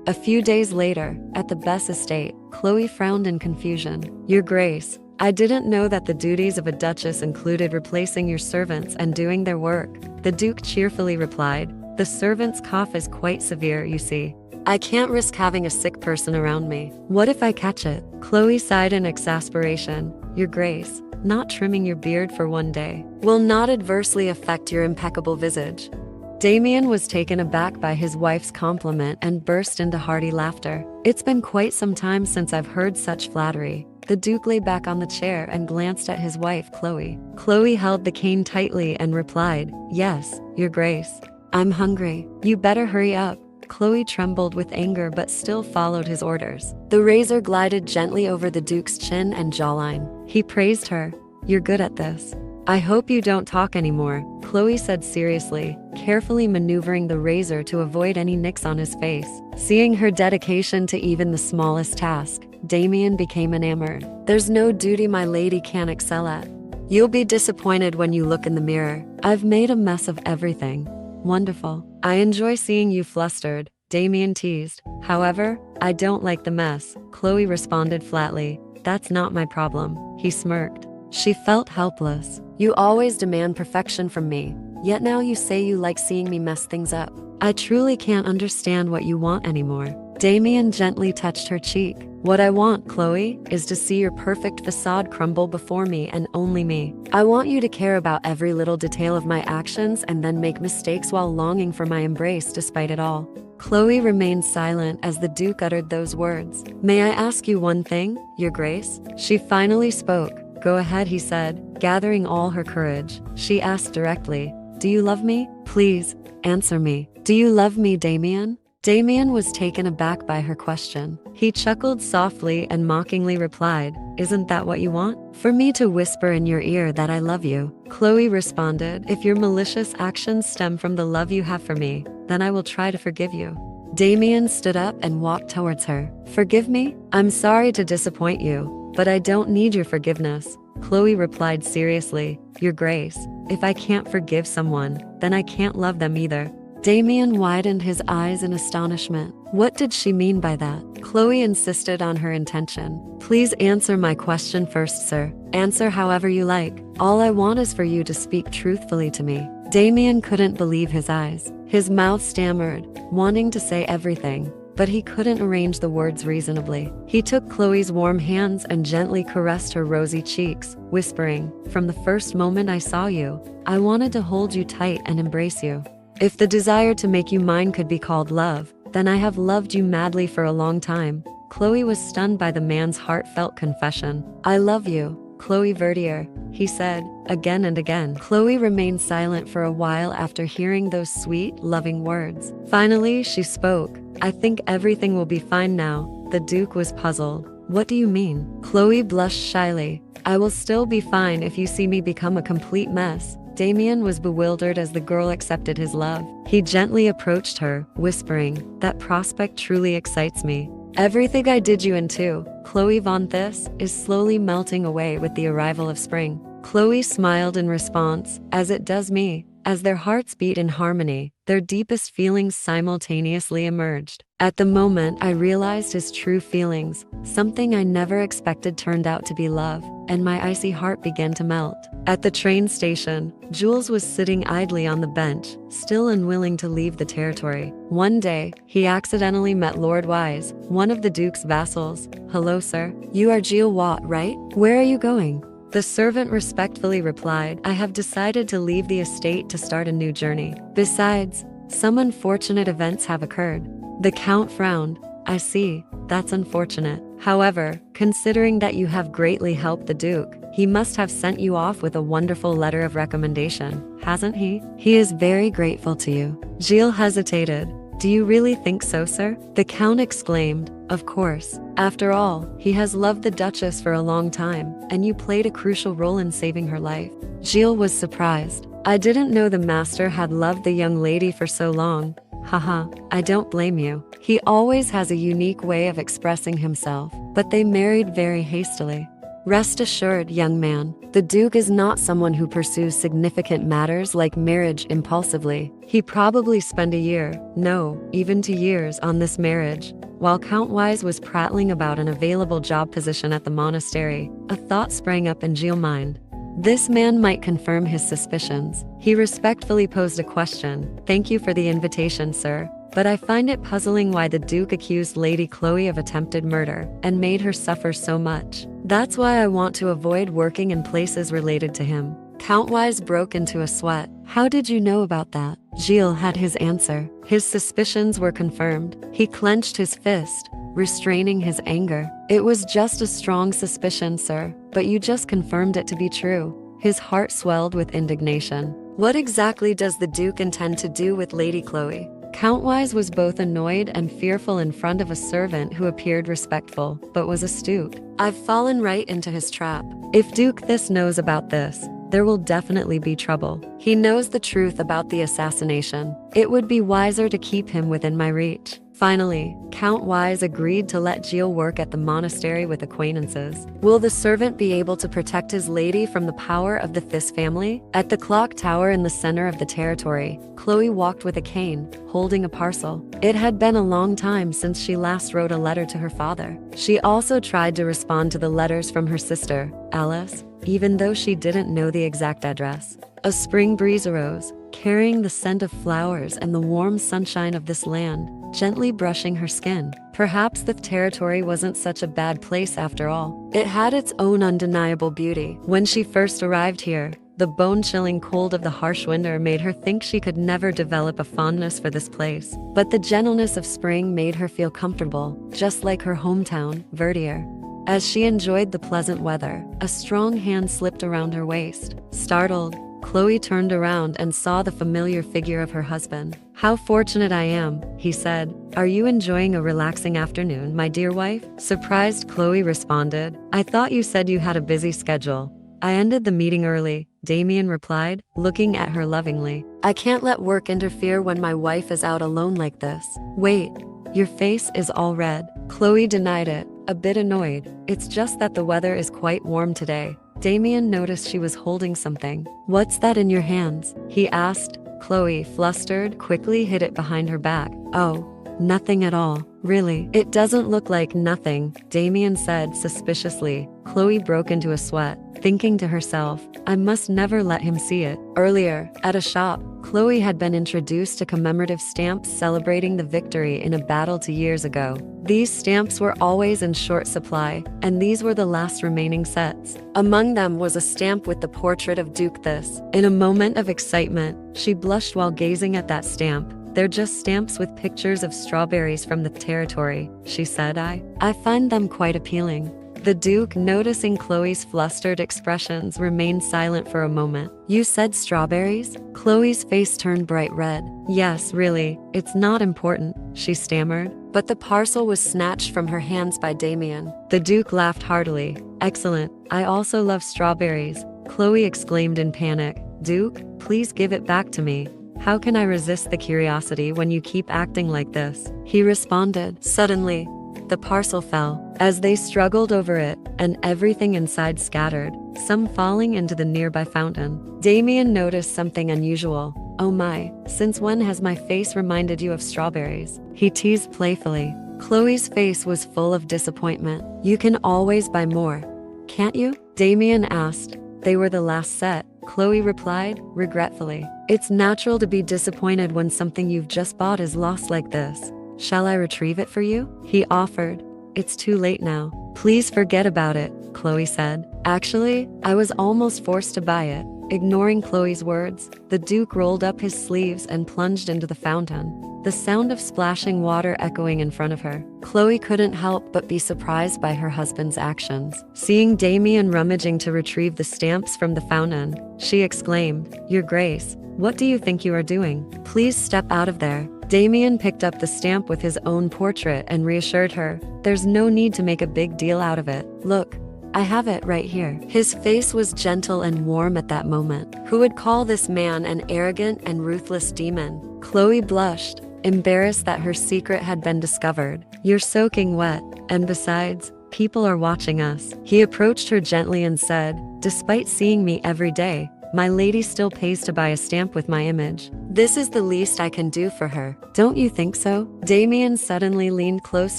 A few days later, at the Bess estate, Chloe frowned in confusion. Your Grace, I didn't know that the duties of a duchess included replacing your servants and doing their work. The Duke cheerfully replied, The servant's cough is quite severe, you see. I can't risk having a sick person around me. What if I catch it? Chloe sighed in exasperation. Your Grace, not trimming your beard for one day will not adversely affect your impeccable visage. Damien was taken aback by his wife's compliment and burst into hearty laughter. It's been quite some time since I've heard such flattery. The Duke lay back on the chair and glanced at his wife, Chloe. Chloe held the cane tightly and replied, "Yes, Your Grace. I'm hungry. You better hurry up." Chloe trembled with anger but still followed his orders. The razor glided gently over the Duke's chin and jawline. He praised her. "You're good at this. I hope you don't talk anymore," Chloe said seriously, carefully maneuvering the razor to avoid any nicks on his face. Seeing her dedication to even the smallest task, Damien became enamored. "There's no duty my lady can't excel at. You'll be disappointed when you look in the mirror. I've made a mess of everything." "Wonderful. I enjoy seeing you flustered," Damien teased. "However, I don't like the mess," Chloe responded flatly. "That's not my problem." He smirked. She felt helpless. "You always demand perfection from me, yet now you say you like seeing me mess things up. I truly can't understand what you want anymore." Damien gently touched her cheek. "What I want, Chloe, is to see your perfect facade crumble before me and only me. I want you to care about every little detail of my actions and then make mistakes while longing for my embrace despite it all." Chloe remained silent as the Duke uttered those words. "May I ask you one thing, Your Grace?" She finally spoke. "Go ahead," he said, gathering all her courage. She asked directly, "Do you love me? Please, answer me. Do you love me, Damien?" Damien was taken aback by her question. He chuckled softly and mockingly replied, "Isn't that what you want? For me to whisper in your ear that I love you?" Chloe responded, "If your malicious actions stem from the love you have for me, then I will try to forgive you." Damien stood up and walked towards her. "Forgive me? I'm sorry to disappoint you, but I don't need your forgiveness." Chloe replied seriously, "Your Grace, if I can't forgive someone, then I can't love them either." Damien widened his eyes in astonishment. What did she mean by that? Chloe insisted on her intention. "Please answer my question first, sir. Answer however you like. All I want is for you to speak truthfully to me." Damien couldn't believe his eyes. His mouth stammered, wanting to say everything, but he couldn't arrange the words reasonably. He took Chloe's warm hands and gently caressed her rosy cheeks, whispering, "From the first moment I saw you, I wanted to hold you tight and embrace you. If the desire to make you mine could be called love, then I have loved you madly for a long time." Chloe was stunned by the man's heartfelt confession. "I love you, Chloe Verdier," he said, again and again. Chloe remained silent for a while after hearing those sweet, loving words. Finally, she spoke. "I think everything will be fine now." The Duke was puzzled. "What do you mean?" Chloe blushed shyly. "I will still be fine if you see me become a complete mess." Damien was bewildered as the girl accepted his love. He gently approached her, whispering, "That prospect truly excites me. Everything I did you into, Chloe von Thisse, is slowly melting away with the arrival of spring." Chloe smiled in response, "As it does me." As their hearts beat in harmony, their deepest feelings simultaneously emerged. "At the moment I realized his true feelings, something I never expected turned out to be love, and my icy heart began to melt." At the train station, Jules was sitting idly on the bench, still unwilling to leave the territory. One day, he accidentally met Lord Wise, one of the Duke's vassals. "Hello, sir. You are Gilles Watt, right? Where are you going?" The servant respectfully replied, "I have decided to leave the estate to start a new journey. Besides, some unfortunate events have occurred." The Count frowned. "I see. That's unfortunate. However, considering that you have greatly helped the Duke, he must have sent you off with a wonderful letter of recommendation, hasn't he?" "He is very grateful to you." Gilles hesitated. "Do you really think so, sir?" The Count exclaimed, "Of course. After all, he has loved the Duchess for a long time, and you played a crucial role in saving her life." Gilles was surprised. "I didn't know the master had loved the young lady for so long." "Haha, I don't blame you. He always has a unique way of expressing himself, but they married very hastily." "Rest assured, young man, the Duke is not someone who pursues significant matters like marriage impulsively. He probably spent a year, no, even 2 years on this marriage." While Count Wise was prattling about an available job position at the monastery, a thought sprang up in Gilles' mind. This man might confirm his suspicions. He respectfully posed a question. "Thank you for the invitation, sir, but I find it puzzling why the Duke accused Lady Chloe of attempted murder and made her suffer so much. That's why I want to avoid working in places related to him." Count Wise broke into a sweat. "How did you know about that?" Gilles had his answer. His suspicions were confirmed. He clenched his fist. restraining his anger. "It was just a strong suspicion, sir, but you just confirmed it to be true." His heart swelled with indignation. What exactly does the Duke intend to do with Lady Chloe? Count Wise was both annoyed and fearful in front of a servant who appeared respectful, but was astute. "I've fallen right into his trap. If Duke Thisse knows about this, there will definitely be trouble. He knows the truth about the assassination. It would be wiser to keep him within my reach." Finally, Count Wise agreed to let Gilles work at the monastery with acquaintances. Will the servant be able to protect his lady from the power of the Thisse family? At the clock tower in the center of the territory, Chloe walked with a cane, holding a parcel. It had been a long time since she last wrote a letter to her father. She also tried to respond to the letters from her sister, Alice, even though she didn't know the exact address. A spring breeze arose, carrying the scent of flowers and the warm sunshine of this land, gently brushing her skin. Perhaps the territory wasn't such a bad place after all. It had its own undeniable beauty. When she first arrived here, the bone-chilling cold of the harsh winter made her think she could never develop a fondness for this place. But the gentleness of spring made her feel comfortable, just like her hometown, Verdier. As she enjoyed the pleasant weather, a strong hand slipped around her waist. Startled, Chloe turned around and saw the familiar figure of her husband. "How fortunate I am," he said. "Are you enjoying a relaxing afternoon, my dear wife?" Surprised, Chloe responded, "I thought you said you had a busy schedule." "I ended the meeting early," Damien replied, looking at her lovingly. "I can't let work interfere when my wife is out alone like this." "Wait, your face is all red." Chloe denied it, a bit annoyed. "It's just that the weather is quite warm today." Damien noticed she was holding something. "What's that in your hands?" he asked. Chloe, flustered, quickly hid it behind her back. "Oh, nothing at all. Really? It doesn't look like nothing," Damien said suspiciously. Chloe broke into a sweat, thinking to herself, "I must never let him see it." Earlier, at a shop, Chloe had been introduced to commemorative stamps celebrating the victory in a battle 2 years ago. These stamps were always in short supply, and these were the last remaining sets. Among them was a stamp with the portrait of Duke Thisse. In a moment of excitement, she blushed while gazing at that stamp. "They're just stamps with pictures of strawberries from the territory," she said. I find them quite appealing." The Duke, noticing Chloe's flustered expressions, remained silent for a moment. "You said strawberries?" Chloe's face turned bright red. "Yes, really, it's not important," she stammered. But the parcel was snatched from her hands by Damien. The Duke laughed heartily. "Excellent, I also love strawberries," Chloe exclaimed in panic. "Duke, please give it back to me. How can I resist the curiosity when you keep acting like this?" He responded. Suddenly, the parcel fell. As they struggled over it, and everything inside scattered, some falling into the nearby fountain. Damien noticed something unusual. "Oh my, since when has my face reminded you of strawberries?" he teased playfully. Chloe's face was full of disappointment. "You can always buy more, can't you?" Damien asked. "They were the last set," Chloe replied, regretfully. "It's natural to be disappointed when something you've just bought is lost like this. Shall I retrieve it for you?" he offered. "It's too late now. Please forget about it," Chloe said. "Actually, I was almost forced to buy it." Ignoring Chloe's words, the Duke rolled up his sleeves and plunged into the fountain, the sound of splashing water echoing in front of her. Chloe couldn't help but be surprised by her husband's actions. Seeing Damien rummaging to retrieve the stamps from the fountain, she exclaimed, "Your Grace, what do you think you are doing? Please step out of there." Damien picked up the stamp with his own portrait and reassured her, "There's no need to make a big deal out of it. Look, I have it right here." His face was gentle and warm at that moment. Who would call this man an arrogant and ruthless demon? Chloe blushed, embarrassed that her secret had been discovered. "You're soaking wet, and besides, people are watching us." He approached her gently and said, "Despite seeing me every day, my lady still pays to buy a stamp with my image. This is the least I can do for her. Don't you think so?" Damien suddenly leaned close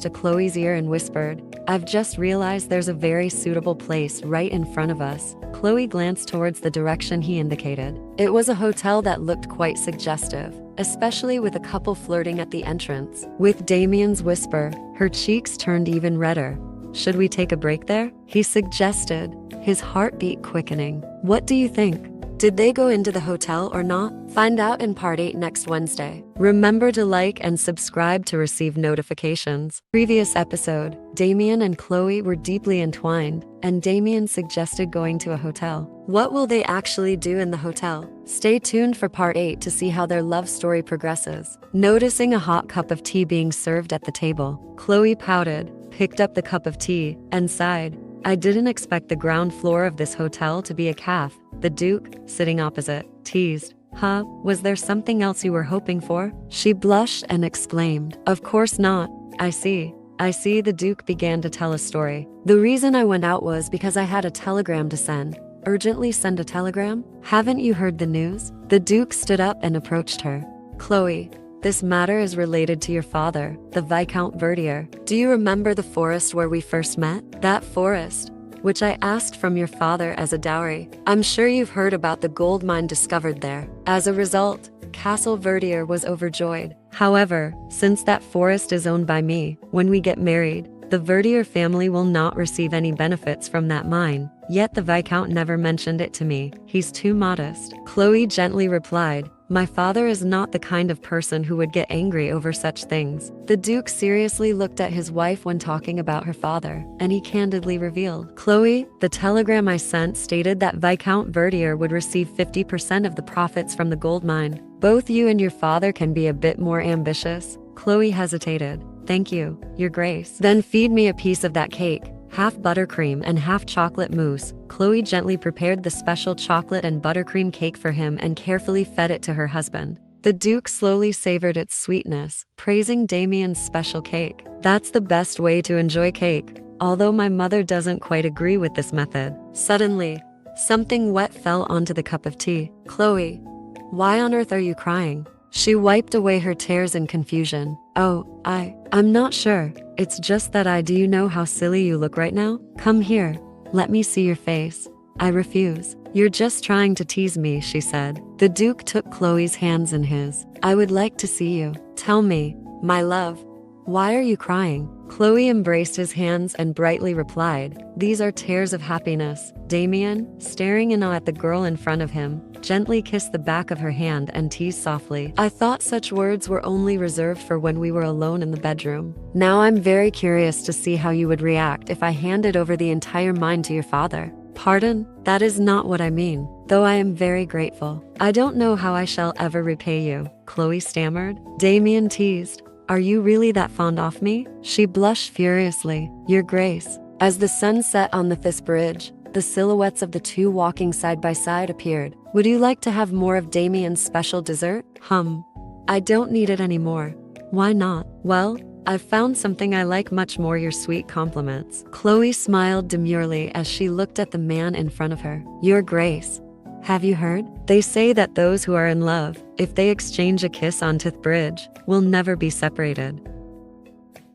to Chloe's ear and whispered, "I've just realized there's a very suitable place right in front of us." Chloe glanced towards the direction he indicated. It was a hotel that looked quite suggestive, especially with a couple flirting at the entrance. With Damien's whisper, her cheeks turned even redder. "Should we take a break there?" he suggested, his heartbeat quickening. "What do you think?" Did they go into the hotel or not? Find out in part 8 next Wednesday. Remember to like and subscribe to receive notifications. Previous episode, Damien and Chloe were deeply entwined, and Damien suggested going to a hotel. What will they actually do in the hotel? Stay tuned for part 8 to see how their love story progresses. Noticing a hot cup of tea being served at the table, Chloe pouted, picked up the cup of tea, and sighed. I didn't expect the ground floor of this hotel to be a cafe. The Duke, sitting opposite, teased. Huh, was there something else you were hoping for? She blushed and exclaimed. Of course not. I see, the Duke began to tell a story. The reason I went out was because I had a telegram to send. Urgently send a telegram? Haven't you heard the news? The Duke stood up and approached her. Chloe, this matter is related to your father, the Viscount Verdier. Do you remember the forest where we first met? That forest, which I asked from your father as a dowry. I'm sure you've heard about the gold mine discovered there. As a result, Castle Verdier was overjoyed. However, since that forest is owned by me, when we get married, the Verdier family will not receive any benefits from that mine. Yet the Viscount never mentioned it to me. He's too modest. Chloe gently replied, my father is not the kind of person who would get angry over such things. The Duke seriously looked at his wife when talking about her father, and he candidly revealed, Chloe, the telegram I sent stated that Viscount Verdier would receive 50% of the profits from the gold mine. Both you and your father can be a bit more ambitious. Chloe hesitated. Thank you, Your Grace. Then feed me a piece of that cake. Half buttercream and half chocolate mousse. Chloe gently prepared the special chocolate and buttercream cake for him and carefully fed it to her husband. The Duke slowly savored its sweetness, praising Damien's special cake. That's the best way to enjoy cake, although my mother doesn't quite agree with this method. Suddenly, something wet fell onto the cup of tea. Chloe, why on earth are you crying? She wiped away her tears in confusion. Oh, I'm not sure. It's just that do you know how silly you look right now? Come here. Let me see your face. I refuse. You're just trying to tease me, she said. The Duke took Chloe's hands in his. I would like to see you. Tell me, my love, why are you crying? Chloe embraced his hands and brightly replied, these are tears of happiness. Damien, staring in awe at the girl in front of him, gently kissed the back of her hand and teased softly. I thought such words were only reserved for when we were alone in the bedroom. Now I'm very curious to see how you would react if I handed over the entire mine to your father. Pardon? That is not what I mean, though I am very grateful. I don't know how I shall ever repay you, Chloe stammered. Damien teased. Are you really that fond of me? She blushed furiously. Your Grace. As the sun set on the Thisse bridge, the silhouettes of the two walking side by side appeared. Would you like to have more of Damien's special dessert? I don't need it anymore. Why not? Well, I've found something I like much more, your sweet compliments. Chloe smiled demurely as she looked at the man in front of her. Your Grace. Have you heard? They say that those who are in love, if they exchange a kiss on Thisse Bridge, will never be separated.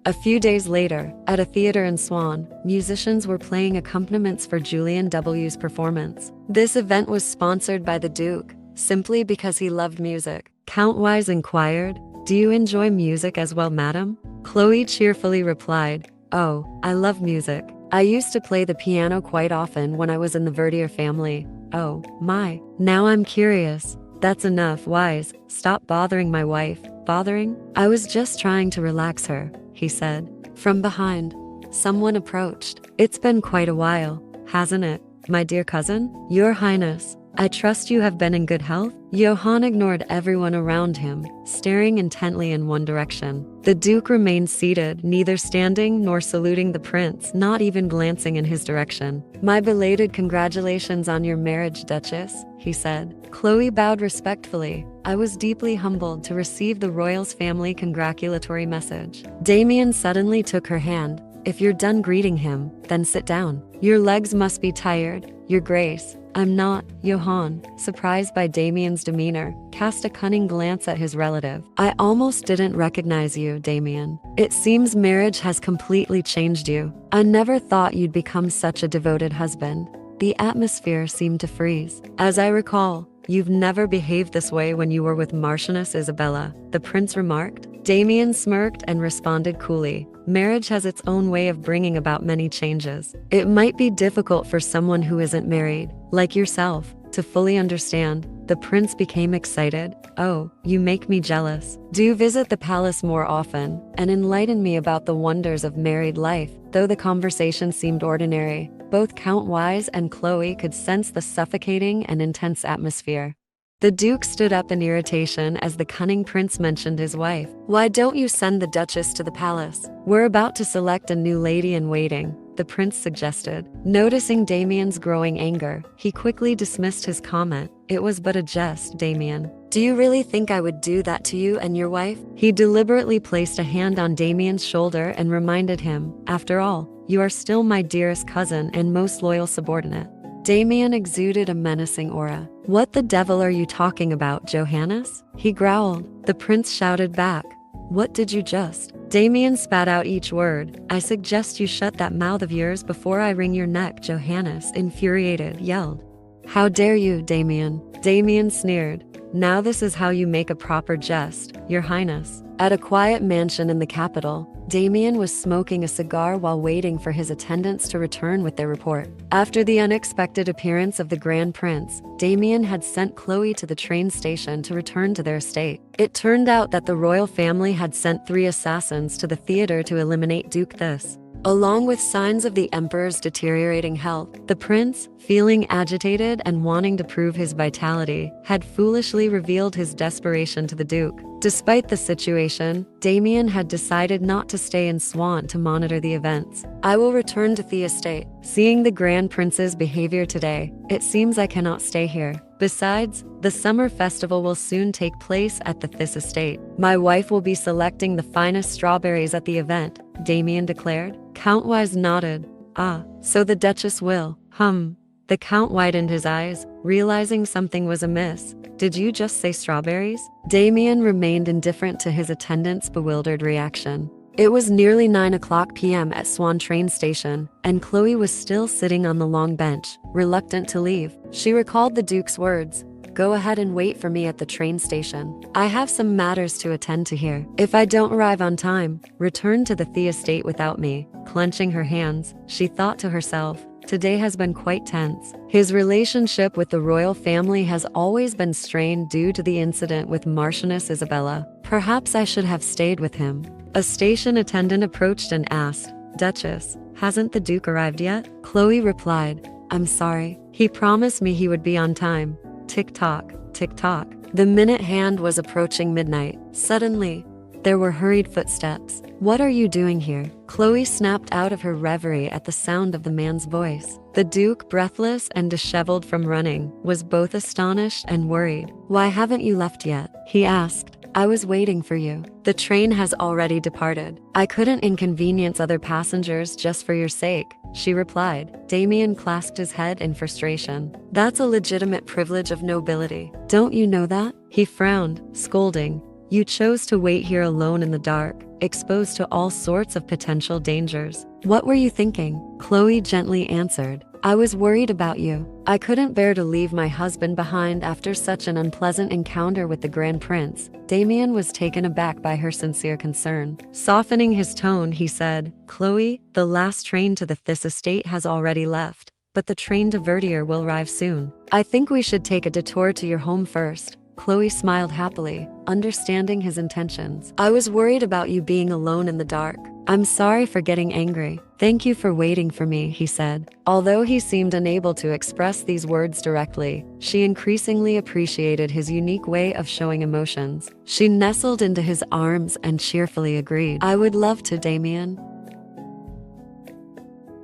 A few days later, at a theater in Swan, musicians were playing accompaniments for Julian W.'s performance. This event was sponsored by the Duke, simply because he loved music. Count Wise inquired, do you enjoy music as well, madam? Chloe cheerfully replied, oh, I love music. I used to play the piano quite often when I was in the Verdier family. Oh, my. Now I'm curious. That's enough, Wise. Stop bothering my wife. Bothering? I was just trying to relax her, he said. From behind, someone approached. It's been quite a while, hasn't it, my dear cousin? Your Highness, I trust you have been in good health? Johann ignored everyone around him, staring intently in one direction. The Duke remained seated, neither standing nor saluting the prince, not even glancing in his direction. My belated congratulations on your marriage, Duchess, he said. Chloe bowed respectfully. I was deeply humbled to receive the royal's family congratulatory message. Damien suddenly took her hand. If you're done greeting him, then sit down. Your legs must be tired, Your Grace. I'm not, Johann, surprised by Damien's demeanor, cast a cunning glance at his relative. I almost didn't recognize you, Damien. It seems marriage has completely changed you. I never thought you'd become such a devoted husband. The atmosphere seemed to freeze. As I recall, you've never behaved this way when you were with Marchioness Isabella, the prince remarked. Damien smirked and responded coolly. Marriage has its own way of bringing about many changes. It might be difficult for someone who isn't married, like yourself, to fully understand. The prince became excited. Oh, you make me jealous. Do visit the palace more often and enlighten me about the wonders of married life. Though the conversation seemed ordinary, both Count Wise and Chloe could sense the suffocating and intense atmosphere. The Duke stood up in irritation as the cunning prince mentioned his wife. Why don't you send the Duchess to the palace? We're about to select a new lady-in-waiting, the prince suggested. Noticing Damien's growing anger, he quickly dismissed his comment. It was but a jest, Damien. Do you really think I would do that to you and your wife? He deliberately placed a hand on Damien's shoulder and reminded him, after all, you are still my dearest cousin and most loyal subordinate. Damien exuded a menacing aura. What the devil are you talking about, Johannes? He growled. The prince shouted back. What did you just? Damien spat out each word. I suggest you shut that mouth of yours before I wring your neck, Johannes, infuriated, yelled. How dare you, Damien? Damien sneered. Now this is how you make a proper jest, Your Highness. At a quiet mansion in the capital, Damien was smoking a cigar while waiting for his attendants to return with their report. After the unexpected appearance of the Grand Prince, Damien had sent Chloe to the train station to return to their estate. It turned out that the royal family had sent 3 assassins to the theater to eliminate Duke Thisse. Along with signs of the emperor's deteriorating health, the prince, feeling agitated and wanting to prove his vitality, had foolishly revealed his desperation to the duke. Despite the situation, Damien had decided not to stay in Swan to monitor the events. I will return to the estate. Seeing the Grand Prince's behavior today, it seems I cannot stay here. Besides, the summer festival will soon take place at the Thisse estate. My wife will be selecting the finest strawberries at the event, Damien declared. Count Wise nodded. Ah, so the Duchess will. The Count widened his eyes, realizing something was amiss. Did you just say strawberries? Damien remained indifferent to his attendant's bewildered reaction. It was nearly 9 p.m. at Swan train station, and Chloe was still sitting on the long bench, reluctant to leave. She recalled the Duke's words. Go ahead and wait for me at the train station. I have some matters to attend to here. If I don't arrive on time, return to the Thisse estate without me. Clenching her hands, she thought to herself, today has been quite tense. His relationship with the royal family has always been strained due to the incident with Marchioness Isabella. Perhaps I should have stayed with him. A station attendant approached and asked, Duchess, hasn't the Duke arrived yet? Chloe replied, I'm sorry. He promised me he would be on time. Tick-tock, tick-tock. The minute hand was approaching midnight. Suddenly, there were hurried footsteps. What are you doing here? Chloe snapped out of her reverie at the sound of the man's voice. The Duke, breathless and disheveled from running, was both astonished and worried. Why haven't you left yet? He asked. I was waiting for you. The train has already departed. I couldn't inconvenience other passengers just for your sake, she replied. Damien clasped his head in frustration. That's a legitimate privilege of nobility. Don't you know that? He frowned, scolding. You chose to wait here alone in the dark, exposed to all sorts of potential dangers. What were you thinking? Chloe gently answered. I was worried about you. I couldn't bear to leave my husband behind after such an unpleasant encounter with the Grand Prince. Damien was taken aback by her sincere concern. Softening his tone, he said, Chloe, the last train to the Thisse estate has already left, but the train to Verdier will arrive soon. I think we should take a detour to your home first. Chloe smiled happily, understanding his intentions. I was worried about you being alone in the dark. I'm sorry for getting angry. Thank you for waiting for me, he said. Although he seemed unable to express these words directly, she increasingly appreciated his unique way of showing emotions. She nestled into his arms and cheerfully agreed. I would love to, Damien.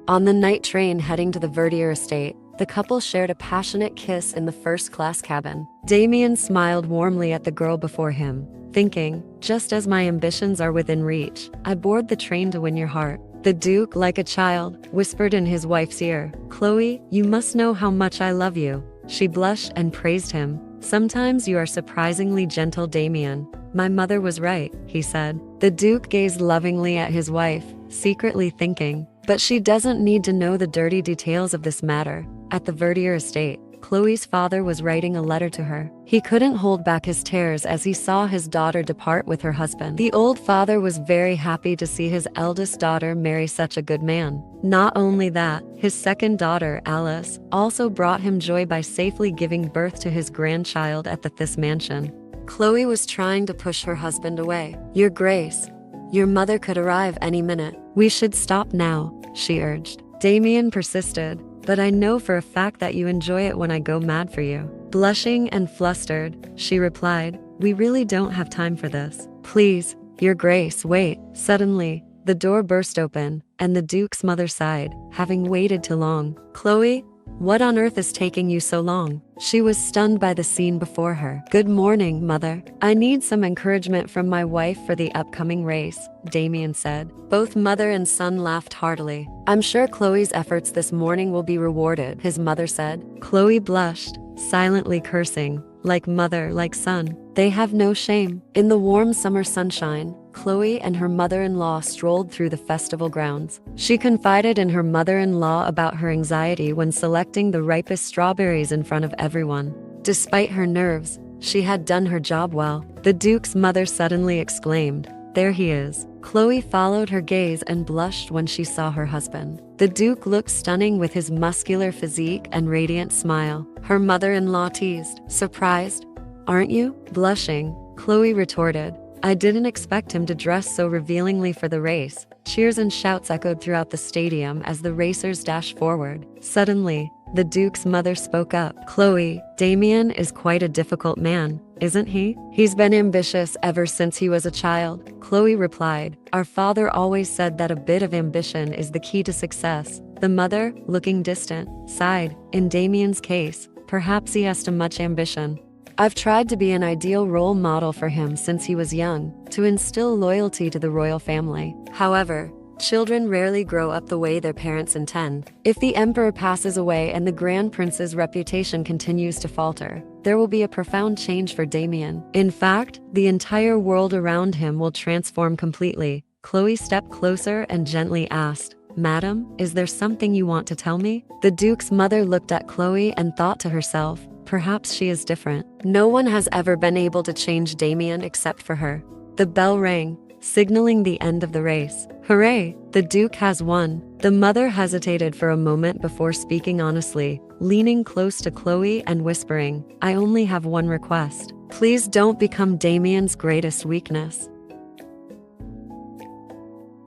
On the night train heading to the Verdier estate, the couple shared a passionate kiss in the first-class cabin. Damien smiled warmly at the girl before him, thinking, just as my ambitions are within reach, I board the train to win your heart. The Duke, like a child, whispered in his wife's ear, Chloe, you must know how much I love you. She blushed and praised him. Sometimes you are surprisingly gentle, Damien. My mother was right, he said. The Duke gazed lovingly at his wife, secretly thinking, but she doesn't need to know the dirty details of this matter. At the Verdier estate, Chloe's father was writing a letter to her. He couldn't hold back his tears as he saw his daughter depart with her husband. The old father was very happy to see his eldest daughter marry such a good man. Not only that, his second daughter, Alice, also brought him joy by safely giving birth to his grandchild at the Thisse mansion. Chloe was trying to push her husband away. "Your Grace, your mother could arrive any minute. We should stop now," she urged. Damien persisted, "But I know for a fact that you enjoy it when I go mad for you." Blushing and flustered, she replied, "We really don't have time for this. Please, Your Grace, wait." Suddenly, the door burst open, and the Duke's mother sighed, having waited too long. "Chloe, what on earth is taking you so long?" She was stunned by the scene before her. "Good morning, mother. I need some encouragement from my wife for the upcoming race," Damien said. Both mother and son laughed heartily. "I'm sure Chloe's efforts this morning will be rewarded," his mother said. Chloe blushed, silently cursing, "Like mother, like son. They have no shame." In the warm summer sunshine, Chloe and her mother-in-law strolled through the festival grounds. She confided in her mother-in-law about her anxiety when selecting the ripest strawberries in front of everyone. Despite her nerves, she had done her job well. The Duke's mother suddenly exclaimed, "There he is." Chloe followed her gaze and blushed when she saw her husband. The Duke looked stunning with his muscular physique and radiant smile. Her mother-in-law teased, "Surprised, aren't you?" Blushing, Chloe retorted, "I didn't expect him to dress so revealingly for the race." Cheers and shouts echoed throughout the stadium as the racers dashed forward. Suddenly, the Duke's mother spoke up. "Chloe, Damien is quite a difficult man, isn't he? He's been ambitious ever since he was a child." Chloe replied, "Our father always said that a bit of ambition is the key to success." The mother, looking distant, sighed. "In Damien's case, perhaps he has too much ambition. I've tried to be an ideal role model for him since he was young, to instill loyalty to the royal family. However, children rarely grow up the way their parents intend. If the emperor passes away and the grand prince's reputation continues to falter, there will be a profound change for Damien. In fact, the entire world around him will transform completely." Chloe stepped closer and gently asked, "Madam, is there something you want to tell me?" The Duke's mother looked at Chloe and thought to herself, "Perhaps she is different. No one has ever been able to change Damien except for her." The bell rang, signaling the end of the race. "Hooray! The Duke has won." The mother hesitated for a moment before speaking honestly, leaning close to Chloe and whispering, "I only have one request. Please don't become Damien's greatest weakness."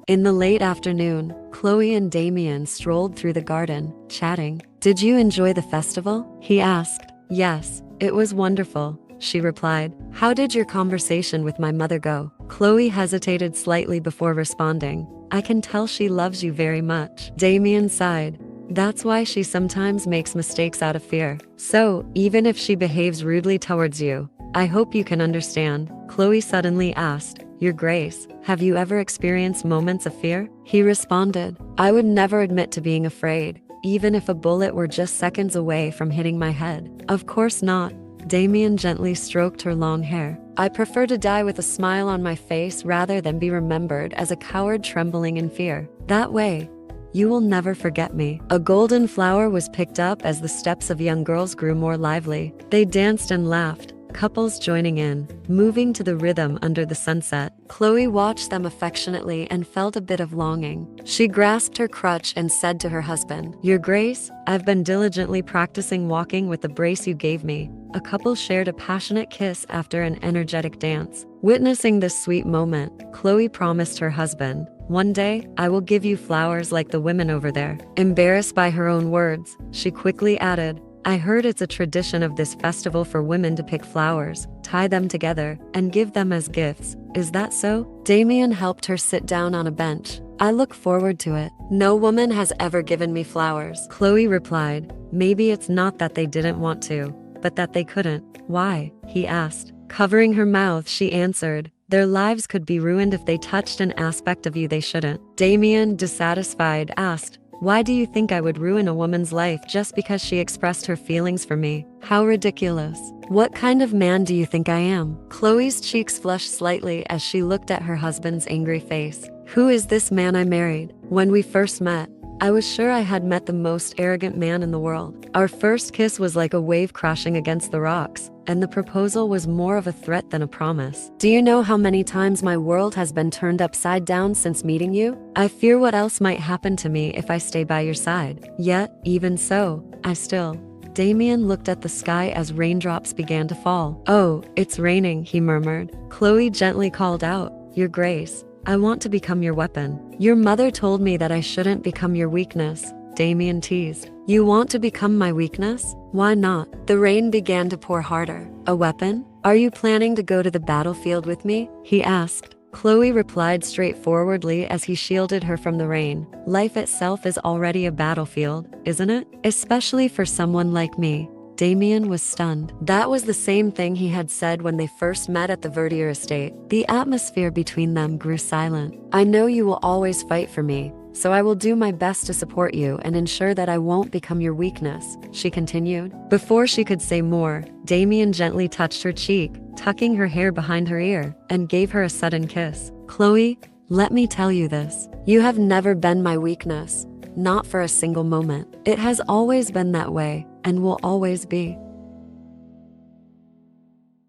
In the late afternoon, Chloe and Damien strolled through the garden, chatting. "Did you enjoy the festival?" he asked. "Yes, it was wonderful," she replied. "How did your conversation with my mother go?" Chloe hesitated slightly before responding. "I can tell she loves you very much." Damien sighed. "That's why she sometimes makes mistakes out of fear. So, even if she behaves rudely towards you, I hope you can understand." Chloe suddenly asked, "Your Grace, have you ever experienced moments of fear?" He responded, "I would never admit to being afraid, even if a bullet were just seconds away from hitting my head." "Of course not." Damien gently stroked her long hair. "I prefer to die with a smile on my face rather than be remembered as a coward trembling in fear. That way, you will never forget me." A golden flower was picked up as the steps of young girls grew more lively. They danced and laughed, couples joining in, moving to the rhythm under the sunset. Chloe watched them affectionately and felt a bit of longing. She grasped her crutch and said to her husband, "Your Grace, I've been diligently practicing walking with the brace you gave me." A couple shared a passionate kiss after an energetic dance. Witnessing this sweet moment, Chloe promised her husband, "One day, I will give you flowers like the women over there." Embarrassed by her own words, she quickly added, "I heard it's a tradition of this festival for women to pick flowers, tie them together, and give them as gifts. Is that so?" Damien helped her sit down on a bench. "I look forward to it. No woman has ever given me flowers." Chloe replied, "Maybe it's not that they didn't want to, but that they couldn't." "Why?" he asked. Covering her mouth, she answered, "Their lives could be ruined if they touched an aspect of you they shouldn't." Damien, dissatisfied, asked, "Why do you think I would ruin a woman's life just because she expressed her feelings for me? How ridiculous. What kind of man do you think I am?" Chloe's cheeks flushed slightly as she looked at her husband's angry face. "Who is this man I married? When we first met, I was sure I had met the most arrogant man in the world. Our first kiss was like a wave crashing against the rocks, and the proposal was more of a threat than a promise. Do you know how many times my world has been turned upside down since meeting you? I fear what else might happen to me if I stay by your side. Yet, even so, I still... Damien looked at the sky as raindrops began to fall. "Oh, it's raining," he murmured. Chloe gently called out, "Your Grace, I want to become your weapon." "Your mother told me that I shouldn't become your weakness," Damien teased. "You want to become my weakness? Why not?" The rain began to pour harder. "A weapon? Are you planning to go to the battlefield with me?" he asked. Chloe replied straightforwardly as he shielded her from the rain. "Life itself is already a battlefield, isn't it? Especially for someone like me." Damien was stunned. That was the same thing he had said when they first met at the Verdier estate. The atmosphere between them grew silent. "I know you will always fight for me, so I will do my best to support you and ensure that I won't become your weakness," she continued. Before she could say more, Damien gently touched her cheek, tucking her hair behind her ear, and gave her a sudden kiss. "Chloe, let me tell you this. You have never been my weakness, not for a single moment. It has always been that way, and will always be."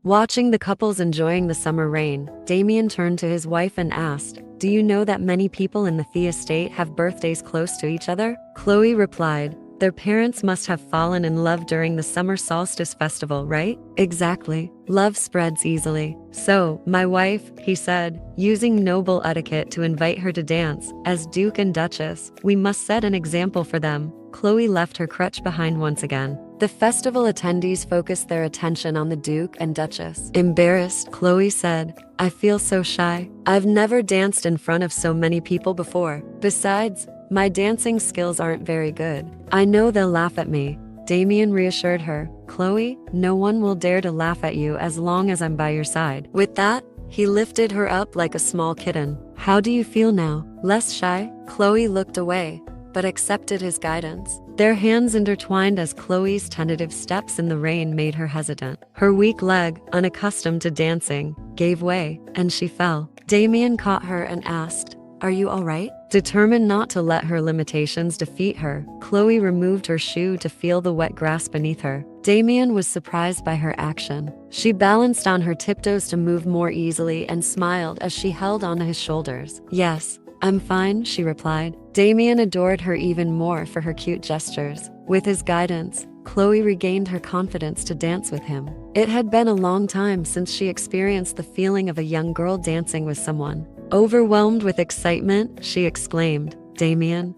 Watching the couples enjoying the summer rain, Damien turned to his wife and asked, "Do you know that many people in the Thisse estate have birthdays close to each other?" Chloe replied, "Their parents must have fallen in love during the summer solstice festival, right?" "Exactly. Love spreads easily. So, my wife," he said, using noble etiquette to invite her to dance, "as Duke and Duchess, we must set an example for them." Chloe left her crutch behind once again. The festival attendees focused their attention on the Duke and Duchess. Embarrassed, Chloe said, "I feel so shy. I've never danced in front of so many people before. Besides, my dancing skills aren't very good. I know they'll laugh at me." Damien reassured her, "Chloe, no one will dare to laugh at you as long as I'm by your side." With that, he lifted her up like a small kitten. "How do you feel now? Less shy?" Chloe looked away, but accepted his guidance. Their hands intertwined as Chloe's tentative steps in the rain made her hesitant. Her weak leg, unaccustomed to dancing, gave way, and she fell. Damien caught her and asked, "Are you all right?" Determined not to let her limitations defeat her, Chloe removed her shoe to feel the wet grass beneath her. Damien was surprised by her action. She balanced on her tiptoes to move more easily and smiled as she held onto his shoulders. "Yes, I'm fine," she replied. Damien adored her even more for her cute gestures. With his guidance, Chloe regained her confidence to dance with him. It had been a long time since she experienced the feeling of a young girl dancing with someone. Overwhelmed with excitement, she exclaimed, Damien,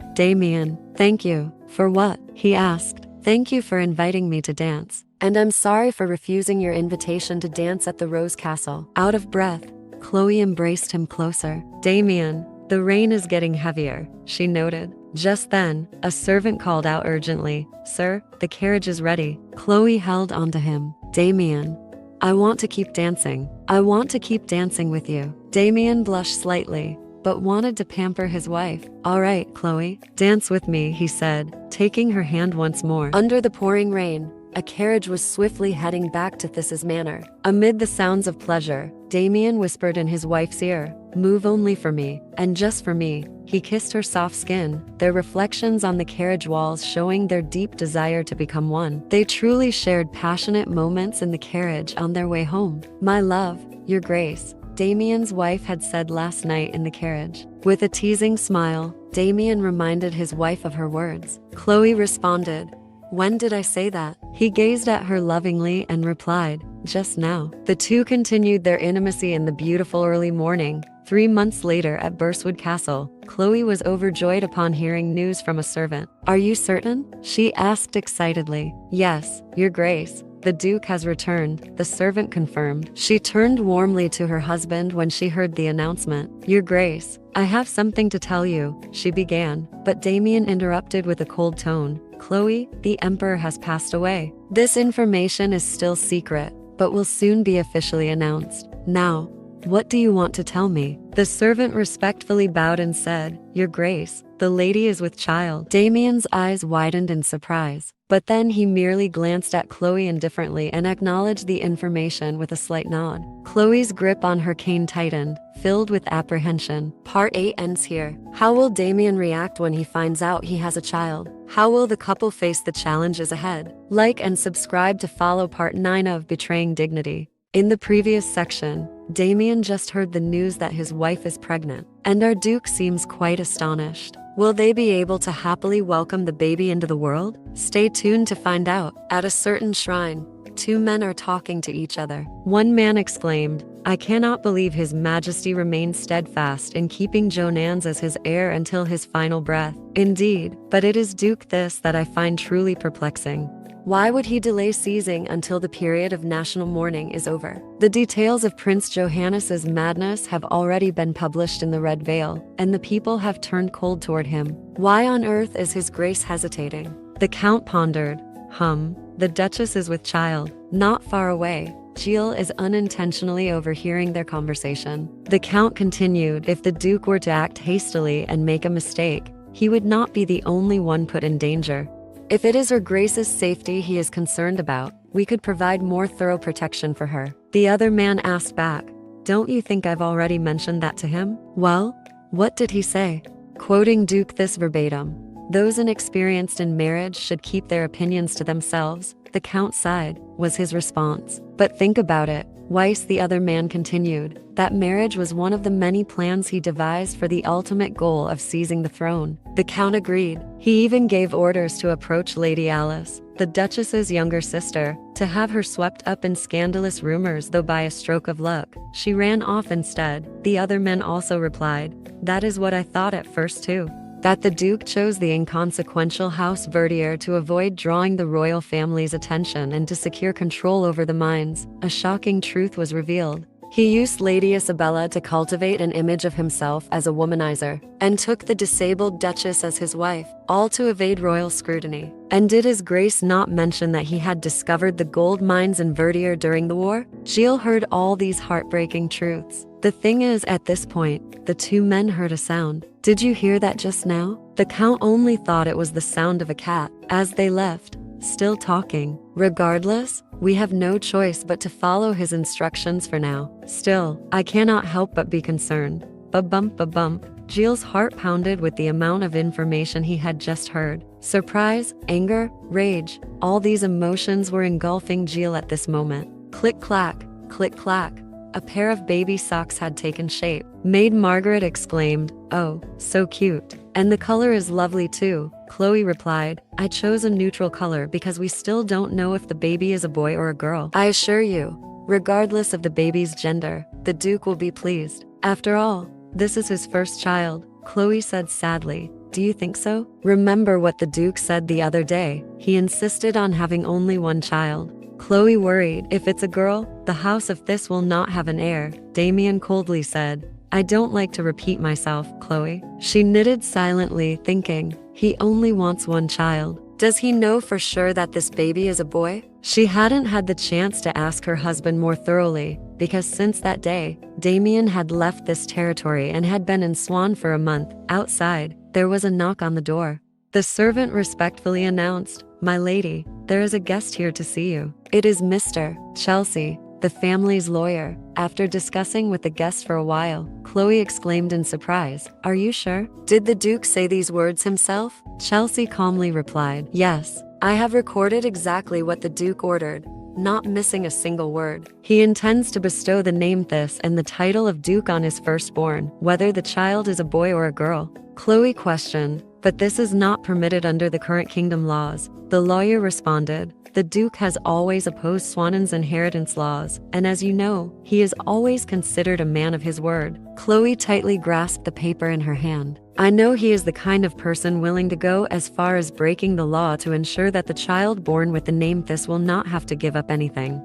thank you." "For what?" he asked. "Thank you for inviting me to dance. And I'm sorry for refusing your invitation to dance at the Rose Castle." Out of breath, Chloe embraced him closer. "Damien, the rain is getting heavier," she noted. Just then, a servant called out urgently, "Sir, the carriage is ready." Chloe held onto him. "Damien, I want to keep dancing. I want to keep dancing with you." Damien blushed slightly, but wanted to pamper his wife. "All right, Chloe, dance with me," he said, taking her hand once more. Under the pouring rain, a carriage was swiftly heading back to Thisse's manor. Amid the sounds of pleasure, Damien whispered in his wife's ear, "Move only for me, and just for me." He kissed her soft skin, their reflections on the carriage walls showing their deep desire to become one. They truly shared passionate moments in the carriage on their way home. "My love, your grace," Damien's wife had said last night in the carriage. With a teasing smile, Damien reminded his wife of her words. Chloe responded, "When did I say that?" He gazed at her lovingly and replied, "Just now." The two continued their intimacy in the beautiful early morning. 3 months later at Burstwood Castle, Chloe was overjoyed upon hearing news from a servant. "Are you certain?" she asked excitedly. "Yes, your grace. The Duke has returned," the servant confirmed. She turned warmly to her husband when she heard the announcement. "Your grace, I have something to tell you," she began, but Damien interrupted with a cold tone. "Chloe, the Emperor has passed away. This information is still secret, but will soon be officially announced. Now, what do you want to tell me?" The servant respectfully bowed and said, "Your grace, The lady is with child. Damien's eyes widened in surprise, but then he merely glanced at Chloe indifferently and acknowledged the information with a slight nod. Chloe's grip on her cane tightened, filled with apprehension. Part 8 ends here. How will Damien react when he finds out he has a child? How will the couple face the challenges ahead? Like and subscribe to follow Part 9 of Betraying Dignity. In the previous section, Damien just heard the news that his wife is pregnant, and our Duke seems quite astonished. Will they be able to happily welcome the baby into the world? Stay tuned to find out. At a certain shrine, two men are talking to each other. One man exclaimed, "I cannot believe His Majesty remained steadfast in keeping Jonans as his heir until his final breath. Indeed, but it is Duke Thisse that I find truly perplexing. Why would he delay seizing until the period of national mourning is over?" The details of Prince Johannes's madness have already been published in the Red Veil, and the people have turned cold toward him. Why on earth is His Grace hesitating? The Count pondered. The Duchess is with child. Not far away, Gilles is unintentionally overhearing their conversation. The Count continued, if the Duke were to act hastily and make a mistake, he would not be the only one put in danger. If it is Her Grace's safety he is concerned about, we could provide more thorough protection for her. The other man asked back, "Don't you think I've already mentioned that to him?" "Well, what did he say?" Quoting Duke Thisse verbatim, "Those inexperienced in marriage should keep their opinions to themselves," the Count sighed, was his response. "But think about it," Weiss the other man continued, "that marriage was one of the many plans he devised for the ultimate goal of seizing the throne." The Count agreed. He even gave orders to approach Lady Alice, the Duchess's younger sister, to have her swept up in scandalous rumors, though by a stroke of luck, she ran off instead. The other men also replied, "That is what I thought at first too." That the Duke chose the inconsequential House Verdier to avoid drawing the royal family's attention and to secure control over the mines, a shocking truth was revealed. He used Lady Isabella to cultivate an image of himself as a womanizer, and took the disabled Duchess as his wife, all to evade royal scrutiny. And did His Grace not mention that he had discovered the gold mines in Verdier during the war? Gilles heard all these heartbreaking truths. The thing is, at this point, the two men heard a sound. "Did you hear that just now?" The Count only thought it was the sound of a cat. As they left, still talking. "Regardless, we have no choice but to follow his instructions for now. Still, I cannot help but be concerned." Ba-bump, ba-bump. Gilles' heart pounded with the amount of information he had just heard. Surprise, anger, rage, all these emotions were engulfing Gilles at this moment. Click-clack, click-clack. A pair of baby socks had taken shape. Maid Margaret exclaimed, "Oh, so cute. And the color is lovely too." Chloe replied, "I chose a neutral color because we still don't know if the baby is a boy or a girl. I assure you, regardless of the baby's gender, the Duke will be pleased. After all, this is his first child." Chloe said sadly, "Do you think so? Remember what the Duke said the other day. He insisted on having only one child." Chloe worried, "If it's a girl, the House of Thisse will not have an heir." Damien coldly said, "I don't like to repeat myself, Chloe." She knitted silently, thinking, he only wants one child. Does he know for sure that this baby is a boy? She hadn't had the chance to ask her husband more thoroughly, because since that day, Damien had left this territory and had been in Swan for a month. Outside, there was a knock on the door. The servant respectfully announced, "My lady, there is a guest here to see you." "It is Mr. Chelsea, the family's lawyer." After discussing with the guest for a while, Chloe exclaimed in surprise, "Are you sure? Did the Duke say these words himself?" Chelsea calmly replied, "Yes, I have recorded exactly what the Duke ordered, not missing a single word. He intends to bestow the name Thisse and the title of Duke on his firstborn, whether the child is a boy or a girl." Chloe questioned, "But this is not permitted under the current kingdom laws." The lawyer responded, "The Duke has always opposed Swannon's inheritance laws, and as you know, he is always considered a man of his word." Chloe tightly grasped the paper in her hand. "I know he is the kind of person willing to go as far as breaking the law to ensure that the child born with the name Thisse will not have to give up anything."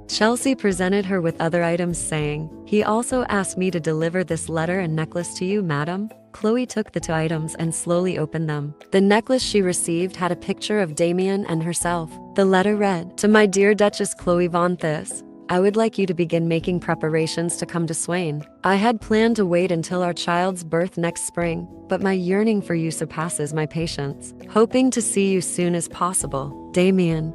Chelsea presented her with other items, saying, "He also asked me to deliver this letter and necklace to you, madam." Chloe took the two items and slowly opened them. The necklace she received had a picture of Damien and herself. The letter read, "To my dear Duchess Chloe von Thisse, I would like you to begin making preparations to come to Swain. I had planned to wait until our child's birth next spring, but my yearning for you surpasses my patience. Hoping to see you soon as possible, Damien.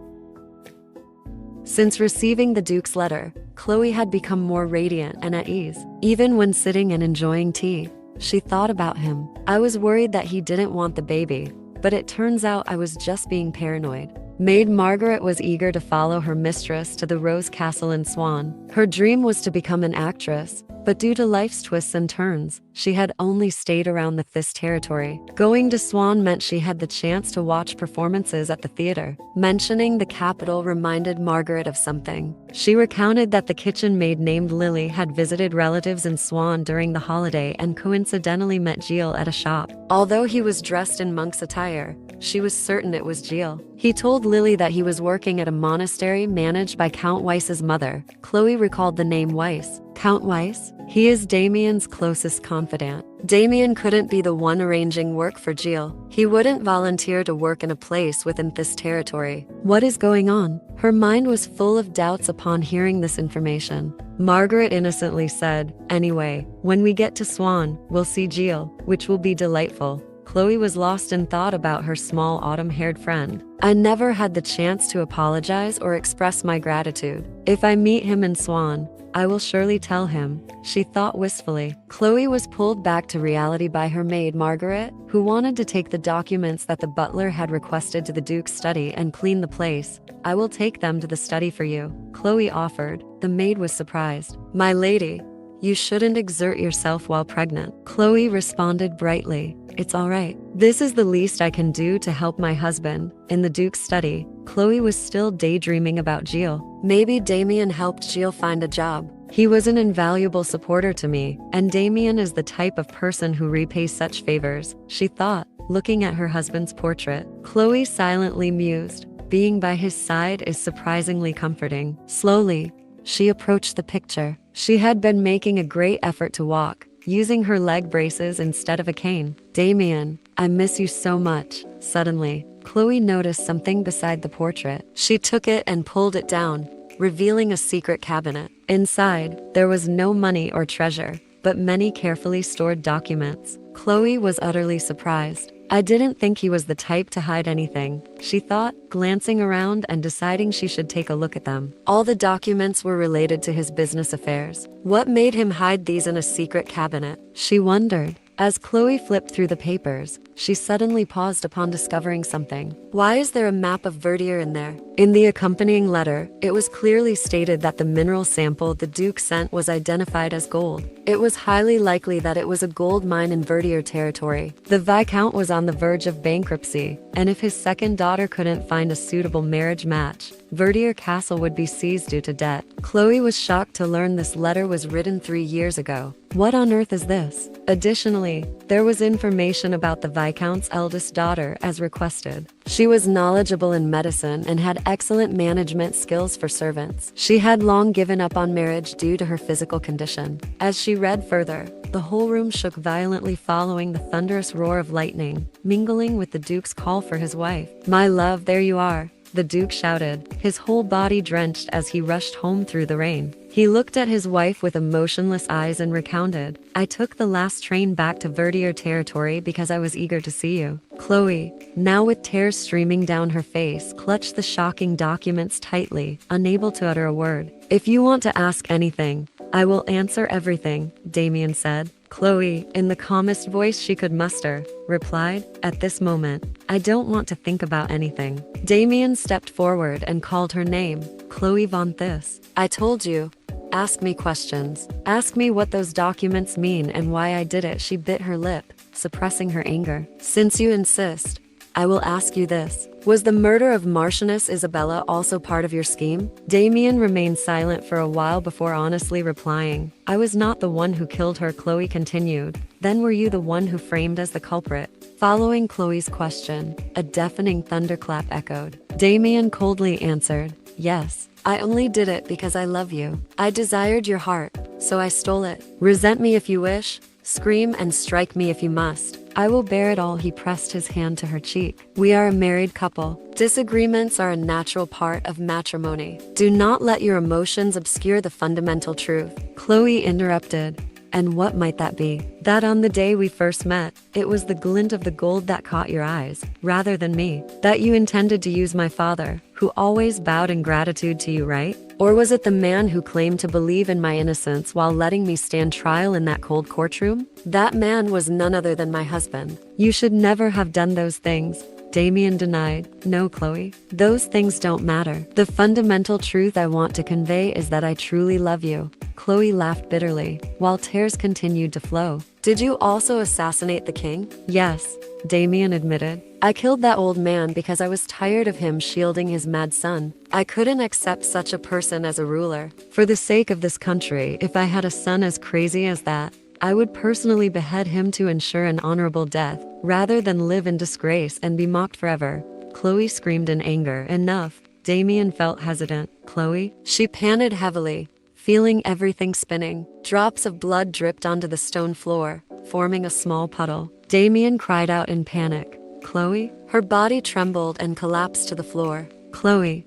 Since receiving the Duke's letter, Chloe had become more radiant and at ease. Even when sitting and enjoying tea, she thought about him. I was worried that he didn't want the baby, but it turns out I was just being paranoid. Maid Margaret was eager to follow her mistress to the Rose Castle in Swan. Her dream was to become an actress, but due to life's twists and turns, she had only stayed around the Thisse territory. Going to Swan meant she had the chance to watch performances at the theater. Mentioning the capital reminded Margaret of something. She recounted that the kitchen maid named Lily had visited relatives in Swan during the holiday and coincidentally met Gilles at a shop. Although he was dressed in monk's attire, she was certain it was Gilles. He told Lily that he was working at a monastery managed by Count Weiss's mother. Chloe recalled the name Weiss. Count Weiss? He is Damien's closest confidant. Damien couldn't be the one arranging work for Gilles. He wouldn't volunteer to work in a place within this territory. What is going on? Her mind was full of doubts upon hearing this information. Margaret innocently said, "Anyway, when we get to Swan, we'll see Gilles, which will be delightful." Chloe was lost in thought about her small autumn-haired friend. I never had the chance to apologize or express my gratitude. If I meet him in Swan, I will surely tell him, she thought wistfully. Chloe was pulled back to reality by her maid Margaret, who wanted to take the documents that the butler had requested to the Duke's study and clean the place. "I will take them to the study for you," Chloe offered. The maid was surprised. "My lady, you shouldn't exert yourself while pregnant." Chloe responded brightly, "It's all right. This is the least I can do to help my husband." In the Duke's study, Chloe was still daydreaming about Gilles. Maybe Damien helped Gilles find a job. He was an invaluable supporter to me, and Damien is the type of person who repays such favors, she thought, looking at her husband's portrait. Chloe silently mused. Being by his side is surprisingly comforting. Slowly, she approached the picture. She had been making a great effort to walk, using her leg braces instead of a cane. "Damien, I miss you so much." Suddenly, Chloe noticed something beside the portrait. She took it and pulled it down, revealing a secret cabinet. Inside, there was no money or treasure, but many carefully stored documents. Chloe was utterly surprised. "I didn't think he was the type to hide anything," she thought, glancing around and deciding she should take a look at them. All the documents were related to his business affairs. What made him hide these in a secret cabinet? She wondered. As Chloe flipped through the papers, she suddenly paused upon discovering something. Why is there a map of Verdier in there? In the accompanying letter, it was clearly stated that the mineral sample the Duke sent was identified as gold. It was highly likely that it was a gold mine in Verdier territory. The Viscount was on the verge of bankruptcy, and if his second daughter couldn't find a suitable marriage match, Verdier Castle would be seized due to debt. Chloe was shocked to learn this letter was written 3 years ago. What on earth is this? Additionally, there was information about the Viscount's eldest daughter as requested. She was knowledgeable in medicine and had excellent management skills for servants. She had long given up on marriage due to her physical condition. As she read further, the whole room shook violently following the thunderous roar of lightning, mingling with the Duke's call for his wife. "My love, there you are," the Duke shouted, his whole body drenched as he rushed home through the rain. He looked at his wife with emotionless eyes and recounted, "I took the last train back to Verdier territory because I was eager to see you." Chloe, now with tears streaming down her face, clutched the shocking documents tightly, unable to utter a word. "If you want to ask anything, I will answer everything," Damien said. Chloe, in the calmest voice she could muster, replied, "At this moment, I don't want to think about anything." Damien stepped forward and called her name, "Chloe von Thisse. I told you. Ask me questions. Ask me what those documents mean and why I did it." She bit her lip, suppressing her anger. "Since you insist, I will ask you this. Was the murder of Marchioness Isabella also part of your scheme?" Damien remained silent for a while before honestly replying. "I was not the one who killed her," Chloe continued. "Then were you the one who framed as the culprit?" Following Chloe's question, a deafening thunderclap echoed. Damien coldly answered, "Yes. I only did it because I love you. I desired your heart, so I stole it. Resent me if you wish, scream and strike me if you must. I will bear it all. He pressed his hand to her cheek. We are a married couple. Disagreements are a natural part of matrimony. Do not let your emotions obscure the fundamental truth. Chloe interrupted. And what might that be? That on the day we first met, it was the glint of the gold that caught your eyes, rather than me. That you intended to use my father, who always bowed in gratitude to you, right? Or was it the man who claimed to believe in my innocence while letting me stand trial in that cold courtroom? That man was none other than my husband. You should never have done those things. Damien denied. No, Chloe. Those things don't matter. The fundamental truth I want to convey is that I truly love you. Chloe laughed bitterly, while tears continued to flow. Did you also assassinate the king? Yes, Damien admitted. I killed that old man because I was tired of him shielding his mad son. I couldn't accept such a person as a ruler. For the sake of this country, if I had a son as crazy as that, I would personally behead him to ensure an honorable death, rather than live in disgrace and be mocked forever. Chloe screamed in anger. Enough. Damien felt hesitant. Chloe? She panted heavily, feeling everything spinning. Drops of blood dripped onto the stone floor, forming a small puddle. Damien cried out in panic. Chloe? Her body trembled and collapsed to the floor. Chloe.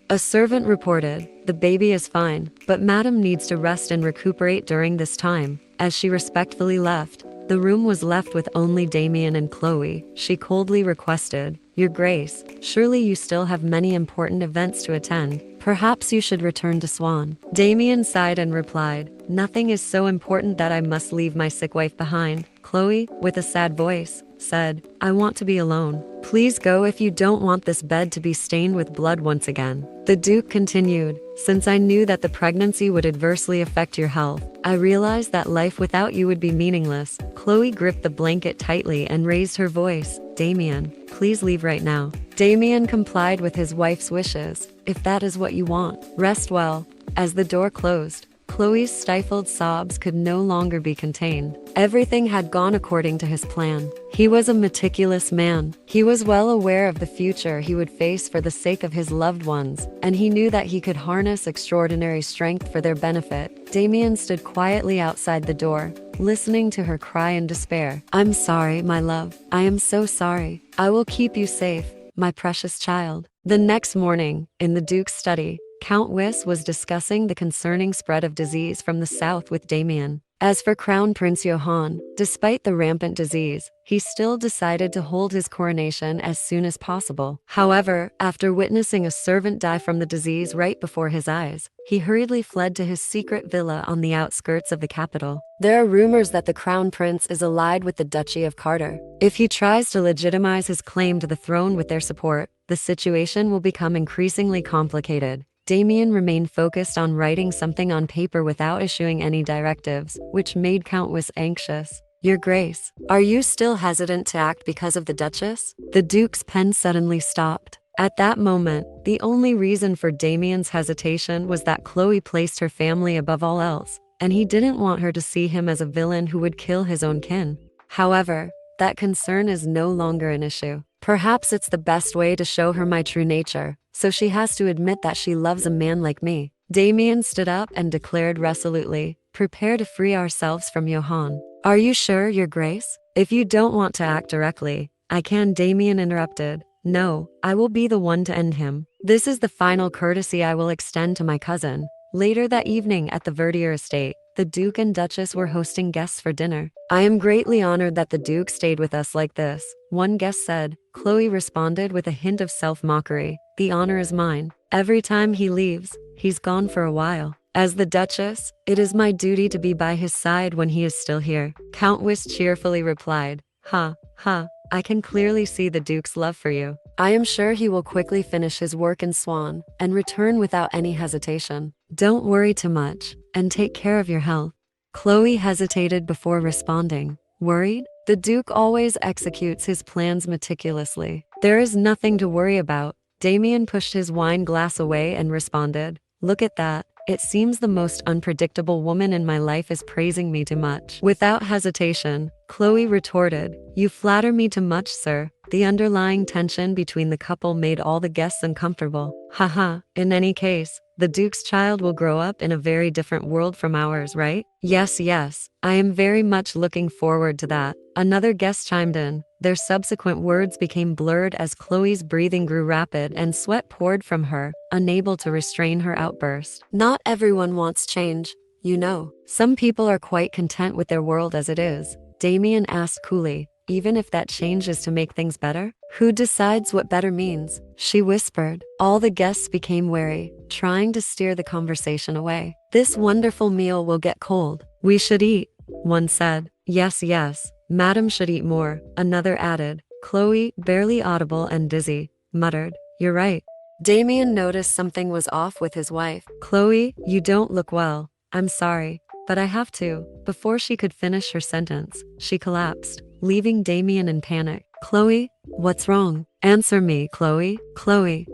A servant reported, the baby is fine, but madam needs to rest and recuperate during this time. As she respectfully left, the room was left with only Damien and Chloe. She coldly requested, Your Grace, surely you still have many important events to attend. Perhaps you should return to Swan. Damien sighed and replied, Nothing is so important that I must leave my sick wife behind. Chloe, with a sad voice, said, I want to be alone. Please go if you don't want this bed to be stained with blood once again. The Duke continued, Since I knew that the pregnancy would adversely affect your health, I realized that life without you would be meaningless. Chloe gripped the blanket tightly and raised her voice. Damien, please leave right now. Damien complied with his wife's wishes. If that is what you want, rest well. As the door closed, Chloe's stifled sobs could no longer be contained. Everything had gone according to his plan. He was a meticulous man. He was well aware of the future he would face for the sake of his loved ones, and he knew that he could harness extraordinary strength for their benefit. Damien stood quietly outside the door, listening to her cry in despair. I'm sorry, my love. I am so sorry. I will keep you safe, my precious child. The next morning, in the Duke's study, Count Thisse was discussing the concerning spread of disease from the south with Damien. As for Crown Prince Johann, despite the rampant disease, he still decided to hold his coronation as soon as possible. However, after witnessing a servant die from the disease right before his eyes, he hurriedly fled to his secret villa on the outskirts of the capital. There are rumors that the Crown Prince is allied with the Duchy of Carter. If he tries to legitimize his claim to the throne with their support, the situation will become increasingly complicated. Damien remained focused on writing something on paper without issuing any directives, which made Count Thisse anxious. Your Grace, are you still hesitant to act because of the Duchess? The Duke's pen suddenly stopped. At that moment, the only reason for Damien's hesitation was that Chloe placed her family above all else, and he didn't want her to see him as a villain who would kill his own kin. However, that concern is no longer an issue. Perhaps it's the best way to show her my true nature, so she has to admit that she loves a man like me. Damien stood up and declared resolutely, Prepare to free ourselves from Johann. Are you sure, Your Grace? If you don't want to act directly, I can. Damien interrupted. No, I will be the one to end him. This is the final courtesy I will extend to my cousin. Later that evening at the Verdier estate, the Duke and Duchess were hosting guests for dinner. I am greatly honored that the Duke stayed with us like this, one guest said. Chloe responded with a hint of self-mockery. The honor is mine. Every time he leaves, he's gone for a while. As the Duchess, it is my duty to be by his side when he is still here. Count Thisse cheerfully replied. Ha, ha, I can clearly see the Duke's love for you. I am sure he will quickly finish his work in Swan and return without any hesitation. Don't worry too much, and take care of your health. Chloe hesitated before responding. Worried? The Duke always executes his plans meticulously. There is nothing to worry about. Damien pushed his wine glass away and responded. Look at that. It seems the most unpredictable woman in my life is praising me too much. Without hesitation, Chloe retorted, You flatter me too much, sir. The underlying tension between the couple made all the guests uncomfortable. Haha, in any case, the Duke's child will grow up in a very different world from ours, right? Yes, yes, I am very much looking forward to that. Another guest chimed in. Their subsequent words became blurred as Chloe's breathing grew rapid and sweat poured from her, unable to restrain her outburst. Not everyone wants change, you know. Some people are quite content with their world as it is, Damien asked coolly. Even if that change is to make things better? Who decides what better means? She whispered. All the guests became wary, trying to steer the conversation away. This wonderful meal will get cold. We should eat, one said. Yes, yes, Madam should eat more, another added. Chloe, barely audible and dizzy, muttered, You're right. Damien noticed something was off with his wife. Chloe, you don't look well. I'm sorry, but I have to. Before she could finish her sentence, she collapsed, leaving Damien in panic. Chloe, what's wrong? Answer me, Chloe, Chloe,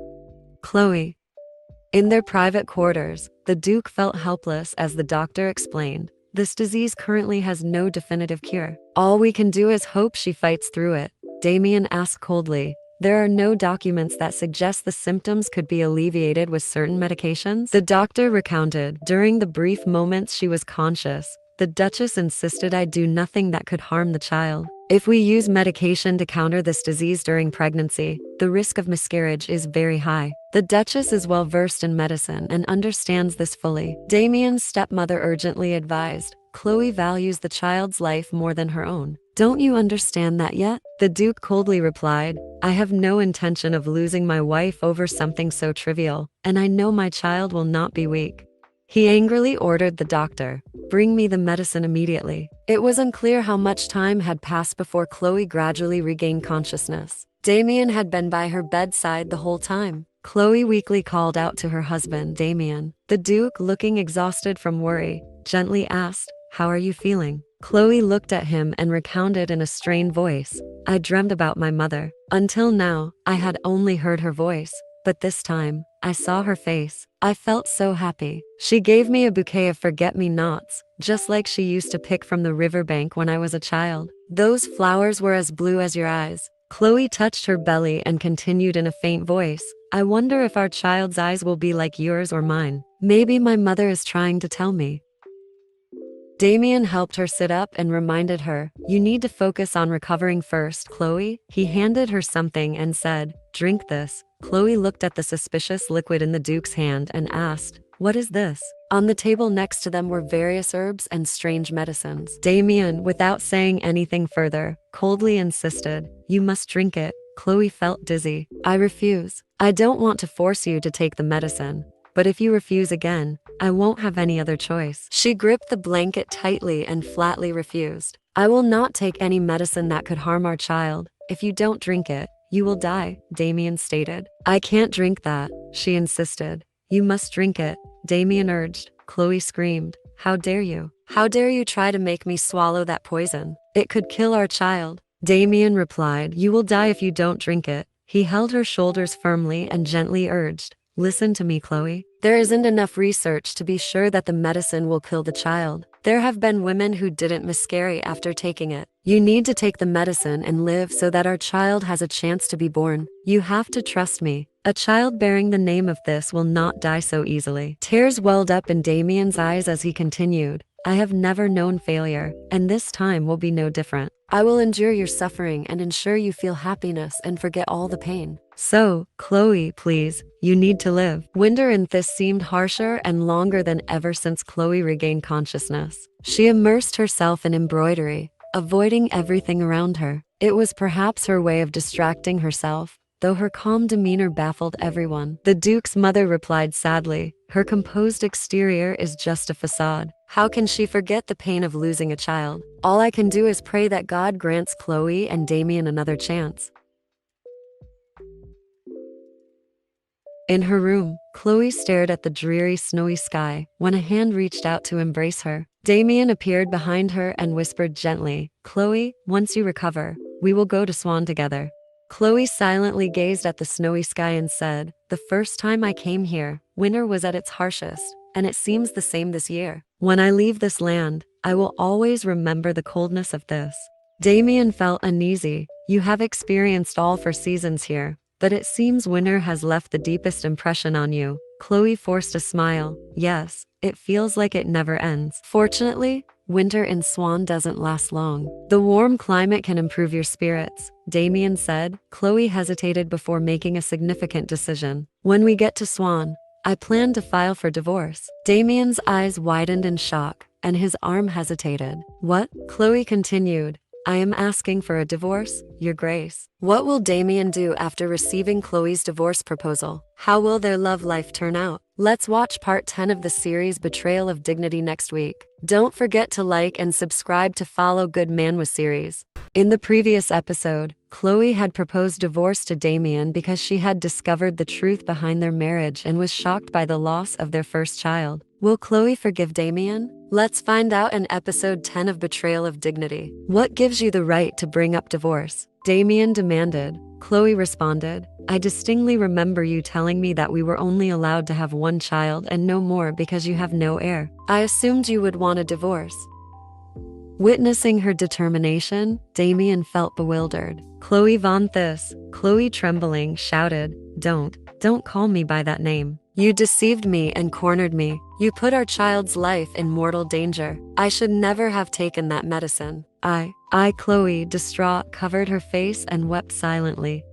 Chloe. In their private quarters, the Duke felt helpless as the doctor explained. This disease currently has no definitive cure. All we can do is hope she fights through it, Damien asked coldly. There are no documents that suggest the symptoms could be alleviated with certain medications, the doctor recounted. During the brief moments she was conscious, the Duchess insisted I do nothing that could harm the child. If we use medication to counter this disease during pregnancy, the risk of miscarriage is very high. The Duchess is well versed in medicine and understands this fully. Damien's stepmother urgently advised, Chloe values the child's life more than her own. Don't you understand that yet? The Duke coldly replied, I have no intention of losing my wife over something so trivial, and I know my child will not be weak. He angrily ordered the doctor, Bring me the medicine immediately. It was unclear how much time had passed before Chloe gradually regained consciousness. Damien had been by her bedside the whole time. Chloe weakly called out to her husband, Damien. The Duke, looking exhausted from worry, gently asked, How are you feeling? Chloe looked at him and recounted in a strained voice, I dreamt about my mother. Until now, I had only heard her voice, but this time, I saw her face. I felt so happy. She gave me a bouquet of forget-me-nots, just like she used to pick from the riverbank when I was a child. Those flowers were as blue as your eyes. Chloe touched her belly and continued in a faint voice, I wonder if our child's eyes will be like yours or mine. Maybe my mother is trying to tell me. Damien helped her sit up and reminded her, You need to focus on recovering first, Chloe. He handed her something and said, Drink this. Chloe looked at the suspicious liquid in the Duke's hand and asked, What is this? On the table next to them were various herbs and strange medicines. Damien, without saying anything further, coldly insisted, You must drink it. Chloe felt dizzy. I refuse. I don't want to force you to take the medicine. But if you refuse again, I won't have any other choice. She gripped the blanket tightly and flatly refused. I will not take any medicine that could harm our child. If you don't drink it, you will die, Damien stated. I can't drink that, she insisted. You must drink it, Damien urged. Chloe screamed. How dare you? How dare you try to make me swallow that poison? It could kill our child. Damien replied, You will die if you don't drink it. He held her shoulders firmly and gently urged, Listen to me, Chloe. There isn't enough research to be sure that the medicine will kill the child. There have been women who didn't miscarry after taking it. You need to take the medicine and live so that our child has a chance to be born. You have to trust me. A child bearing the name of this will not die so easily. Tears welled up in Damien's eyes as he continued. I have never known failure, and this time will be no different. I will endure your suffering and ensure you feel happiness and forget all the pain. So, Chloe, please, you need to live. Winter and Thisse seemed harsher and longer than ever since Chloe regained consciousness. She immersed herself in embroidery, avoiding everything around her. It was perhaps her way of distracting herself, though her calm demeanor baffled everyone. The Duke's mother replied sadly, Her composed exterior is just a facade. How can she forget the pain of losing a child? All I can do is pray that God grants Chloe and Damien another chance. In her room, Chloe stared at the dreary snowy sky when a hand reached out to embrace her. Damien appeared behind her and whispered gently, Chloe, once you recover, we will go to Swan together. Chloe silently gazed at the snowy sky and said, The first time I came here, winter was at its harshest, and it seems the same this year. When I leave this land, I will always remember the coldness of this. Damien felt uneasy, You have experienced all 4 seasons here, but it seems winter has left the deepest impression on you. Chloe forced a smile. Yes, it feels like it never ends. Fortunately, winter in Swan doesn't last long. The warm climate can improve your spirits, Damien said. Chloe hesitated before making a significant decision. When we get to Swan, I plan to file for divorce. Damien's eyes widened in shock, and his arm hesitated. What? Chloe continued. I am asking for a divorce, Your Grace. What will Damien do after receiving Chloe's divorce proposal? How will their love life turn out? Let's watch part 10 of the series Betrayal of Dignity next week. Don't forget to like and subscribe to follow Good Man with series. In the previous episode, Chloe had proposed divorce to Damien because she had discovered the truth behind their marriage and was shocked by the loss of their first child. Will Chloe forgive Damien? Let's find out in episode 10 of Betrayal of Dignity. What gives you the right to bring up divorce? Damien demanded. Chloe responded, I distinctly remember you telling me that we were only allowed to have 1 child and no more because you have no heir. I assumed you would want a divorce. Witnessing her determination, Damien felt bewildered. Chloe von Thisse, Chloe trembling, shouted, Don't call me by that name. You deceived me and cornered me. You put our child's life in mortal danger. I should never have taken that medicine. Chloe, distraught, covered her face and wept silently.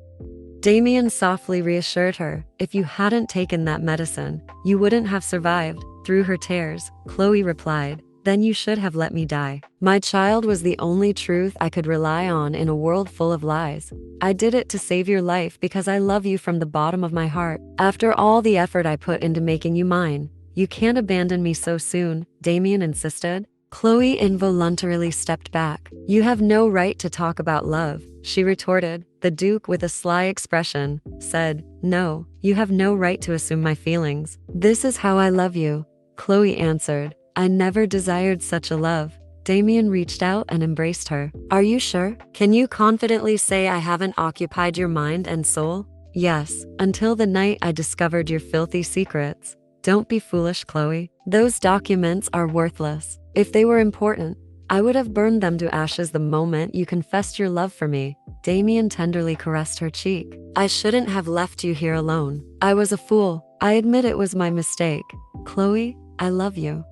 Damien softly reassured her, if you hadn't taken that medicine, you wouldn't have survived. Through her tears, Chloe replied, then you should have let me die. My child was the only truth I could rely on in a world full of lies. I did it to save your life because I love you from the bottom of my heart. After all the effort I put into making you mine, you can't abandon me so soon, Damien insisted. Chloe involuntarily stepped back. You have no right to talk about love, she retorted. The Duke, with a sly expression, said, No, you have no right to assume my feelings. This is how I love you, Chloe answered. I never desired such a love. Damien reached out and embraced her. Are you sure? Can you confidently say I haven't occupied your mind and soul? Yes, until the night I discovered your filthy secrets. Don't be foolish, Chloe. Those documents are worthless. If they were important, I would have burned them to ashes the moment you confessed your love for me. Damien tenderly caressed her cheek. I shouldn't have left you here alone. I was a fool. I admit it was my mistake. Chloe, I love you.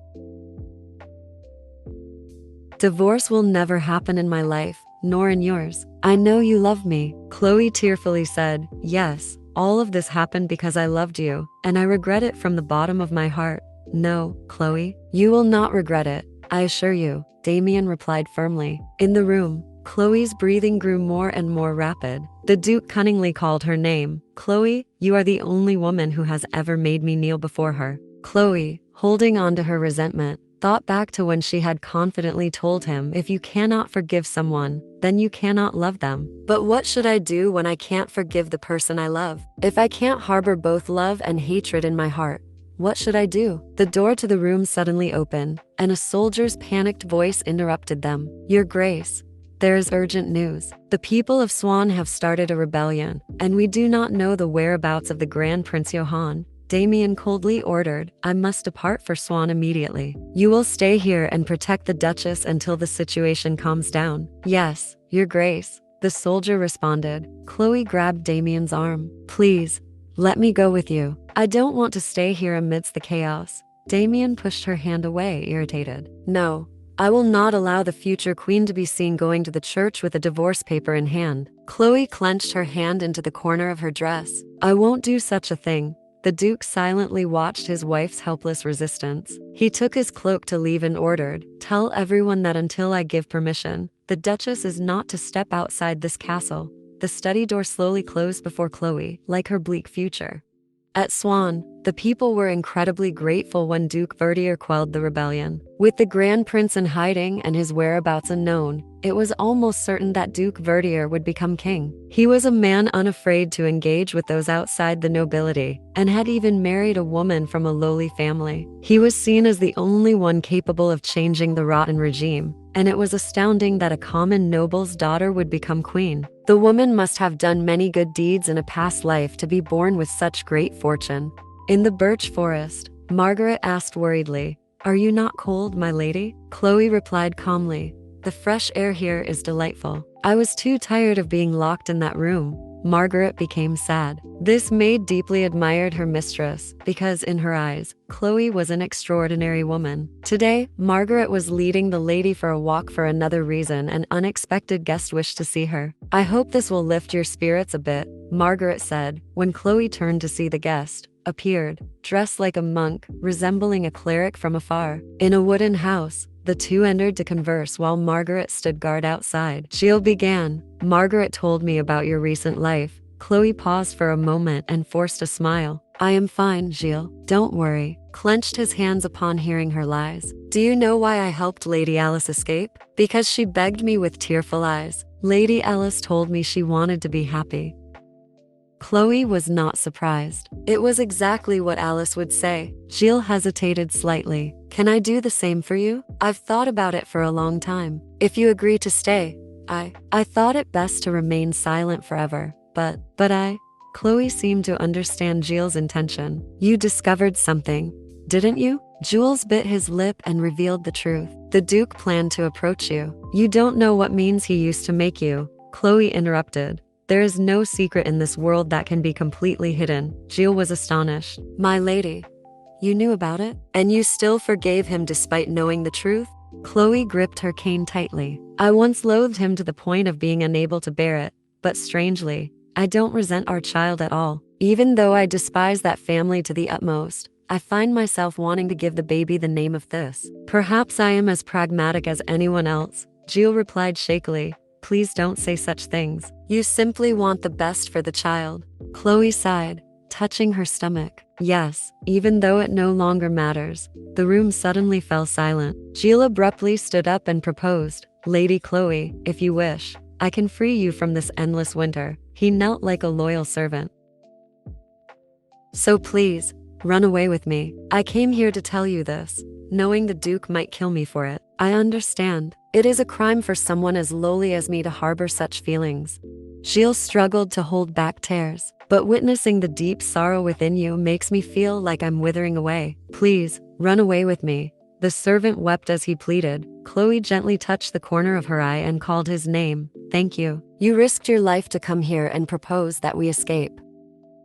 Divorce will never happen in my life, nor in yours. I know you love me, Chloe tearfully said. Yes, all of this happened because I loved you, and I regret it from the bottom of my heart. No, Chloe, you will not regret it, I assure you, Damien replied firmly. In the room, Chloe's breathing grew more and more rapid. The Duke cunningly called her name. Chloe, you are the only woman who has ever made me kneel before her. Chloe, holding on to her resentment, thought back to when she had confidently told him, if you cannot forgive someone, then you cannot love them. But what should I do when I can't forgive the person I love? If I can't harbor both love and hatred in my heart, what should I do? The door to the room suddenly opened, and a soldier's panicked voice interrupted them. Your Grace, there is urgent news. The people of Swan have started a rebellion, and we do not know the whereabouts of the Grand Prince Johann. Damien coldly ordered, I must depart for Swan immediately. You will stay here and protect the Duchess until the situation calms down. Yes, Your Grace, the soldier responded. Chloe grabbed Damien's arm. Please, let me go with you. I don't want to stay here amidst the chaos. Damien pushed her hand away, irritated. No, I will not allow the future queen to be seen going to the church with a divorce paper in hand. Chloe clenched her hand into the corner of her dress. I won't do such a thing. The Duke silently watched his wife's helpless resistance. He took his cloak to leave and ordered, Tell everyone that until I give permission, the Duchess is not to step outside this castle. The study door slowly closed before Chloe, like her bleak future. At Swan, the people were incredibly grateful when Duke Verdier quelled the rebellion. With the Grand Prince in hiding and his whereabouts unknown, it was almost certain that Duke Verdier would become king. He was a man unafraid to engage with those outside the nobility, and had even married a woman from a lowly family. He was seen as the only one capable of changing the rotten regime, and it was astounding that a common noble's daughter would become queen. The woman must have done many good deeds in a past life to be born with such great fortune. In the birch forest, Margaret asked worriedly, Are you not cold, my lady? Chloe replied calmly, The fresh air here is delightful. I was too tired of being locked in that room. Margaret became sad. This maid deeply admired her mistress because, in her eyes, Chloe was an extraordinary woman. Today, Margaret was leading the lady for a walk for another reason. An unexpected guest wished to see her. "I hope this will lift your spirits a bit," Margaret said, when Chloe turned to see the guest. Appeared, dressed like a monk, resembling a cleric from afar. In a wooden house, the two entered to converse while Margaret stood guard outside. Gilles began. "Margaret told me about your recent life." Chloe paused for a moment and forced a smile. "I am fine, Gilles. Don't worry." Clenched his hands upon hearing her lies. "Do you know why I helped Lady Alice escape? Because she begged me with tearful eyes. Lady Alice told me she wanted to be happy." Chloe was not surprised. It was exactly what Alice would say. Gilles hesitated slightly. "Can I do the same for you? I've thought about it for a long time. If you agree to stay, I thought it best to remain silent forever, but I..." Chloe seemed to understand Gilles' intention. "You discovered something, didn't you?" Jules bit his lip and revealed the truth. "The Duke planned to approach you. You don't know what means he used to make you." Chloe interrupted. "There is no secret in this world that can be completely hidden." Gilles was astonished. "My lady, you knew about it? And you still forgave him despite knowing the truth?" Chloe gripped her cane tightly. "I once loathed him to the point of being unable to bear it, but strangely, I don't resent our child at all. Even though I despise that family to the utmost, I find myself wanting to give the baby the name of Thisse. Perhaps I am as pragmatic as anyone else," Gilles replied shakily. "Please don't say such things. You simply want the best for the child." Chloe sighed, touching her stomach. "Yes, even though it no longer matters." The room suddenly fell silent. Gilles abruptly stood up and proposed. "Lady Chloe, if you wish, I can free you from this endless winter." He knelt like a loyal servant. "So please, run away with me. I came here to tell you this, knowing the Duke might kill me for it. I understand. It is a crime for someone as lowly as me to harbor such feelings." Gilles struggled to hold back tears. "But witnessing the deep sorrow within you makes me feel like I'm withering away. Please, run away with me." The servant wept as he pleaded. Chloe gently touched the corner of her eye and called his name. "Thank you. You risked your life to come here and propose that we escape.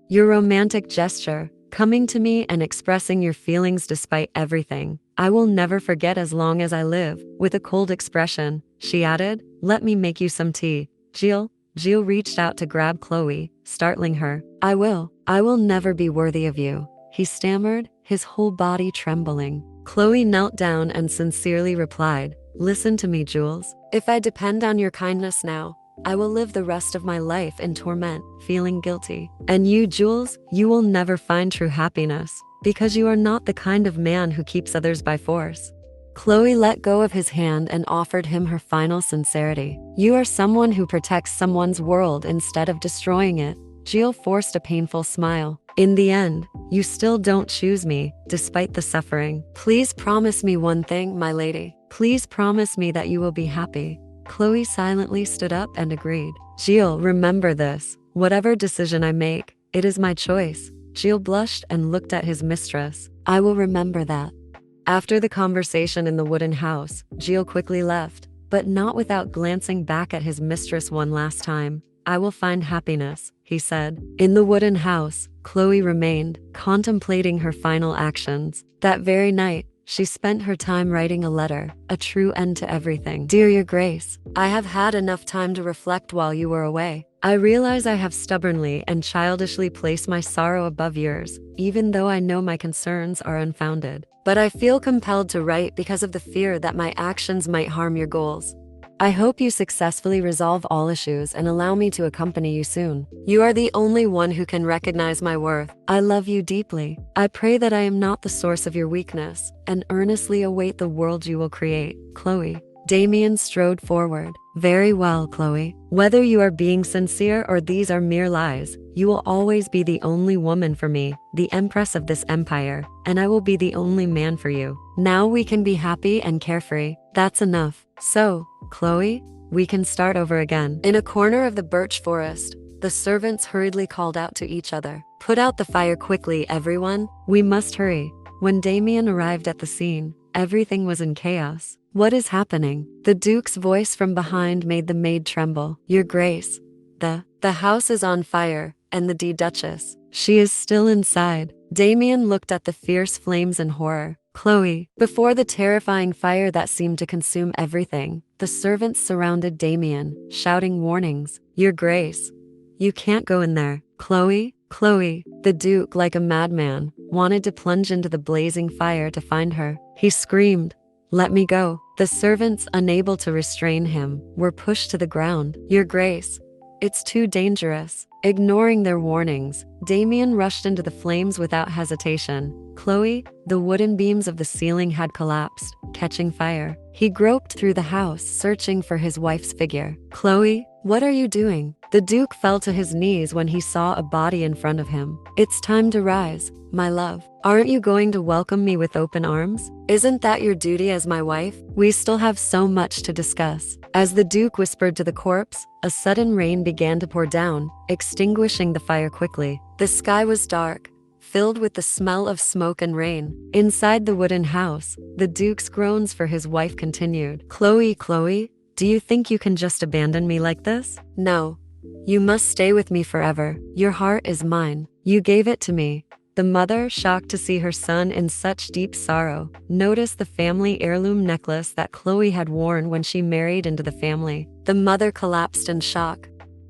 Your romantic gesture, coming to me and expressing your feelings despite everything, I will never forget as long as I live." With a cold expression, she added, "Let me make you some tea." Gilles reached out to grab Chloe, startling her. I will never be worthy of you," he stammered, his whole body trembling. Chloe knelt down and sincerely replied, "Listen to me, Jules. If I depend on your kindness now, I will live the rest of my life in torment, feeling guilty. And you, Jules, you will never find true happiness, because you are not the kind of man who keeps others by force." Chloe let go of his hand and offered him her final sincerity. "You are someone who protects someone's world instead of destroying it." Gilles forced a painful smile. "In the end, you still don't choose me, despite the suffering. Please promise me one thing, my lady. Please promise me that you will be happy." Chloe silently stood up and agreed. "Gilles, remember this. Whatever decision I make, it is my choice." Gilles blushed and looked at his mistress. "I will remember that." After the conversation in the wooden house, Gilles quickly left, but not without glancing back at his mistress one last time. "I will find happiness," he said. In the wooden house, Chloe remained, contemplating her final actions. That very night, she spent her time writing a letter, a true end to everything. "Dear Your Grace, I have had enough time to reflect while you were away. I realize I have stubbornly and childishly placed my sorrow above yours, even though I know my concerns are unfounded. But I feel compelled to write because of the fear that my actions might harm your goals. I hope you successfully resolve all issues and allow me to accompany you soon. You are the only one who can recognize my worth. I love you deeply. I pray that I am not the source of your weakness, and earnestly await the world you will create. Chloe." Damien strode forward. "Very well, Chloe. Whether you are being sincere or these are mere lies, you will always be the only woman for me, the empress of this empire, and I will be the only man for you. Now we can be happy and carefree. That's enough. So, Chloe, we can start over again." In a corner of the birch forest, the servants hurriedly called out to each other. "Put out the fire quickly, everyone. We must hurry." When Damien arrived at the scene, everything was in chaos. What is happening? The Duke's voice from behind made the maid tremble. Your Grace. The house is on fire, and the Duchess. She is still inside. Damien looked at the fierce flames in horror. Chloe. Before the terrifying fire that seemed to consume everything, the servants surrounded Damien, shouting warnings. Your Grace. You can't go in there. Chloe. The Duke, like a madman, wanted to plunge into the blazing fire to find her. He screamed, "Let me go." The servants, unable to restrain him, were pushed to the ground. Your Grace. It's too dangerous. Ignoring their warnings, Damien rushed into the flames without hesitation. Chloe, the wooden beams of the ceiling had collapsed, catching fire. He groped through the house, searching for his wife's figure. Chloe, what are you doing? The Duke fell to his knees when he saw a body in front of him. It's time to rise, my love. Aren't you going to welcome me with open arms? Isn't that your duty as my wife? We still have so much to discuss. As the Duke whispered to the corpse, a sudden rain began to pour down, extinguishing the fire quickly. The sky was dark, filled with the smell of smoke and rain. Inside the wooden house, the Duke's groans for his wife continued. Chloe, do you think you can just abandon me like this? No. You must stay with me forever. Your heart is mine. You gave it to me. The mother, shocked to see her son in such deep sorrow, noticed the family heirloom necklace that Chloe had worn when she married into the family. The mother collapsed in shock.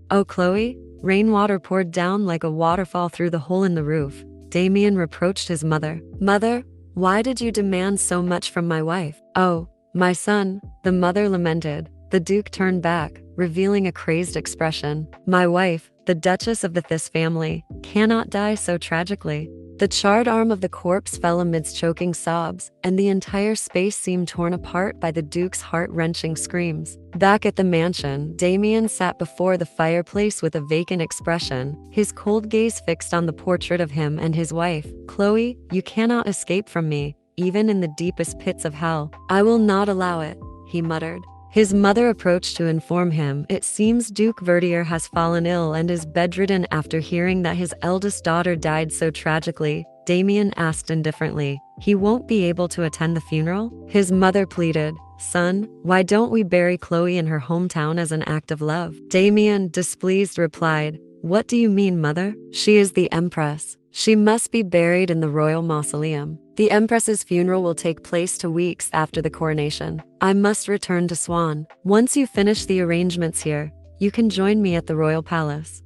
Oh, Chloe? Rainwater poured down like a waterfall through the hole in the roof. Damien reproached his mother. Mother, why did you demand so much from my wife? Oh, my son, the mother lamented. The Duke turned back, revealing a crazed expression. My wife, the Duchess of the Thisse family, cannot die so tragically. The charred arm of the corpse fell amidst choking sobs, and the entire space seemed torn apart by the Duke's heart-wrenching screams. Back at the mansion, Damien sat before the fireplace with a vacant expression, his cold gaze fixed on the portrait of him and his wife. Chloe, you cannot escape from me, even in the deepest pits of hell. I will not allow it, he muttered. His mother approached to inform him. It seems Duke Verdier has fallen ill and is bedridden after hearing that his eldest daughter died so tragically. Damien asked indifferently, he won't be able to attend the funeral? His mother pleaded, son, why don't we bury Chloe in her hometown as an act of love? Damien, displeased, replied, what do you mean, mother? She is the Empress. She must be buried in the royal mausoleum. The Empress's funeral will take place 2 weeks after the coronation. I must return to Swan. Once you finish the arrangements here, you can join me at the royal palace.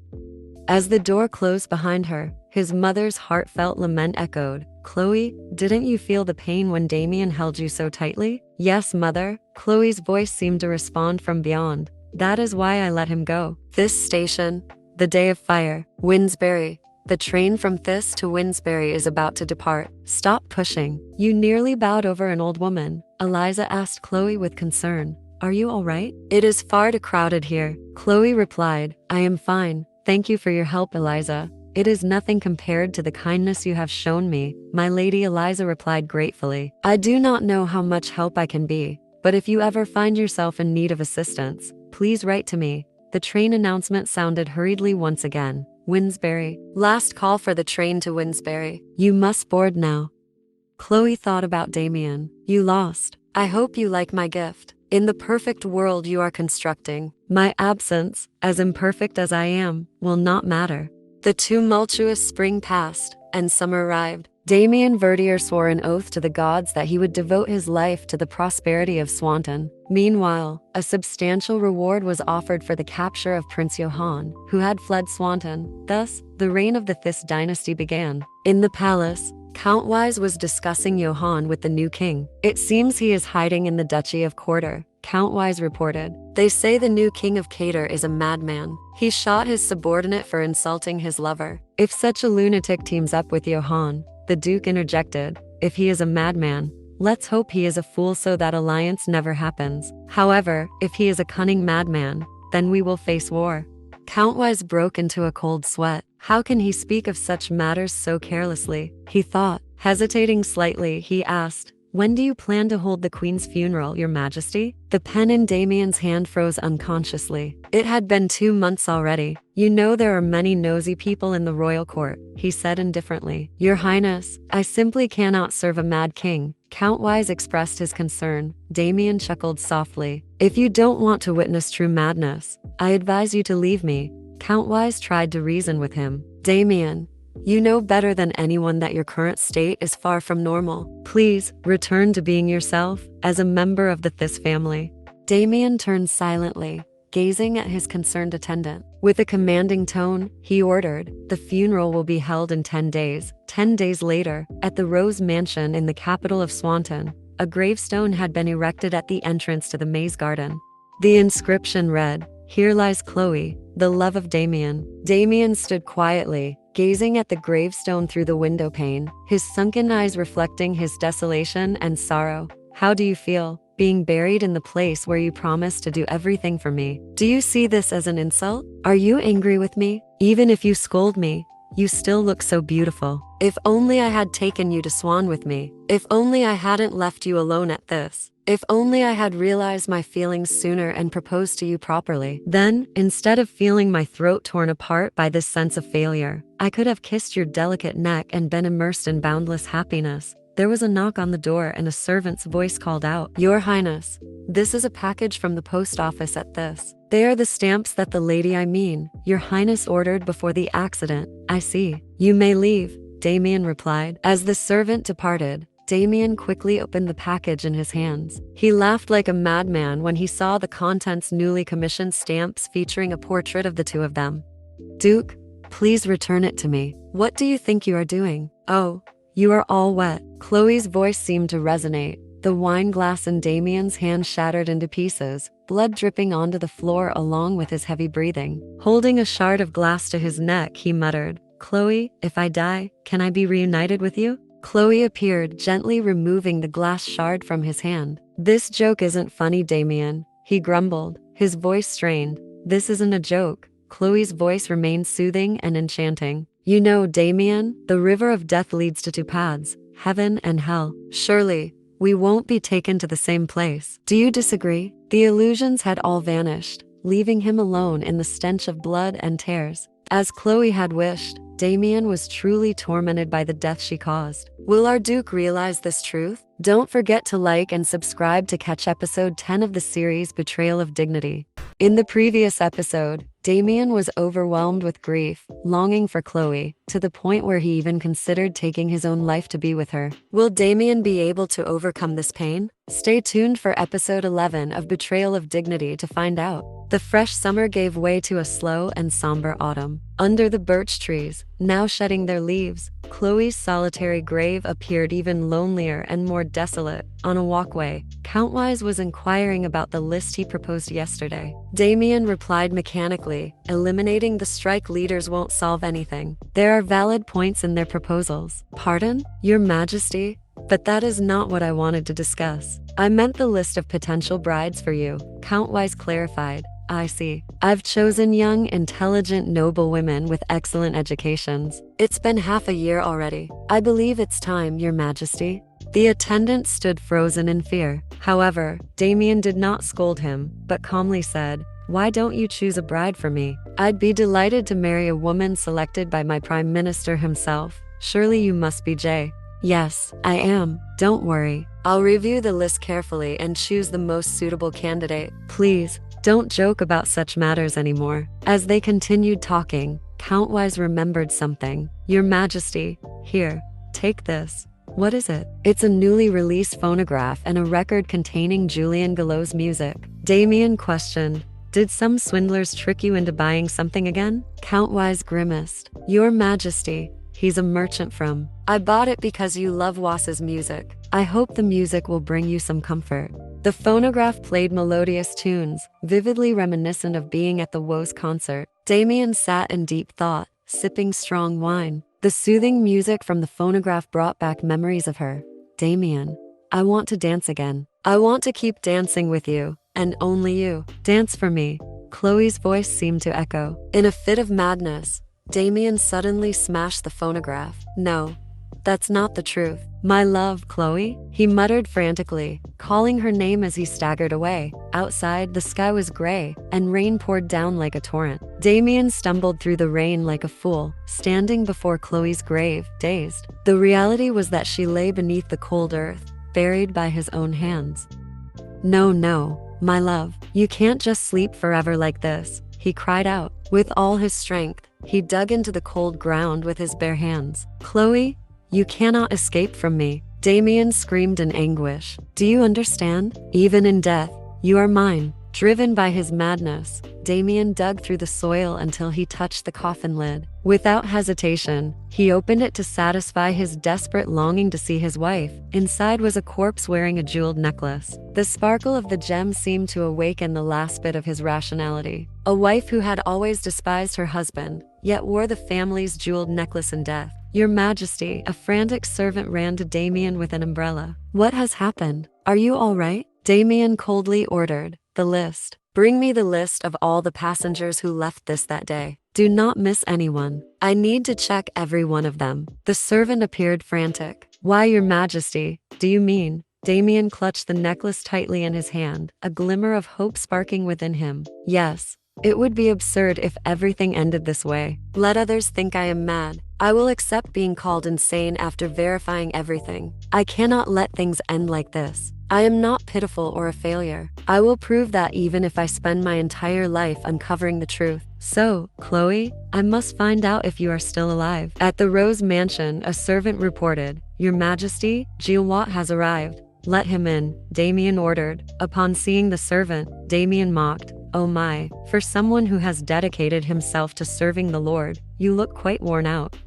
As the door closed behind her, his mother's heartfelt lament echoed. Chloe, didn't you feel the pain when Damien held you so tightly? Yes, mother. Chloe's voice seemed to respond from beyond. That is why I let him go. This station, the day of fire, Winsbury. The train from Thisse to Winsbury is about to depart. Stop pushing. You nearly bowed over an old woman. Eliza asked Chloe with concern. Are you all right? It is far too crowded here. Chloe replied, I am fine. Thank you for your help, Eliza. It is nothing compared to the kindness you have shown me, my lady. Eliza replied gratefully. I do not know how much help I can be, but if you ever find yourself in need of assistance, please write to me. The train announcement sounded hurriedly once again. Winsbury. Last call for the train to Winsbury. You must board now. Chloe thought about Damien. You lost. I hope you like my gift. In the perfect world you are constructing, my absence, as imperfect as I am, will not matter. The tumultuous spring passed, and summer arrived. Damien Verdier swore an oath to the gods that he would devote his life to the prosperity of Swanton. Meanwhile, a substantial reward was offered for the capture of Prince Johann, who had fled Swanton. Thus, the reign of the Thisse dynasty began. In the palace, Count Wise was discussing Johann with the new king. It seems he is hiding in the Duchy of Quarter, Count Wise reported. They say the new king of Cater is a madman. He shot his subordinate for insulting his lover. If such a lunatic teams up with Johann, the Duke interjected, if he is a madman, let's hope he is a fool so that alliance never happens. However, if he is a cunning madman, then we will face war. Count Wise broke into a cold sweat. How can he speak of such matters so carelessly? He thought. Hesitating slightly, he asked, when do you plan to hold the Queen's funeral, Your Majesty? The pen in Damien's hand froze unconsciously. It had been 2 months already. You know there are many nosy people in the royal court, he said indifferently. Your Highness, I simply cannot serve a mad king. Count Wise expressed his concern. Damien chuckled softly. If you don't want to witness true madness, I advise you to leave me. Count Wise tried to reason with him. Damien, you know better than anyone that your current state is far from normal. Please, return to being yourself as a member of the Thisse family. Damien turned silently, gazing at his concerned attendant. With a commanding tone, he ordered, the funeral will be held in 10 days. 10 days later, at the Rose Mansion in the capital of Swanton, a gravestone had been erected at the entrance to the maze garden. The inscription read, "Here lies Chloe, the love of Damien." Damien stood quietly, gazing at the gravestone through the window pane, his sunken eyes reflecting his desolation and sorrow. How do you feel, being buried in the place where you promised to do everything for me? Do you see this as an insult? Are you angry with me? Even if you scold me, you still look so beautiful. If only I had taken you to Swan with me. If only I hadn't left you alone at this. If only I had realized my feelings sooner and proposed to you properly. Then, instead of feeling my throat torn apart by this sense of failure, I could have kissed your delicate neck and been immersed in boundless happiness. There was a knock on the door and a servant's voice called out, "Your Highness, this is a package from the post office at Thisse. They are the stamps that the lady Your Highness ordered before the accident." "I see. You may leave," Damien replied. As the servant departed, Damien quickly opened the package in his hands. He laughed like a madman when he saw the contents: newly commissioned stamps featuring a portrait of the two of them. "Duke, please return it to me. What do you think you are doing? Oh, you are all wet." Chloe's voice seemed to resonate. The wine glass in Damien's hand shattered into pieces, blood dripping onto the floor along with his heavy breathing. Holding a shard of glass to his neck, he muttered, "Chloe, if I die, can I be reunited with you?" Chloe appeared, gently removing the glass shard from his hand. "This joke isn't funny, Damien," he grumbled, his voice strained. "This isn't a joke." Chloe's voice remained soothing and enchanting. "You know, Damien, the river of death leads to two paths, heaven and hell. Surely, we won't be taken to the same place. Do you disagree?" The illusions had all vanished, leaving him alone in the stench of blood and tears. As Chloe had wished, Damien was truly tormented by the death she caused. Will our Duke realize this truth? Don't forget to like and subscribe to catch episode 10 of the series Betrayal of Dignity. In the previous episode, Damien was overwhelmed with grief, longing for Chloe, to the point where he even considered taking his own life to be with her. Will Damien be able to overcome this pain? Stay tuned for episode 11 of Betrayal of Dignity to find out. The fresh summer gave way to a slow and somber autumn. Under the birch trees, now shedding their leaves, Chloe's solitary grave appeared even lonelier and more desolate. On a walkway, Count Wise was inquiring about the list he proposed yesterday. Damien replied mechanically, "Eliminating the strike leaders won't solve anything. There are valid points in their proposals." "Pardon, Your Majesty? But that is not what I wanted to discuss. I meant the list of potential brides for you," Count Wise clarified. "I see. I've chosen young, intelligent, noble women with excellent educations. It's been half a year already. I believe it's time, Your Majesty." The attendant stood frozen in fear. However, Damien did not scold him, but calmly said, "Why don't you choose a bride for me? I'd be delighted to marry a woman selected by my Prime Minister himself. Surely you must be Jay." "Yes, I am. Don't worry. I'll review the list carefully and choose the most suitable candidate. Please, don't joke about such matters anymore." As they continued talking, Count Wise remembered something. "Your Majesty, here, take this." "What is it?" "It's a newly released phonograph and a record containing Julian Gallot's music." Damien questioned, "Did some swindlers trick you into buying something again?" Count Wise grimaced. "Your Majesty, he's a merchant from. I bought it because you love Was's music. I hope the music will bring you some comfort." The phonograph played melodious tunes, vividly reminiscent of being at the Woes concert. Damien sat in deep thought, sipping strong wine. The soothing music from the phonograph brought back memories of her. "Damien, I want to dance again. I want to keep dancing with you, and only you. Dance for me." Chloe's voice seemed to echo. In a fit of madness, Damien suddenly smashed the phonograph. "No, that's not the truth. My love, Chloe," he muttered frantically, calling her name as he staggered away. Outside, the sky was gray, and rain poured down like a torrent. Damien stumbled through the rain like a fool, standing before Chloe's grave, dazed. The reality was that she lay beneath the cold earth, buried by his own hands. No, no, my love, you can't just sleep forever like this, he cried out. With all his strength, he dug into the cold ground with his bare hands. Chloe, you cannot escape from me, Damien screamed in anguish. Do you understand? Even in death, you are mine. Driven by his madness, Damien dug through the soil until he touched the coffin lid. Without hesitation, he opened it to satisfy his desperate longing to see his wife. Inside was a corpse wearing a jeweled necklace. The sparkle of the gem seemed to awaken the last bit of his rationality. A wife who had always despised her husband, yet wore the family's jeweled necklace in death. Your Majesty, a frantic servant ran to Damien with an umbrella. What has happened? Are you all right? Damien coldly ordered. The list. Bring me the list of all the passengers who left this that day. Do not miss anyone. I need to check every one of them. The servant appeared frantic. Why, Your Majesty, do you mean? Damien clutched the necklace tightly in his hand, a glimmer of hope sparking within him. Yes, it would be absurd if everything ended this way. Let others think I am mad. I will accept being called insane after verifying everything. I cannot let things end like this. I am not pitiful or a failure. I will prove that even if I spend my entire life uncovering the truth. So, Chloe, I must find out if you are still alive. At the Rose Mansion, a servant reported, Your Majesty, Gilles has arrived. Let him in, Damien ordered. Upon seeing the servant, Damien mocked. Oh my, for someone who has dedicated himself to serving the Lord, you look quite worn out.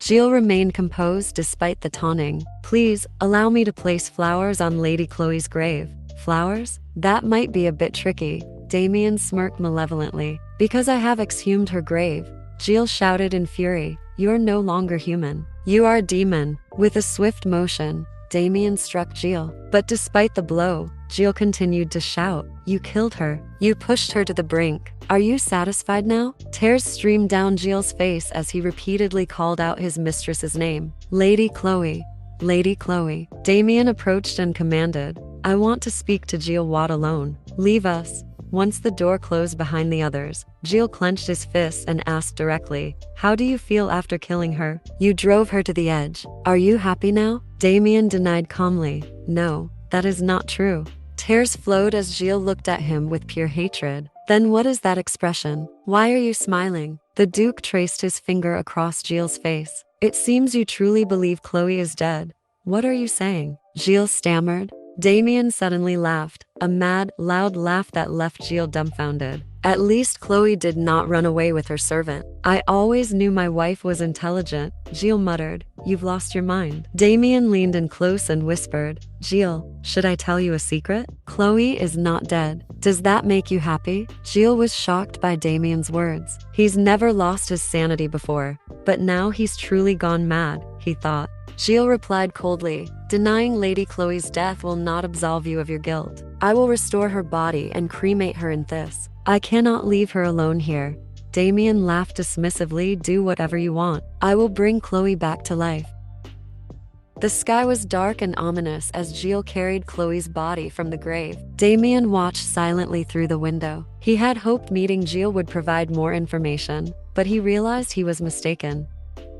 Gilles remained composed despite the taunting. Please, allow me to place flowers on Lady Chloe's grave. Flowers? That might be a bit tricky. Damien smirked malevolently. Because I have exhumed her grave, Gilles shouted in fury. You're no longer human. You are a demon. With a swift motion, Damien struck Gilles. But despite the blow, Gilles continued to shout. You killed her. You pushed her to the brink. Are you satisfied now? Tears streamed down Gilles' face as he repeatedly called out his mistress's name. Lady Chloe. Lady Chloe. Damien approached and commanded. I want to speak to Gilles Watt alone. Leave us. Once the door closed behind the others, Gilles clenched his fists and asked directly, How do you feel after killing her? You drove her to the edge. Are you happy now? Damien denied calmly. No, that is not true. Tears flowed as Gilles looked at him with pure hatred. Then what is that expression? Why are you smiling? The Duke traced his finger across Gilles' face. It seems you truly believe Chloe is dead. What are you saying? Gilles stammered. Damien suddenly laughed, a mad, loud laugh that left Gilles dumbfounded. At least Chloe did not run away with her servant. I always knew my wife was intelligent, Gilles muttered. You've lost your mind. Damien leaned in close and whispered, Gilles, should I tell you a secret? Chloe is not dead. Does that make you happy? Gilles was shocked by Damien's words. He's never lost his sanity before, but now he's truly gone mad, he thought. Gilles replied coldly, Denying Lady Chloe's death will not absolve you of your guilt. I will restore her body and cremate her in Thisse. I cannot leave her alone here. Damien laughed dismissively. Do whatever you want. I will bring Chloe back to life. The sky was dark and ominous as Gilles carried Chloe's body from the grave. Damien watched silently through the window. He had hoped meeting Gilles would provide more information, but he realized he was mistaken.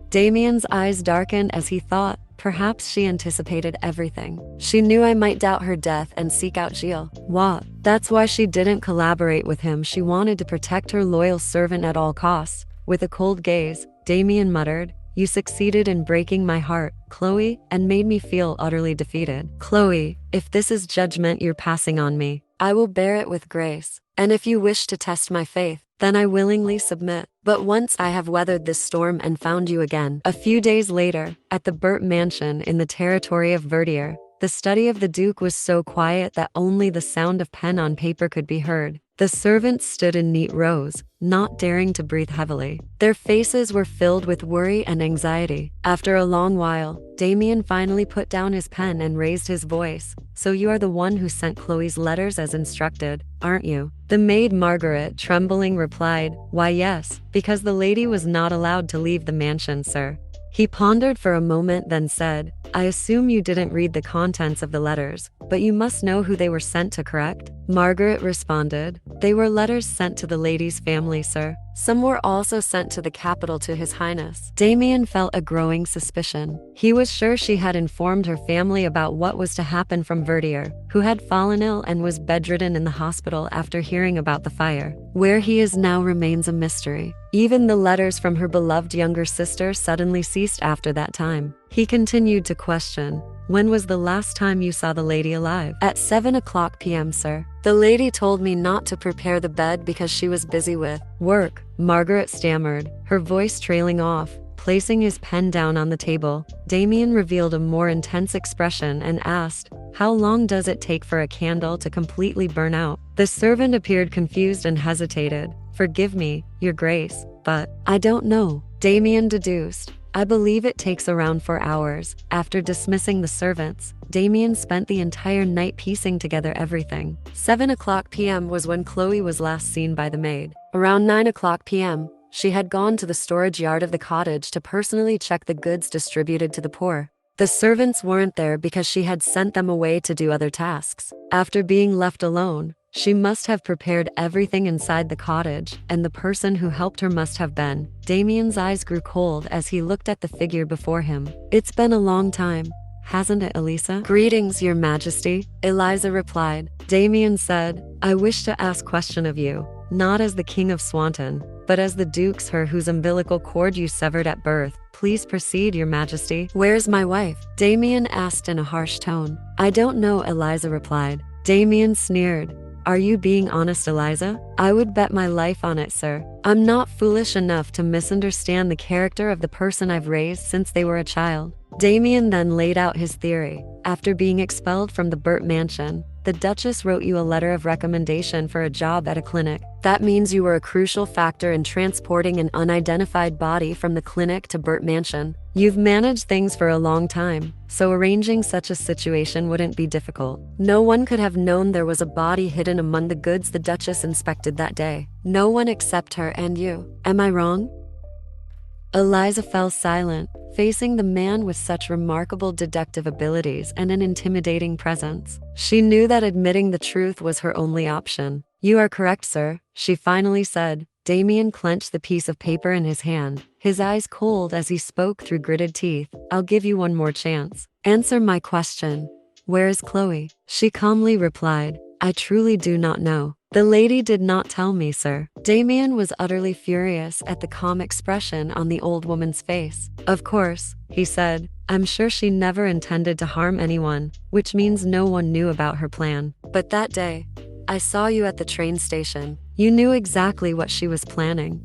Damien's eyes darkened as he thought, perhaps she anticipated everything. She knew I might doubt her death and seek out Gilles. What? That's why she didn't collaborate with him. She wanted to protect her loyal servant at all costs. With a cold gaze, Damien muttered, You succeeded in breaking my heart, Chloe, and made me feel utterly defeated. Chloe, if this is judgment you're passing on me, I will bear it with grace. And if you wish to test my faith, then I willingly submit. But once I have weathered this storm and found you again. A few days later, at the Burt mansion in the territory of Verdier, the study of the Duke was so quiet that only the sound of pen on paper could be heard. The servants stood in neat rows, not daring to breathe heavily. Their faces were filled with worry and anxiety. After a long while, Damien finally put down his pen and raised his voice. So you are the one who sent Chloe's letters as instructed, aren't you? The maid Margaret, trembling, replied, Why yes, because the lady was not allowed to leave the mansion, sir. He pondered for a moment, then said, I assume you didn't read the contents of the letters, but you must know who they were sent to, correct? Margaret responded, They were letters sent to the lady's family, sir. Some were also sent to the capital to His Highness. Damien felt a growing suspicion. He was sure she had informed her family about what was to happen from Verdier, who had fallen ill and was bedridden in the hospital after hearing about the fire. Where he is now remains a mystery. Even the letters from her beloved younger sister suddenly ceased after that time. He continued to question, "When was the last time you saw the lady alive?" "At 7 p.m, sir. The lady told me not to prepare the bed because she was busy with work," Margaret stammered, her voice trailing off. Placing his pen down on the table, Damien revealed a more intense expression and asked, "How long does it take for a candle to completely burn out?" The servant appeared confused and hesitated. "Forgive me, Your Grace, but I don't know," Damien deduced. "I believe it takes around 4 hours." After dismissing the servants, Damien spent the entire night piecing together everything. 7 p.m. was when Chloe was last seen by the maid. Around 9 p.m., she had gone to the storage yard of the cottage to personally check the goods distributed to the poor. The servants weren't there because she had sent them away to do other tasks. After being left alone, she must have prepared everything inside the cottage, and the person who helped her must have been. Damien's eyes grew cold as he looked at the figure before him. "It's been a long time, hasn't it, Elisa?" "Greetings, Your Majesty," Eliza replied. Damien said, "I wish to ask question of you, not as the King of Swanton, but as the Duke's her whose umbilical cord you severed at birth. Please proceed, Your Majesty." "Where's my wife?" Damien asked in a harsh tone. "I don't know," Eliza replied. Damien sneered. "Are you being honest, Eliza?" "I would bet my life on it, sir. I'm not foolish enough to misunderstand the character of the person I've raised since they were a child." Damien then laid out his theory. "After being expelled from the Burt mansion, the Duchess wrote you a letter of recommendation for a job at a clinic. That means you were a crucial factor in transporting an unidentified body from the clinic to Burt mansion. You've managed things for a long time, so arranging such a situation wouldn't be difficult. No one could have known there was a body hidden among the goods the Duchess inspected that day. No one except her and you. Am I wrong?" Eliza fell silent, facing the man with such remarkable deductive abilities and an intimidating presence. She knew that admitting the truth was her only option. "You are correct, sir," she finally said. Damien clenched the piece of paper in his hand, his eyes cold as he spoke through gritted teeth. "I'll give you one more chance. Answer my question. Where is Chloe?" She calmly replied, "I truly do not know. The lady did not tell me, sir." Damien was utterly furious at the calm expression on the old woman's face. "Of course," he said, "I'm sure she never intended to harm anyone, which means no one knew about her plan. But that day, I saw you at the train station. You knew exactly what she was planning."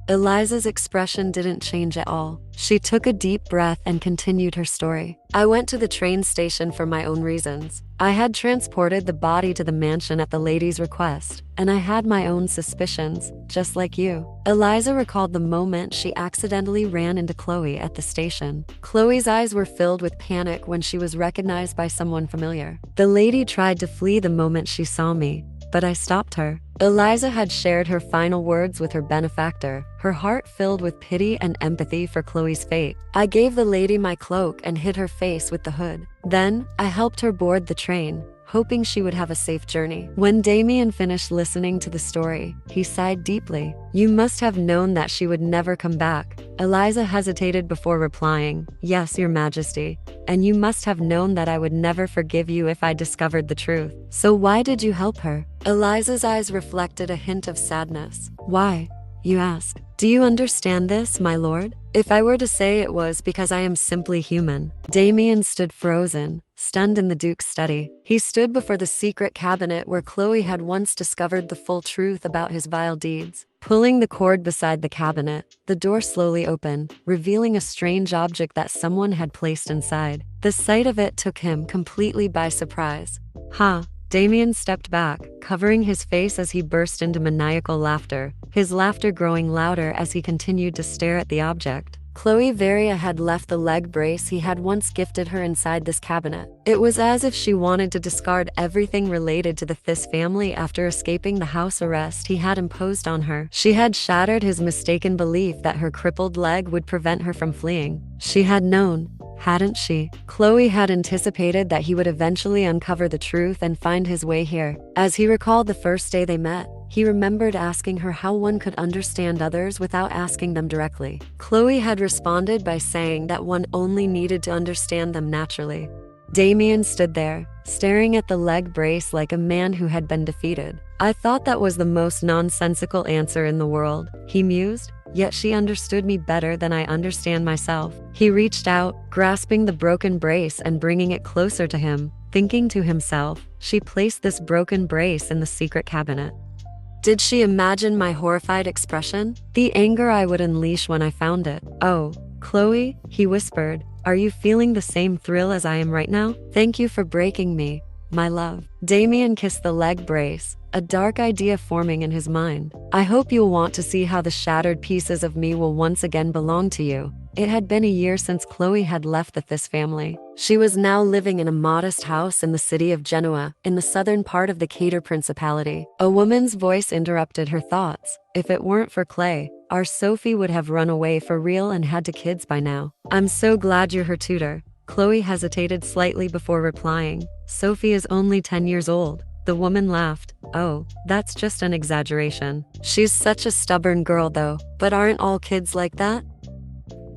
Eliza's expression didn't change at all. She took a deep breath and continued her story. "I went to the train station for my own reasons. I had transported the body to the mansion at the lady's request, and I had my own suspicions, just like you." Eliza recalled the moment she accidentally ran into Chloe at the station. Chloe's eyes were filled with panic when she was recognized by someone familiar. "The lady tried to flee the moment she saw me, but I stopped her." Eliza had shared her final words with her benefactor, her heart filled with pity and empathy for Chloe's fate. "I gave the lady my cloak and hid her face with the hood. Then, I helped her board the train, hoping she would have a safe journey." When Damien finished listening to the story, he sighed deeply. "You must have known that she would never come back." Eliza hesitated before replying, "Yes, Your Majesty. And you must have known that I would never forgive you if I discovered the truth. So why did you help her?" Eliza's eyes reflected a hint of sadness. "Why, you ask? Do you understand this, my lord? If I were to say it was because I am simply human." Damien stood frozen, stunned in the Duke's study. He stood before the secret cabinet where Chloe had once discovered the full truth about his vile deeds. Pulling the cord beside the cabinet, the door slowly opened, revealing a strange object that someone had placed inside. The sight of it took him completely by surprise. "Ha!" Damien stepped back, covering his face as he burst into maniacal laughter, his laughter growing louder as he continued to stare at the object. Chloe Verdier had left the leg brace he had once gifted her inside this cabinet. It was as if she wanted to discard everything related to the Thisse family after escaping the house arrest he had imposed on her. She had shattered his mistaken belief that her crippled leg would prevent her from fleeing. She had known, hadn't she? Chloe had anticipated that he would eventually uncover the truth and find his way here. As he recalled the first day they met, he remembered asking her how one could understand others without asking them directly. Chloe had responded by saying that one only needed to understand them naturally. Damien stood there, staring at the leg brace like a man who had been defeated. I thought that was the most nonsensical answer in the world, he mused, yet she understood me better than I understand myself. He reached out, grasping the broken brace and bringing it closer to him, thinking to himself, she placed this broken brace in the secret cabinet. Did she imagine my horrified expression? The anger I would unleash when I found it? Oh, Chloe, he whispered, are you feeling the same thrill as I am right now? Thank you for breaking me, my love. Damien kissed the leg brace, a dark idea forming in his mind. I hope you'll want to see how the shattered pieces of me will once again belong to you. It had been a year since Chloe had left the Thisse family. She was now living in a modest house in the city of Genoa, in the southern part of the Cater Principality. A woman's voice interrupted her thoughts. If it weren't for Clay, our Sophie would have run away for real and had 2 kids by now. I'm so glad you're her tutor. Chloe hesitated slightly before replying. Sophie is only 10 years old. The woman laughed. Oh, that's just an exaggeration. She's such a stubborn girl though. But aren't all kids like that?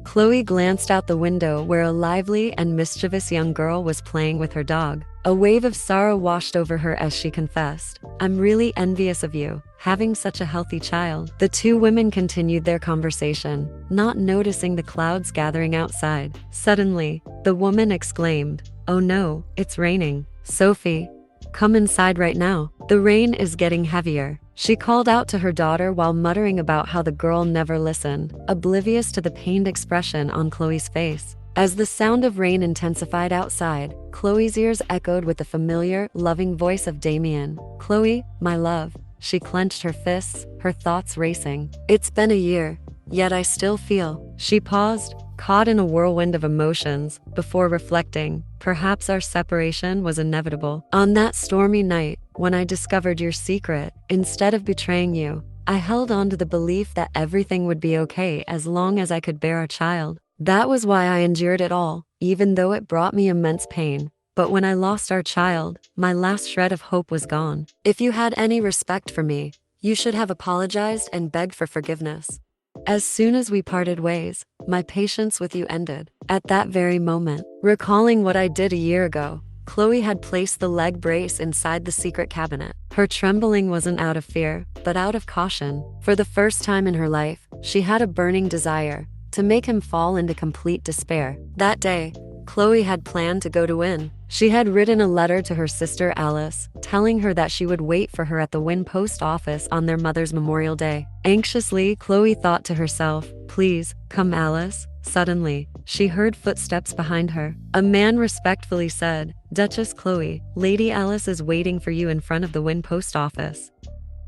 Chloe glanced out the window where a lively and mischievous young girl was playing with her dog. A wave of sorrow washed over her as she confessed, I'm really envious of you, having such a healthy child. The 2 women continued their conversation, not noticing the clouds gathering outside. Suddenly, the woman exclaimed, oh no, it's raining. Sophie, come inside right now. The rain is getting heavier. She called out to her daughter while muttering about how the girl never listened, oblivious to the pained expression on Chloe's face. As the sound of rain intensified outside, Chloe's ears echoed with the familiar, loving voice of Damien. Chloe, my love. She clenched her fists, her thoughts racing. It's been a year, yet I still feel. She paused, caught in a whirlwind of emotions, before reflecting, perhaps our separation was inevitable. On that stormy night, when I discovered your secret, instead of betraying you, I held on to the belief that everything would be okay as long as I could bear a child. That was why I endured it all, even though it brought me immense pain. But when I lost our child, my last shred of hope was gone. If you had any respect for me, you should have apologized and begged for forgiveness. As soon as we parted ways, my patience with you ended. At that very moment, recalling what I did a year ago, Chloe had placed the leg brace inside the secret cabinet. Her trembling wasn't out of fear, but out of caution. For the first time in her life, she had a burning desire to make him fall into complete despair. That day, Chloe had planned to go to ONE. She had written a letter to her sister Alice, telling her that she would wait for her at the ONE post office on their mother's Memorial Day. Anxiously, Chloe thought to herself, please, come Alice. Suddenly, she heard footsteps behind her. A man respectfully said, Duchess Chloe, Lady Alice is waiting for you in front of the ONE post office.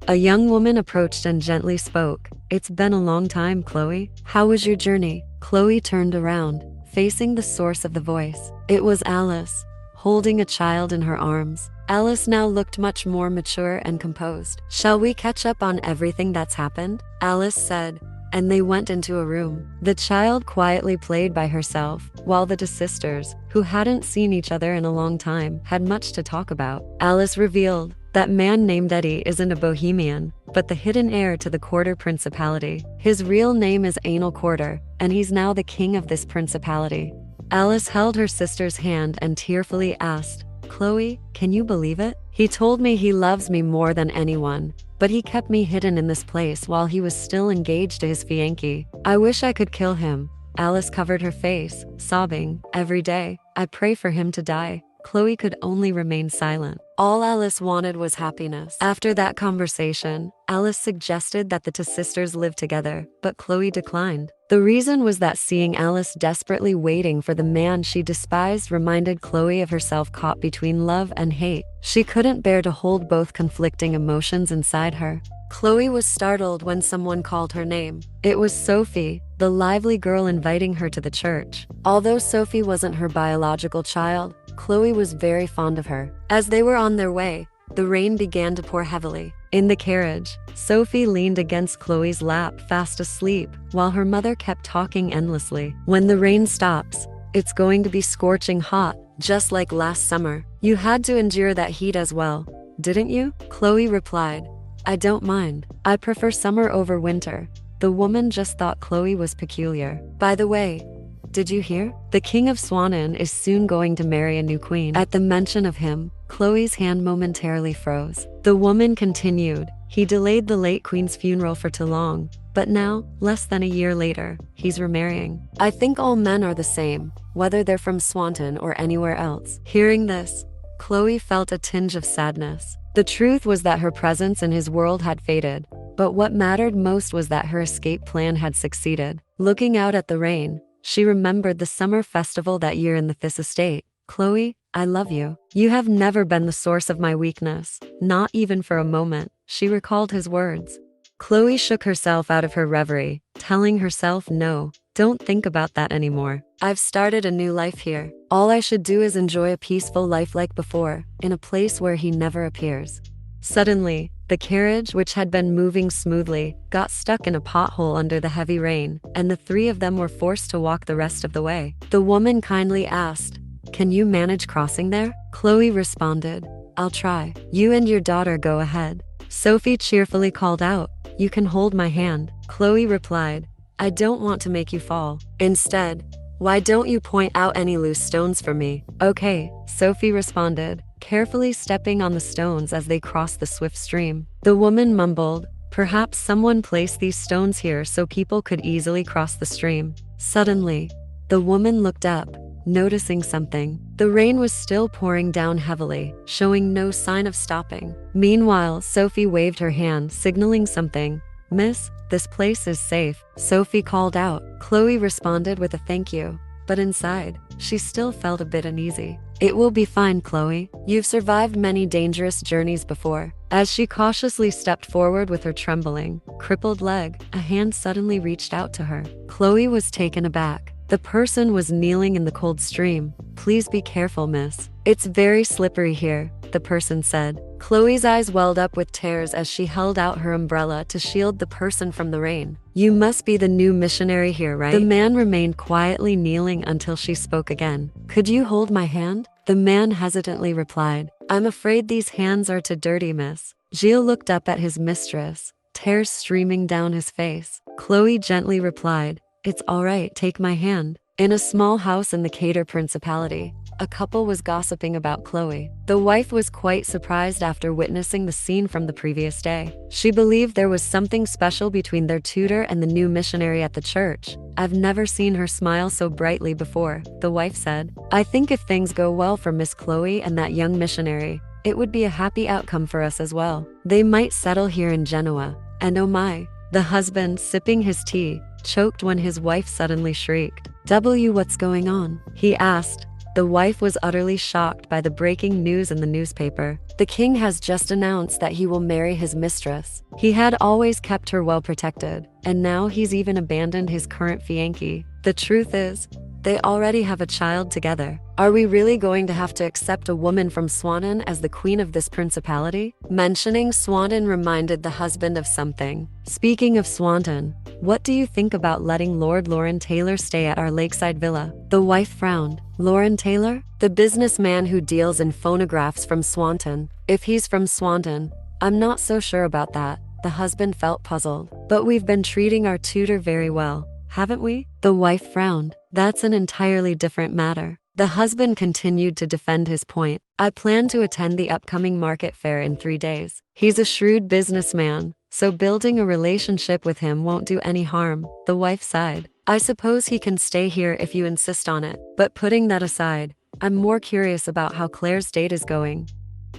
A young woman approached and gently spoke. It's been a long time, Chloe. How was your journey? Chloe turned around, facing the source of the voice. It was Alice, holding a child in her arms. Alice now looked much more mature and composed. Shall we catch up on everything that's happened? Alice said, and they went into a room. The child quietly played by herself, while the 2 sisters, who hadn't seen each other in a long time, had much to talk about. Alice revealed, that man named Eddie isn't a bohemian, but the hidden heir to the Quarter Principality. His real name is Anal Quarter, and he's now the king of this principality. Alice held her sister's hand and tearfully asked, Chloe, can you believe it? He told me he loves me more than anyone, but he kept me hidden in this place while he was still engaged to his fiancée. I wish I could kill him. Alice covered her face, sobbing. Every day, I pray for him to die. Chloe could only remain silent. All Alice wanted was happiness. After that conversation, Alice suggested that the 2 sisters live together, but Chloe declined. The reason was that seeing Alice desperately waiting for the man she despised reminded Chloe of herself caught between love and hate. She couldn't bear to hold both conflicting emotions inside her. Chloe was startled when someone called her name. It was Sophie, the lively girl inviting her to the church. Although Sophie wasn't her biological child, Chloe was very fond of her. As they were on their way, the rain began to pour heavily. In the carriage, Sophie leaned against Chloe's lap fast asleep, while her mother kept talking endlessly. When the rain stops, it's going to be scorching hot, just like last summer. You had to endure that heat as well, didn't you? Chloe replied, I don't mind. I prefer summer over winter. The woman just thought Chloe was peculiar. By the way, did you hear? The king of Swannen is soon going to marry a new queen. At the mention of him, Chloe's hand momentarily froze. The woman continued, he delayed the late queen's funeral for too long, but now, less than a year later, he's remarrying. I think all men are the same, whether they're from Swanton or anywhere else. Hearing this, Chloe felt a tinge of sadness. The truth was that her presence in his world had faded, but what mattered most was that her escape plan had succeeded. Looking out at the rain, she remembered the summer festival that year in the Thisse estate. Chloe, I love you. You have never been the source of my weakness, not even for a moment. She recalled his words. Chloe shook herself out of her reverie, telling herself no, don't think about that anymore. I've started a new life here. All I should do is enjoy a peaceful life like before, in a place where he never appears. Suddenly, the carriage, which had been moving smoothly, got stuck in a pothole under the heavy rain, and the three of them were forced to walk the rest of the way. The woman kindly asked, can you manage crossing there? Chloe responded, I'll try. You and your daughter go ahead. Sophie cheerfully called out, you can hold my hand. Chloe replied, I don't want to make you fall. Instead, why don't you point out any loose stones for me? Okay, Sophie responded, carefully stepping on the stones as they crossed the swift stream. The woman mumbled, perhaps someone placed these stones here so people could easily cross the stream. Suddenly, the woman looked up, noticing something. The rain was still pouring down heavily, showing no sign of stopping. Meanwhile, Sophie waved her hand, signaling something. Miss, this place is safe, Sophie called out. Chloe responded with a thank you, but inside, she still felt a bit uneasy. It will be fine, Chloe. You've survived many dangerous journeys before. As she cautiously stepped forward with her trembling, crippled leg, a hand suddenly reached out to her. Chloe was taken aback. The person was kneeling in the cold stream. Please be careful, miss. It's very slippery here, the person said. Chloe's eyes welled up with tears as she held out her umbrella to shield the person from the rain. You must be the new missionary here, right? The man remained quietly kneeling until she spoke again. Could you hold my hand? The man hesitantly replied, I'm afraid these hands are too dirty, miss. Gilles looked up at his mistress, tears streaming down his face. Chloe gently replied, it's all right, take my hand. In a small house in the Cater Principality, a couple was gossiping about Chloe. The wife was quite surprised after witnessing the scene from the previous day. She believed there was something special between their tutor and the new missionary at the church. I've never seen her smile so brightly before, the wife said. I think if things go well for Miss Chloe and that young missionary, it would be a happy outcome for us as well. They might settle here in Genoa. And oh my, the husband, sipping his tea, choked when his wife suddenly shrieked. What's going on? He asked. The wife was utterly shocked by the breaking news in the newspaper. The king has just announced that he will marry his mistress. He had always kept her well protected, and now he's even abandoned his current fiancée. The truth is, they already have a child together. Are we really going to have to accept a woman from Swannen as the queen of this principality? Mentioning Swannen reminded the husband of something. Speaking of Swanton, what do you think about letting Lord Lauren Taylor stay at our lakeside villa? The wife frowned. Lauren Taylor? The businessman who deals in phonographs from Swanton. If he's from Swanton, I'm not so sure about that. The husband felt puzzled. But we've been treating our tutor very well, haven't we? The wife frowned. That's an entirely different matter. The husband continued to defend his point. I plan to attend the upcoming market fair in 3 days. He's a shrewd businessman, so building a relationship with him won't do any harm, the wife sighed. I suppose he can stay here if you insist on it. But putting that aside, I'm more curious about how Claire's date is going.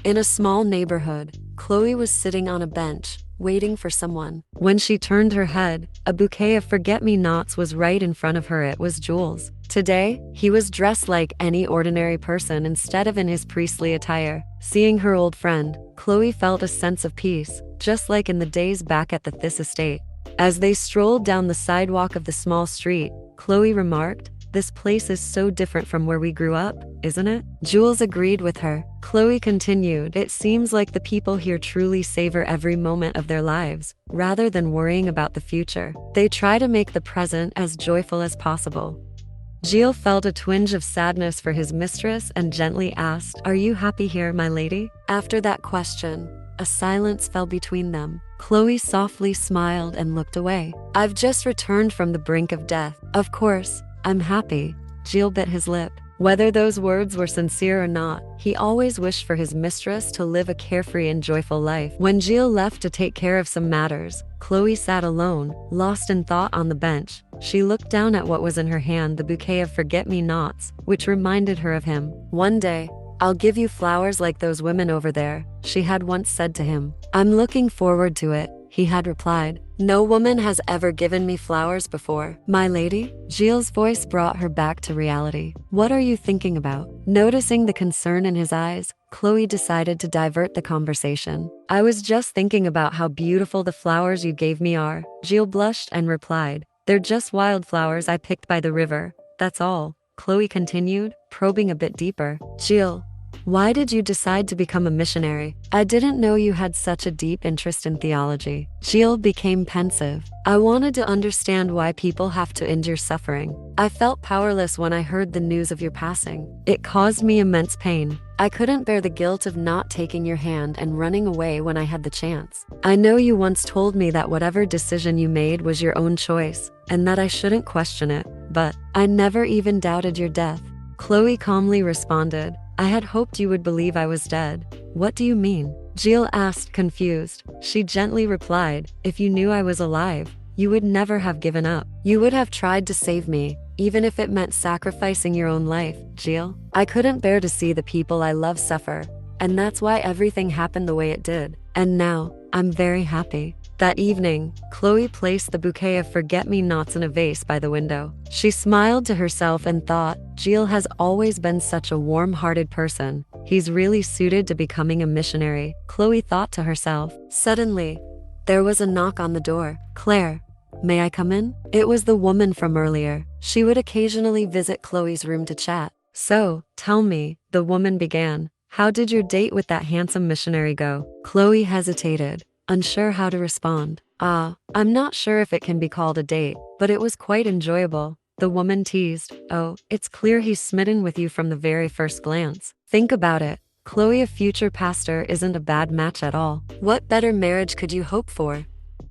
In a small neighborhood, Chloe was sitting on a bench, waiting for someone. When she turned her head, a bouquet of forget-me-nots was right in front of her. It was Jules. Today, he was dressed like any ordinary person instead of in his priestly attire. Seeing her old friend, Chloe felt a sense of peace, just like in the days back at the Thisse estate. As they strolled down the sidewalk of the small street, Chloe remarked, this place is so different from where we grew up, isn't it? Jules agreed with her. Chloe continued, it seems like the people here truly savor every moment of their lives, rather than worrying about the future. They try to make the present as joyful as possible. Gilles felt a twinge of sadness for his mistress and gently asked, are you happy here, my lady? After that question, A silence fell between them. Chloe softly smiled and looked away. I've just returned from the brink of death. Of course, I'm happy. Gilles bit his lip. Whether those words were sincere or not, he always wished for his mistress to live a carefree and joyful life. When Gilles left to take care of some matters, Chloe sat alone, lost in thought on the bench. She looked down at what was in her hand, the bouquet of forget-me-nots, which reminded her of him. One day, I'll give you flowers like those women over there, she had once said to him. I'm looking forward to it, he had replied. No woman has ever given me flowers before. My lady? Gilles' voice brought her back to reality. What are you thinking about? Noticing the concern in his eyes, Chloe decided to divert the conversation. I was just thinking about how beautiful the flowers you gave me are. Gilles blushed and replied. They're just wildflowers I picked by the river, that's all. Chloe continued, probing a bit deeper. Gilles, why did you decide to become a missionary? I didn't know you had such a deep interest in theology. Gilles became pensive. I wanted to understand why people have to endure suffering. I felt powerless when I heard the news of your passing. It caused me immense pain. I couldn't bear the guilt of not taking your hand and running away when I had the chance. I know you once told me that whatever decision you made was your own choice, and that I shouldn't question it, but I never even doubted your death. Chloe calmly responded. I had hoped you would believe I was dead. What do you mean? Gilles asked, confused. She gently replied, if you knew I was alive, you would never have given up. You would have tried to save me, even if it meant sacrificing your own life, Gilles. I couldn't bear to see the people I love suffer, and that's why everything happened the way it did. And now, I'm very happy. That evening, Chloe placed the bouquet of forget-me-nots in a vase by the window. She smiled to herself and thought, Gilles has always been such a warm-hearted person. He's really suited to becoming a missionary, Chloe thought to herself. Suddenly, there was a knock on the door. Claire, may I come in? It was the woman from earlier. She would occasionally visit Chloe's room to chat. So, tell me, the woman began. How did your date with that handsome missionary go? Chloe hesitated, unsure how to respond. I'm not sure if it can be called a date, but it was quite enjoyable. The woman teased. Oh, it's clear he's smitten with you from the very first glance. Think about it. Chloe, a future pastor, isn't a bad match at all. What better marriage could you hope for?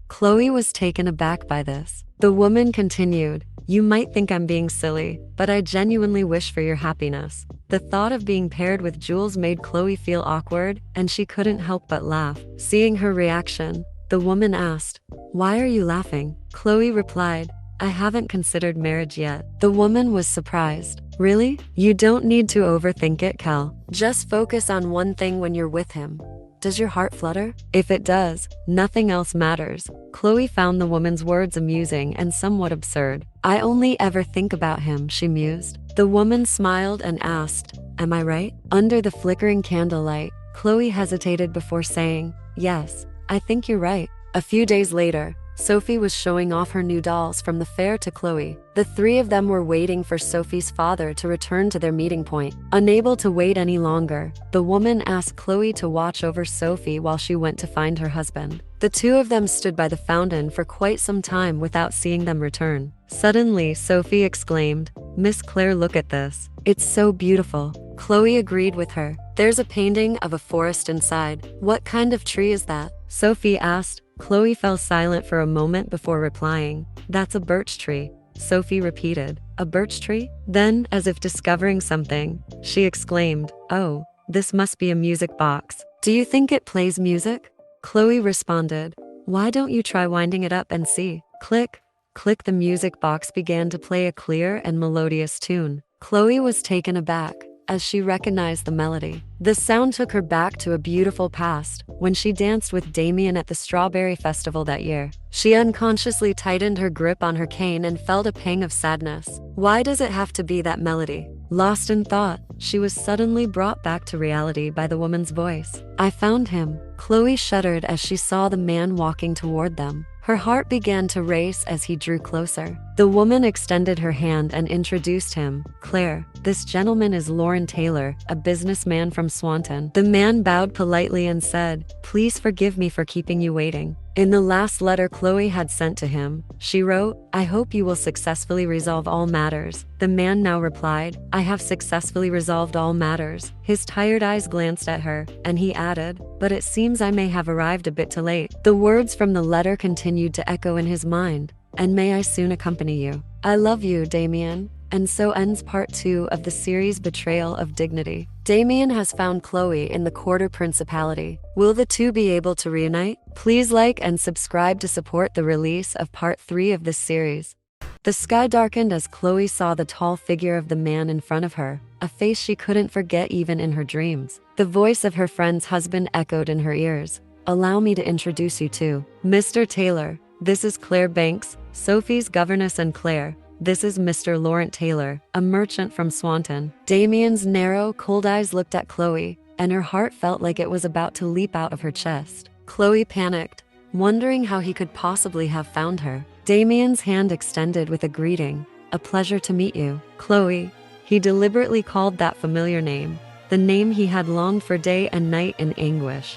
Chloe was taken aback by this. The woman continued. You might think I'm being silly, but I genuinely wish for your happiness. The thought of being paired with Jules made Chloe feel awkward, and she couldn't help but laugh. Seeing her reaction, the woman asked, Why are you laughing? Chloe replied, I haven't considered marriage yet. The woman was surprised. Really? You don't need to overthink it, Cal. Just focus on one thing when you're with him. Does your heart flutter? If it does, nothing else matters. Chloe found the woman's words amusing and somewhat absurd. I only ever think about him, she mused. The woman smiled and asked, Am I right? Under the flickering candlelight, Chloe hesitated before saying, Yes, I think you're right. A few days later, Sophie was showing off her new dolls from the fair to Chloe. The three of them were waiting for Sophie's father to return to their meeting point. Unable to wait any longer, the woman asked Chloe to watch over Sophie while she went to find her husband. The two of them stood by the fountain for quite some time without seeing them return. Suddenly, Sophie exclaimed, Miss Claire, look at this. It's so beautiful. Chloe agreed with her. There's a painting of a forest inside. What kind of tree is that? Sophie asked. Chloe fell silent for a moment before replying. That's a birch tree. Sophie repeated. A birch tree? Then, as if discovering something, she exclaimed, Oh, this must be a music box. Do you think it plays music? Chloe responded, Why don't you try winding it up and see? Click, click. The music box began to play a clear and melodious tune. Chloe was taken aback as she recognized the melody. The sound took her back to a beautiful past, when she danced with Damien at the Strawberry Festival that year. She unconsciously tightened her grip on her cane and felt a pang of sadness. Why does it have to be that melody? Lost in thought, she was suddenly brought back to reality by the woman's voice. I found him. Chloe shuddered as she saw the man walking toward them. Her heart began to race as he drew closer. The woman extended her hand and introduced him. Claire, this gentleman is Lauren Taylor, a businessman from Swanton. The man bowed politely and said, Please forgive me for keeping you waiting. In the last letter Chloe had sent to him, she wrote, "I hope you will successfully resolve all matters." The man now replied, "I have successfully resolved all matters." His tired eyes glanced at her, and he added, "But it seems I may have arrived a bit too late." The words from the letter continued to echo in his mind, "And may I soon accompany you. I love you, Damien." And so ends part 2 of the series Betrayal of Dignity. Damien has found Chloe in the Quarter Principality. Will the two be able to reunite? Please like and subscribe to support the release of part 3 of this series. The sky darkened as Chloe saw the tall figure of the man in front of her, a face she couldn't forget even in her dreams. The voice of her friend's husband echoed in her ears. "Allow me to introduce you to Mr. Taylor. This is Claire Banks, Sophie's governess, and Claire. This is Mr. Laurent Taylor, a merchant from Swanton." Damien's narrow, cold eyes looked at Chloe, and her heart felt like it was about to leap out of her chest. Chloe panicked, wondering how he could possibly have found her. Damien's hand extended with a greeting. "A pleasure to meet you, Chloe." He deliberately called that familiar name, the name he had longed for day and night in anguish.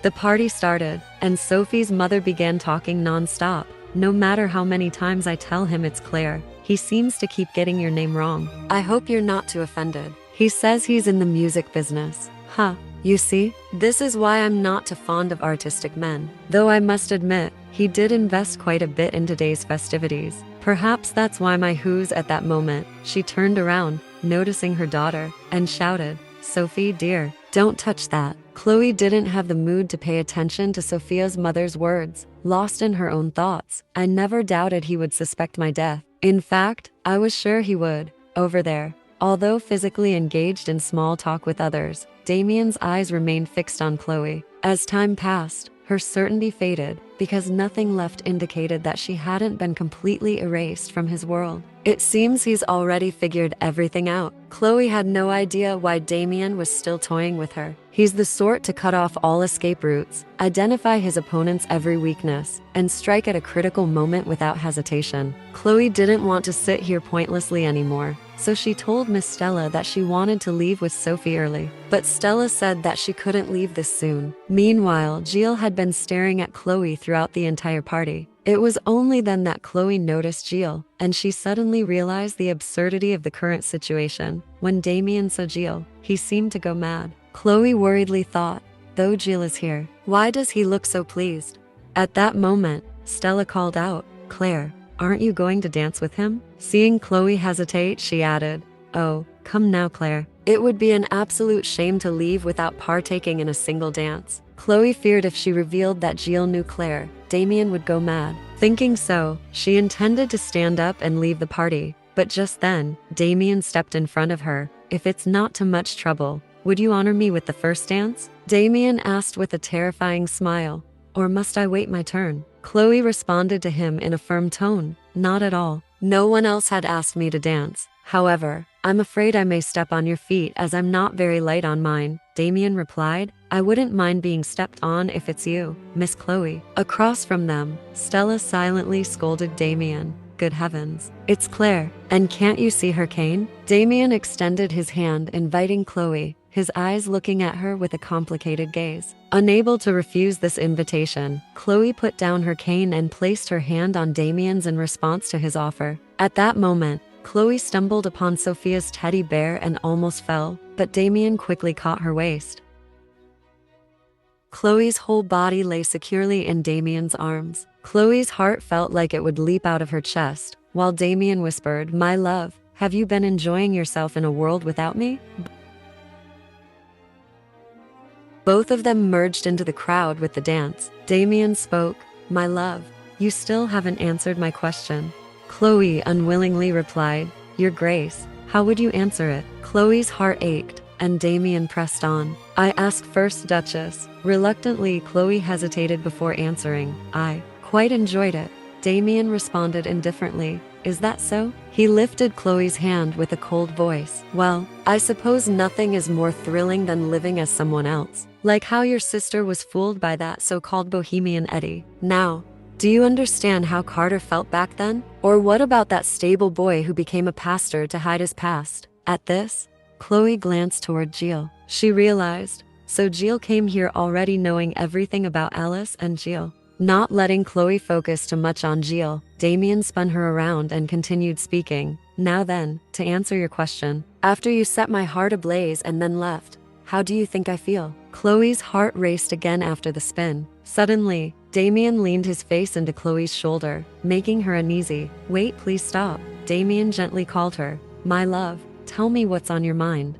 The party started, and Sophie's mother began talking non-stop. "No matter how many times I tell him it's Claire, he seems to keep getting your name wrong. I hope you're not too offended. He says he's in the music business. Huh, you see? This is why I'm not too fond of artistic men. Though I must admit, he did invest quite a bit in today's festivities. Perhaps that's why my who's at that moment." She turned around, noticing her daughter, and shouted, "Sophie, dear, don't touch that." Chloe didn't have the mood to pay attention to Sophia's mother's words, lost in her own thoughts. "I never doubted he would suspect my death. In fact, I was sure he would." Over there, although physically engaged in small talk with others, Damien's eyes remained fixed on Chloe. As time passed, her certainty faded, because nothing left indicated that she hadn't been completely erased from his world. It seems he's already figured everything out. Chloe had no idea why Damien was still toying with her. He's the sort to cut off all escape routes, identify his opponent's every weakness, and strike at a critical moment without hesitation. Chloe didn't want to sit here pointlessly anymore, so she told Miss Stella that she wanted to leave with Sophie early. But Stella said that she couldn't leave this soon. Meanwhile, Gilles had been staring at Chloe throughout the entire party. It was only then that Chloe noticed Gilles, and she suddenly realized the absurdity of the current situation. When Damien saw Gilles, he seemed to go mad. Chloe worriedly thought, "Though Gilles is here, why does he look so pleased?" At that moment, Stella called out, "Claire, aren't you going to dance with him?" Seeing Chloe hesitate, she added, "Oh, come now, Claire. It would be an absolute shame to leave without partaking in a single dance." Chloe feared if she revealed that Gilles knew Claire, Damien would go mad. Thinking so, she intended to stand up and leave the party. But just then, Damien stepped in front of her. "If it's not too much trouble, would you honor me with the first dance?" Damien asked with a terrifying smile. "Or must I wait my turn?" Chloe responded to him in a firm tone, "Not at all. No one else had asked me to dance. However, I'm afraid I may step on your feet as I'm not very light on mine." Damien replied, "I wouldn't mind being stepped on if it's you, Miss Chloe." Across from them, Stella silently scolded Damien. "Good heavens, it's Claire, and can't you see her cane?" Damien extended his hand, inviting Chloe, his eyes looking at her with a complicated gaze. Unable to refuse this invitation, Chloe put down her cane and placed her hand on Damien's in response to his offer. At that moment, Chloe stumbled upon Sophia's teddy bear and almost fell, but Damien quickly caught her waist. Chloe's whole body lay securely in Damien's arms. Chloe's heart felt like it would leap out of her chest, while Damien whispered, "My love, have you been enjoying yourself in a world without me?" Both of them merged into the crowd with the dance. Damien spoke, "My love, you still haven't answered my question." Chloe unwillingly replied, "Your Grace, how would you answer it?" Chloe's heart ached, and Damien pressed on. "I ask first, Duchess." Reluctantly, Chloe hesitated before answering. "I quite enjoyed it." Damien responded indifferently. "Is that so?" He lifted Chloe's hand with a cold voice. "Well, I suppose nothing is more thrilling than living as someone else. Like how your sister was fooled by that so-called Bohemian Eddie. Now, do you understand how Carter felt back then? Or what about that stable boy who became a pastor to hide his past?" At this, Chloe glanced toward Gilles. She realized, So Jill came here already knowing everything about Alice and Jill. Not letting Chloe focus too much on Jill, Damien spun her around and continued speaking. Now then, to answer your question, after you set my heart ablaze and then left, how do you think I feel? Chloe's heart raced again after the spin. Suddenly, Damien leaned his face into Chloe's shoulder, making her uneasy. Wait, please stop. Damien gently called her. My love, tell me what's on your mind.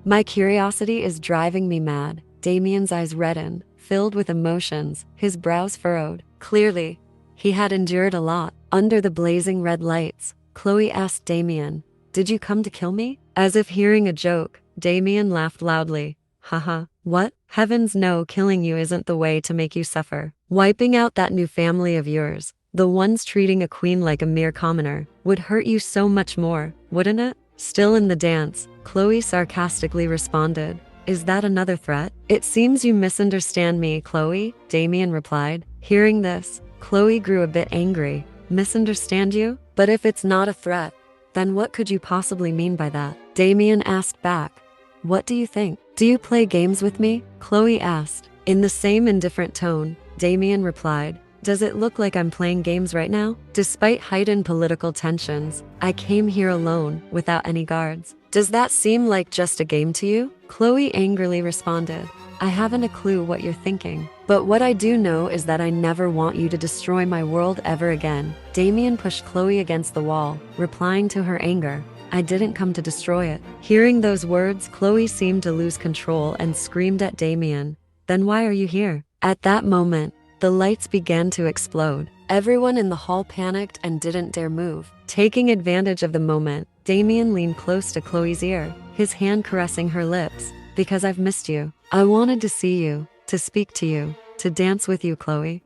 My curiosity is driving me mad. Damien's eyes reddened, filled with emotions, his brows furrowed. Clearly, he had endured a lot. Under the blazing red lights, Chloe asked Damien, did you come to kill me? As if hearing a joke, Damien laughed loudly. Haha, what? Heavens no, killing you isn't the way to make you suffer. Wiping out that new family of yours, the ones treating a queen like a mere commoner, would hurt you so much more, wouldn't it? Still in the dance, Chloe sarcastically responded. Is that another threat? It seems you misunderstand me, Chloe, Damien replied. Hearing this, Chloe grew a bit angry. Misunderstand you? But if it's not a threat, then what could you possibly mean by that? Damien asked back. What do you think? Do you play games with me? Chloe asked. In the same indifferent tone, Damien replied. Does it look like I'm playing games right now? Despite heightened political tensions, I came here alone, without any guards. Does that seem like just a game to you? Chloe angrily responded. I haven't a clue what you're thinking. But what I do know is that I never want you to destroy my world ever again. Damien pushed Chloe against the wall, replying to her anger. I didn't come to destroy it. Hearing those words, Chloe seemed to lose control and screamed at Damien. Then why are you here? At that moment, the lights began to explode. Everyone in the hall panicked and didn't dare move. Taking advantage of the moment, Damien leaned close to Chloe's ear, his hand caressing her lips. Because I've missed you. I wanted to see you, to speak to you, to dance with you, Chloe.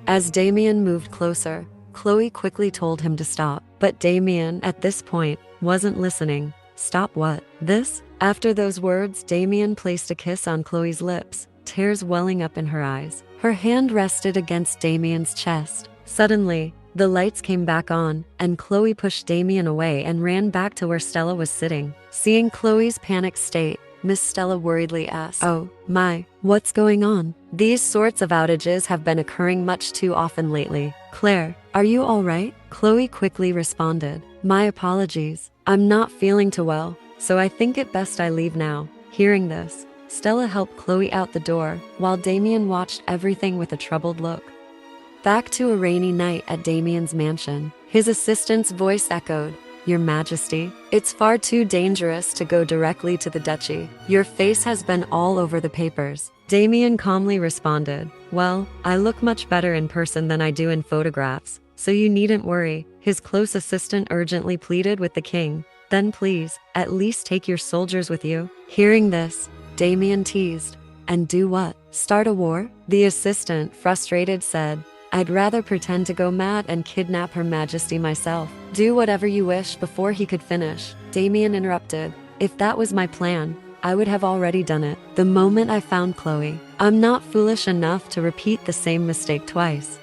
As Damien moved closer, Chloe quickly told him to stop. But Damien, at this point, wasn't listening. Stop what? This? After those words, Damien placed a kiss on Chloe's lips, tears welling up in her eyes. Her hand rested against Damien's chest. Suddenly, the lights came back on, and Chloe pushed Damien away and ran back to where Stella was sitting. Seeing Chloe's panicked state, Miss Stella worriedly asked, Oh, my, what's going on? These sorts of outages have been occurring much too often lately. Claire, are you all right? Chloe quickly responded. My apologies. I'm not feeling too well, so I think it best I leave now. Hearing this, Stella helped Chloe out the door, while Damien watched everything with a troubled look. Back to a rainy night at Damien's mansion, his assistant's voice echoed. Your Majesty, it's far too dangerous to go directly to the duchy. Your face has been all over the papers. Damien calmly responded, Well, I look much better in person than I do in photographs, so you needn't worry. His close assistant urgently pleaded with the king. Then please, at least take your soldiers with you. Hearing this, Damien teased. And do what? Start a war? The assistant, frustrated, said, I'd rather pretend to go mad and kidnap Her Majesty myself. Do whatever you wish. Before he could finish, Damien interrupted. If that was my plan, I would have already done it. The moment I found Chloe, I'm not foolish enough to repeat the same mistake twice.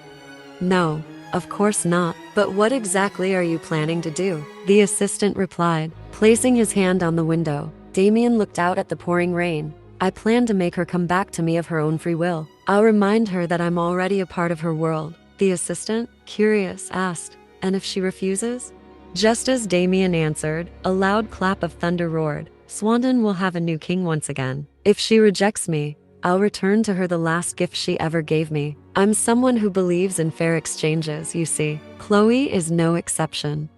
No, of course not. But what exactly are you planning to do? The assistant replied, placing his hand on the window. Damien looked out at the pouring rain. I plan to make her come back to me of her own free will. I'll remind her that I'm already a part of her world. The assistant, curious, asked, and if she refuses? Just as Damien answered, a loud clap of thunder roared. Swandon will have a new king once again. If she rejects me, I'll return to her the last gift she ever gave me. I'm someone who believes in fair exchanges, you see. Chloe is no exception.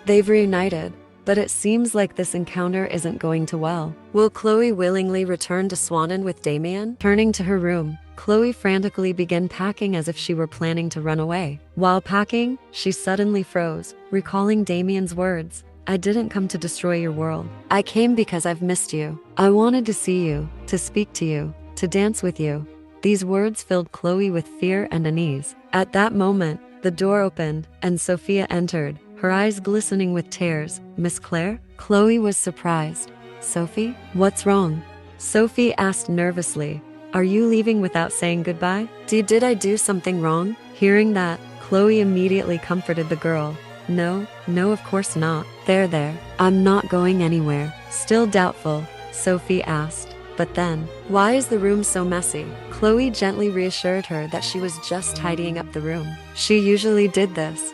They've reunited, but it seems like this encounter isn't going too well. Will Chloe willingly return to Swandon with Damien? Turning to her room, Chloe frantically began packing as if she were planning to run away. While packing, she suddenly froze, recalling Damien's words. I didn't come to destroy your world. I came because I've missed you. I wanted to see you, to speak to you, to dance with you. These words filled Chloe with fear and unease. At that moment, the door opened, and Sophia entered, her eyes glistening with tears. Miss Claire? Chloe was surprised. Sophie? What's wrong? Sophie asked nervously. Are you leaving without saying goodbye? Did I do something wrong? Hearing that, Chloe immediately comforted the girl. No, of course not. There, I'm not going anywhere. Still doubtful, Sophie asked. But then, why is the room so messy? Chloe gently reassured her that she was just tidying up the room. She usually did this.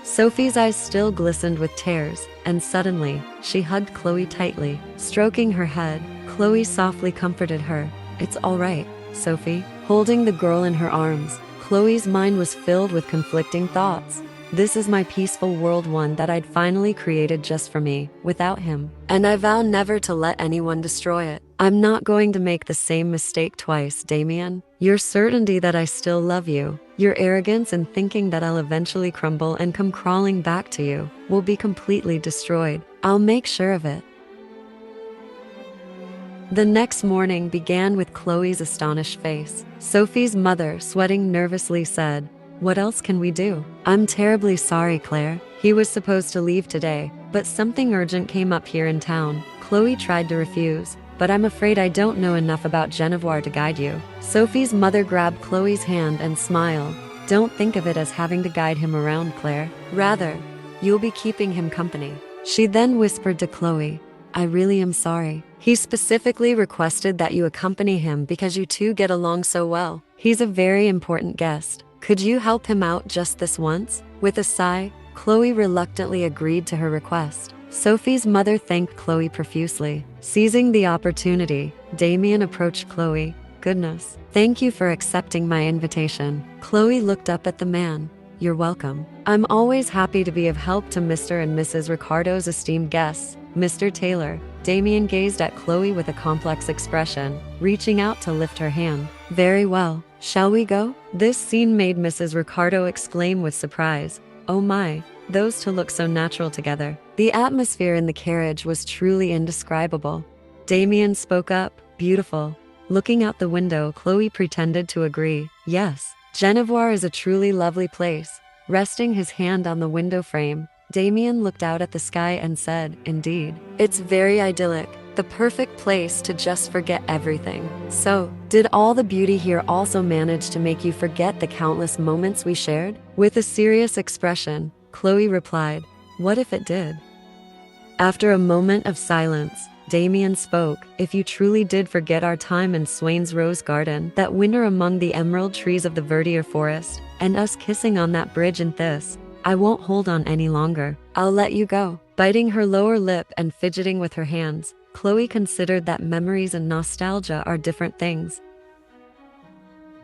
Sophie's eyes still glistened with tears, and suddenly, she hugged Chloe tightly. Stroking her head, Chloe softly comforted her. It's all right, Sophie. Holding the girl in her arms, Chloe's mind was filled with conflicting thoughts. This is my peaceful world, one that I'd finally created just for me, without him. And I vow never to let anyone destroy it. I'm not going to make the same mistake twice, Damien. Your certainty that I still love you, your arrogance in thinking that I'll eventually crumble and come crawling back to you, will be completely destroyed. I'll make sure of it. The next morning began with Chloe's astonished face. Sophie's mother, sweating nervously, said, "What else can we do?" "I'm terribly sorry, Claire. He was supposed to leave today, but something urgent came up here in town." Chloe tried to refuse, "But I'm afraid I don't know enough about Genevieve to guide you." Sophie's mother grabbed Chloe's hand and smiled. "Don't think of it as having to guide him around, Claire. Rather, you'll be keeping him company." She then whispered to Chloe, "I really am sorry. He specifically requested that you accompany him because you two get along so well. He's a very important guest. Could you help him out just this once?" With a sigh, Chloe reluctantly agreed to her request. Sophie's mother thanked Chloe profusely. Seizing the opportunity, Damien approached Chloe. "Goodness, thank you for accepting my invitation." Chloe looked up at the man. "You're welcome. I'm always happy to be of help to Mr. and Mrs. Ricardo's esteemed guests, Mr. Taylor." Damien gazed at Chloe with a complex expression, reaching out to lift her hand. "Very well. Shall we go?" This scene made Mrs. Ricardo exclaim with surprise. "Oh my, those two look so natural together." The atmosphere in the carriage was truly indescribable. Damien spoke up, "Beautiful." Looking out the window, Chloe pretended to agree. "Yes, Genevieve is a truly lovely place." Resting his hand on the window frame, Damien looked out at the sky and said, "Indeed, it's very idyllic. The perfect place to just forget everything." "So, did all the beauty here also manage to make you forget the countless moments we shared?" With a serious expression, Chloe replied, "What if it did?" After a moment of silence, Damien spoke. "If you truly did forget our time in Swain's Rose Garden, that winter among the emerald trees of the Verdier forest, and us kissing on that bridge in Thisse, I won't hold on any longer. I'll let you go." Biting her lower lip and fidgeting with her hands, Chloe considered that memories and nostalgia are different things.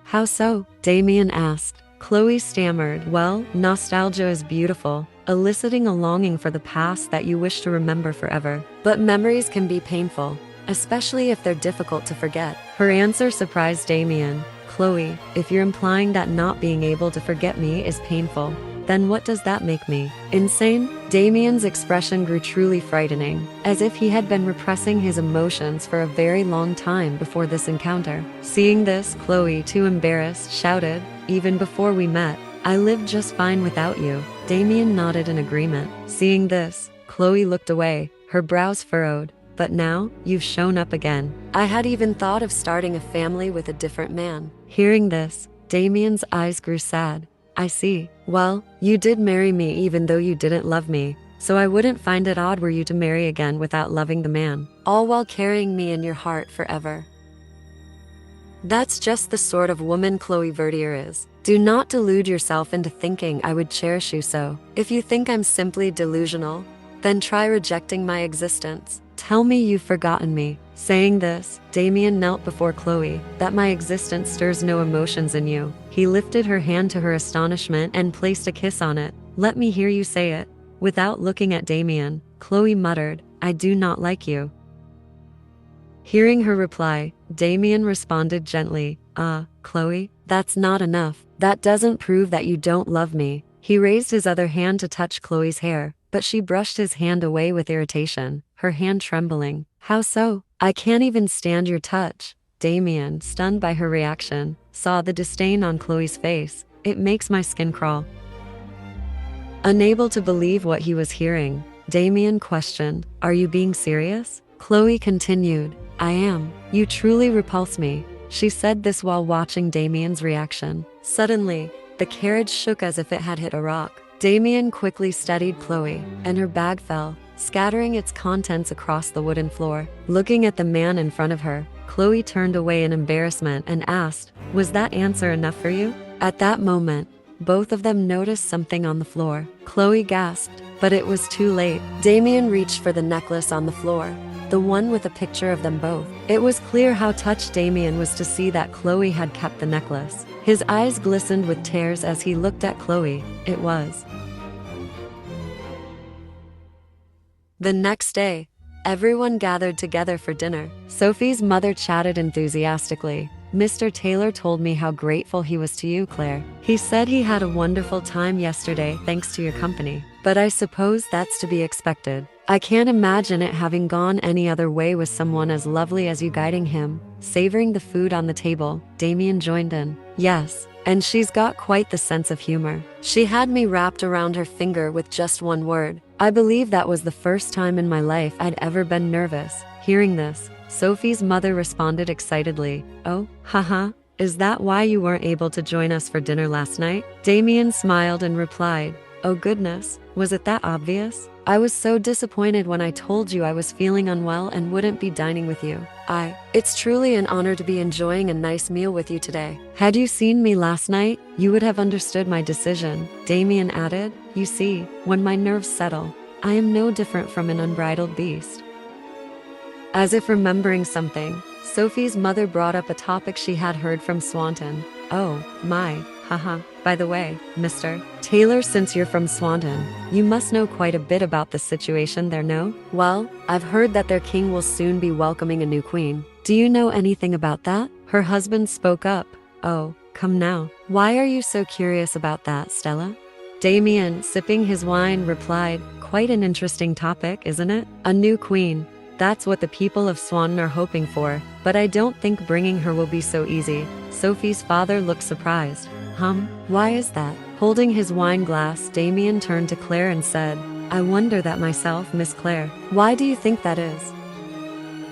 "How so?" Damien asked. Chloe stammered, "Well, nostalgia is beautiful, eliciting a longing for the past that you wish to remember forever. But memories can be painful, especially if they're difficult to forget." Her answer surprised Damien. "Chloe, if you're implying that not being able to forget me is painful, then what does that make me? Insane?" Damien's expression grew truly frightening, as if he had been repressing his emotions for a very long time before this encounter. Seeing this, Chloe, too embarrassed, shouted, "Even before we met, I lived just fine without you." Damien nodded in agreement. Seeing this, Chloe looked away, her brows furrowed. "But now, you've shown up again. I had even thought of starting a family with a different man." Hearing this, Damien's eyes grew sad. "I see. Well, you did marry me even though you didn't love me, so I wouldn't find it odd were you to marry again without loving the man, all while carrying me in your heart forever." That's just the sort of woman Chloe Verdier is. Do not delude yourself into thinking I would cherish you so. If you think I'm simply delusional, then try rejecting my existence. Tell me you've forgotten me." Saying this, Damien knelt before Chloe. "That my existence stirs no emotions in you." He lifted her hand to her astonishment and placed a kiss on it. "Let me hear you say it." Without looking at Damien, Chloe muttered, "I do not like you." Hearing her reply, Damien responded gently, Chloe, that's not enough. That doesn't prove that you don't love me." He raised his other hand to touch Chloe's hair, but she brushed his hand away with irritation, her hand trembling. "How so? I can't even stand your touch." Damien, stunned by her reaction, saw the disdain on Chloe's face. "It makes my skin crawl." Unable to believe what he was hearing, Damien questioned, "Are you being serious?" Chloe continued, "I am. You truly repulse me." She said this while watching Damien's reaction. Suddenly, the carriage shook as if it had hit a rock. Damien quickly steadied Chloe, and her bag fell, scattering its contents across the wooden floor. Looking at the man in front of her, Chloe turned away in embarrassment and asked, "Was that answer enough for you?" At that moment, both of them noticed something on the floor. Chloe gasped, but it was too late. Damien reached for the necklace on the floor, the one with a picture of them both. It was clear how touched Damien was to see that Chloe had kept the necklace. His eyes glistened with tears as he looked at Chloe. It was. The next day, everyone gathered together for dinner. Sophie's mother chatted enthusiastically. "Mr. Taylor told me how grateful he was to you, Claire. He said he had a wonderful time yesterday thanks to your company. But I suppose that's to be expected. I can't imagine it having gone any other way with someone as lovely as you guiding him." Savoring the food on the table, Damien joined in. "Yes, and she's got quite the sense of humor. She had me wrapped around her finger with just one word. I believe that was the first time in my life I'd ever been nervous." Hearing this, Sophie's mother responded excitedly, "Oh, haha, is that why you weren't able to join us for dinner last night?" Damien smiled and replied, "Oh goodness, was it that obvious? I was so disappointed when I told you I was feeling unwell and wouldn't be dining with you. It's truly an honor to be enjoying a nice meal with you today. Had you seen me last night, you would have understood my decision," Damien added. "You see, when my nerves settle, I am no different from an unbridled beast." As if remembering something, Sophie's mother brought up a topic she had heard from Swanton. "Oh, my, haha. By the way, Mr. Taylor, since you're from Swanton, you must know quite a bit about the situation there, no?" "Well, I've heard that their king will soon be welcoming a new queen. Do you know anything about that?" Her husband spoke up. "Oh, come now. Why are you so curious about that, Stella?" Damien, sipping his wine, replied, "Quite an interesting topic, isn't it? A new queen. That's what the people of Swanton are hoping for, but I don't think bringing her will be so easy." Sophie's father looked surprised. Why is that?" Holding his wine glass, Damien turned to Claire and said, "I wonder that myself, Miss Claire. Why do you think that is?"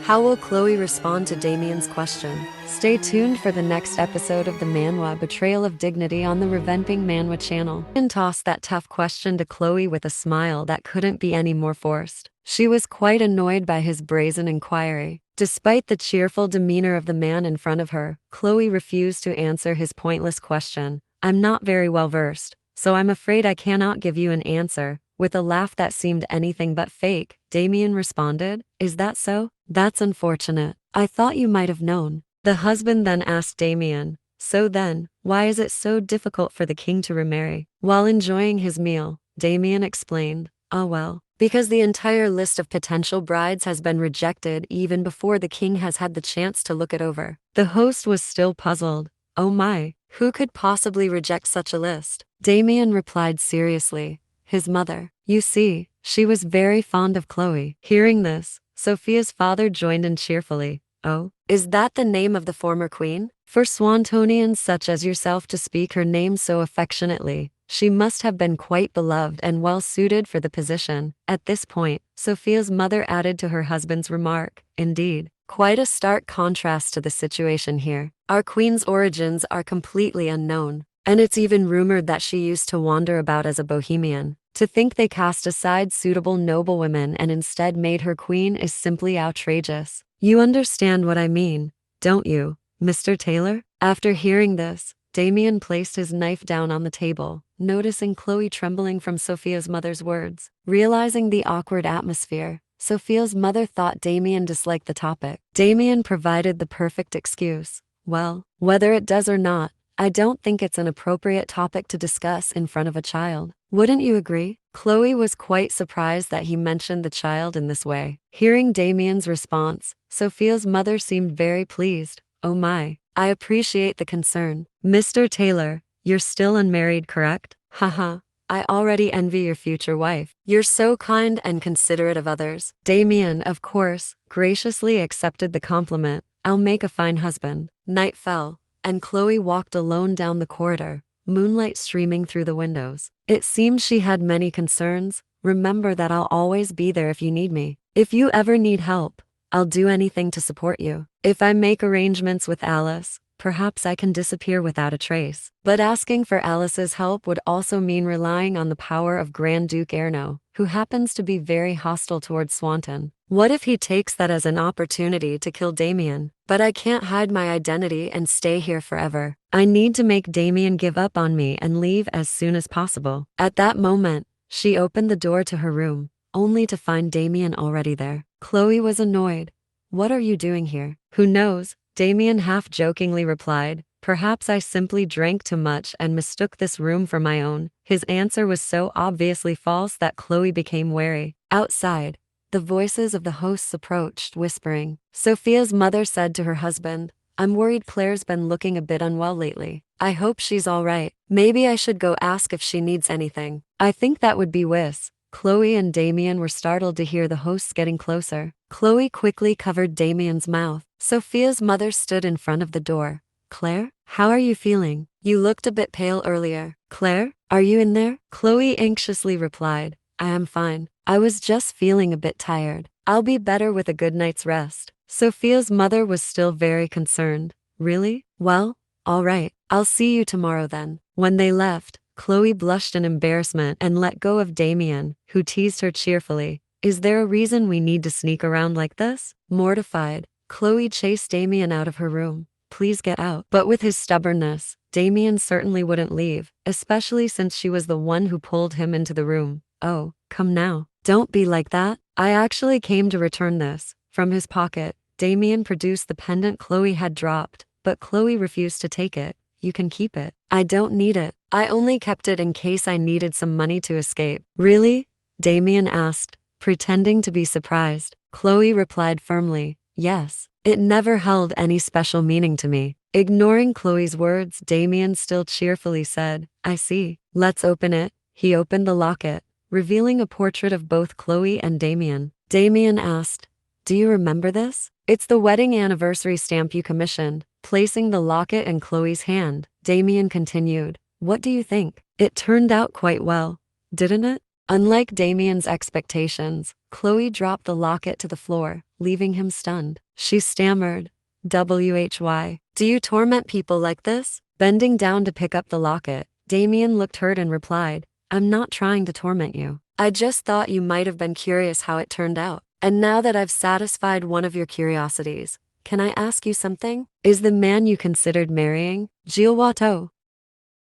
How will Chloe respond to Damien's question? Stay tuned for the next episode of the manhwa Betrayal of Dignity on the Reven Ping manhwa channel. And tossed that tough question to Chloe with a smile that couldn't be any more forced. She was quite annoyed by his brazen inquiry. Despite the cheerful demeanor of the man in front of her, Chloe refused to answer his pointless question. "I'm not very well versed, so I'm afraid I cannot give you an answer." With a laugh that seemed anything but fake, Damien responded, "Is that so? That's unfortunate. I thought you might have known." The husband then asked Damien, "So then, why is it so difficult for the king to remarry?" While enjoying his meal, Damien explained, "Ah well, because the entire list of potential brides has been rejected even before the king has had the chance to look it over." The host was still puzzled. "Oh my, who could possibly reject such a list?" Damien replied seriously, "His mother. You see, she was very fond of Chloe." Hearing this, Sophia's father joined in cheerfully. "Oh, is that the name of the former queen? For Swantonians such as yourself to speak her name so affectionately, she must have been quite beloved and well suited for the position." At this point, Sophia's mother added to her husband's remark, "Indeed, quite a stark contrast to the situation here. Our queen's origins are completely unknown, and it's even rumored that she used to wander about as a bohemian. To think they cast aside suitable noblewomen and instead made her queen is simply outrageous. You understand what I mean, don't you, Mr. Taylor?" After hearing this, Damien placed his knife down on the table, noticing Chloe trembling from Sophia's mother's words. Realizing the awkward atmosphere, Sophia's mother thought Damien disliked the topic. Damien provided the perfect excuse. "Well, whether it does or not, I don't think it's an appropriate topic to discuss in front of a child. Wouldn't you agree?" Chloe was quite surprised that he mentioned the child in this way. Hearing Damien's response, Sophia's mother seemed very pleased. "Oh my, I appreciate the concern. Mr. Taylor, you're still unmarried, correct? Haha, I already envy your future wife. You're so kind and considerate of others." Damien, of course, graciously accepted the compliment. "I'll make a fine husband." Night fell, and Chloe walked alone down the corridor, moonlight streaming through the windows. It seemed she had many concerns. "Remember that I'll always be there if you need me. If you ever need help, I'll do anything to support you. If I make arrangements with Alice, perhaps I can disappear without a trace. But asking for Alice's help would also mean relying on the power of Grand Duke Erno, who happens to be very hostile towards Swanton. What if he takes that as an opportunity to kill Damien? But I can't hide my identity and stay here forever. I need to make Damien give up on me and leave as soon as possible. At that moment, she opened the door to her room, only to find Damien already there. Chloe was annoyed. What are you doing here? Who knows? Damien half-jokingly replied. Perhaps I simply drank too much and mistook this room for my own. His answer was so obviously false that Chloe became wary. Outside, the voices of the hosts approached, whispering. Sophia's mother said to her husband, I'm worried Claire's been looking a bit unwell lately. I hope she's all right. Maybe I should go ask if she needs anything. I think that would be wise. Chloe and Damien were startled to hear the hosts getting closer. Chloe quickly covered Damien's mouth. Sophia's mother stood in front of the door. Claire, how are you feeling? You looked a bit pale earlier. Claire, are you in there? Chloe anxiously replied. I am fine. I was just feeling a bit tired. I'll be better with a good night's rest. Sophia's mother was still very concerned. Really? Well, all right. I'll see you tomorrow then. When they left, Chloe blushed in embarrassment and let go of Damien, who teased her cheerfully. Is there a reason we need to sneak around like this? Mortified, Chloe chased Damien out of her room. Please get out. But with his stubbornness, Damien certainly wouldn't leave, especially since she was the one who pulled him into the room. Oh, come now. Don't be like that. I actually came to return this. From his pocket, Damien produced the pendant Chloe had dropped, but Chloe refused to take it. You can keep it. I don't need it. I only kept it in case I needed some money to escape. Really? Damien asked, pretending to be surprised. Chloe replied firmly, yes. It never held any special meaning to me. Ignoring Chloe's words, Damien still cheerfully said, I see. Let's open it. He opened the locket, revealing a portrait of both Chloe and Damien. Damien asked, do you remember this? It's the wedding anniversary stamp you commissioned. Placing the locket in Chloe's hand, Damien continued, what do you think? It turned out quite well, didn't it? Unlike Damien's expectations, Chloe dropped the locket to the floor, leaving him stunned. She stammered, "Why? Do you torment people like this?" Bending down to pick up the locket, Damien looked hurt and replied, I'm not trying to torment you. I just thought you might have been curious how it turned out. And now that I've satisfied one of your curiosities, can I ask you something? Is the man you considered marrying Gilles Watteau?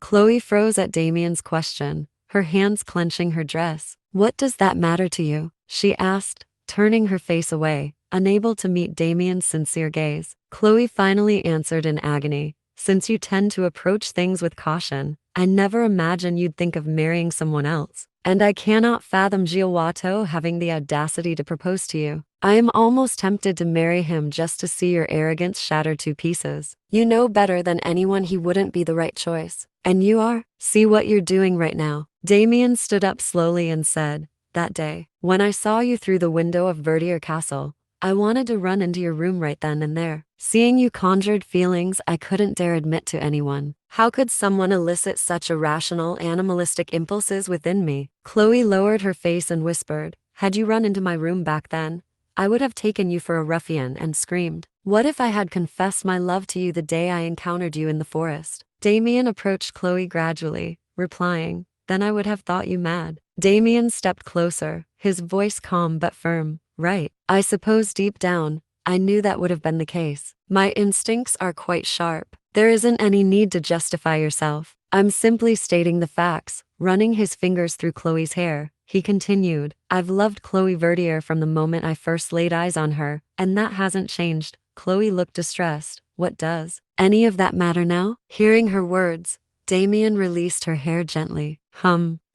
Chloe froze at Damien's question, her hands clenching her dress. What does that matter to you? She asked, turning her face away, unable to meet Damien's sincere gaze. Chloe finally answered in agony, since you tend to approach things with caution, I never imagined you'd think of marrying someone else. And I cannot fathom Gilles Watteau having the audacity to propose to you. I am almost tempted to marry him just to see your arrogance shattered to pieces. You know better than anyone he wouldn't be the right choice. And you are? See what you're doing right now. Damien stood up slowly and said, that day, when I saw you through the window of Verdier Castle, I wanted to run into your room right then and there. Seeing you conjured feelings I couldn't dare admit to anyone. How could someone elicit such irrational, animalistic impulses within me? Chloe lowered her face and whispered, had you run into my room back then, I would have taken you for a ruffian and screamed. What if I had confessed my love to you the day I encountered you in the forest? Damien approached Chloe gradually, replying, then I would have thought you mad. Damien stepped closer, his voice calm but firm. Right. I suppose deep down, I knew that would have been the case. My instincts are quite sharp. There isn't any need to justify yourself. I'm simply stating the facts. Running his fingers through Chloe's hair, he continued, I've loved Chloe Verdier from the moment I first laid eyes on her, and that hasn't changed. Chloe looked distressed. What does any of that matter now? Hearing her words, Damien released her hair gently.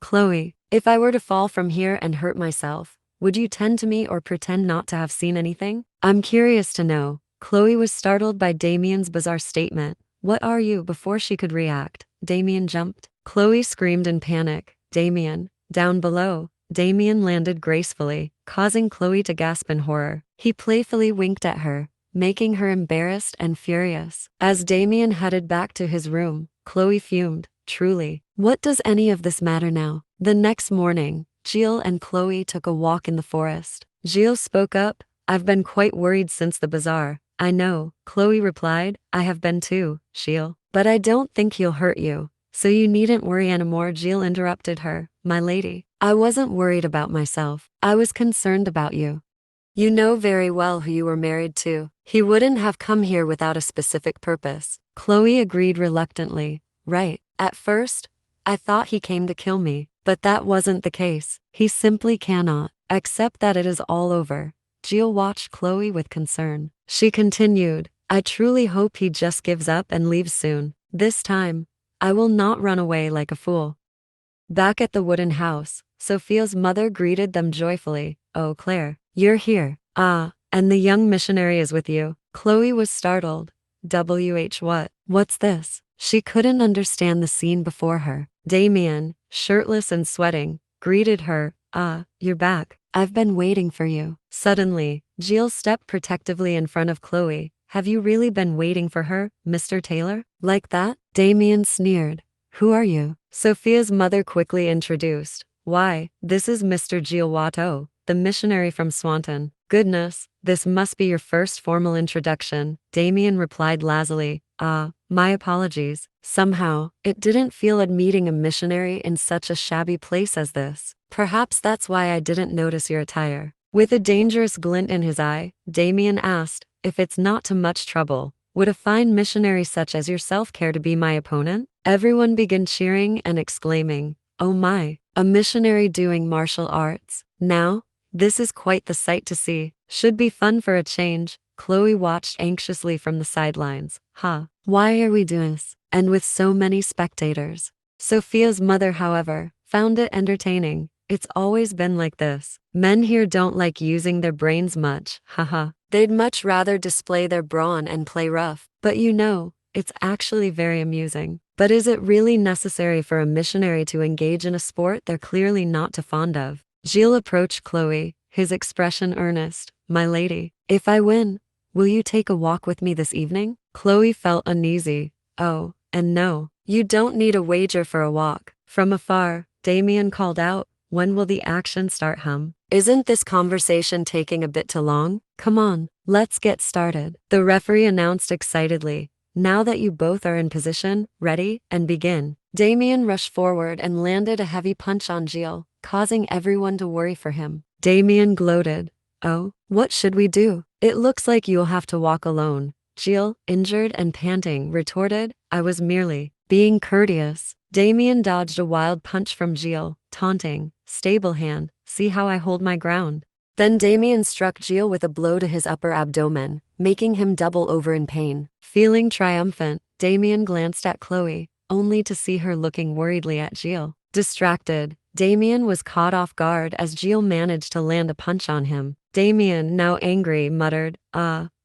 Chloe, if I were to fall from here and hurt myself, would you tend to me or pretend not to have seen anything? I'm curious to know. Chloe was startled by Damien's bizarre statement. What are you? Before she could react, Damien jumped. Chloe screamed in panic. Damien, down below. Damien landed gracefully, causing Chloe to gasp in horror. He playfully winked at her, making her embarrassed and furious. As Damien headed back to his room, Chloe fumed. Truly, what does any of this matter now? The next morning, Gilles and Chloe took a walk in the forest. Gilles spoke up, I've been quite worried since the bazaar. I know, Chloe replied, I have been too, Gilles. But I don't think he'll hurt you. So you needn't worry anymore, Gilles interrupted her. My lady, I wasn't worried about myself. I was concerned about you. You know very well who you were married to. He wouldn't have come here without a specific purpose. Chloe agreed reluctantly. Right. At first, I thought he came to kill me, but that wasn't the case. He simply cannot accept that it is all over. Gilles watched Chloe with concern. She continued, I truly hope he just gives up and leaves soon. This time, I will not run away like a fool. Back at the wooden house, Sophia's mother greeted them joyfully. Oh, Claire, you're here. Ah, and the young missionary is with you. Chloe was startled. What's this? She couldn't understand the scene before her. Damien, shirtless and sweating, greeted her. Ah, you're back. I've been waiting for you. Suddenly, Gilles stepped protectively in front of Chloe. Have you really been waiting for her, Mr. Taylor? Like that? Damien sneered. Who are you? Sophia's mother quickly introduced. Why, this is Mr. Gilles Watteau, the missionary from Swanton. Goodness, this must be your first formal introduction, Damien replied lazily. Ah, my apologies. Somehow, it didn't feel odd meeting a missionary in such a shabby place as this. Perhaps that's why I didn't notice your attire. With a dangerous glint in his eye, Damien asked, if it's not too much trouble, would a fine missionary such as yourself care to be my opponent? Everyone began cheering and exclaiming, oh my, a missionary doing martial arts. Now, this is quite the sight to see. Should be fun for a change. Chloe watched anxiously from the sidelines. Why are we doing this? And with so many spectators. Sophia's mother, however, found it entertaining. It's always been like this. Men here don't like using their brains much. They'd much rather display their brawn and play rough. But you know, it's actually very amusing. But is it really necessary for a missionary to engage in a sport they're clearly not too fond of? Gilles approached Chloe, his expression earnest. My lady, if I win, will you take a walk with me this evening? Chloe felt uneasy. Oh, and no, you don't need a wager for a walk. From afar, Damien called out, when will the action start, Isn't this conversation taking a bit too long? Come on, let's get started. The referee announced excitedly. Now that you both are in position, ready, and begin. Damien rushed forward and landed a heavy punch on Gilles, causing everyone to worry for him. Damien gloated. Oh, what should we do? It looks like you'll have to walk alone. Gilles, injured and panting, retorted, I was merely being courteous. Damien dodged a wild punch from Gilles, taunting, stable hand, see how I hold my ground. Then Damien struck Gilles with a blow to his upper abdomen, making him double over in pain. Feeling triumphant, Damien glanced at Chloe, only to see her looking worriedly at Gilles. Distracted, Damien was caught off guard as Gilles managed to land a punch on him. Damien, now angry, muttered,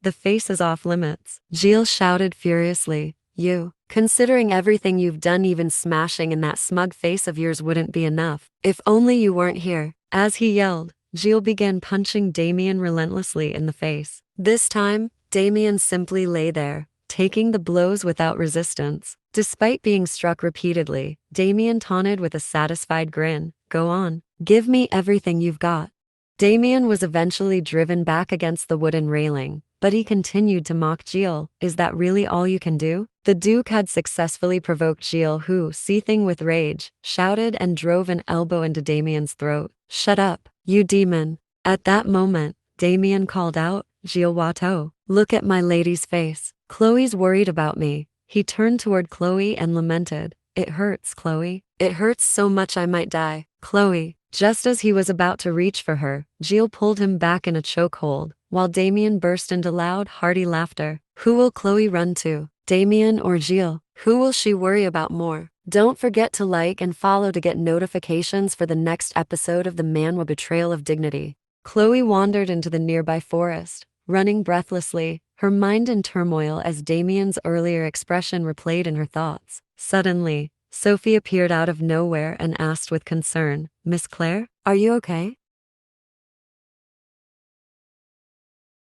the face is off limits. Gilles shouted furiously, you, considering everything you've done, even smashing in that smug face of yours wouldn't be enough. If only you weren't here. As he yelled, Gilles began punching Damien relentlessly in the face. This time, Damien simply lay there, taking the blows without resistance. Despite being struck repeatedly, Damien taunted with a satisfied grin, go on, give me everything you've got. Damien was eventually driven back against the wooden railing, but he continued to mock Gilles. Is that really all you can do? The Duke had successfully provoked Gilles, who, seething with rage, shouted and drove an elbow into Damien's throat. Shut up, you demon. At that moment, Damien called out, Gilles Watteau, look at my lady's face. Chloe's worried about me. He turned toward Chloe and lamented, it hurts, Chloe. It hurts so much I might die. Chloe. Just as he was about to reach for her, Gilles pulled him back in a chokehold, while Damien burst into loud, hearty laughter. Who will Chloe run to? Damien or Gilles? Who will she worry about more? Don't forget to like and follow to get notifications for the next episode of the ONE Betrayal of Dignity. Chloe wandered into the nearby forest, running breathlessly, her mind in turmoil as Damien's earlier expression replayed in her thoughts. Suddenly, Sophie appeared out of nowhere and asked with concern, Miss Claire, are you okay?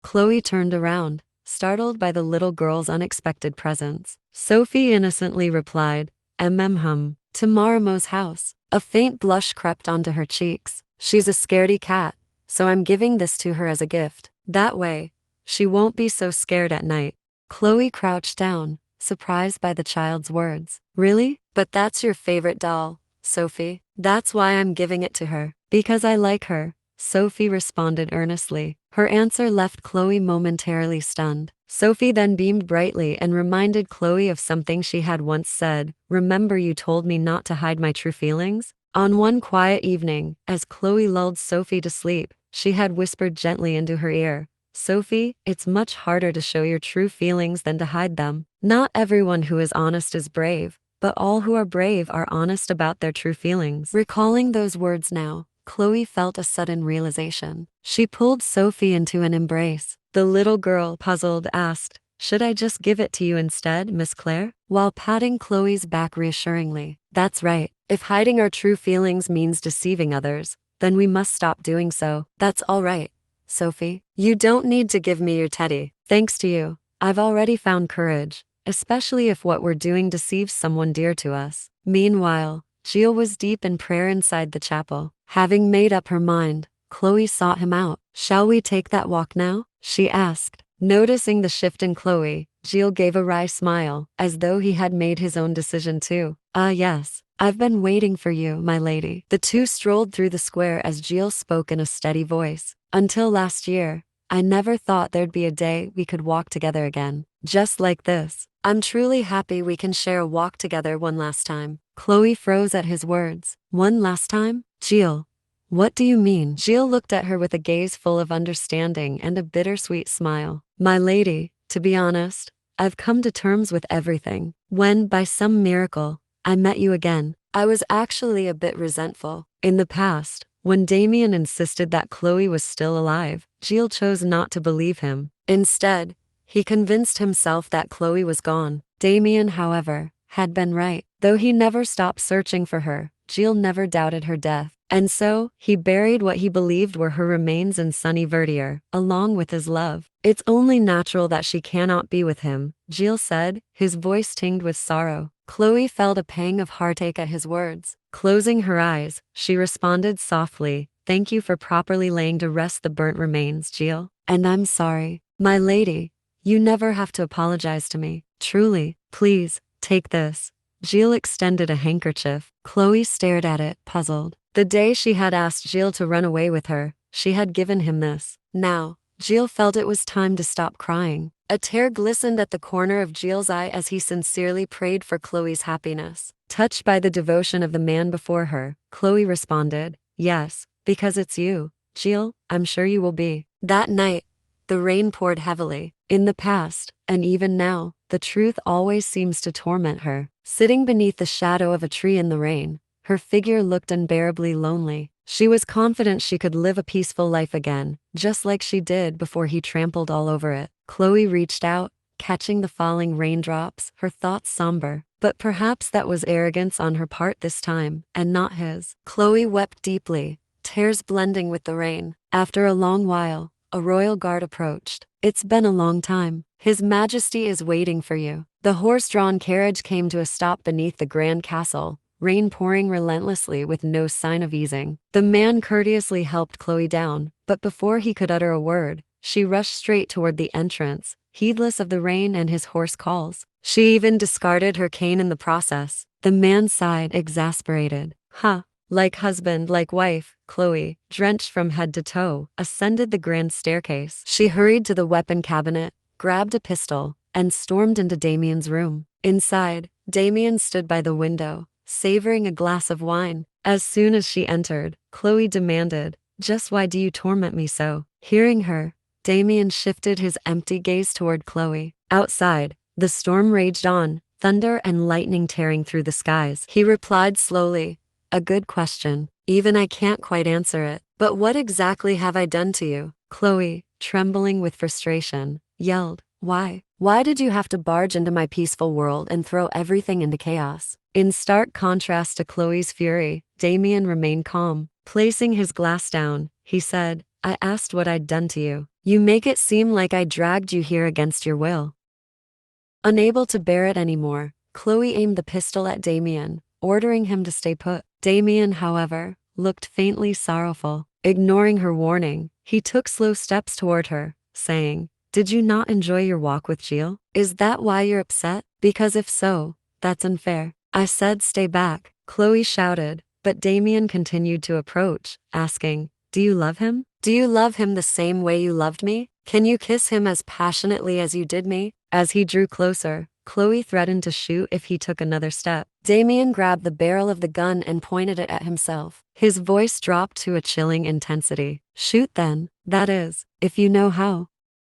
Chloe turned around, startled by the little girl's unexpected presence. Sophie innocently replied, to Marimo's house. A faint blush crept onto her cheeks. She's a scaredy cat, so I'm giving this to her as a gift. That way, She won't be so scared at night. Chloe crouched down, surprised by the child's words. Really? But that's your favorite doll, Sophie. That's why I'm giving it to her. Because I like her, Sophie responded earnestly. Her answer left Chloe momentarily stunned. Sophie then beamed brightly and reminded Chloe of something she had once said. Remember you told me not to hide my true feelings? On one quiet evening, as Chloe lulled Sophie to sleep, she had whispered gently into her ear, Sophie, it's much harder to show your true feelings than to hide them. Not everyone who is honest is brave, but all who are brave are honest about their true feelings. Recalling those words now, Chloe felt a sudden realization. She pulled Sophie into an embrace. The little girl, puzzled, asked, should I just give it to you instead, Miss Claire? While patting Chloe's back reassuringly. That's right. If hiding our true feelings means deceiving others, then we must stop doing so. That's all right, Sophie. You don't need to give me your teddy. Thanks to you, I've already found courage, especially if what we're doing deceives someone dear to us. Meanwhile, Jill was deep in prayer inside the chapel. Having made up her mind, Chloe sought him out. Shall we take that walk now? She asked. Noticing the shift in Chloe, Jill gave a wry smile, as though he had made his own decision too. Yes. I've been waiting for you, my lady. The two strolled through the square as Jill spoke in a steady voice. Until last year, I never thought there'd be a day we could walk together again. Just like this. I'm truly happy we can share a walk together one last time. Chloe froze at his words. One last time? Jill, what do you mean? Jill looked at her with a gaze full of understanding and a bittersweet smile. My lady, to be honest, I've come to terms with everything. When, by some miracle, I met you again, I was actually a bit resentful. In the past, when Damien insisted that Chloe was still alive, Jill chose not to believe him. Instead, he convinced himself that Chloe was gone. Damien, however, had been right. Though he never stopped searching for her, Jill never doubted her death. And so, he buried what he believed were her remains in sunny Verdier, along with his love. It's only natural that she cannot be with him, Jill said, his voice tinged with sorrow. Chloe felt a pang of heartache at his words. Closing her eyes, she responded softly, thank you for properly laying to rest the burnt remains, Jill. And I'm sorry, my lady. You never have to apologize to me. Truly, please, take this. Jill extended a handkerchief. Chloe stared at it, puzzled. The day she had asked Jill to run away with her, she had given him this. Now, Jill felt it was time to stop crying. A tear glistened at the corner of Jill's eye as he sincerely prayed for Chloe's happiness. Touched by the devotion of the man before her, Chloe responded, yes, because it's you, Jill, I'm sure you will be. That night, the rain poured heavily. In the past, and even now, the truth always seems to torment her. Sitting beneath the shadow of a tree in the rain, her figure looked unbearably lonely. She was confident she could live a peaceful life again, just like she did before he trampled all over it. Chloe reached out, catching the falling raindrops, her thoughts somber. But perhaps that was arrogance on her part this time, and not his. Chloe wept deeply, tears blending with the rain. After a long while, a royal guard approached. It's been a long time. His Majesty is waiting for you. The horse-drawn carriage came to a stop beneath the grand castle, rain pouring relentlessly with no sign of easing. The man courteously helped Chloe down, but before he could utter a word, she rushed straight toward the entrance, heedless of the rain and his hoarse calls. She even discarded her cane in the process. The man sighed, exasperated. Like husband, like wife, Chloe, drenched from head to toe, ascended the grand staircase. She hurried to the weapon cabinet, grabbed a pistol, and stormed into Damien's room. Inside, Damien stood by the window, savoring a glass of wine. As soon as she entered, Chloe demanded, just why do you torment me so? Hearing her, Damien shifted his empty gaze toward Chloe. Outside, the storm raged on, thunder and lightning tearing through the skies. He replied slowly, a good question. Even I can't quite answer it. But what exactly have I done to you? Chloe, trembling with frustration, yelled, why? Why did you have to barge into my peaceful world and throw everything into chaos? In stark contrast to Chloe's fury, Damien remained calm. Placing his glass down, he said, I asked what I'd done to you. You make it seem like I dragged you here against your will. Unable to bear it anymore, Chloe aimed the pistol at Damien, ordering him to stay put. Damien, however, looked faintly sorrowful. Ignoring her warning, he took slow steps toward her, saying, Did you not enjoy your walk with Jill? Is that why you're upset? Because if so, that's unfair. I said stay back, Chloe shouted, but Damien continued to approach, asking, do you love him? Do you love him the same way you loved me? Can you kiss him as passionately as you did me? As he drew closer, Chloe threatened to shoot if he took another step. Damien grabbed the barrel of the gun and pointed it at himself. His voice dropped to a chilling intensity. Shoot then, that is, if you know how.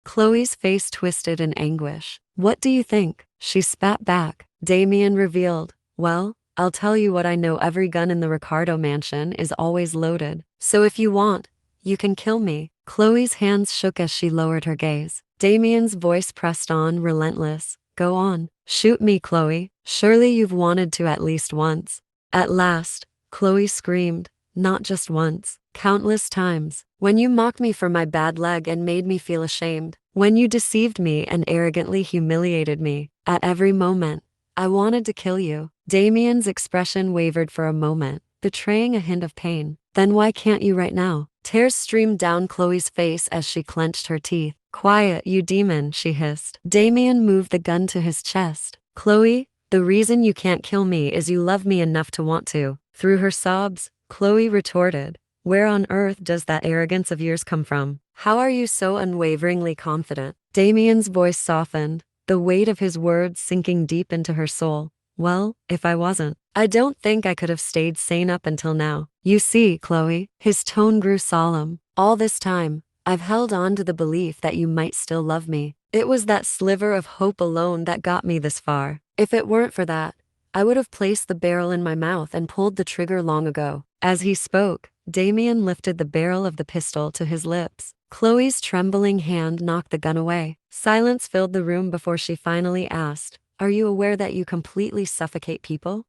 Chloe's face twisted in anguish. What do you think? She spat back. Damien revealed, well, I'll tell you what I know, every gun in the Ricardo mansion is always loaded. So if you want, you can kill me. Chloe's hands shook as she lowered her gaze. Damien's voice pressed on, relentless. Go on. Shoot me, Chloe. Surely you've wanted to at least once. At last, Chloe screamed. Not just once. Countless times. When you mocked me for my bad leg and made me feel ashamed. When you deceived me and arrogantly humiliated me. At every moment, I wanted to kill you. Damien's expression wavered for a moment, betraying a hint of pain. Then why can't you right now? Tears streamed down Chloe's face as she clenched her teeth. Quiet, you demon, she hissed. Damien moved the gun to his chest. Chloe, the reason you can't kill me is you love me enough to want to. Through her sobs, Chloe retorted, where on earth does that arrogance of yours come from? How are you so unwaveringly confident? Damien's voice softened, the weight of his words sinking deep into her soul. Well, if I wasn't, I don't think I could have stayed sane up until now. You see, Chloe, his tone grew solemn. All this time, I've held on to the belief that you might still love me. It was that sliver of hope alone that got me this far. If it weren't for that, I would have placed the barrel in my mouth and pulled the trigger long ago. As he spoke, Damien lifted the barrel of the pistol to his lips. Chloe's trembling hand knocked the gun away. Silence filled the room before she finally asked, are you aware that you completely suffocate people?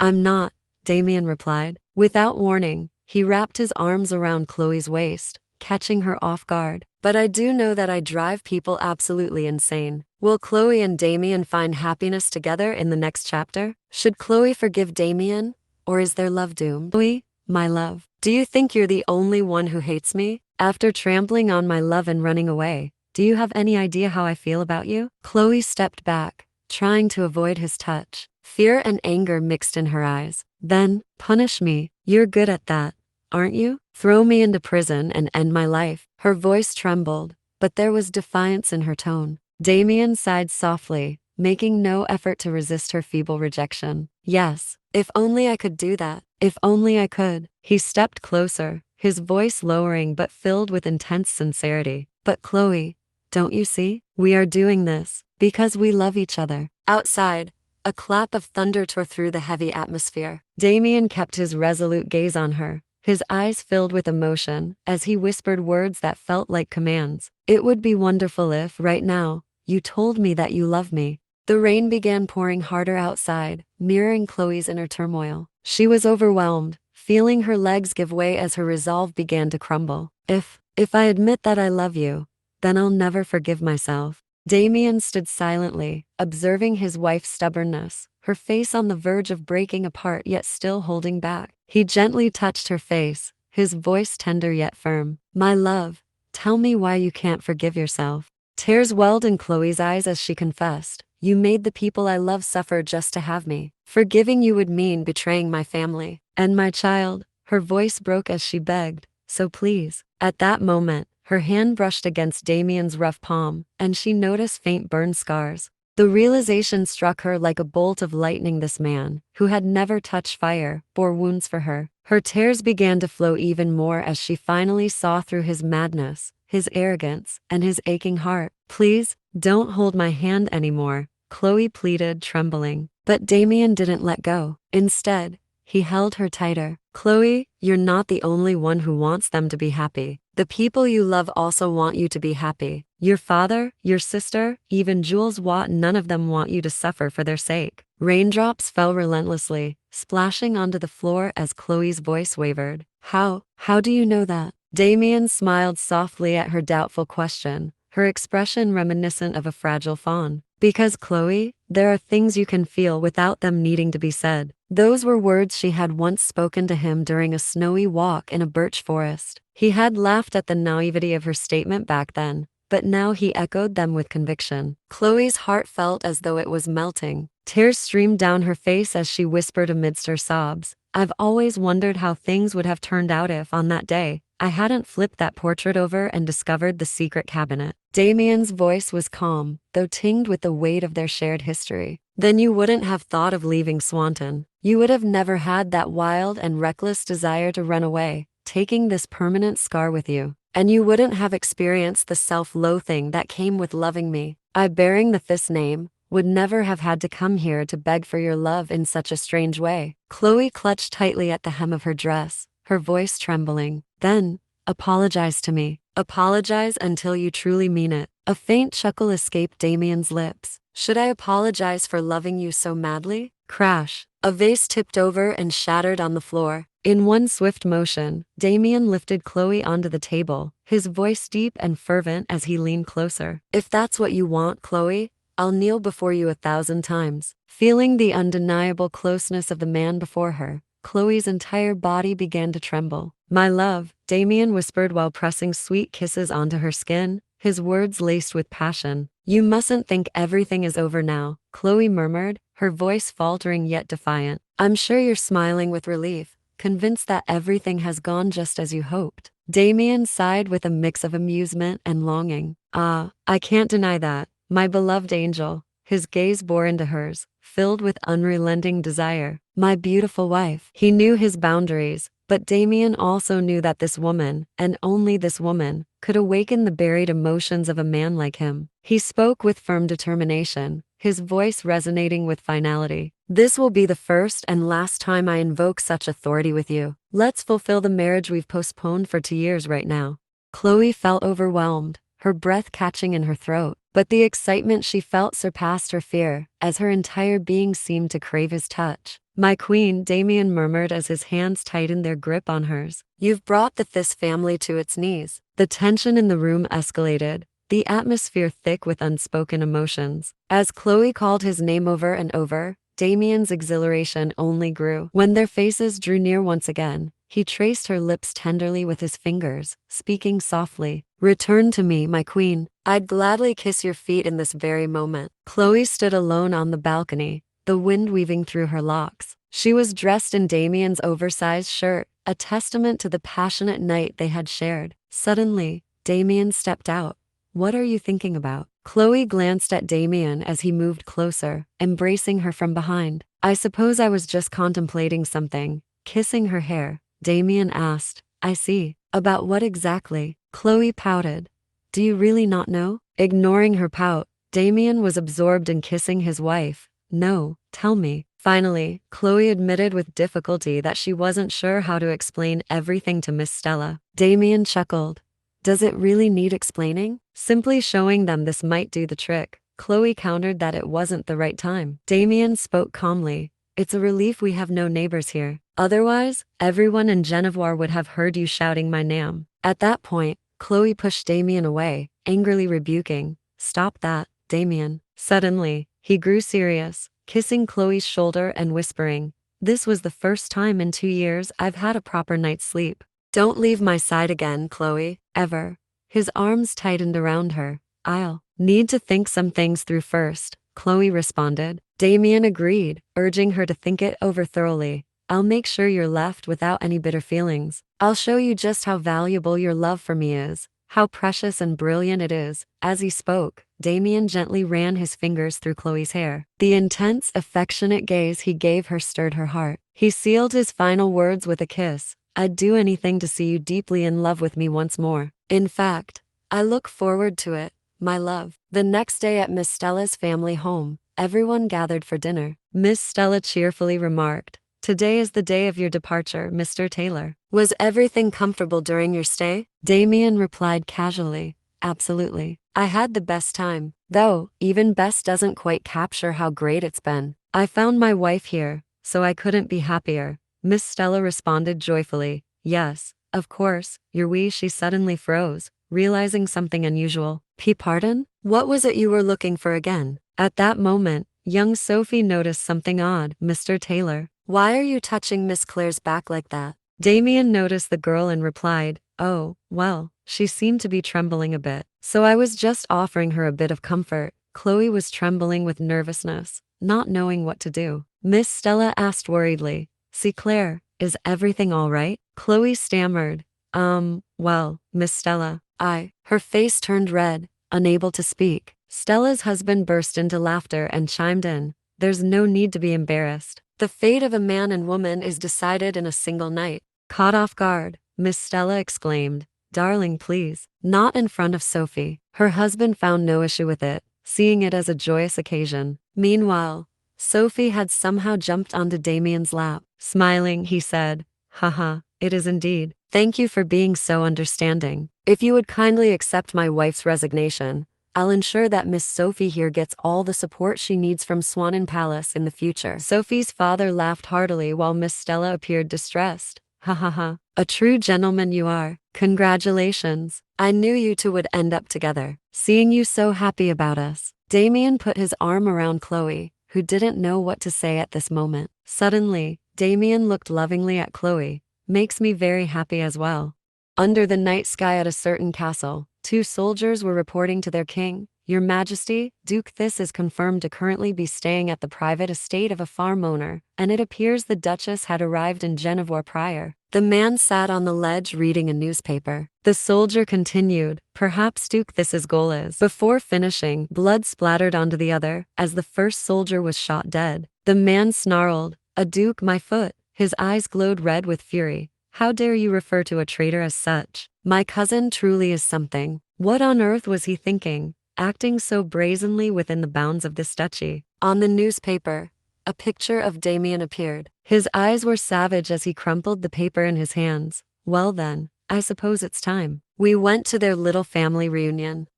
I'm not, Damien replied. Without warning, he wrapped his arms around Chloe's waist, catching her off guard. But I do know that I drive people absolutely insane. Will Chloe and Damien find happiness together in the next chapter? Should Chloe forgive Damien, or is their love doomed? Chloe, my love, do you think you're the only one who hates me? After trampling on my love and running away, do you have any idea how I feel about you? Chloe stepped back, trying to avoid his touch. Fear and anger mixed in her eyes. Then, punish me. You're good at that, aren't you? Throw me into prison and end my life. Her voice trembled, but there was defiance in her tone. Damien sighed softly, making no effort to resist her feeble rejection. Yes, if only I could do that. If only I could. He stepped closer, his voice lowering but filled with intense sincerity. But Chloe, don't you see? We are doing this because we love each other. Outside, a clap of thunder tore through the heavy atmosphere. Damien kept his resolute gaze on her, his eyes filled with emotion as he whispered words that felt like commands. It would be wonderful if, right now, you told me that you love me. The rain began pouring harder outside, mirroring Chloe's inner turmoil. She was overwhelmed, feeling her legs give way as her resolve began to crumble. If I admit that I love you, then I'll never forgive myself. Damien stood silently, observing his wife's stubbornness, her face on the verge of breaking apart yet still holding back. He gently touched her face, his voice tender yet firm. My love, tell me why you can't forgive yourself. Tears welled in Chloe's eyes as she confessed, you made the people I love suffer just to have me. Forgiving you would mean betraying my family. And my child. Her voice broke as she begged, so please. At that moment, her hand brushed against Damien's rough palm, and she noticed faint burn scars. The realization struck her like a bolt of lightning. This man, who had never touched fire, bore wounds for her. Her tears began to flow even more as she finally saw through his madness, his arrogance, and his aching heart. Please, don't hold my hand anymore, Chloe pleaded, trembling. But Damien didn't let go. Instead, he held her tighter. Chloe, you're not the only one who wants them to be happy. The people you love also want you to be happy. Your father, your sister, even Jules Watt, none of them want you to suffer for their sake. Raindrops fell relentlessly, splashing onto the floor as Chloe's voice wavered. How do you know that? Damien smiled softly at her doubtful question, her expression reminiscent of a fragile fawn. Because Chloe, there are things you can feel without them needing to be said. Those were words she had once spoken to him during a snowy walk in a birch forest. He had laughed at the naivety of her statement back then, but now he echoed them with conviction. Chloe's heart felt as though it was melting. Tears streamed down her face as she whispered amidst her sobs, "I've always wondered how things would have turned out if, on that day, I hadn't flipped that portrait over and discovered the secret cabinet." Damien's voice was calm, though tinged with the weight of their shared history. "Then you wouldn't have thought of leaving Swanton. You would have never had that wild and reckless desire to run away, taking this permanent scar with you. And you wouldn't have experienced the self-loathing that came with loving me. I, bearing the Thisse name, would never have had to come here to beg for your love in such a strange way." Chloe clutched tightly at the hem of her dress, her voice trembling. "Then, apologize to me. Apologize until you truly mean it." A faint chuckle escaped Damien's lips. "Should I apologize for loving you so madly?" Crash! A vase tipped over and shattered on the floor. In one swift motion, Damien lifted Chloe onto the table, his voice deep and fervent as he leaned closer. "If that's what you want, Chloe, I'll kneel before you 1,000 times." Feeling the undeniable closeness of the man before her, Chloe's entire body began to tremble. "My love," Damien whispered while pressing sweet kisses onto her skin, his words laced with passion. "You mustn't think everything is over now," Chloe murmured, her voice faltering yet defiant. "I'm sure you're smiling with relief, convinced that everything has gone just as you hoped." Damien sighed with a mix of amusement and longing. "Ah, I can't deny that, my beloved angel." His gaze bore into hers, filled with unrelenting desire. "My beautiful wife." He knew his boundaries, but Damien also knew that this woman, and only this woman, could awaken the buried emotions of a man like him. He spoke with firm determination, his voice resonating with finality. "This will be the first and last time I invoke such authority with you. Let's fulfill the marriage we've postponed for 2 years right now." Chloe felt overwhelmed, her breath catching in her throat, but the excitement she felt surpassed her fear, as her entire being seemed to crave his touch. "My queen," Damien murmured as his hands tightened their grip on hers. "You've brought the Thisse family to its knees." The tension in the room escalated, the atmosphere thick with unspoken emotions. As Chloe called his name over and over, Damien's exhilaration only grew. When their faces drew near once again, he traced her lips tenderly with his fingers, speaking softly. "Return to me, my queen. I'd gladly kiss your feet in this very moment." Chloe stood alone on the balcony, the wind weaving through her locks. She was dressed in Damien's oversized shirt, a testament to the passionate night they had shared. Suddenly, Damien stepped out. "What are you thinking about?" Chloe glanced at Damien as he moved closer, embracing her from behind. "I suppose I was just contemplating something." Kissing her hair, Damien asked, "I see. About what exactly?" Chloe pouted. "Do you really not know?" Ignoring her pout, Damien was absorbed in kissing his wife. "No, tell me." Finally, Chloe admitted with difficulty that she wasn't sure how to explain everything to Miss Stella. Damien chuckled. "Does it really need explaining? Simply showing them this might do the trick." Chloe countered that it wasn't the right time. Damien spoke calmly. "It's a relief we have no neighbors here. Otherwise, everyone in Genevois would have heard you shouting my name." At that point, Chloe pushed Damien away, angrily rebuking, "Stop that, Damien." Suddenly, he grew serious, kissing Chloe's shoulder and whispering, "This was the first time in 2 years I've had a proper night's sleep. Don't leave my side again, Chloe, ever." His arms tightened around her. "I'll need to think some things through first," Chloe responded. Damien agreed, urging her to think it over thoroughly. "I'll make sure you're left without any bitter feelings. I'll show you just how valuable your love for me is, how precious and brilliant it is." As he spoke, Damien gently ran his fingers through Chloe's hair. The intense, affectionate gaze he gave her stirred her heart. He sealed his final words with a kiss. "I'd do anything to see you deeply in love with me once more. In fact, I look forward to it, my love." The next day at Miss Stella's family home, everyone gathered for dinner. Miss Stella cheerfully remarked, "Today is the day of your departure, Mr. Taylor. Was everything comfortable during your stay?" Damien replied casually, "Absolutely. I had the best time. Though, even best doesn't quite capture how great it's been. I found my wife here, so I couldn't be happier." Miss Stella responded joyfully, "Yes, of course, your wee." She suddenly froze, realizing something unusual. Pardon? What was it you were looking for again?" At that moment, young Sophie noticed something odd. "Mr. Taylor, why are you touching Miss Claire's back like that?" Damien noticed the girl and replied, "Oh, well." She seemed to be trembling a bit. so I was just offering her a bit of comfort. Chloe was trembling with nervousness, not knowing what to do. Miss Stella asked worriedly, "See, Claire, is everything all right?" Chloe stammered, well, Miss Stella, Her face turned red, unable to speak. Stella's husband burst into laughter and chimed in, "There's no need to be embarrassed. The fate of a man and woman is decided in a single night." Caught off guard, Miss Stella exclaimed, "Darling, please, not in front of Sophie." Her husband found no issue with it, seeing it as a joyous occasion. Meanwhile, Sophie had somehow jumped onto Damien's lap. Smiling, he said, "Haha, it is indeed. Thank you for being so understanding. If you would kindly accept my wife's resignation, I'll ensure that Miss Sophie here gets all the support she needs from Swan Palace in the future." Sophie's father laughed heartily while Miss Stella appeared distressed. "Ha ha ha. A true gentleman you are. Congratulations. I knew you two would end up together. Seeing you so happy about us." Damien put his arm around Chloe, who didn't know what to say at this moment. Suddenly, Damien looked lovingly at Chloe. "Makes me very happy as well." Under the night sky at a certain castle, two soldiers were reporting to their king, "Your Majesty, Duke Thisse is confirmed to currently be staying at the private estate of a farm owner, and it appears the Duchess had arrived in Genevois prior." The man sat on the ledge reading a newspaper. The soldier continued, "Perhaps Duke Thisse's goal is..." Before finishing, blood splattered onto the other, as the first soldier was shot dead. The man snarled, "A duke, my foot." His eyes glowed red with fury. "How dare you refer to a traitor as such? My cousin truly is something." What on earth was he thinking, acting so brazenly within the bounds of this duchy? On the newspaper, a picture of Damien appeared. His eyes were savage as he crumpled the paper in his hands. "Well then, I suppose it's time." We went to their little family reunion.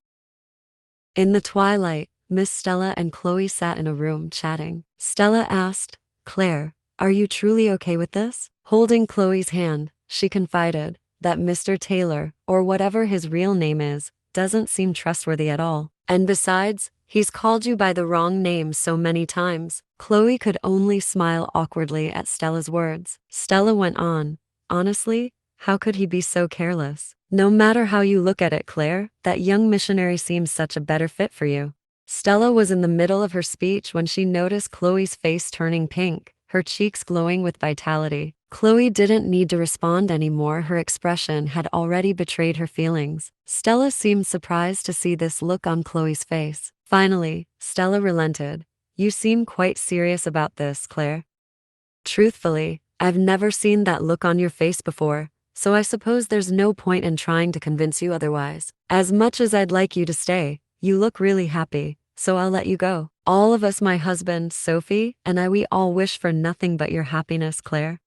In the twilight, Miss Stella and Chloe sat in a room chatting. Stella asked, "Claire, are you truly okay with this?" Holding Chloe's hand, she confided that Mr. Taylor, or whatever his real name is, doesn't seem trustworthy at all. And besides, he's called you by the wrong name so many times. Chloe could only smile awkwardly at Stella's words. Stella went on, "Honestly, how could he be so careless? No matter how you look at it, Claire, that young missionary seems such a better fit for you." Stella was in the middle of her speech when she noticed Chloe's face turning pink, her cheeks glowing with vitality. Chloe didn't need to respond anymore. Her expression had already betrayed her feelings. Stella seemed surprised to see this look on Chloe's face. Finally, Stella relented. "You seem quite serious about this, Claire." "Truthfully, I've never seen that look on your face before, so I suppose there's no point in trying to convince you otherwise. As much as I'd like you to stay, you look really happy, so I'll let you go. All of us, my husband, Sophie, and I, we all wish for nothing but your happiness, Claire."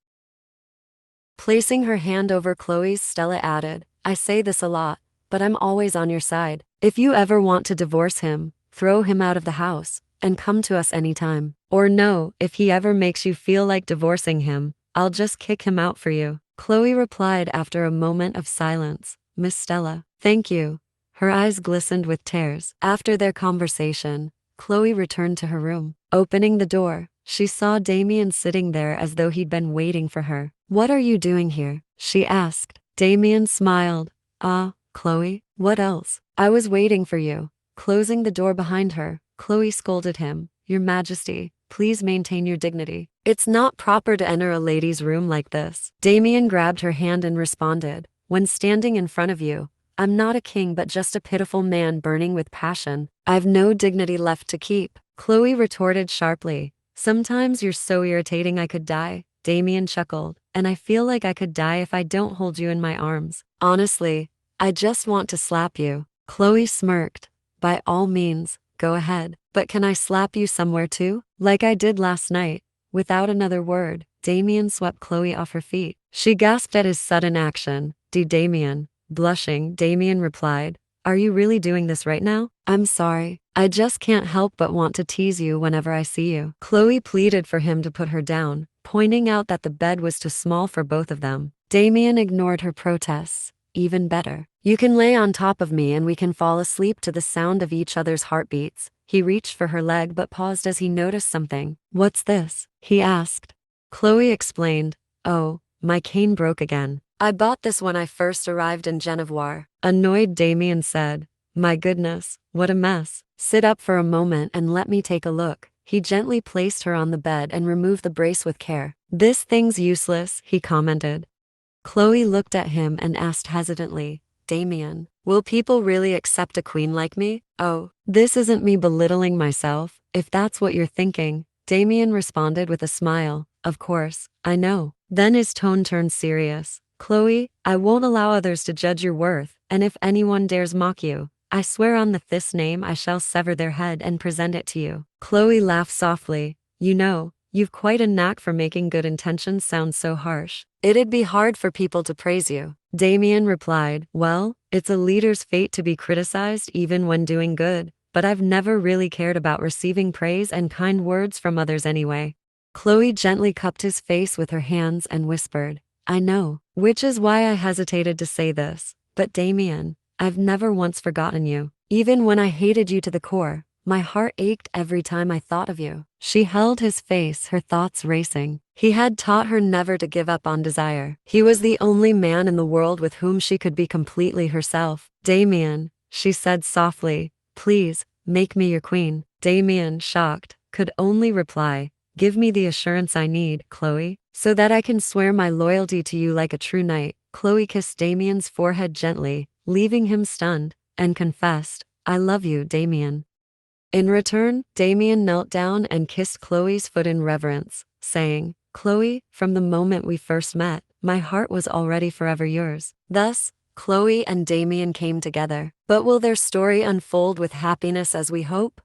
Placing her hand over Chloe's, Stella added, "I say this a lot, but I'm always on your side. If you ever want to divorce him, throw him out of the house, and come to us anytime. Or no, if he ever makes you feel like divorcing him, I'll just kick him out for you." Chloe replied after a moment of silence, "Miss Stella, thank you." Her eyes glistened with tears. After their conversation, Chloe returned to her room. Opening the door, she saw Damien sitting there as though he'd been waiting for her. "What are you doing here?" she asked. Damien smiled. Chloe, what else? I was waiting for you." Closing the door behind her, Chloe scolded him, "Your Majesty, please maintain your dignity. It's not proper to enter a lady's room like this." Damien grabbed her hand and responded, "When standing in front of you, I'm not a king but just a pitiful man burning with passion. I've no dignity left to keep." Chloe retorted sharply, "Sometimes you're so irritating I could die." Damien chuckled, "And I feel like I could die if I don't hold you in my arms. Honestly, I just want to slap you." Chloe smirked. "By all means, go ahead. But can I slap you somewhere too? Like I did last night?" Without another word, Damien swept Chloe off her feet. She gasped at his sudden action. Damien." Blushing, Damien replied, "Are you really doing this right now?" "I'm sorry. I just can't help but want to tease you whenever I see you." Chloe pleaded for him to put her down, pointing out that the bed was too small for both of them. Damien ignored her protests. "Even better. You can lay on top of me and we can fall asleep to the sound of each other's heartbeats." He reached for her leg but paused as he noticed something. "What's this?" he asked. Chloe explained, "Oh, my cane broke again. I bought this when I first arrived in Genevois." Annoyed, Damien said, My goodness, what a mess. Sit up for a moment and let me take a look. He gently placed her on the bed and removed the brace with care. This thing's useless, he commented. Chloe looked at him and asked hesitantly, Damien, will people really accept a queen like me? Oh, this isn't me belittling myself, if that's what you're thinking. Damien responded with a smile. Of course, I know. Then his tone turned serious. Chloe, I won't allow others to judge your worth, and if anyone dares mock you, I swear on the Thisse name I shall sever their head and present it to you. Chloe laughed softly. You know, you've quite a knack for making good intentions sound so harsh. It'd be hard for people to praise you. Damien replied, well, it's a leader's fate to be criticized even when doing good, but I've never really cared about receiving praise and kind words from others anyway. Chloe gently cupped his face with her hands and whispered, I know, which is why I hesitated to say this, but Damien, I've never once forgotten you. Even when I hated you to the core, my heart ached every time I thought of you. She held his face, her thoughts racing. He had taught her never to give up on desire. He was the only man in the world with whom she could be completely herself. Damien, she said softly, please, make me your queen. Damien, shocked, could only reply, give me the assurance I need, Chloe, so that I can swear my loyalty to you like a true knight. Chloe kissed Damien's forehead gently, leaving him stunned, and confessed, I love you, Damien. In return, Damien knelt down and kissed Chloe's foot in reverence, saying, Chloe, from the moment we first met, my heart was already forever yours. Thus, Chloe and Damien came together. But will their story unfold with happiness as we hope?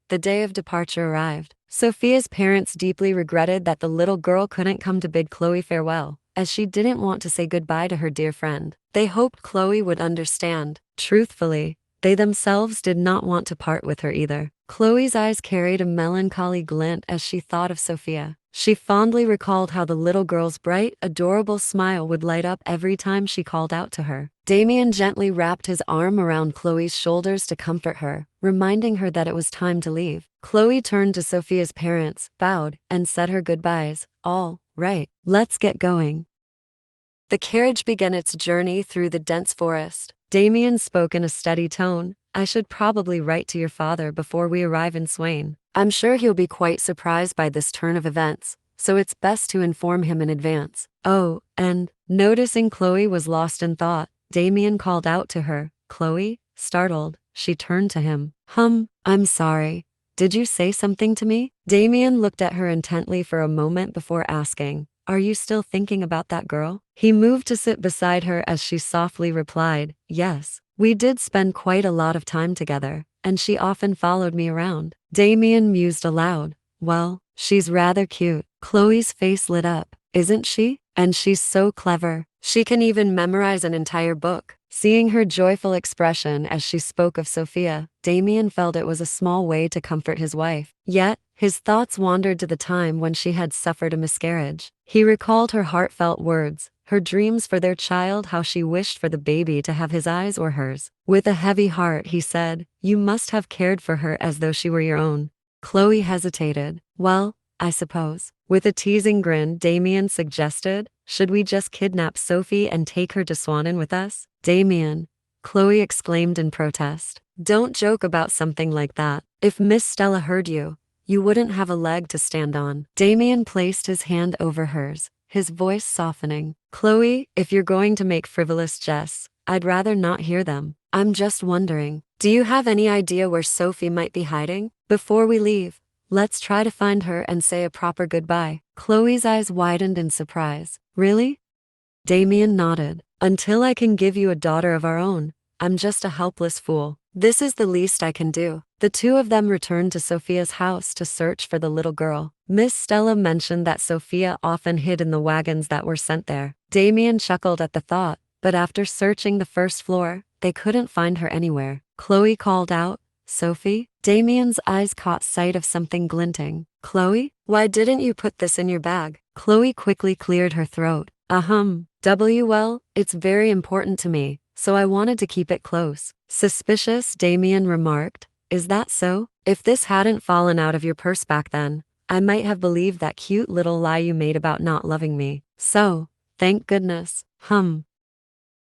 The day of departure arrived. Sophia's parents deeply regretted that the little girl couldn't come to bid Chloe farewell, as she didn't want to say goodbye to her dear friend. They hoped Chloe would understand. Truthfully, they themselves did not want to part with her either. Chloe's eyes carried a melancholy glint as she thought of Sophia. She fondly recalled how the little girl's bright, adorable smile would light up every time she called out to her. Damien gently wrapped his arm around Chloe's shoulders to comfort her, reminding her that it was time to leave. Chloe turned to Sophia's parents, bowed, and said her goodbyes. All right, let's get going. The carriage began its journey through the dense forest. Damien spoke in a steady tone. I should probably write to your father before we arrive in Swain. I'm sure he'll be quite surprised by this turn of events, so it's best to inform him in advance. Oh, and, noticing Chloe was lost in thought, Damien called out to her. Chloe? Startled, she turned to him. I'm sorry. Did you say something to me? Damien looked at her intently for a moment before asking, are you still thinking about that girl? He moved to sit beside her as she softly replied, yes. We did spend quite a lot of time together, and she often followed me around. Damien mused aloud. Well, she's rather cute. Chloe's face lit up. Isn't she? And she's so clever. She can even memorize an entire book. Seeing her joyful expression as she spoke of Sophia, Damien felt it was a small way to comfort his wife. Yet, his thoughts wandered to the time when she had suffered a miscarriage. He recalled her heartfelt words, her dreams for their child, how she wished for the baby to have his eyes or hers. With a heavy heart, he said, you must have cared for her as though she were your own. Chloe hesitated. Well, I suppose. With a teasing grin, Damien suggested, should we just kidnap Sophie and take her to Swanen with us? Damien, Chloe exclaimed in protest. Don't joke about something like that. If Miss Stella heard you, you wouldn't have a leg to stand on. Damien placed his hand over hers, his voice softening. Chloe, if you're going to make frivolous jests, I'd rather not hear them. I'm just wondering, do you have any idea where Sophie might be hiding? Before we leave, let's try to find her and say a proper goodbye. Chloe's eyes widened in surprise. Really? Damien nodded. Until I can give you a daughter of our own, I'm just a helpless fool. This is the least I can do. The two of them returned to Sophia's house to search for the little girl. Miss Stella mentioned that Sophia often hid in the wagons that were sent there. Damien chuckled at the thought, but after searching the first floor, they couldn't find her anywhere. Chloe called out, Sophie? Damien's eyes caught sight of something glinting. Chloe? Why didn't you put this in your bag? Chloe quickly cleared her throat. Well, it's very important to me, so I wanted to keep it close. Suspicious, Damien remarked. Is that so? If this hadn't fallen out of your purse back then, I might have believed that cute little lie you made about not loving me. So, thank goodness.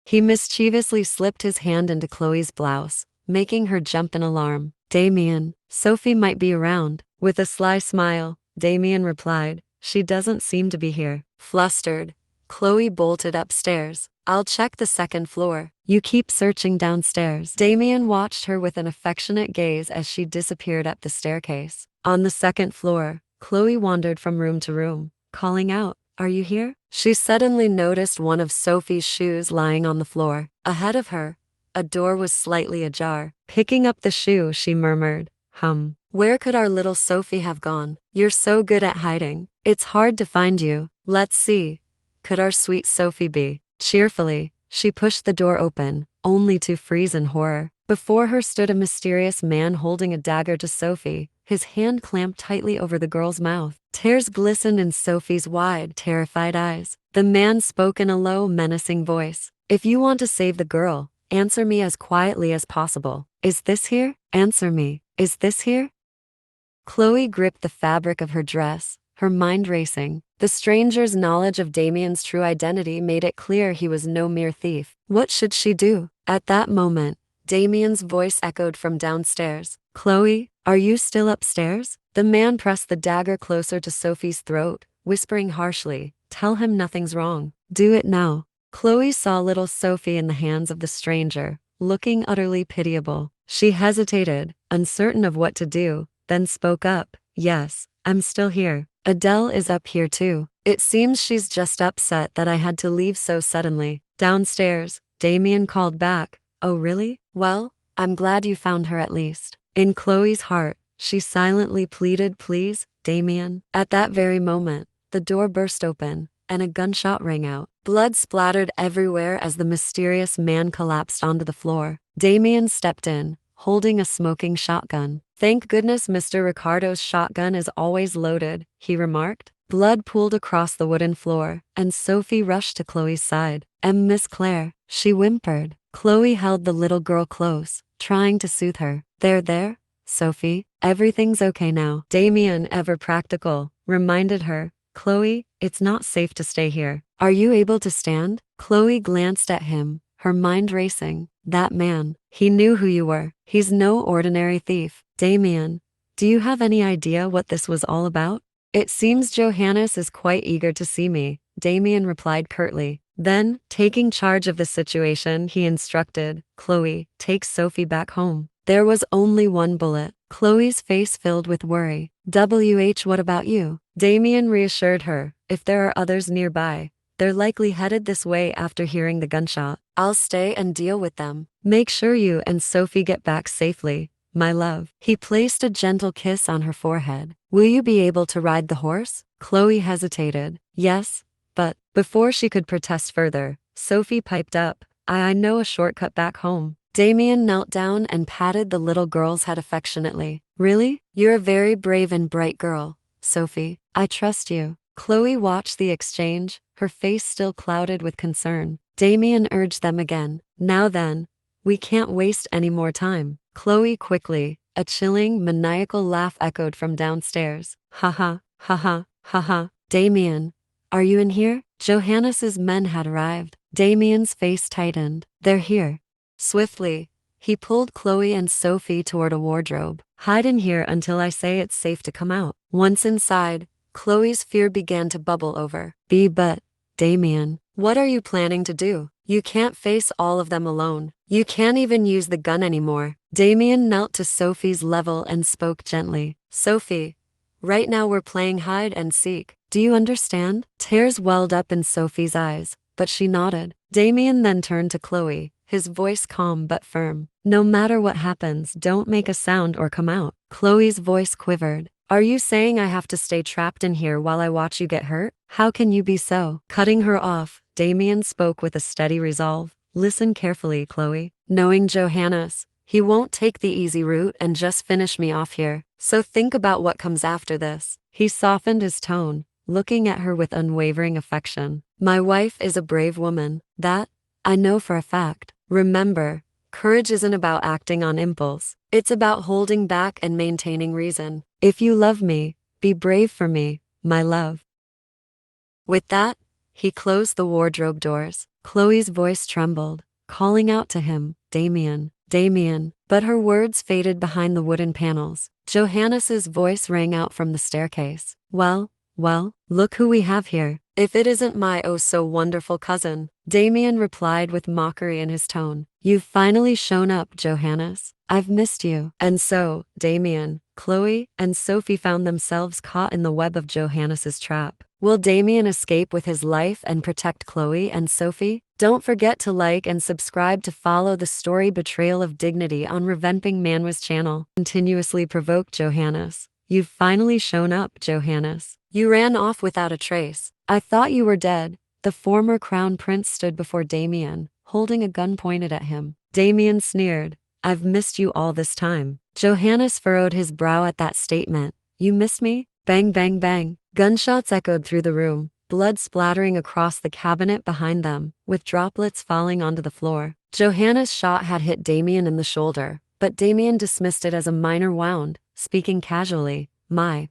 He mischievously slipped his hand into Chloe's blouse, making her jump in alarm. Damien, Sophie might be around. With a sly smile, Damien replied, she doesn't seem to be here. Flustered, Chloe bolted upstairs. I'll check the second floor. You keep searching downstairs. Damien watched her with an affectionate gaze as she disappeared up the staircase. On the second floor, Chloe wandered from room to room, calling out, are you here? She suddenly noticed one of Sophie's shoes lying on the floor. Ahead of her, a door was slightly ajar. Picking up the shoe, she murmured, where could our little Sophie have gone? You're so good at hiding. It's hard to find you. Let's see. Could our sweet Sophie be? Cheerfully, she pushed the door open, only to freeze in horror. Before her stood a mysterious man holding a dagger to Sophie, his hand clamped tightly over the girl's mouth. Tears glistened in Sophie's wide, terrified eyes. The man spoke in a low, menacing voice. If you want to save the girl, answer me as quietly as possible. Is this here? Answer me. Is this here? Chloe gripped the fabric of her dress, her mind racing. The stranger's knowledge of Damien's true identity made it clear he was no mere thief. What should she do? At that moment, Damien's voice echoed from downstairs. Chloe, are you still upstairs? The man pressed the dagger closer to Sophie's throat, whispering harshly, tell him nothing's wrong. Do it now. Chloe saw little Sophie in the hands of the stranger, looking utterly pitiable. She hesitated, uncertain of what to do, then spoke up. Yes, I'm still here. Adele is up here too. It seems she's just upset that I had to leave so suddenly. Downstairs, Damien called back. Oh really? Well, I'm glad you found her at least. In Chloe's heart, she silently pleaded, please, Damien. At that very moment, the door burst open, and a gunshot rang out. Blood splattered everywhere as the mysterious man collapsed onto the floor. Damien stepped in, holding a smoking shotgun. Thank goodness Mr. Ricardo's shotgun is always loaded, he remarked. Blood pooled across the wooden floor, and Sophie rushed to Chloe's side. Miss Claire, she whimpered. Chloe held the little girl close, trying to soothe her. There, Sophie, everything's okay now. Damien, ever practical, reminded her. Chloe, it's not safe to stay here. Are you able to stand? Chloe glanced at him, her mind racing. That man, he knew who you were. He's no ordinary thief. Damien, do you have any idea what this was all about? It seems Johannes is quite eager to see me, Damien replied curtly. Then, taking charge of the situation, he instructed, Chloe, take Sophie back home. There was only one bullet. Chloe's face filled with worry. What about you? Damien reassured her, if there are others nearby, they're likely headed this way after hearing the gunshot. I'll stay and deal with them. Make sure you and Sophie get back safely, my love. He placed a gentle kiss on her forehead. Will you be able to ride the horse? Chloe hesitated. Yes, but before she could protest further, Sophie piped up. I know a shortcut back home. Damien knelt down and patted the little girl's head affectionately. Really? You're a very brave and bright girl, Sophie. I trust you. Chloe watched the exchange, her face still clouded with concern. Damien urged them again. Now then, we can't waste any more time. Chloe quickly, a chilling, maniacal laugh echoed from downstairs. Ha ha, ha ha, ha ha. Damien, are you in here? Johannes's men had arrived. Damien's face tightened. They're here. Swiftly, he pulled Chloe and Sophie toward a wardrobe. Hide in here until I say it's safe to come out. Once inside, Chloe's fear began to bubble over. But, Damien, what are you planning to do? You can't face all of them alone. You can't even use the gun anymore. Damien knelt to Sophie's level and spoke gently. Sophie, right now we're playing hide and seek. Do you understand? Tears welled up in Sophie's eyes, but she nodded. Damien then turned to Chloe, his voice calm but firm. No matter what happens, don't make a sound or come out. Chloe's voice quivered. Are you saying I have to stay trapped in here while I watch you get hurt? How can you be so? Cutting her off, Damien spoke with a steady resolve. Listen carefully, Chloe. Knowing Johannes, he won't take the easy route and just finish me off here. So think about what comes after this. He softened his tone, looking at her with unwavering affection. My wife is a brave woman. That, I know for a fact. Remember, courage isn't about acting on impulse. It's about holding back and maintaining reason. If you love me, be brave for me, my love. With that, he closed the wardrobe doors. Chloe's voice trembled, calling out to him, Damien, Damien. but her words faded behind the wooden panels. Johannes's voice rang out from the staircase. Well, look who we have here. If it isn't my oh so wonderful cousin, Damien replied with mockery in his tone. You've finally shown up, Johannes. I've missed you. And so, Damien, Chloe, and Sophie found themselves caught in the web of Johannes's trap. Will Damien escape with his life and protect Chloe and Sophie? Don't forget to like and subscribe to follow the story Betrayal of Dignity on Reven Ping Manwa's channel. Continuously provoke Johannes. You've finally shown up, Johannes. You ran off without a trace. I thought you were dead. The former crown prince stood before Damien, holding a gun pointed at him. Damien sneered. I've missed you all this time. Johannes furrowed his brow at that statement. You missed me? Bang, bang, bang. Gunshots echoed through the room, blood splattering across the cabinet behind them, with droplets falling onto the floor. Johannes' shot had hit Damien in the shoulder, but Damien dismissed it as a minor wound, speaking casually. My,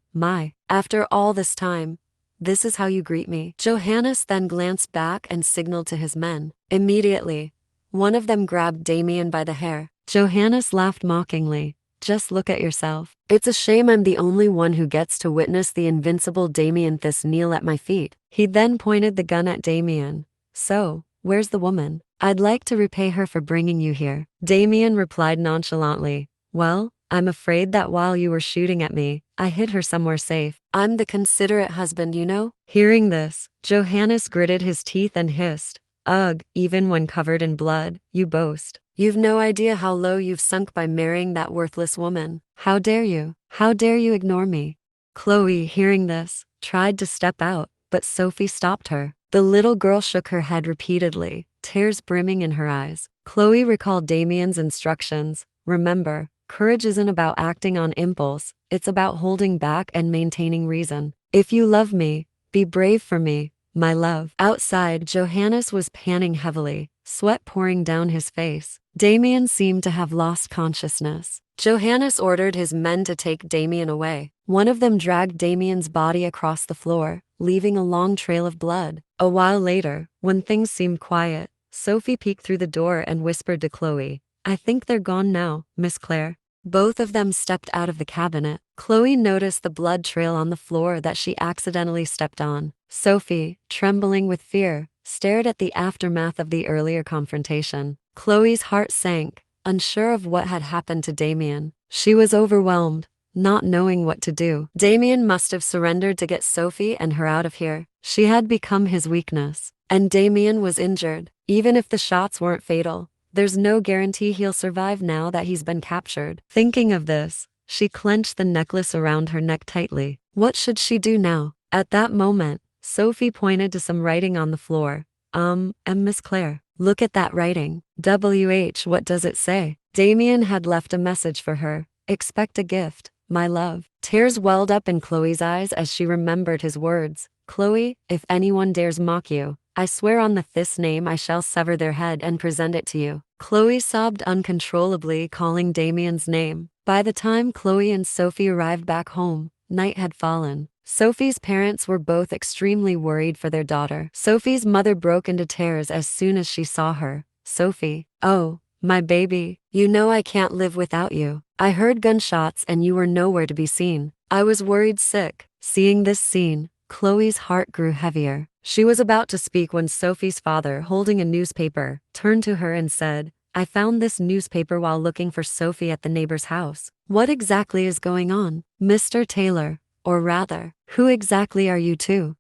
after all this time, this is how you greet me. Johannes then glanced back and signaled to his men. Immediately, one of them grabbed Damien by the hair. Johannes laughed mockingly. Just look at yourself. It's a shame I'm the only one who gets to witness the invincible Damien Thisse kneel at my feet. He then pointed the gun at Damien. So, where's the woman? I'd like to repay her for bringing you here. Damien replied nonchalantly. Well, I'm afraid that while you were shooting at me, I hid her somewhere safe. I'm the considerate husband, you know? Hearing this, Johannes gritted his teeth and hissed. Ugh, even when covered in blood, you boast. You've no idea how low you've sunk by marrying that worthless woman. How dare you? How dare you ignore me? Chloe, hearing this, tried to step out, but Sophie stopped her. The little girl shook her head repeatedly, tears brimming in her eyes. Chloe recalled Damien's instructions. Remember, courage isn't about acting on impulse, it's about holding back and maintaining reason. If you love me, be brave for me, my love. Outside, Johannes was panting heavily, sweat pouring down his face. Damien seemed to have lost consciousness. Johannes ordered his men to take Damien away. One of them dragged Damien's body across the floor, leaving a long trail of blood. A while later, when things seemed quiet, Sophie peeked through the door and whispered to Chloe, I think they're gone now, Miss Claire. Both of them stepped out of the cabinet. Chloe noticed the blood trail on the floor that she accidentally stepped on. Sophie, trembling with fear, stared at the aftermath of the earlier confrontation. Chloe's heart sank, unsure of what had happened to Damien. She was overwhelmed, not knowing what to do. Damien must have surrendered to get Sophie and her out of here. She had become his weakness. And Damien was injured. Even if the shots weren't fatal, there's no guarantee he'll survive now that he's been captured. Thinking of this, she clenched the necklace around her neck tightly. What should she do now? At that moment, Sophie pointed to some writing on the floor. Miss Claire, look at that writing. What does it say? Damien had left a message for her. Expect a gift, my love. Tears welled up in Chloe's eyes as she remembered his words. Chloe, if anyone dares mock you, I swear on the Thisse name I shall sever their head and present it to you. Chloe sobbed uncontrollably, calling Damien's name. By the time Chloe and Sophie arrived back home, night had fallen. Sophie's parents were both extremely worried for their daughter. Sophie's mother broke into tears as soon as she saw her. Sophie, oh, my baby, you know I can't live without you. I heard gunshots and you were nowhere to be seen. I was worried sick. Seeing this scene, Chloe's heart grew heavier. She was about to speak when Sophie's father, holding a newspaper, turned to her and said, I found this newspaper while looking for Sophie at the neighbor's house. What exactly is going on? Mr. Taylor, or rather, who exactly are you two?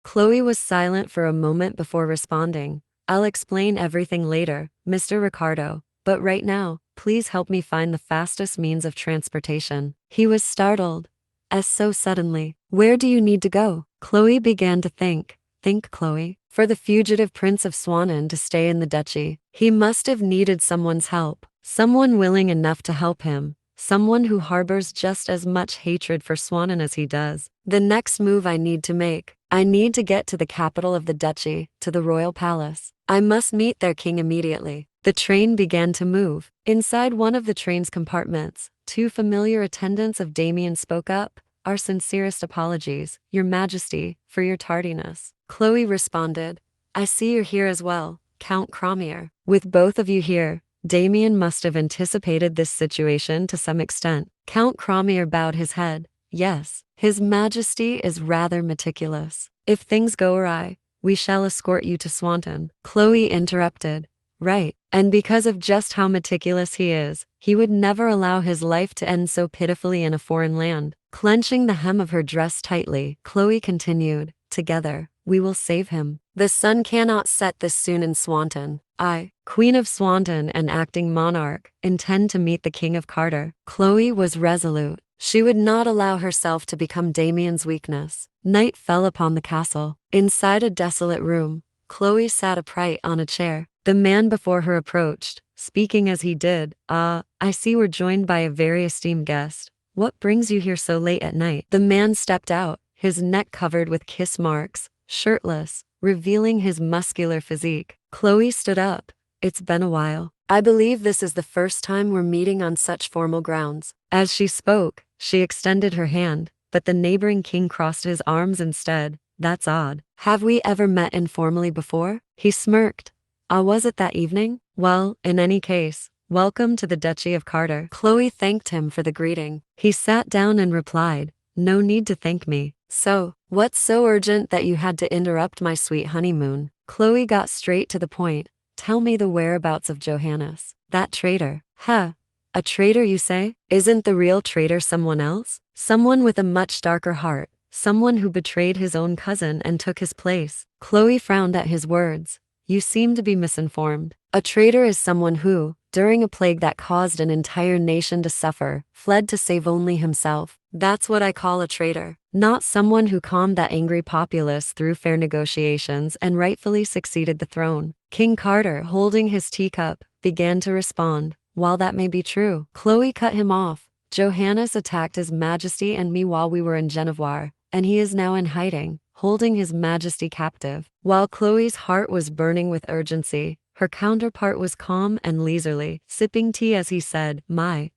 Chloe was silent for a moment before responding. I'll explain everything later, Mr. Ricardo, but right now, please help me find the fastest means of transportation. He was startled, as so suddenly. Where do you need to go? Chloe began to think. Think, Chloe. For the fugitive Prince of Swanen to stay in the duchy, he must have needed someone's help. Someone willing enough to help him. Someone who harbors just as much hatred for Swanen as he does. The next move I need to make. I need to get to the capital of the duchy, to the royal palace. I must meet their king immediately. The train began to move. Inside one of the train's compartments, two familiar attendants of Damien spoke up. Our sincerest apologies, Your Majesty, for your tardiness. Chloe responded, I see you're here as well, Count Cromier. With both of you here, Damien must have anticipated this situation to some extent. Count Cromir bowed his head. Yes, His Majesty is rather meticulous. If things go awry, we shall escort you to Swanton. Chloe interrupted. Right, and because of just how meticulous he is, he would never allow his life to end so pitifully in a foreign land. Clenching the hem of her dress tightly, Chloe continued, Together, we will save him. The sun cannot set this soon in Swanton. I, Queen of Swanton and acting monarch, intend to meet the King of Carter. Chloe was resolute. She would not allow herself to become Damien's weakness. Night fell upon the castle. Inside a desolate room, Chloe sat upright on a chair. The man before her approached, speaking as he did. I see we're joined by a very esteemed guest. What brings you here so late at night? The man stepped out, his neck covered with kiss marks, shirtless, revealing his muscular physique. Chloe stood up. It's been a while. I believe this is the first time we're meeting on such formal grounds. As she spoke, she extended her hand, but the neighboring king crossed his arms instead. That's odd. Have we ever met informally before? He smirked. Was it that evening? Well, in any case, welcome to the Duchy of Carter. Chloe thanked him for the greeting. He sat down and replied, No need to thank me. So, what's so urgent that you had to interrupt my sweet honeymoon? Chloe got straight to the point. Tell me the whereabouts of Johannes. That traitor. Huh. A traitor, you say? Isn't the real traitor someone else? Someone with a much darker heart. Someone who betrayed his own cousin and took his place. Chloe frowned at his words. You seem to be misinformed. A traitor is someone who, during a plague that caused an entire nation to suffer, fled to save only himself. That's what I call a traitor. Not someone who calmed that angry populace through fair negotiations and rightfully succeeded the throne. King Carter, holding his teacup, began to respond. While that may be true, Chloe cut him off. Johannes attacked His Majesty and me while we were in Genevois, and he is now in hiding, holding His Majesty captive. While Chloe's heart was burning with urgency, her counterpart was calm and leisurely, sipping tea as he said, My,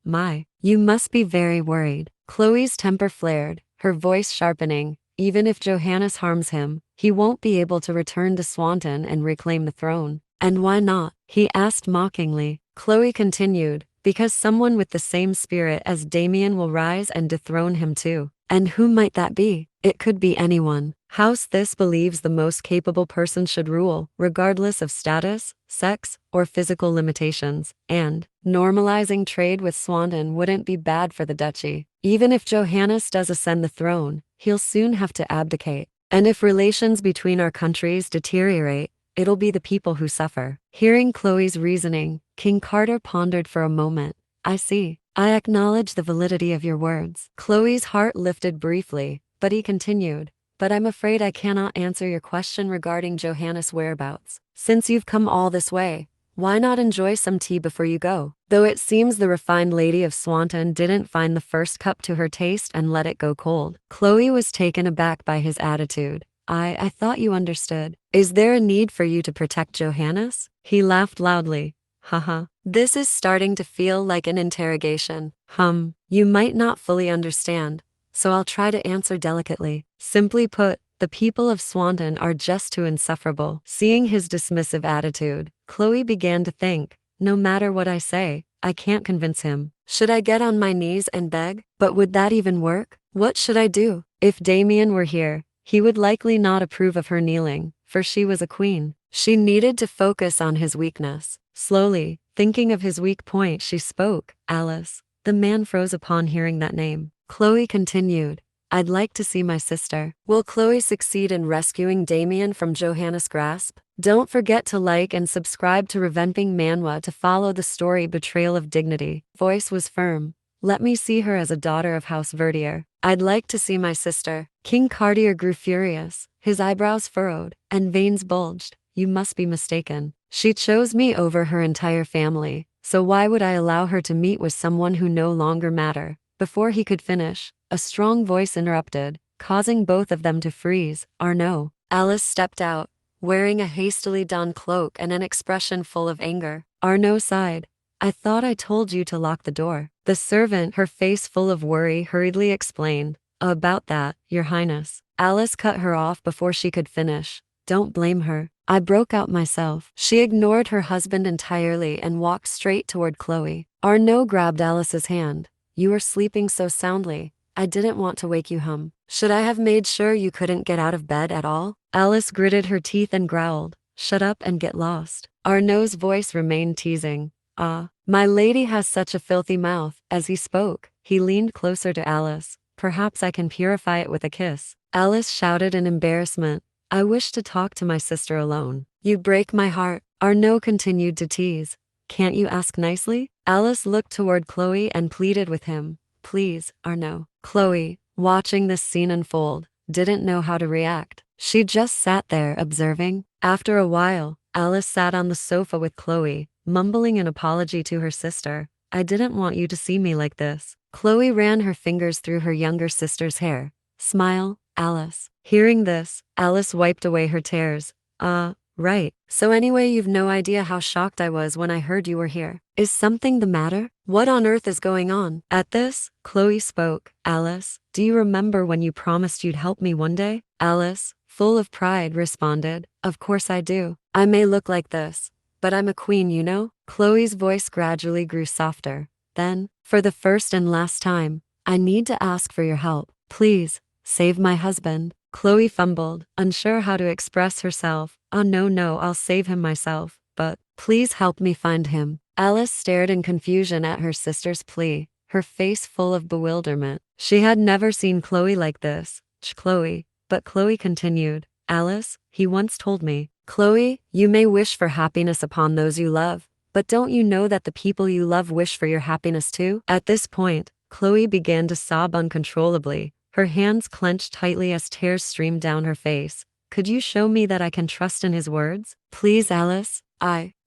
you must be very worried. Chloe's temper flared, her voice sharpening. Even if Johannes harms him, he won't be able to return to Swanton and reclaim the throne. And why not? He asked mockingly. Chloe continued, because someone with the same spirit as Damien will rise and dethrone him too. And who might that be? It could be anyone. House Thisse believes the most capable person should rule, regardless of status, sex, or physical limitations, and normalizing trade with Swanton wouldn't be bad for the duchy. Even if Johannes does ascend the throne, he'll soon have to abdicate. And if relations between our countries deteriorate, it'll be the people who suffer. Hearing Chloe's reasoning, King Carter pondered for a moment. I see. I acknowledge the validity of your words. Chloe's heart lifted briefly, but he continued. But I'm afraid I cannot answer your question regarding Johannes' whereabouts. Since you've come all this way, why not enjoy some tea before you go? Though it seems the refined lady of Swanton didn't find the first cup to her taste and let it go cold. Chloe was taken aback by his attitude. I thought you understood. Is there a need for you to protect Johannes? He laughed loudly. Haha. This is starting to feel like an interrogation. You might not fully understand, so I'll try to answer delicately. Simply put, the people of Swanton are just too insufferable. Seeing his dismissive attitude, Chloe began to think, no matter what I say, I can't convince him. Should I get on my knees and beg? But would that even work? What should I do? If Damien were here, he would likely not approve of her kneeling, for she was a queen. She needed to focus on his weakness. Slowly, thinking of his weak point, she spoke. Alice. The man froze upon hearing that name. Chloe continued. I'd like to see my sister. Will Chloe succeed in rescuing Damien from Johannes' grasp? Don't forget to like and subscribe to Reven Ping Manhwa to follow the story Betrayal of Dignity. Voice was firm. Let me see her as a daughter of House Verdier. I'd like to see my sister. King Cartier grew furious. His eyebrows furrowed, and veins bulged. You must be mistaken. She chose me over her entire family, so why would I allow her to meet with someone who no longer matter? Before he could finish, a strong voice interrupted, causing both of them to freeze. Arnaud. Alice stepped out, wearing a hastily donned cloak and an expression full of anger. Arnaud sighed. I thought I told you to lock the door. The servant, her face full of worry, hurriedly explained. About that, Your Highness. Alice cut her off before she could finish. Don't blame her. I broke out myself. She ignored her husband entirely and walked straight toward Chloe. Ernst grabbed Alice's hand. You were sleeping so soundly. I didn't want to wake you. Should I have made sure you couldn't get out of bed at all? Alice gritted her teeth and growled. Shut up and get lost. Ernst's voice remained teasing. Ah, my lady has such a filthy mouth. As he spoke, he leaned closer to Alice. Perhaps I can purify it with a kiss. Alice shouted in embarrassment. I wish to talk to my sister alone. You break my heart. Ernst continued to tease. Can't you ask nicely? Alice looked toward Chloe and pleaded with him. Please, Ernst. Chloe, watching this scene unfold, didn't know how to react. She just sat there observing. After a while, Alice sat on the sofa with Chloe, mumbling an apology to her sister. I didn't want you to see me like this. Chloe ran her fingers through her younger sister's hair. Smile, Alice. Hearing this, Alice wiped away her tears. Right. So anyway, you've no idea how shocked I was when I heard you were here. Is something the matter? What on earth is going on? At this, Chloe spoke. Alice, do you remember when you promised you'd help me one day? Alice, full of pride, responded. Of course I do. I may look like this, but I'm a queen, you know? Chloe's voice gradually grew softer. Then, for the first and last time, I need to ask for your help. Please, save my husband. Chloe fumbled, unsure how to express herself. Oh no, I'll save him myself. But, please help me find him. Alice stared in confusion at her sister's plea, her face full of bewilderment. She had never seen Chloe like this. Chloe. But Chloe continued. Alice, he once told me. Chloe, you may wish for happiness upon those you love, but don't you know that the people you love wish for your happiness too? At this point, Chloe began to sob uncontrollably. Her hands clenched tightly as tears streamed down her face. Could you show me that I can trust in his words? Please, Alice.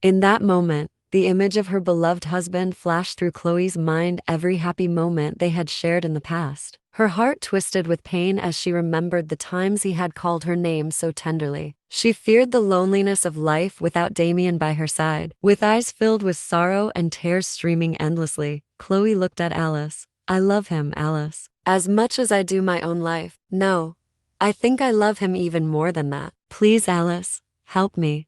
In that moment, the image of her beloved husband flashed through Chloe's mind, every happy moment they had shared in the past. Her heart twisted with pain as she remembered the times he had called her name so tenderly. She feared the loneliness of life without Damien by her side. With eyes filled with sorrow and tears streaming endlessly, Chloe looked at Alice. I love him, Alice. As much as I do my own life. No, I think I love him even more than that. Please, Alice, help me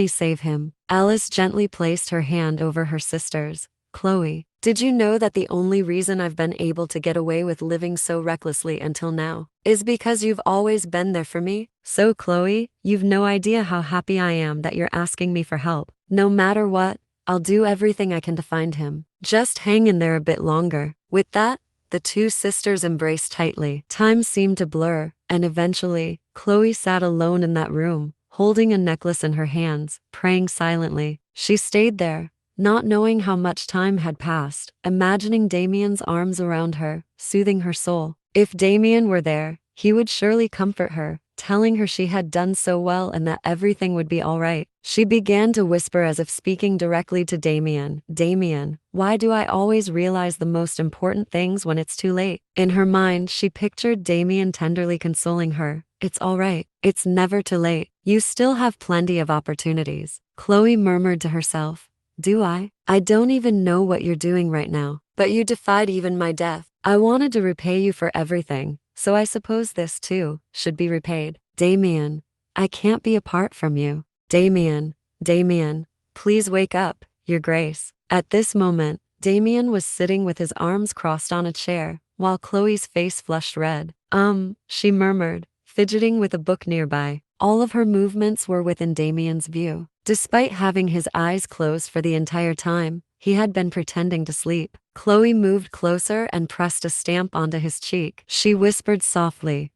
save him. Alice gently placed her hand over her sister's. Chloe, did you know that the only reason I've been able to get away with living so recklessly until now is because you've always been there for me? So Chloe, you've no idea how happy I am that you're asking me for help. No matter what, I'll do everything I can to find him. Just hang in there a bit longer. With that, the two sisters embraced tightly. Time seemed to blur, and eventually, Chloe sat alone in that room, holding a necklace in her hands, praying silently. She stayed there, not knowing how much time had passed, imagining Damien's arms around her, soothing her soul. If Damien were there, he would surely comfort her, telling her she had done so well and that everything would be all right. She began to whisper as if speaking directly to Damien. Damien, why do I always realize the most important things when it's too late? In her mind, she pictured Damien tenderly consoling her. It's all right. It's never too late. You still have plenty of opportunities. Chloe murmured to herself. Do I? I don't even know what you're doing right now. But you defied even my death. I wanted to repay you for everything, so I suppose this too should be repaid. Damien, I can't be apart from you. Damien, please wake up, Your Grace. At this moment, Damien was sitting with his arms crossed on a chair, while Chloe's face flushed red. She murmured, fidgeting with a book nearby. All of her movements were within Damien's view. Despite having his eyes closed for the entire time, he had been pretending to sleep. Chloe moved closer and pressed a stamp onto his cheek. She whispered softly,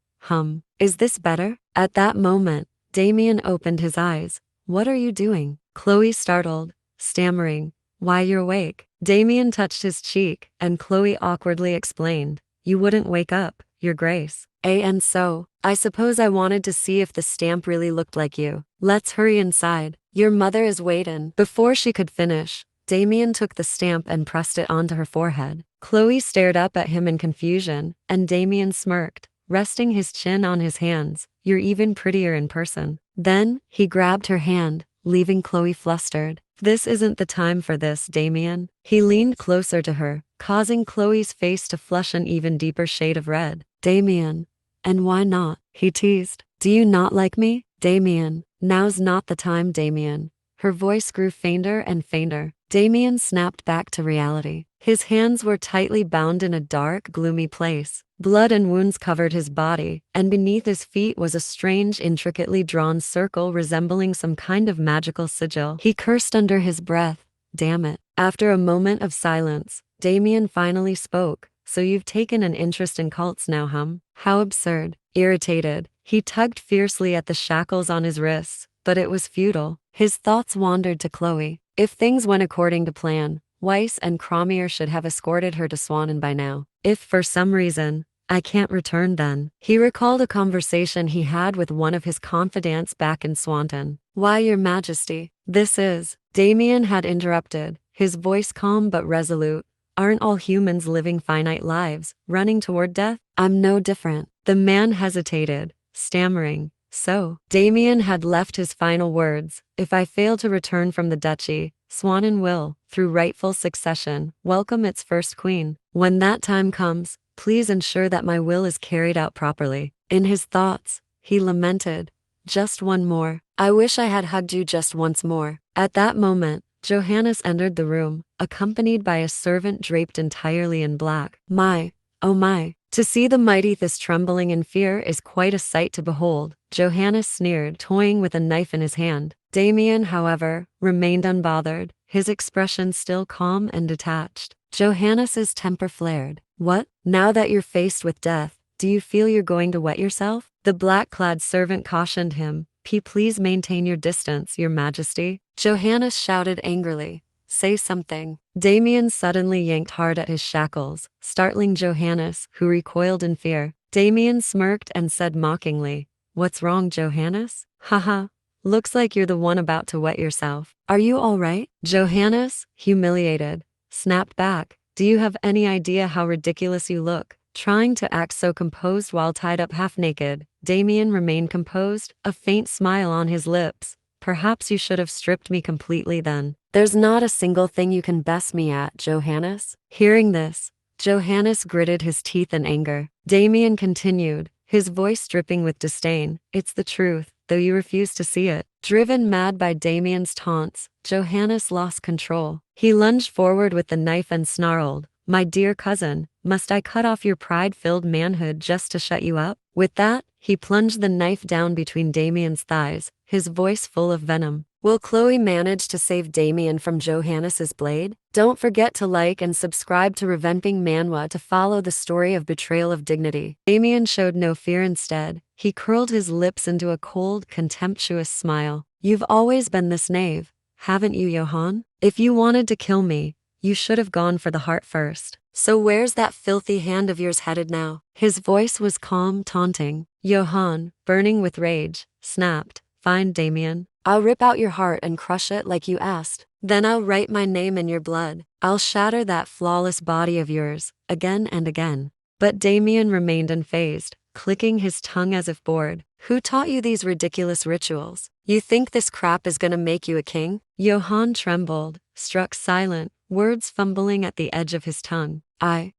is this better? At that moment, Damien opened his eyes. What are you doing? Chloe startled, stammering, why, you're awake. Damien touched his cheek, and Chloe awkwardly explained, you wouldn't wake up, Your Grace. And so, I suppose I wanted to see if the stamp really looked like you. Let's hurry inside. Your mother is waiting. Before she could finish, Damien took the stamp and pressed it onto her forehead. Chloe stared up at him in confusion, and Damien smirked, resting his chin on his hands. You're even prettier in person. Then, he grabbed her hand, leaving Chloe flustered. This isn't the time for this, Damien. He leaned closer to her, causing Chloe's face to flush an even deeper shade of red. Damien. And why not? He teased. Do you not like me? Damien. Now's not the time, Damien. Her voice grew fainter and fainter. Damien snapped back to reality. His hands were tightly bound in a dark, gloomy place. Blood and wounds covered his body, and beneath his feet was a strange, intricately drawn circle resembling some kind of magical sigil. He cursed under his breath. Damn it. After a moment of silence, Damien finally spoke. So you've taken an interest in cults now, hum? How absurd. Irritated, he tugged fiercely at the shackles on his wrists, but it was futile. His thoughts wandered to Chloe. If things went according to plan, Weiss and Cromier should have escorted her to Swannon by now. If for some reason, I can't return then. He recalled a conversation he had with one of his confidants back in Swanton. Why, your majesty, this is... Damien had interrupted, his voice calm but resolute. Aren't all humans living finite lives, running toward death? I'm no different. The man hesitated, stammering. So, Damien had left his final words. If I fail to return from the duchy, Swannon will, through rightful succession, welcome its first queen. When that time comes, please ensure that my will is carried out properly. In his thoughts, he lamented. Just one more. I wish I had hugged you just once more. At that moment, Johannes entered the room, accompanied by a servant draped entirely in black. My, oh my, to see the mighty Thisse trembling in fear is quite a sight to behold, Johannes sneered, toying with a knife in his hand. Damien, however, remained unbothered, his expression still calm and detached. Johannes's temper flared. What? Now that you're faced with death, do you feel you're going to wet yourself? The black-clad servant cautioned him. Please maintain your distance, your majesty. Johannes shouted angrily. Say something. Damien suddenly yanked hard at his shackles, startling Johannes, who recoiled in fear. Damien smirked and said mockingly, What's wrong, Johannes? Haha, looks like you're the one about to wet yourself. Are you all right? Johannes, humiliated, snapped back. Do you have any idea how ridiculous you look? Trying to act so composed while tied up half-naked, Damien remained composed, a faint smile on his lips. Perhaps you should have stripped me completely then. There's not a single thing you can best me at, Johannes. Hearing this, Johannes gritted his teeth in anger. Damien continued, his voice dripping with disdain. It's the truth, though you refuse to see it. Driven mad by Damien's taunts, Johannes lost control. He lunged forward with the knife and snarled, My dear cousin, must I cut off your pride-filled manhood just to shut you up? With that, he plunged the knife down between Damien's thighs, his voice full of venom. Will Chloe manage to save Damien from Johannes's blade? Don't forget to like and subscribe to Reven Ping Manhwa to follow the story of Betrayal of Dignity. Damien showed no fear. Instead, he curled his lips into a cold, contemptuous smile. You've always been this knave, haven't you, Johann? If you wanted to kill me, you should have gone for the heart first. So where's that filthy hand of yours headed now? His voice was calm, taunting. Johann, burning with rage, snapped, Fine, Damien. I'll rip out your heart and crush it like you asked. Then I'll write my name in your blood. I'll shatter that flawless body of yours, again and again. But Damien remained unfazed, clicking his tongue as if bored. Who taught you these ridiculous rituals? You think this crap is gonna make you a king? Johann trembled, struck silent, words fumbling at the edge of his tongue. I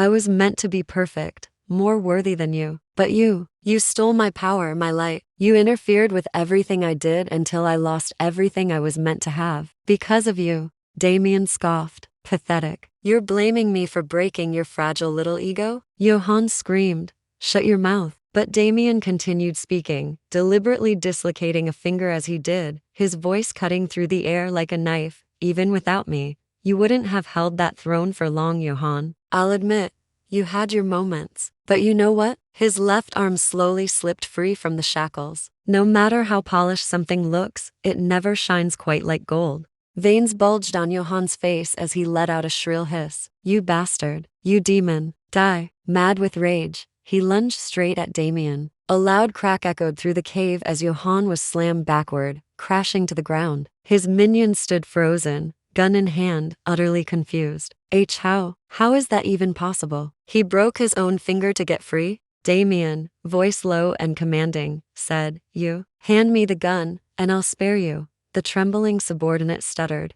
was meant to be perfect, more worthy than you. But you stole my power, my light. You interfered with everything I did until I lost everything I was meant to have. Because of you, Damien scoffed. Pathetic. You're blaming me for breaking your fragile little ego? Johann screamed. Shut your mouth. But Damien continued speaking, deliberately dislocating a finger as he did, his voice cutting through the air like a knife. Even without me, you wouldn't have held that throne for long, Johann. I'll admit, you had your moments. But you know what? His left arm slowly slipped free from the shackles. No matter how polished something looks, it never shines quite like gold. Veins bulged on Johann's face as he let out a shrill hiss. You bastard. You demon. Die. Mad with rage, he lunged straight at Damien. A loud crack echoed through the cave as Johann was slammed backward, crashing to the ground. His minion stood frozen, gun in hand, utterly confused. How is that even possible? He broke his own finger to get free? Damien, voice low and commanding, said, You, hand me the gun, and I'll spare you. The trembling subordinate stuttered,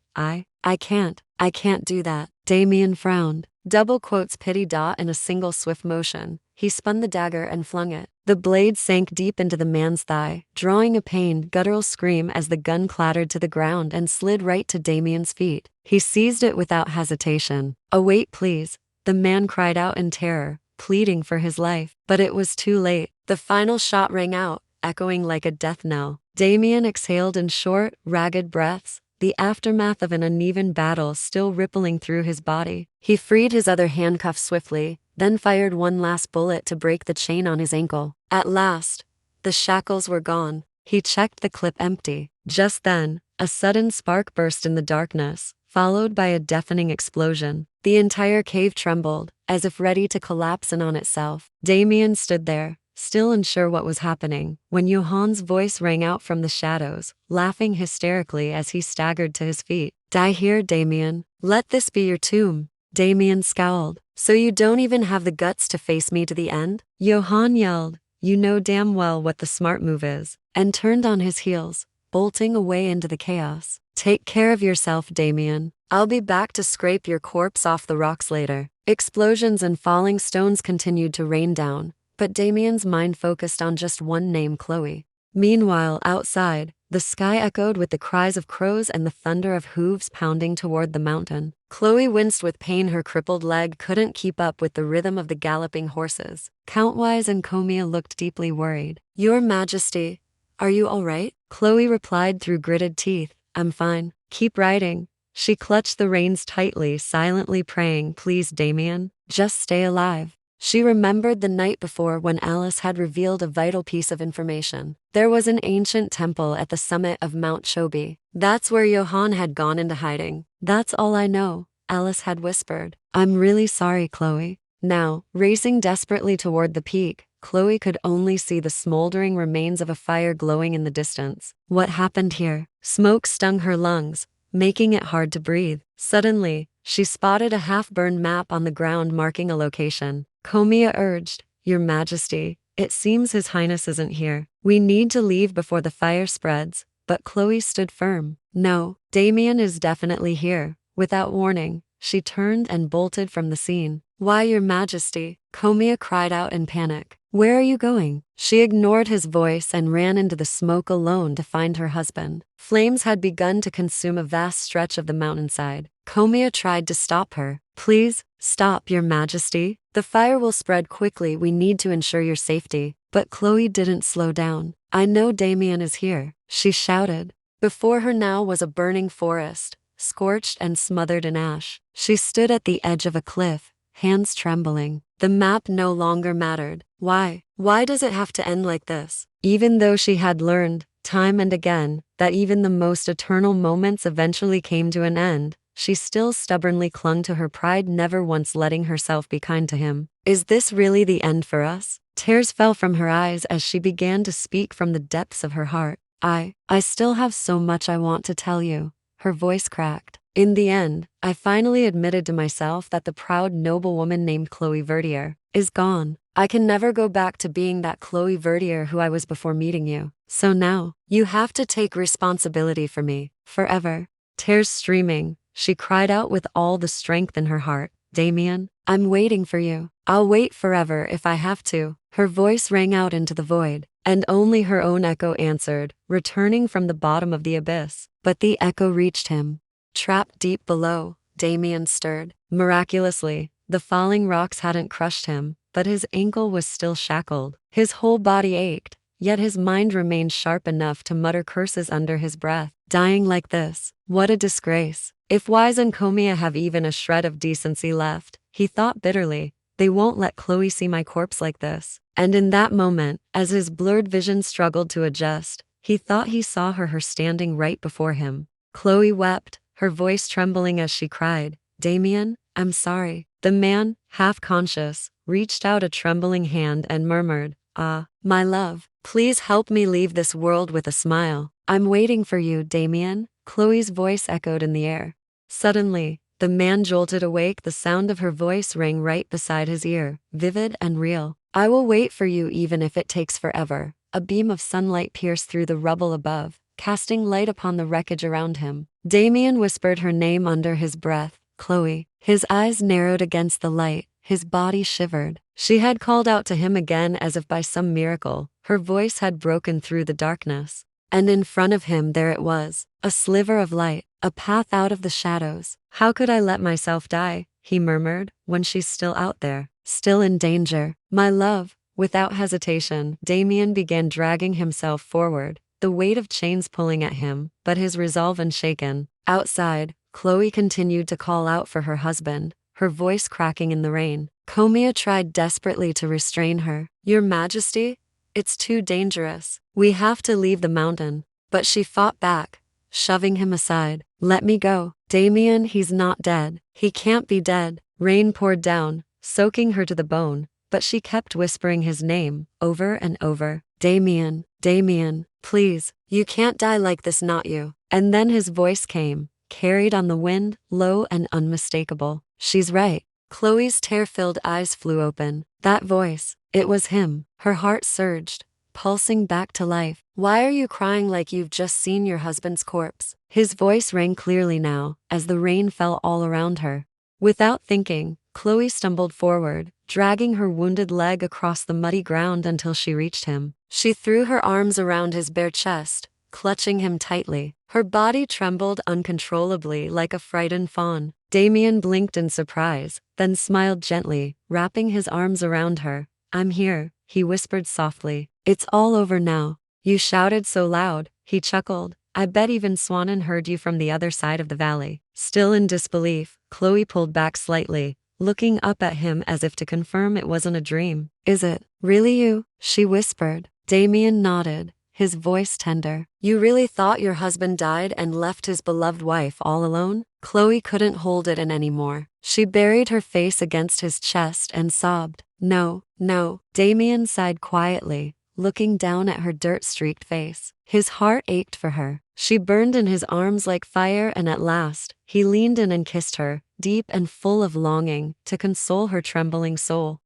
I can't do that. Damien frowned. Double quotes pity dot in a single swift motion. He spun the dagger and flung it. The blade sank deep into the man's thigh, drawing a pained, guttural scream as the gun clattered to the ground and slid right to Damien's feet. He seized it without hesitation. "Await, please," the man cried out in terror, pleading for his life. But it was too late. The final shot rang out, echoing like a death knell. Damien exhaled in short, ragged breaths, the aftermath of an uneven battle still rippling through his body. He freed his other handcuff swiftly, then fired one last bullet to break the chain on his ankle. At last, the shackles were gone. He checked the clip empty. Just then, a sudden spark burst in the darkness, followed by a deafening explosion. The entire cave trembled, as if ready to collapse in on itself. Damien stood there, still unsure what was happening, when Johann's voice rang out from the shadows, laughing hysterically as he staggered to his feet. "Die here, Damien. Let this be your tomb." Damien scowled. "So you don't even have the guts to face me to the end?" Johann yelled, "You know damn well what the smart move is," and turned on his heels, bolting away into the chaos. "Take care of yourself, Damien. I'll be back to scrape your corpse off the rocks later." Explosions and falling stones continued to rain down, but Damien's mind focused on just one name: Chloe. Meanwhile, outside, the sky echoed with the cries of crows and the thunder of hooves pounding toward the mountain. Chloe winced with pain. Her crippled leg couldn't keep up with the rhythm of the galloping horses. Countwise and Comia looked deeply worried. "Your Majesty, are you all right?" Chloe replied through gritted teeth, "I'm fine. Keep riding." She clutched the reins tightly, silently praying, "Please, Damien, just stay alive." She remembered the night before when Alice had revealed a vital piece of information. There was an ancient temple at the summit of Mount Chobe. That's where Johann had gone into hiding. "That's all I know," Alice had whispered. "I'm really sorry, Chloe." Now, racing desperately toward the peak, Chloe could only see the smoldering remains of a fire glowing in the distance. What happened here? Smoke stung her lungs, making it hard to breathe. Suddenly, she spotted a half-burned map on the ground marking a location. Comia urged, "Your Majesty, it seems His Highness isn't here. We need to leave before the fire spreads." But Chloe stood firm. "No, Damien is definitely here." Without warning, she turned and bolted from the scene. "Why, Your Majesty?" Comia cried out in panic. "Where are you going?" She ignored his voice and ran into the smoke alone to find her husband. Flames had begun to consume a vast stretch of the mountainside. Comia tried to stop her. "Please, stop, Your Majesty. The fire will spread quickly. We need to ensure your safety." But Chloe didn't slow down. "I know Damien is here," she shouted. Before her now was a burning forest, scorched and smothered in ash. She stood at the edge of a cliff, hands trembling. The map no longer mattered. Why? Why does it have to end like this? Even though she had learned, time and again, that even the most eternal moments eventually came to an end, she still stubbornly clung to her pride, never once letting herself be kind to him. "Is this really the end for us?" Tears fell from her eyes as she began to speak from the depths of her heart. I still have so much I want to tell you." Her voice cracked. "In the end, I finally admitted to myself that the proud noblewoman named Chloe Verdier is gone. I can never go back to being that Chloe Verdier who I was before meeting you. So now, you have to take responsibility for me, forever." Tears streaming, she cried out with all the strength in her heart, "Damien, I'm waiting for you. I'll wait forever if I have to." Her voice rang out into the void, and only her own echo answered, returning from the bottom of the abyss. But the echo reached him. Trapped deep below, Damien stirred. Miraculously, the falling rocks hadn't crushed him, but his ankle was still shackled. His whole body ached, yet his mind remained sharp enough to mutter curses under his breath. Dying like this, what a disgrace. If Wise and Comia have even a shred of decency left, he thought bitterly, they won't let Chloe see my corpse like this. And in that moment, as his blurred vision struggled to adjust, he thought he saw her standing right before him. Chloe wept, her voice trembling as she cried, "Damien, I'm sorry." The man, half conscious, reached out a trembling hand and murmured, "Ah, my love, please help me leave this world with a smile. I'm waiting for you, Damien." Chloe's voice echoed in the air. Suddenly, the man jolted awake. The sound of her voice rang right beside his ear, vivid and real. "I will wait for you even if it takes forever." A beam of sunlight pierced through the rubble above, casting light upon the wreckage around him. Damien whispered her name under his breath, "Chloe." His eyes narrowed against the light, his body shivered. She had called out to him again as if by some miracle. Her voice had broken through the darkness. And in front of him there it was, a sliver of light, a path out of the shadows. How could I let myself die, he murmured, when she's still out there, still in danger. My love. Without hesitation, Damien began dragging himself forward, the weight of chains pulling at him, but his resolve unshaken. Outside, Chloe continued to call out for her husband, her voice cracking in the rain. Comia tried desperately to restrain her. Your Majesty? It's too dangerous. We have to leave the mountain. But she fought back, shoving him aside. Let me go. Damien, he's not dead. He can't be dead. Rain poured down, soaking her to the bone, but she kept whispering his name, over and over. Damien, Damien, please, you can't die like this, not you. And then his voice came, carried on the wind, low and unmistakable. She's right. Chloe's tear-filled eyes flew open. That voice, it was him. Her heart surged, pulsing back to life. Why are you crying like you've just seen your husband's corpse? His voice rang clearly now, as the rain fell all around her. Without thinking, Chloe stumbled forward, dragging her wounded leg across the muddy ground until she reached him. She threw her arms around his bare chest, clutching him tightly. Her body trembled uncontrollably like a frightened fawn. Damien blinked in surprise, then smiled gently, wrapping his arms around her. I'm here, he whispered softly. It's all over now. You shouted so loud, he chuckled. I bet even Swannon heard you from the other side of the valley. Still in disbelief, Chloe pulled back slightly, looking up at him as if to confirm it wasn't a dream. Is it really you? She whispered. Damien nodded, his voice tender. You really thought your husband died and left his beloved wife all alone? Chloe couldn't hold it in anymore. She buried her face against his chest and sobbed. No, no. Damien sighed quietly, looking down at her dirt-streaked face. His heart ached for her. She burned in his arms like fire, and at last, he leaned in and kissed her, deep and full of longing, to console her trembling soul.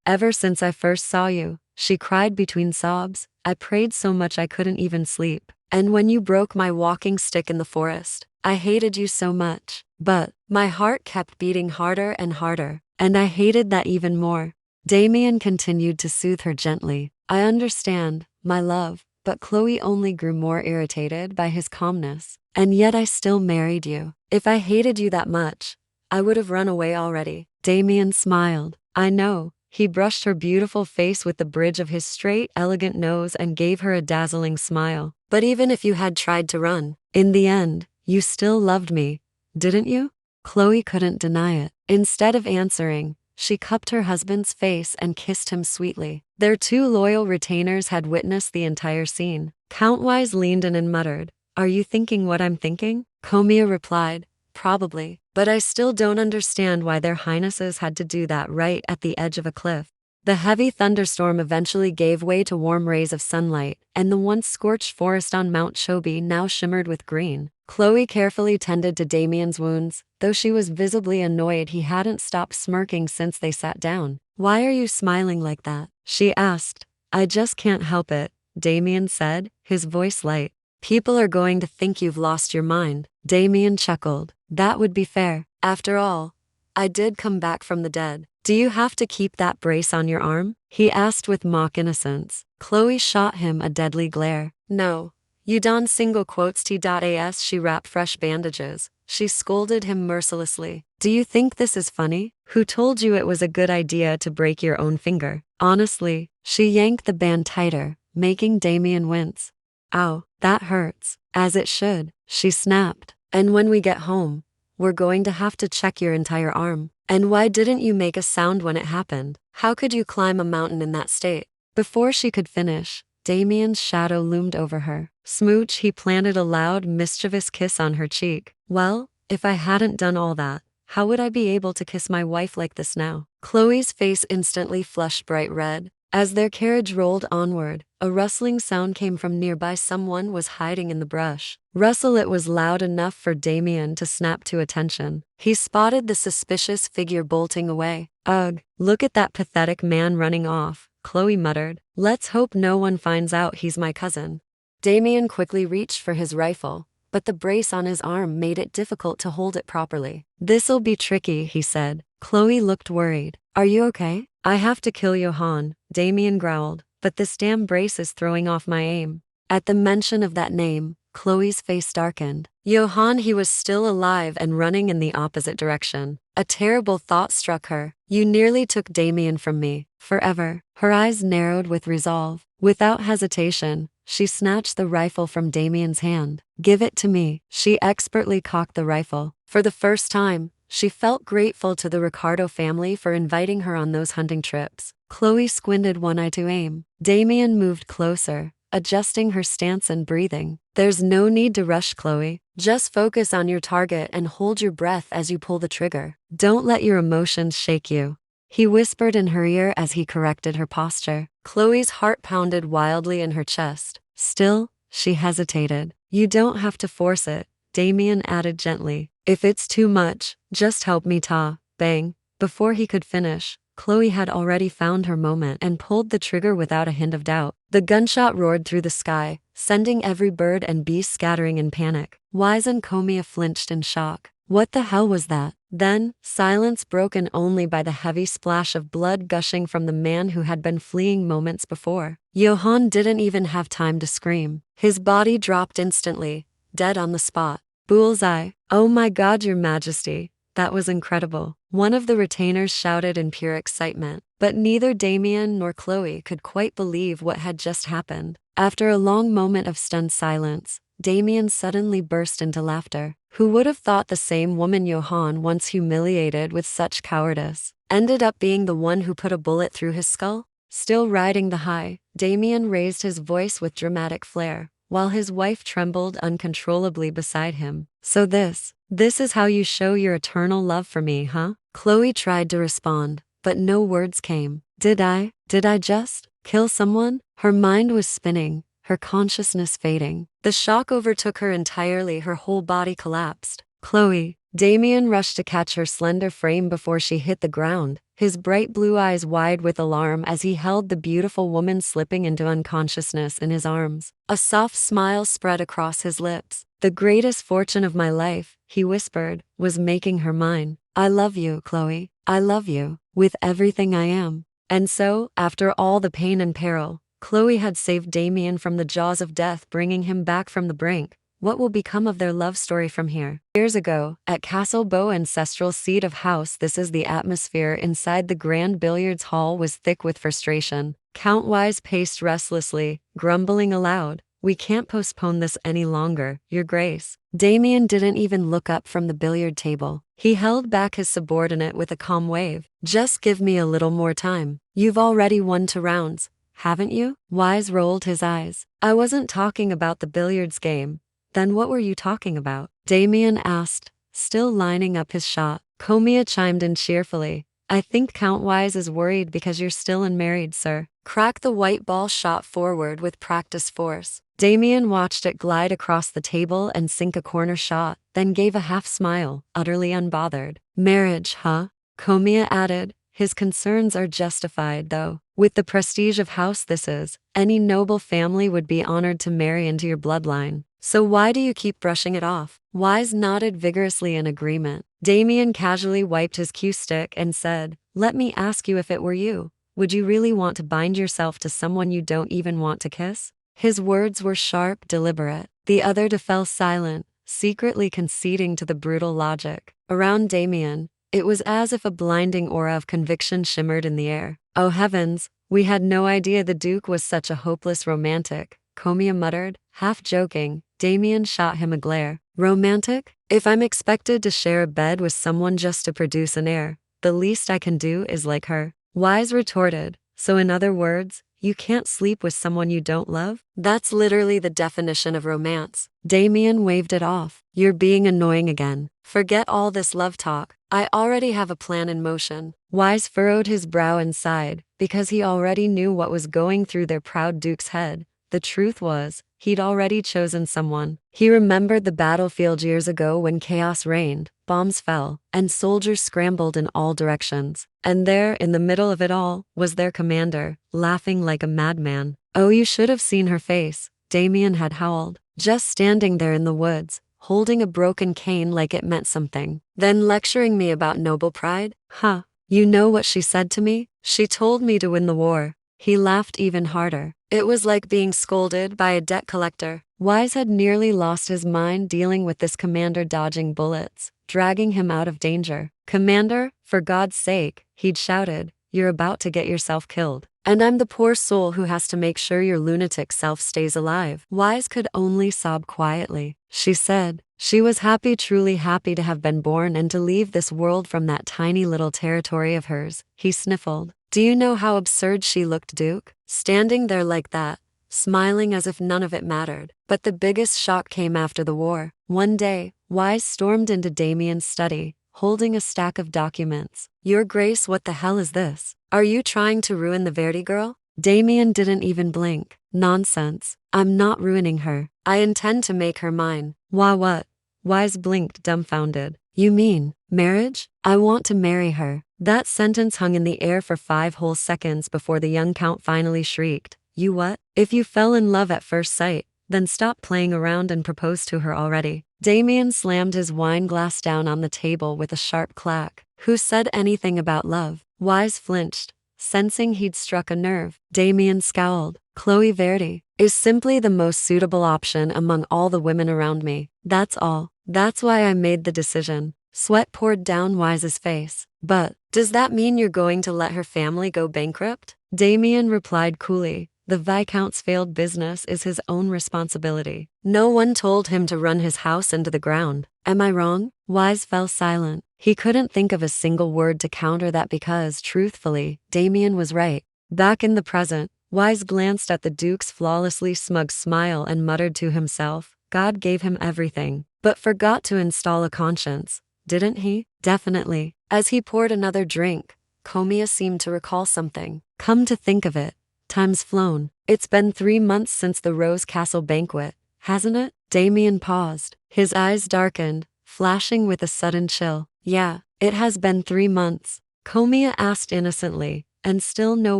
Ever since I first saw you, she cried between sobs, I prayed so much I couldn't even sleep. And when you broke my walking stick in the forest, I hated you so much. But my heart kept beating harder and harder, and I hated that even more. Damien continued to soothe her gently. I understand, my love, but Chloe only grew more irritated by his calmness. And yet I still married you. If I hated you that much, I would have run away already. Damien smiled. I know. He brushed her beautiful face with the bridge of his straight, elegant nose and gave her a dazzling smile. But even if you had tried to run, in the end, you still loved me, didn't you? Chloe couldn't deny it. Instead of answering, she cupped her husband's face and kissed him sweetly. Their two loyal retainers had witnessed the entire scene. Count Wise leaned in and muttered, Are you thinking what I'm thinking? Comia replied, Probably, but I still don't understand why their highnesses had to do that right at the edge of a cliff. The heavy thunderstorm eventually gave way to warm rays of sunlight, and the once scorched forest on Mount Chobe now shimmered with green. Chloe carefully tended to Damien's wounds, though she was visibly annoyed he hadn't stopped smirking since they sat down. Why are you smiling like that? She asked. I just can't help it, Damien said, his voice light. People are going to think you've lost your mind. Damien chuckled. That would be fair. After all, I did come back from the dead. Do you have to keep that brace on your arm? He asked with mock innocence. Chloe shot him a deadly glare. No. You don single quotes t.as she wrapped fresh bandages. She scolded him mercilessly. Do you think this is funny? Who told you it was a good idea to break your own finger? Honestly, she yanked the band tighter, making Damien wince. Ow, that hurts. As it should, she snapped. And when we get home, we're going to have to check your entire arm. And why didn't you make a sound when it happened? How could you climb a mountain in that state? Before she could finish, Damien's shadow loomed over her. Smooch, he planted a loud, mischievous kiss on her cheek. Well, if I hadn't done all that, how would I be able to kiss my wife like this now? Chloe's face instantly flushed bright red. As their carriage rolled onward, a rustling sound came from nearby. Someone was hiding in the brush. Rustle. It was loud enough for Damien to snap to attention. He spotted the suspicious figure bolting away. Ugh, look at that pathetic man running off, Chloe muttered. Let's hope no one finds out he's my cousin. Damien quickly reached for his rifle, but the brace on his arm made it difficult to hold it properly. This'll be tricky, he said. Chloe looked worried. Are you okay? I have to kill Johann, Damien growled, but this damn brace is throwing off my aim. At the mention of that name, Chloe's face darkened. Johann, he was still alive and running in the opposite direction. A terrible thought struck her. You nearly took Damien from me, forever. Her eyes narrowed with resolve. Without hesitation, she snatched the rifle from Damien's hand. Give it to me. She expertly cocked the rifle. For the first time, she felt grateful to the Ricardo family for inviting her on those hunting trips. Chloe squinted one eye to aim. Damien moved closer, adjusting her stance and breathing. There's no need to rush, Chloe. Just focus on your target and hold your breath as you pull the trigger. Don't let your emotions shake you. He whispered in her ear as he corrected her posture. Chloe's heart pounded wildly in her chest. Still, she hesitated. You don't have to force it, Damien added gently. If it's too much, just help me ta. Bang. Before he could finish, Chloe had already found her moment and pulled the trigger without a hint of doubt. The gunshot roared through the sky, sending every bird and beast scattering in panic. Wise and Comia flinched in shock. What the hell was that? Then, silence broken only by the heavy splash of blood gushing from the man who had been fleeing moments before. Johann didn't even have time to scream. His body dropped instantly, dead on the spot. Bullseye. Oh my God, Your Majesty. That was incredible. One of the retainers shouted in pure excitement, but neither Damien nor Chloe could quite believe what had just happened. After a long moment of stunned silence, Damien suddenly burst into laughter. Who would have thought the same woman Johann once humiliated with such cowardice ended up being the one who put a bullet through his skull? Still riding the high, Damien raised his voice with dramatic flair, while his wife trembled uncontrollably beside him. So this is how you show your eternal love for me, huh? Chloe tried to respond, but no words came. Did I just kill someone? Her mind was spinning, her consciousness fading. The shock overtook her entirely, her whole body collapsed. Chloe. Damien rushed to catch her slender frame before she hit the ground, his bright blue eyes wide with alarm as he held the beautiful woman slipping into unconsciousness in his arms. A soft smile spread across his lips. The greatest fortune of my life, he whispered, was making her mine. I love you, Chloe. I love you, with everything I am. And so, after all the pain and peril, Chloe had saved Damien from the jaws of death, bringing him back from the brink. What will become of their love story from here? Years ago, at Castle Beau, ancestral seat of house, this is the atmosphere inside the grand billiards hall was thick with frustration. Count Wise paced restlessly, grumbling aloud. We can't postpone this any longer, Your Grace. Damien didn't even look up from the billiard table. He held back his subordinate with a calm wave. Just give me a little more time. You've already won 2 rounds, haven't you? Wise rolled his eyes. I wasn't talking about the billiards game. Then what were you talking about? Damien asked, still lining up his shot. Comia chimed in cheerfully. I think Count Wise is worried because you're still unmarried, sir. Crack. The white ball shot forward with practiced force. Damien watched it glide across the table and sink a corner shot, then gave a half smile, utterly unbothered. Marriage, huh? Comia added. His concerns are justified, though. With the prestige of House Thisse, any noble family would be honored to marry into your bloodline. So why do you keep brushing it off? Wise nodded vigorously in agreement. Damien casually wiped his cue stick and said, Let me ask you, if it were you, would you really want to bind yourself to someone you don't even want to kiss? His words were sharp, deliberate. The other fell silent, secretly conceding to the brutal logic. Around Damien, it was as if a blinding aura of conviction shimmered in the air. Oh heavens, we had no idea the Duke was such a hopeless romantic, Comia muttered, half joking. Damien shot him a glare. Romantic? If I'm expected to share a bed with someone just to produce an heir, the least I can do is like her. Wise retorted. So in other words, you can't sleep with someone you don't love? That's literally the definition of romance. Damien waved it off. You're being annoying again. Forget all this love talk. I already have a plan in motion. Wise furrowed his brow and sighed, because he already knew what was going through their proud duke's head. The truth was, he'd already chosen someone. He remembered the battlefield years ago when chaos reigned, bombs fell, and soldiers scrambled in all directions. And there, in the middle of it all, was their commander, laughing like a madman. Oh, you should have seen her face, Damien had howled, just standing there in the woods, holding a broken cane like it meant something. Then lecturing me about noble pride? Huh. You know what she said to me? She told me to win the war. He laughed even harder. It was like being scolded by a debt collector. Wise had nearly lost his mind dealing with this commander dodging bullets, dragging him out of danger. Commander, for God's sake, he'd shouted, you're about to get yourself killed. And I'm the poor soul who has to make sure your lunatic self stays alive. Wise could only sob quietly. She said, she was happy, truly happy to have been born and to leave this world from that tiny little territory of hers. He sniffled. Do you know how absurd she looked, Duke? Standing there like that, smiling as if none of it mattered. But the biggest shock came after the war. One day, Wise stormed into Damien's study, holding a stack of documents. Your Grace, what the hell is this? Are you trying to ruin the Verdi girl? Damien didn't even blink. Nonsense. I'm not ruining her. I intend to make her mine. Why what? Wise blinked dumbfounded. You mean, marriage? I want to marry her. That sentence hung in the air for 5 whole seconds before the young count finally shrieked. You what? If you fell in love at first sight, then stop playing around and propose to her already. Damien slammed his wine glass down on the table with a sharp clack. Who said anything about love? Wise flinched, sensing he'd struck a nerve. Damien scowled. Chloe Verdi is simply the most suitable option among all the women around me. That's all. That's why I made the decision. Sweat poured down Wise's face. But, does that mean you're going to let her family go bankrupt? Damien replied coolly. The Viscount's failed business is his own responsibility. No one told him to run his house into the ground. Am I wrong? Wise fell silent. He couldn't think of a single word to counter that because, truthfully, Damien was right. Back in the present, Wise glanced at the Duke's flawlessly smug smile and muttered to himself, God gave him everything, but forgot to install a conscience, didn't he? Definitely. As he poured another drink, Comia seemed to recall something. Come to think of it, time's flown. It's been 3 months since the Rose Castle banquet, hasn't it? Damien paused. His eyes darkened, flashing with a sudden chill. Yeah, it has been 3 months. Comia asked innocently, and still no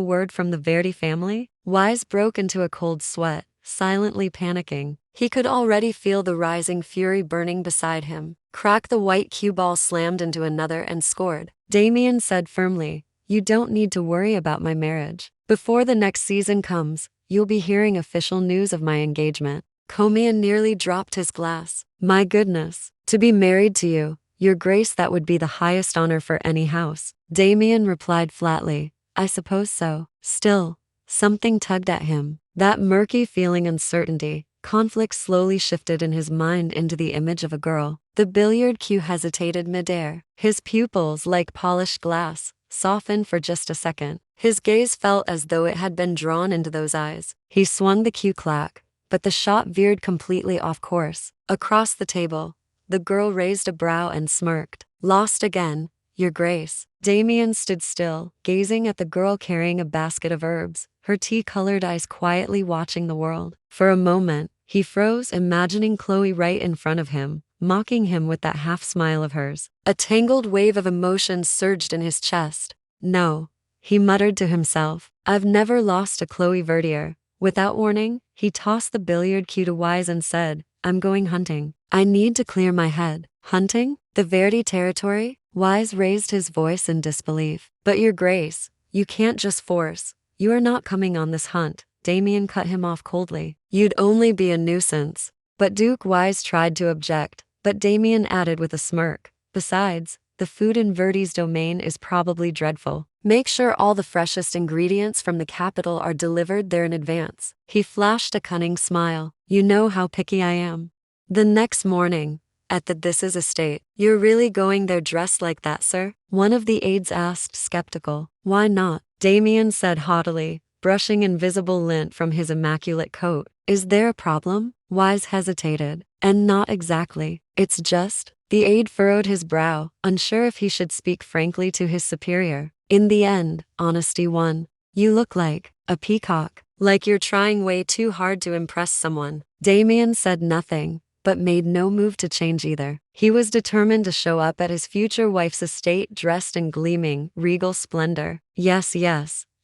word from the Verdi family? Wise broke into a cold sweat, silently panicking. He could already feel the rising fury burning beside him. Crack, the white cue ball slammed into another and scored. Damien said firmly, you don't need to worry about my marriage. Before the next season comes, you'll be hearing official news of my engagement. Comia nearly dropped his glass. My goodness, to be married to you, Your Grace, that would be the highest honor for any house. Damien replied flatly, I suppose so. Still, something tugged at him. That murky feeling, uncertainty, conflict slowly shifted in his mind into the image of a girl. The billiard cue hesitated midair. His pupils, like polished glass, softened for just a second. His gaze felt as though it had been drawn into those eyes. He swung the cue clack, but the shot veered completely off course. Across the table, the girl raised a brow and smirked. Lost again, Your Grace. Damien stood still, gazing at the girl carrying a basket of herbs, her tea-colored eyes quietly watching the world. For a moment, he froze, imagining Chloe right in front of him, mocking him with that half-smile of hers. A tangled wave of emotion surged in his chest. No, he muttered to himself, I've never lost to Chloe Verdier. Without warning, he tossed the billiard cue to Wise and said, I'm going hunting. I need to clear my head. Hunting? The Verdi territory? Wise raised his voice in disbelief. But Your Grace, you can't just force. You are not coming on this hunt. Damien cut him off coldly. You'd only be a nuisance. But Duke. Wise tried to object, but Damien added with a smirk. Besides, the food in Verdi's domain is probably dreadful. Make sure all the freshest ingredients from the capital are delivered there in advance. He flashed a cunning smile. You know how picky I am. The next morning, at the Thisse's estate. You're really going there dressed like that, sir? One of the aides asked, skeptical. Why not? Damien said haughtily, brushing invisible lint from his immaculate coat. Is there a problem? Wise hesitated. And not exactly. It's just... The aide furrowed his brow, unsure if he should speak frankly to his superior. In the end, honesty won. You look like a peacock. Like you're trying way too hard to impress someone. Damien said nothing, but made no move to change either. He was determined to show up at his future wife's estate dressed in gleaming, regal splendor. Yes,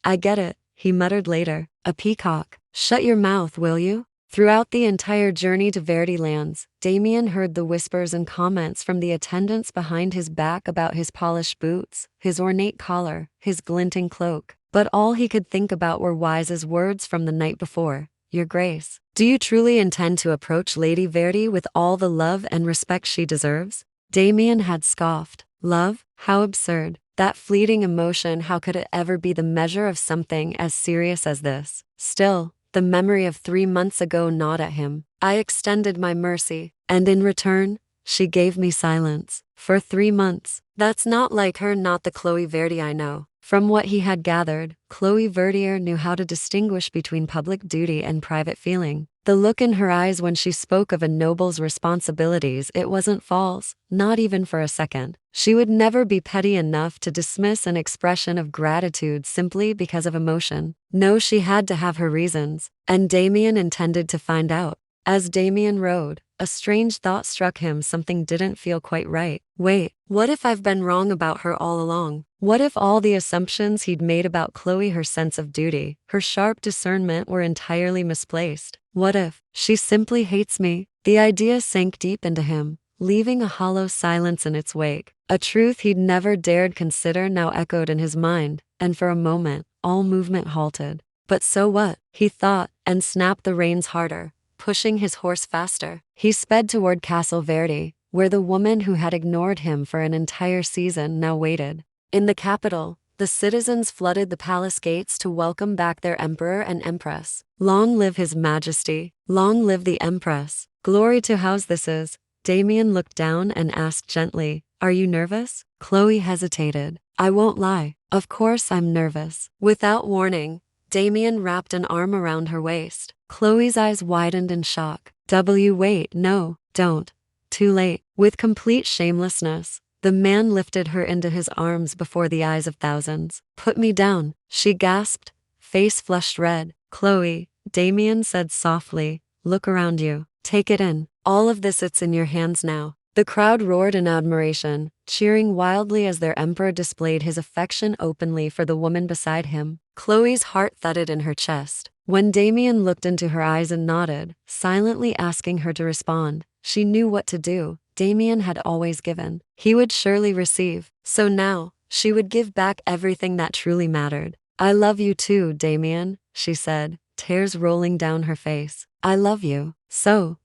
I get it, he muttered later. A peacock. Shut your mouth, will you? Throughout the entire journey to Verdi lands, Damien heard the whispers and comments from the attendants behind his back about his polished boots, his ornate collar, his glinting cloak. But all he could think about were Wise's words from the night before. Your Grace, do you truly intend to approach Lady Verdi with all the love and respect she deserves? Damien had scoffed. Love? How absurd. That fleeting emotion, how could it ever be the measure of something as serious as this? Still, the memory of 3 months ago gnawed at him. I extended my mercy, and in return, she gave me silence. For 3 months. That's not like her, not the Chloe Verdi I know. From what he had gathered, Chloe Verdier knew how to distinguish between public duty and private feeling. The look in her eyes when she spoke of a noble's responsibilities, it wasn't false, not even for a second. She would never be petty enough to dismiss an expression of gratitude simply because of emotion. No, she had to have her reasons, and Damien intended to find out. As Damien rode, a strange thought struck him. Something didn't feel quite right. Wait, what if I've been wrong about her all along? What if all the assumptions he'd made about Chloe, her sense of duty, her sharp discernment, were entirely misplaced? What if she simply hates me? The idea sank deep into him, leaving a hollow silence in its wake. A truth he'd never dared consider now echoed in his mind, and for a moment, all movement halted. But so what? He thought, and snapped the reins harder, pushing his horse faster. He sped toward Castle Verdi, where the woman who had ignored him for an entire season now waited. In the capital, the citizens flooded the palace gates to welcome back their emperor and empress. Long live His Majesty! Long live the Empress! Glory to House Thisse! Damien looked down and asked gently, Are you nervous? Chloe hesitated. I won't lie. Of course I'm nervous. Without warning, Damien wrapped an arm around her waist. Chloe's eyes widened in shock. Wait, no, don't. Too late. With complete shamelessness, the man lifted her into his arms before the eyes of thousands. Put me down, she gasped, face flushed red. Chloe, Damien said softly, look around you. Take it in. All of this, it's in your hands now. The crowd roared in admiration, cheering wildly as their emperor displayed his affection openly for the woman beside him. Chloe's heart thudded in her chest. When Damien looked into her eyes and nodded, silently asking her to respond, she knew what to do. Damien had always given. He would surely receive. So now, she would give back everything that truly mattered. I love you too, Damien, she said, tears rolling down her face. I love you. So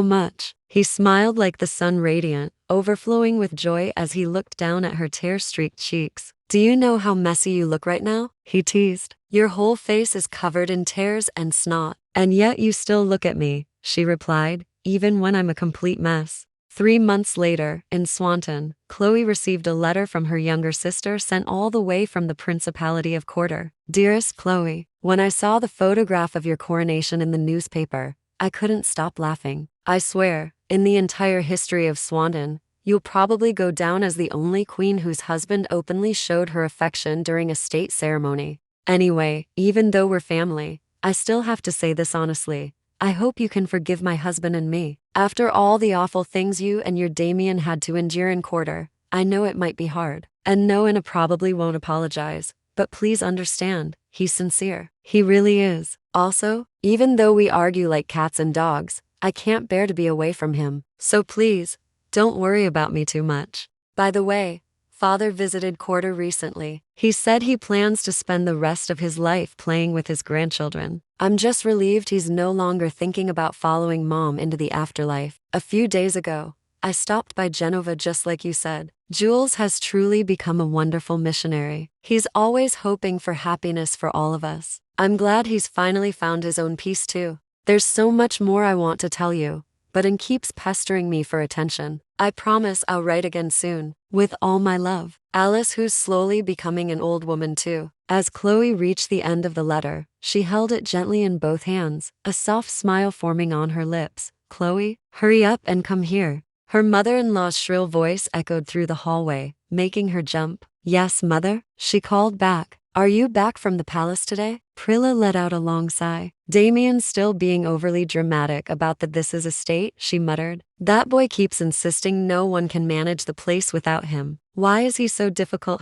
much. He smiled like the sun, radiant, overflowing with joy as he looked down at her tear-streaked cheeks. Do you know how messy you look right now? He teased. Your whole face is covered in tears and snot. And yet you still look at me, she replied, even when I'm a complete mess. 3 months later, in Swanton, Chloe received a letter from her younger sister sent all the way from the Principality of Quarter. Dearest Chloe, when I saw the photograph of your coronation in the newspaper, I couldn't stop laughing. I swear, in the entire history of Swanton, you'll probably go down as the only queen whose husband openly showed her affection during a state ceremony. Anyway, even though we're family, I still have to say this honestly. I hope you can forgive my husband and me. After all the awful things you and your Damien had to endure in Quarter, I know it might be hard. And no, Anna probably won't apologize. But please understand, he's sincere. He really is. Also, even though we argue like cats and dogs, I can't bear to be away from him. So please, don't worry about me too much. By the way, Father visited Quarter recently. He said he plans to spend the rest of his life playing with his grandchildren. I'm just relieved he's no longer thinking about following Mom into the afterlife. A few days ago, I stopped by Genova just like you said. Jules has truly become a wonderful missionary. He's always hoping for happiness for all of us. I'm glad he's finally found his own peace too. There's so much more I want to tell you, but Anne keeps pestering me for attention. I promise I'll write again soon. With all my love, Alice, who's slowly becoming an old woman too. As Chloe reached the end of the letter, she held it gently in both hands, a soft smile forming on her lips. Chloe, hurry up and come here. Her mother-in-law's shrill voice echoed through the hallway, making her jump. Yes, mother, she called back. Are you back from the palace today? Prilla let out a long sigh. Damien still being overly dramatic about the Thisse's estate, she muttered. That boy keeps insisting no one can manage the place without him. Why is he so difficult,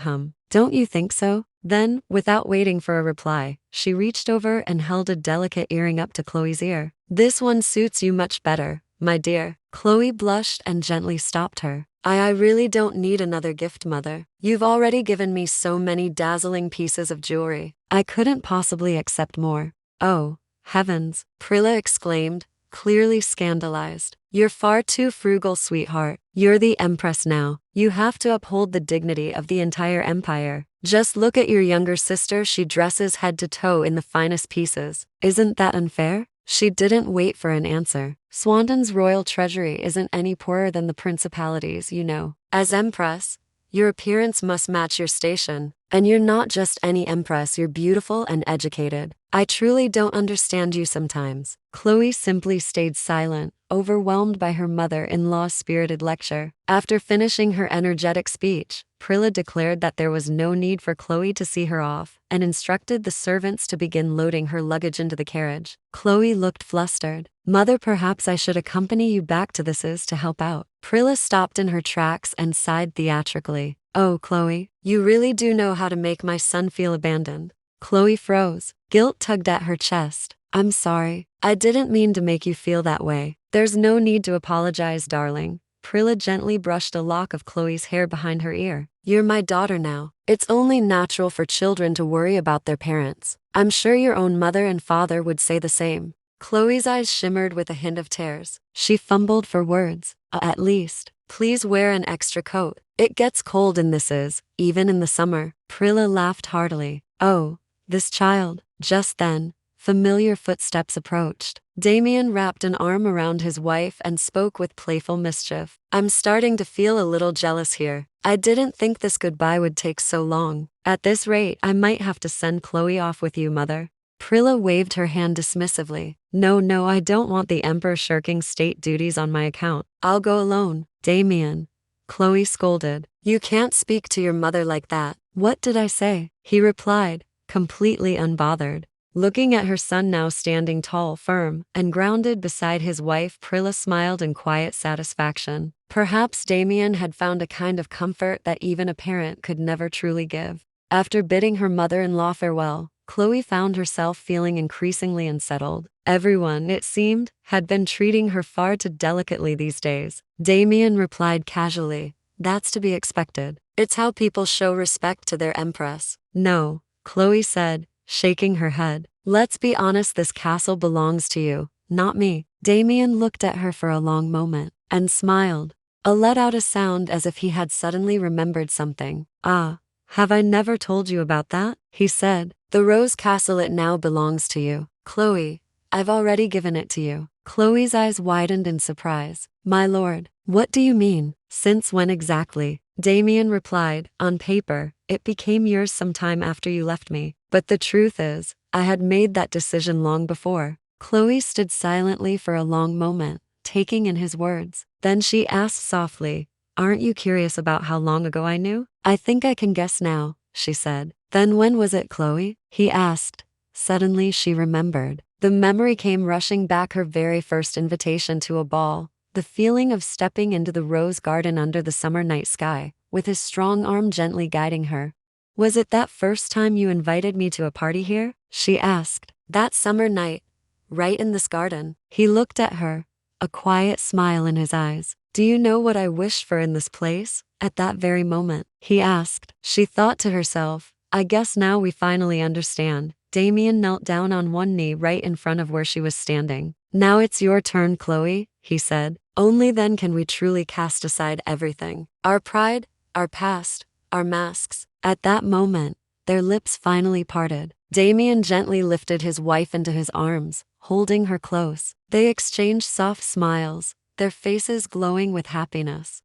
Don't you think so? Then, without waiting for a reply, she reached over and held a delicate earring up to Chloe's ear. "This one suits you much better, my dear." Chloe blushed and gently stopped her. I really don't need another gift, mother. You've already given me so many dazzling pieces of jewelry. I couldn't possibly accept more." "Oh, heavens," Prilla exclaimed, clearly scandalized. "You're far too frugal, sweetheart. You're the empress now. You have to uphold the dignity of the entire empire. Just look at your younger sister, she dresses head to toe in the finest pieces. Isn't that unfair?" She didn't wait for an answer. "Swanton's royal treasury isn't any poorer than the principalities, you know. As empress, your appearance must match your station. And you're not just any empress, you're beautiful and educated. I truly don't understand you sometimes." Chloe simply stayed silent, overwhelmed by her mother-in-law's spirited lecture. After finishing her energetic speech, Prilla declared that there was no need for Chloe to see her off, and instructed the servants to begin loading her luggage into the carriage. Chloe looked flustered. "Mother, perhaps I should accompany you back to This's to help out." Prilla stopped in her tracks and sighed theatrically. "Oh, Chloe, you really do know how to make my son feel abandoned." Chloe froze. Guilt tugged at her chest. "I'm sorry. I didn't mean to make you feel that way." "There's no need to apologize, darling." Prilla gently brushed a lock of Chloe's hair behind her ear. "You're my daughter now. It's only natural for children to worry about their parents. I'm sure your own mother and father would say the same." Chloe's eyes shimmered with a hint of tears. She fumbled for words. At least, please wear an extra coat. It gets cold in This's, even in the summer." Prilla laughed heartily. "Oh, this child." Just then, familiar footsteps approached. Damien wrapped an arm around his wife and spoke with playful mischief. "I'm starting to feel a little jealous here. I didn't think this goodbye would take so long. At this rate, I might have to send Chloe off with you, mother." Prilla waved her hand dismissively. No, I don't want the emperor shirking state duties on my account. I'll go alone." "Damien," Chloe scolded. "You can't speak to your mother like that." "What did I say?" he replied, completely unbothered. Looking at her son now standing tall, firm, and grounded beside his wife, Prilla smiled in quiet satisfaction. Perhaps Damien had found a kind of comfort that even a parent could never truly give. After bidding her mother-in-law farewell, Chloe found herself feeling increasingly unsettled. Everyone, it seemed, had been treating her far too delicately these days. Damien replied casually, "That's to be expected. It's how people show respect to their empress." "No," Chloe said, shaking her head. "Let's be honest, this castle belongs to you, not me." Damien looked at her for a long moment, and smiled. Let out a sound as if he had suddenly remembered something. "Ah, have I never told you about that?" he said. "The Rose Castle, it now belongs to you. Chloe, I've already given it to you." Chloe's eyes widened in surprise. "My lord, what do you mean? Since when exactly?" Damien replied, "On paper, it became yours some time after you left me. But the truth is, I had made that decision long before." Chloe stood silently for a long moment, taking in his words. Then she asked softly, "Aren't you curious about how long ago I knew?" "I think I can guess now," she said. "Then when was it, Chloe?" he asked. Suddenly she remembered. The memory came rushing back, her very first invitation to a ball. The feeling of stepping into the rose garden under the summer night sky, with his strong arm gently guiding her. "Was it that first time you invited me to a party here?" she asked. "That summer night, right in this garden." He looked at her, a quiet smile in his eyes. "Do you know what I wished for in this place, at that very moment?" he asked. She thought to herself, "I guess now we finally understand." Damien knelt down on one knee right in front of where she was standing. "Now it's your turn, Chloe," he said. "Only then can we truly cast aside everything. Our pride, our past, our masks." At that moment, their lips finally parted. Damien gently lifted his wife into his arms, holding her close. They exchanged soft smiles, their faces glowing with happiness.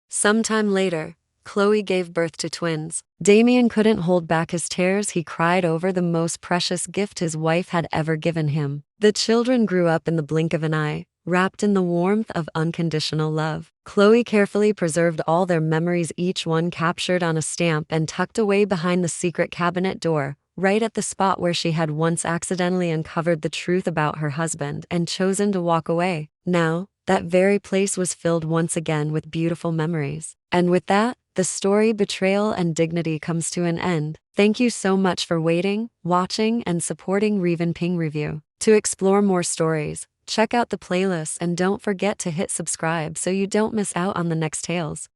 Sometime later, Chloe gave birth to twins. Damien couldn't hold back his tears. He cried over the most precious gift his wife had ever given him. The children grew up in the blink of an eye, wrapped in the warmth of unconditional love. Chloe carefully preserved all their memories, each one captured on a stamp and tucked away behind the secret cabinet door, right at the spot where she had once accidentally uncovered the truth about her husband and chosen to walk away. Now, that very place was filled once again with beautiful memories. And with that, the story Betrayal and Dignity comes to an end. Thank you so much for waiting, watching, and supporting Reven Ping Review. To explore more stories, check out the playlist and don't forget to hit subscribe so you don't miss out on the next tales.